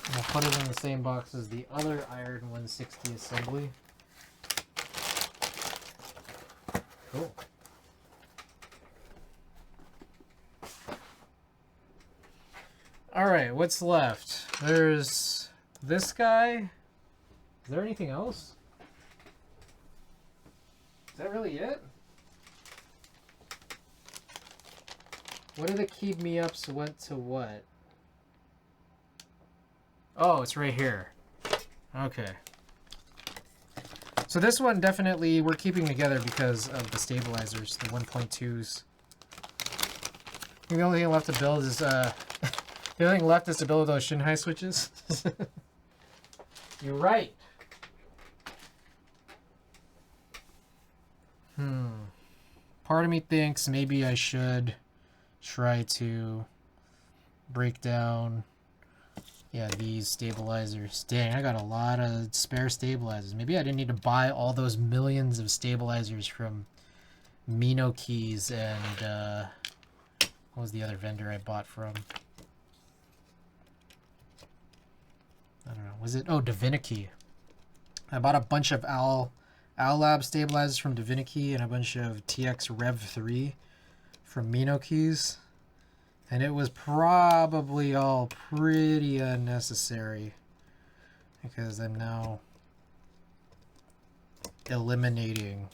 And I'll put it in the same box as the other iron 160 assembly. Cool. Alright, what's left? There's this guy. Is there anything else? Is that really it? What are the keep me ups went to what? Oh, it's right here. Okay. So this one definitely we're keeping together because of the stabilizers, the 1.2s. The only thing left to build is the only thing left is to build those Shinhai switches. You're right. Part of me thinks maybe I should try to break down these stabilizers. Dang, I got a lot of spare stabilizers. Maybe I didn't need to buy all those millions of stabilizers from Mino Keys and what was the other vendor I bought from? I don't know. Was it? Oh, Divinity. I bought a bunch of Owl Lab stabilizers from Divinity and a bunch of TX Rev 3 from Mino Keys. And it was probably all pretty unnecessary because I'm now eliminating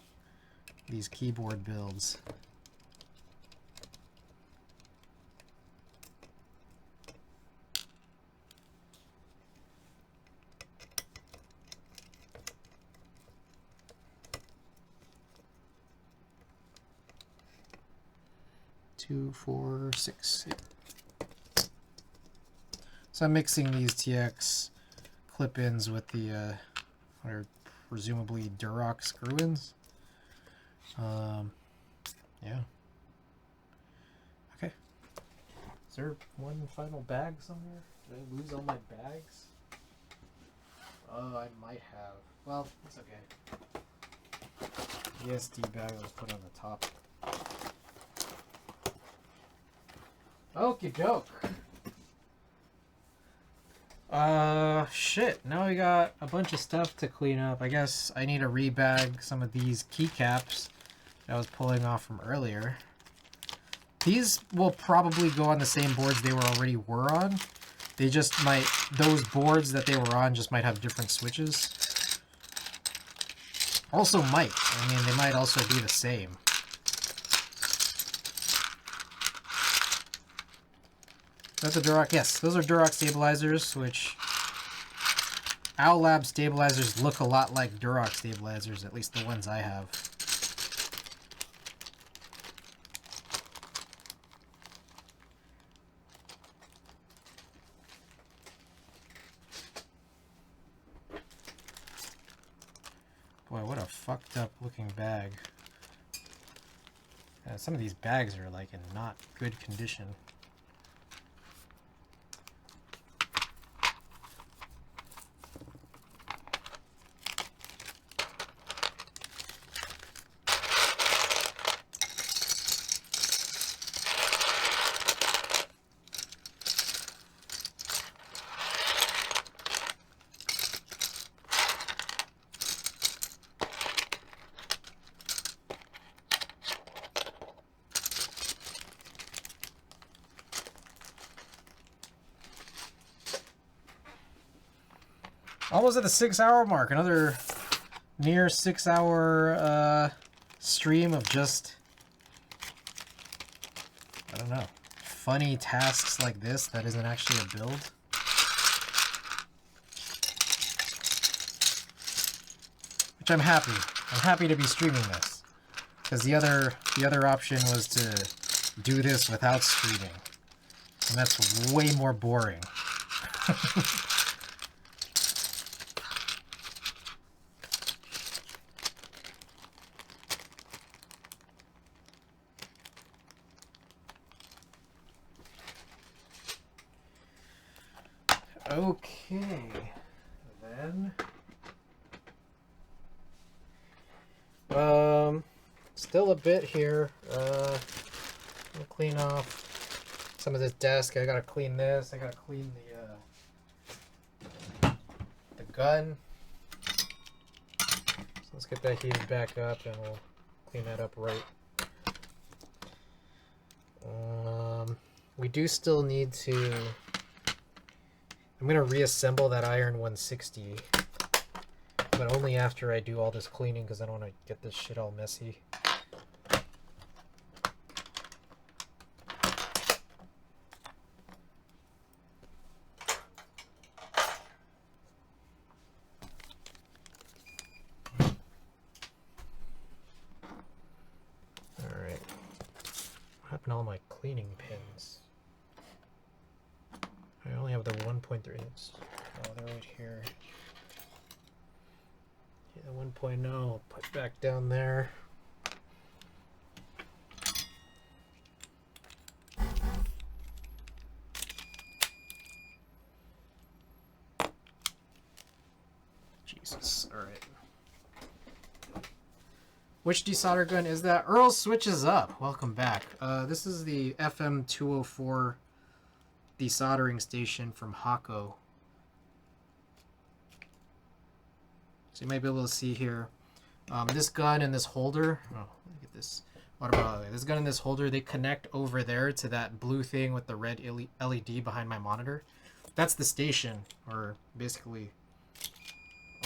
these keyboard builds. Two, four, six. So I'm mixing these TX clip-ins with the what are presumably Durock screw-ins. Yeah. Okay. Is there one final bag somewhere? Did I lose all my bags? Oh, I might have. Well, it's okay. The SD bag was put on the top. Okie doke. Shit. Now we got a bunch of stuff to clean up. I guess I need to rebag some of these keycaps that I was pulling off from earlier. These will probably go on the same boards they already were on. They just might, those boards that they were on just might have different switches. Also might. I mean, they might also be the same. That's a Durock. Yes, those are Durock stabilizers, which Owl Lab stabilizers look a lot like Durock stabilizers, at least the ones I have. Boy, what a fucked up looking bag. Some of these bags are like in not good condition. Almost at the 6-hour mark. Another near 6-hour stream of just, I don't know, funny tasks like this that isn't actually a build. Which I'm happy. I'm happy to be streaming this. Because the other option was to do this without streaming. And that's way more boring. Okay, then, still a bit here. I'll clean off some of this desk. I gotta clean this. I gotta clean the gun. So let's get that heated back up, and we'll clean that up right. We do still need to. I'm going to reassemble that iron 160, but only after I do all this cleaning because I don't want to get this shit all messy. happened to all my cleaning pins? I only have the 1.3. Oh, they're right here. Yeah, 1.0. I'll put back down there. Jesus. All right. Which desolder gun is that? Earl switches up. Welcome back. This is the FM204 desoldering station from Hako. So you might be able to see here. This gun and this holder. Oh, look at this. What about this gun and this holder? They connect over there to that blue thing with the red LED behind my monitor. That's the station, or basically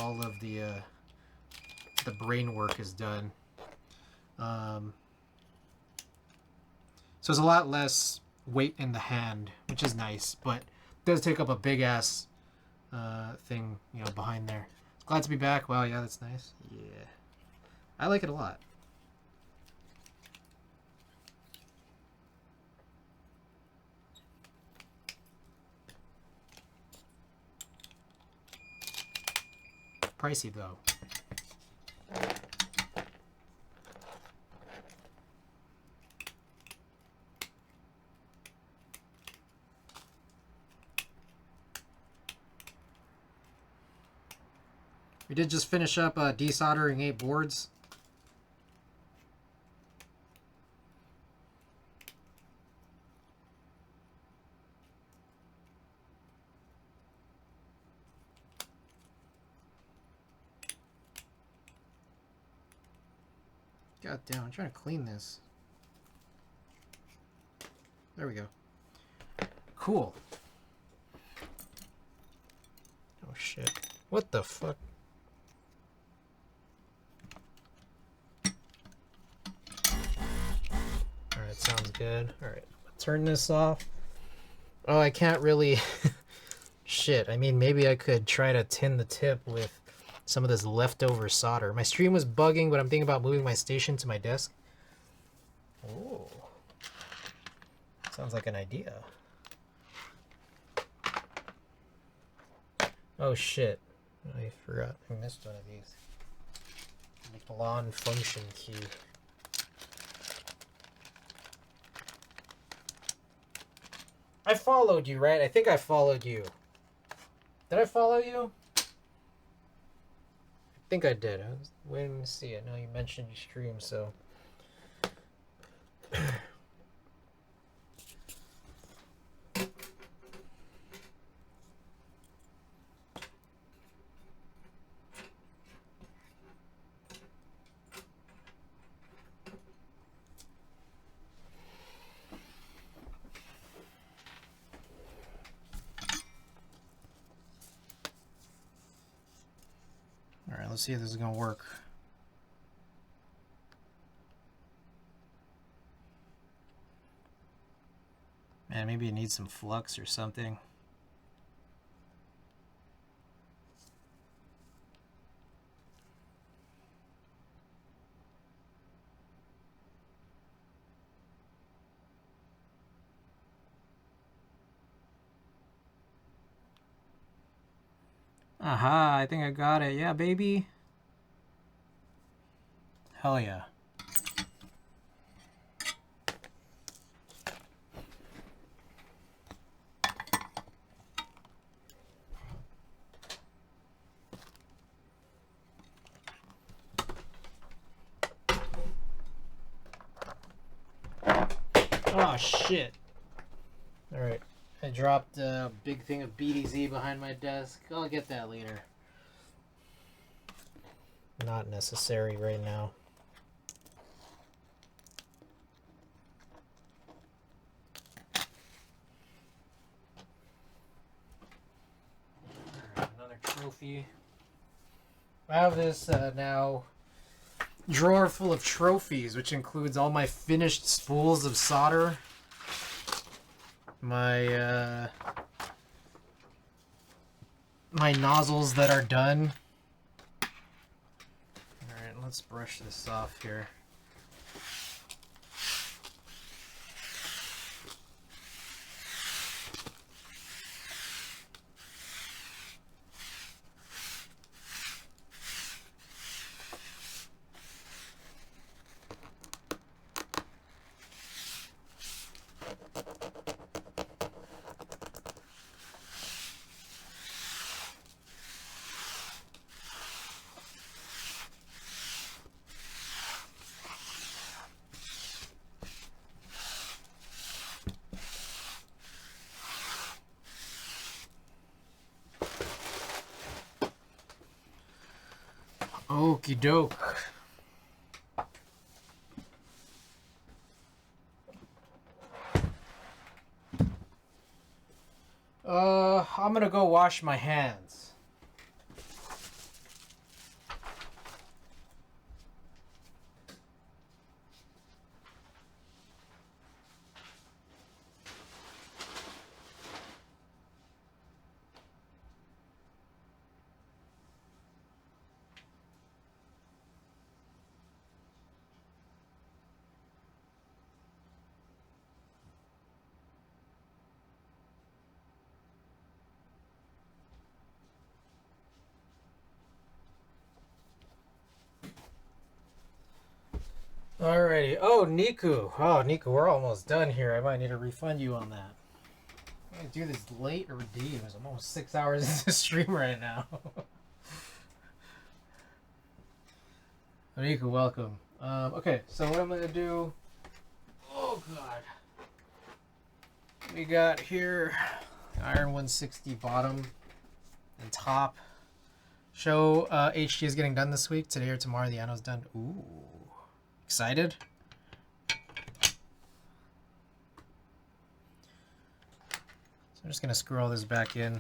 all of the brain work is done. So it's a lot less weight in the hand, which is nice, but it does take up a big ass thing, you know, behind there. Glad to be back. Wow, yeah, that's nice. Yeah, I like it a lot. Pricey though. We did just finish up desoldering 8 boards. God damn, I'm trying to clean this. There we go. Cool. Oh shit. What the fuck? Alright, sounds good. Alright, turn this off. Oh, I can't really... Shit, I mean, maybe I could try to tin the tip with some of this leftover solder. My stream was bugging, but I'm thinking about moving my station to my desk. Oh. Sounds like an idea. Oh shit. I forgot. I missed one of these. McLawn function key. I followed you, right? I think I followed you. Did I follow you? I think I did. I was waiting to see it. I know you mentioned you stream, so. Alright, let's see if this is gonna work. Man, maybe it needs some flux or something. Aha, I think I got it. Yeah, baby. Hell yeah. Oh shit. Alright. I dropped a big thing of BDZ behind my desk. I'll get that later. Not necessary right now. Alright, another trophy. I have this now drawer full of trophies, which includes all my finished spools of solder. My my nozzles that are done. Alright, let's brush this off here. Okie doke. I'm gonna go wash my hands. Alrighty. Oh, Niku. Oh, Niku, we're almost done here. I might need to refund you on that. I'm gonna do this late redeems. I'm almost 6 hours into the stream right now. Oh, Niku, welcome. Okay, so what I'm gonna do... Oh, God. We got here Iron 160 bottom and top. Show HG is getting done this week. Today or tomorrow, the ano's done. Ooh. Excited? So I'm just gonna screw all this back in.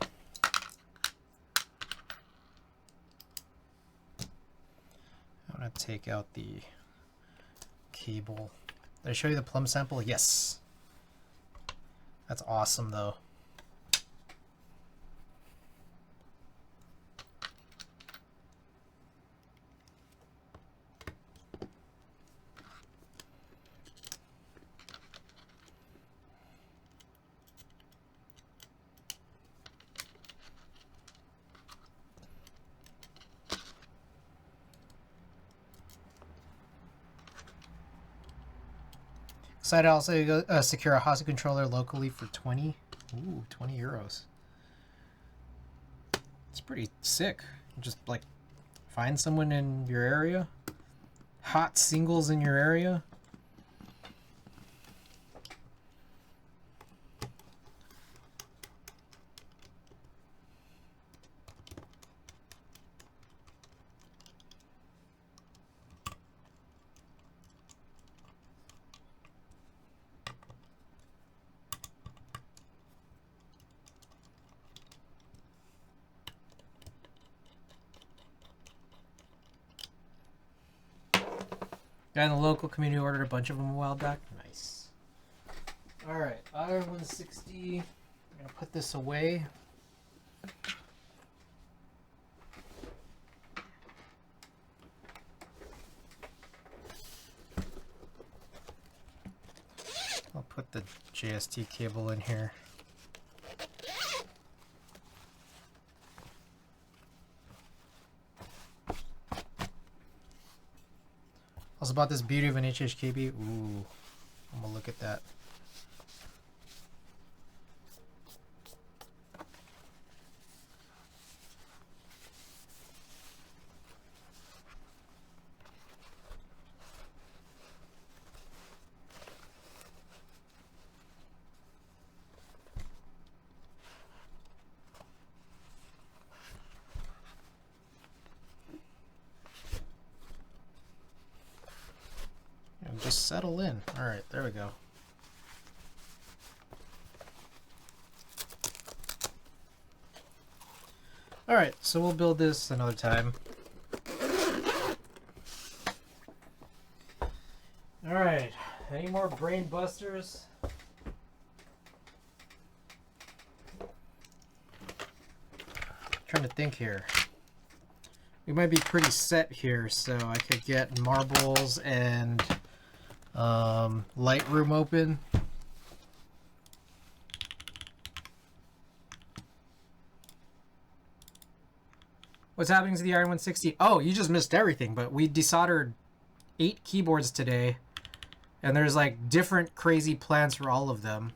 I'm gonna take out the cable. Did I show you the plumb sample? Yes. That's awesome though. Excited also to secure a Hasu controller locally for 20. Ooh, 20 euros. It's pretty sick. Just like find someone in your area. Hot singles in your area. Guy in the local community ordered a bunch of them a while back. Nice. Alright, Iron 160. I'm going to put this away. I'll put the JST cable in here. Also bought this beauty of an HHKB. Ooh, I'm gonna look at that. Just settle in. All right, there we go. All right, so we'll build this another time. All right, any more brain busters? Trying to think here. We might be pretty set here, so I could get marbles and Lightroom open. What's happening to the Iron 160? Oh, you just missed everything, but we desoldered 8 keyboards today, and there's like different crazy plans for all of them.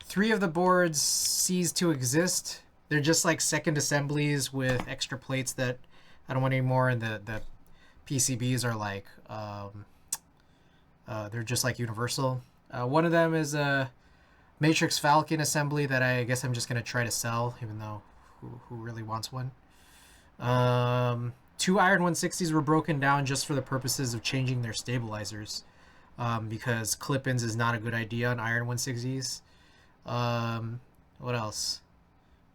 3 of the boards cease to exist. They're just like second assemblies with extra plates that I don't want anymore, and the PCBs are like they're just like universal. One of them is a Matrix Falcon assembly that I guess I'm just gonna try to sell, even though who really wants one? 2 2 Iron 160s were broken down just for the purposes of changing their stabilizers, because clip-ins is not a good idea on Iron 160s. What else?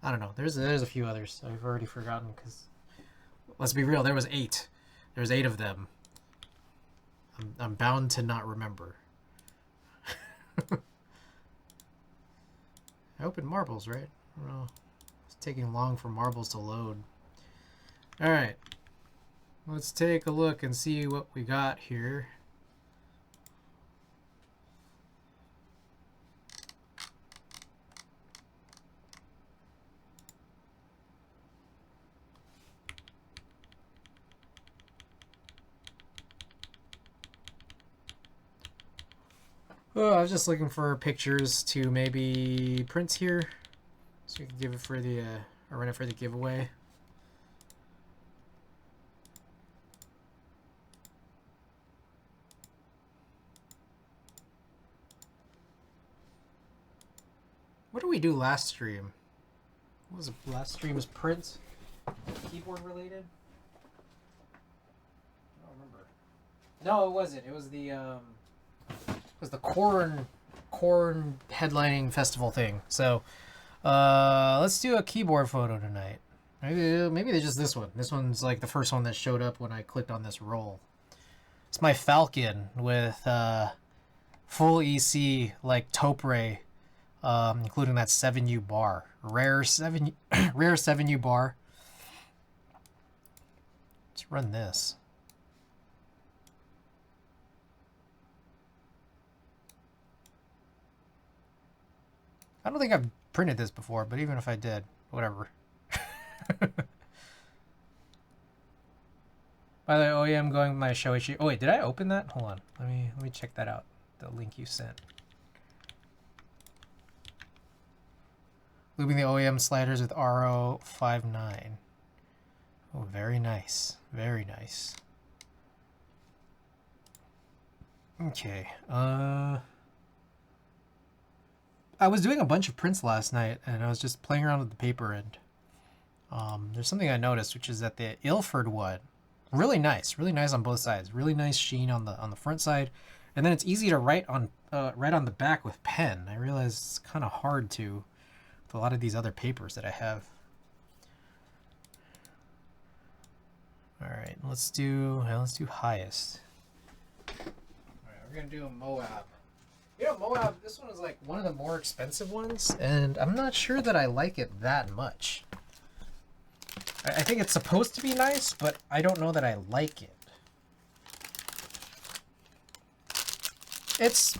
I don't know. There's a few others I've already forgotten, because let's be real, there was 8. There's 8 of them. I'm bound to not remember. I opened marbles, right? I don't know. It's taking long for marbles to load. Alright. Let's take a look and see what we got here. Oh, I was just looking for pictures to maybe print here, so we can give it for the or run it for the giveaway. What did we do last stream? What was it? Last stream's print? Keyboard related? I don't remember. No, it wasn't. It was the corn headlining festival thing. So let's do a keyboard photo tonight. Maybe they're just this one. This one's like the first one that showed up when I clicked on this roll. It's my Falcon with full EC like taupe ray, including that 7U bar, rare 7U bar. Let's run this. I don't think I've printed this before, but even if I did, whatever. By the way, OEM going with my Shoichi. Oh wait, did I open that? Hold on. Let me check that out. The link you sent. Lubing the OEM sliders with RO59. Oh, very nice. Very nice. Okay. I was doing a bunch of prints last night, and I was just playing around with the paper, and there's something I noticed, which is that the Ilford one, really nice on both sides, really nice sheen on the front side, and then it's easy to write on the back with pen. I realize it's kind of hard to with a lot of these other papers that I have. All right, let's do highest. All right, we're gonna do a Moab. You know, Moab, this one is like one of the more expensive ones, and I'm not sure that I like it that much. I think it's supposed to be nice, but I don't know that I like it. It's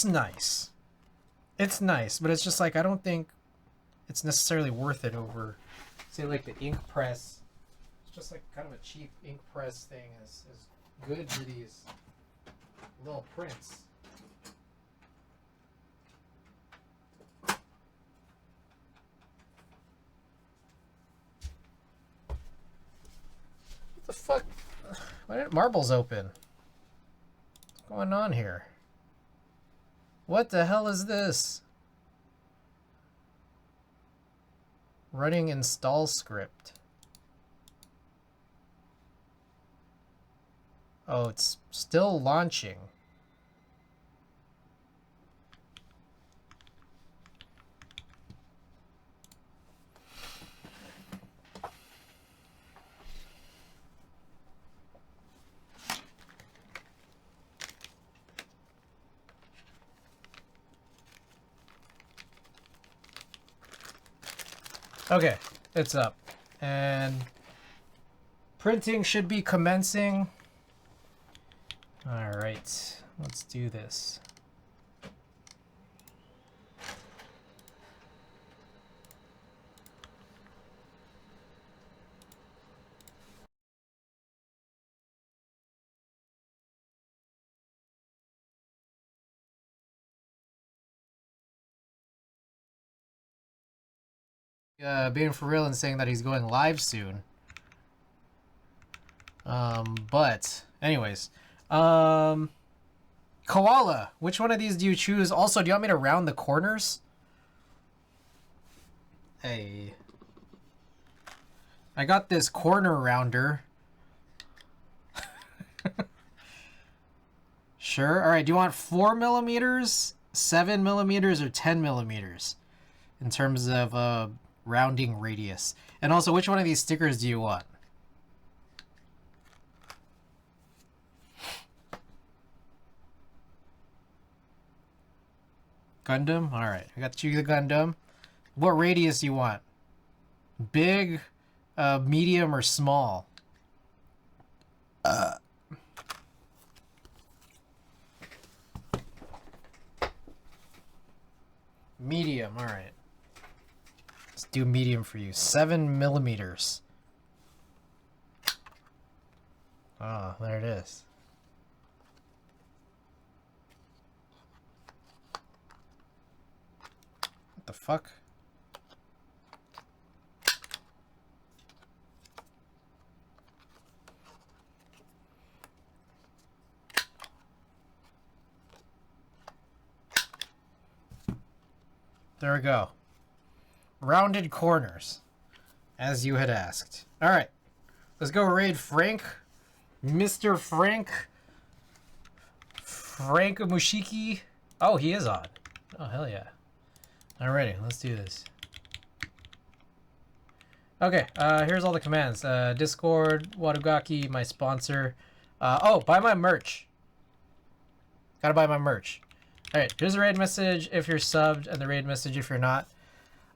nice. It's nice, but it's just like I don't think it's necessarily worth it over, say, like the ink press. It's just like kind of a cheap ink press thing is good for these little prints. What the fuck? Why didn't marbles open? What's going on here? What the hell is this? Running install script. Oh, it's still launching. Okay, it's up. And printing should be commencing. All right, let's do this. Being for real and saying that he's going live soon. But anyways, Koala, which one of these do you choose? Also, do you want me to round the corners? Hey, I got this corner rounder. Sure. All right. Do you want 4 millimeters, 7 millimeters, or 10 millimeters in terms of rounding radius? And also, which one of these stickers do you want? Gundam? All right. I got you the Gundam. What radius do you want? Big, medium, or small? Medium. All right. Let's do medium for you. 7 millimeters. Ah, there it is. What the fuck? There we go. Rounded corners, as you had asked. All right, let's go raid Frank, Mr. Frank Mushiki. Oh, he is on. Oh, hell yeah. Alrighty, let's do this. Okay, here's all the commands. Discord, Wadugaki, my sponsor. Oh, buy my merch. Gotta buy my merch. Alright, here's the raid message if you're subbed, and the raid message if you're not.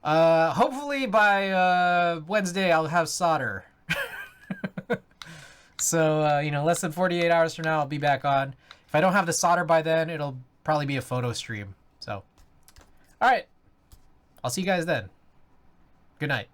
Hopefully by Wednesday I'll have solder. So, you know, less than 48 hours from now I'll be back on. If I don't have the solder by then, it'll probably be a photo stream. So, alright. I'll see you guys then. Good night.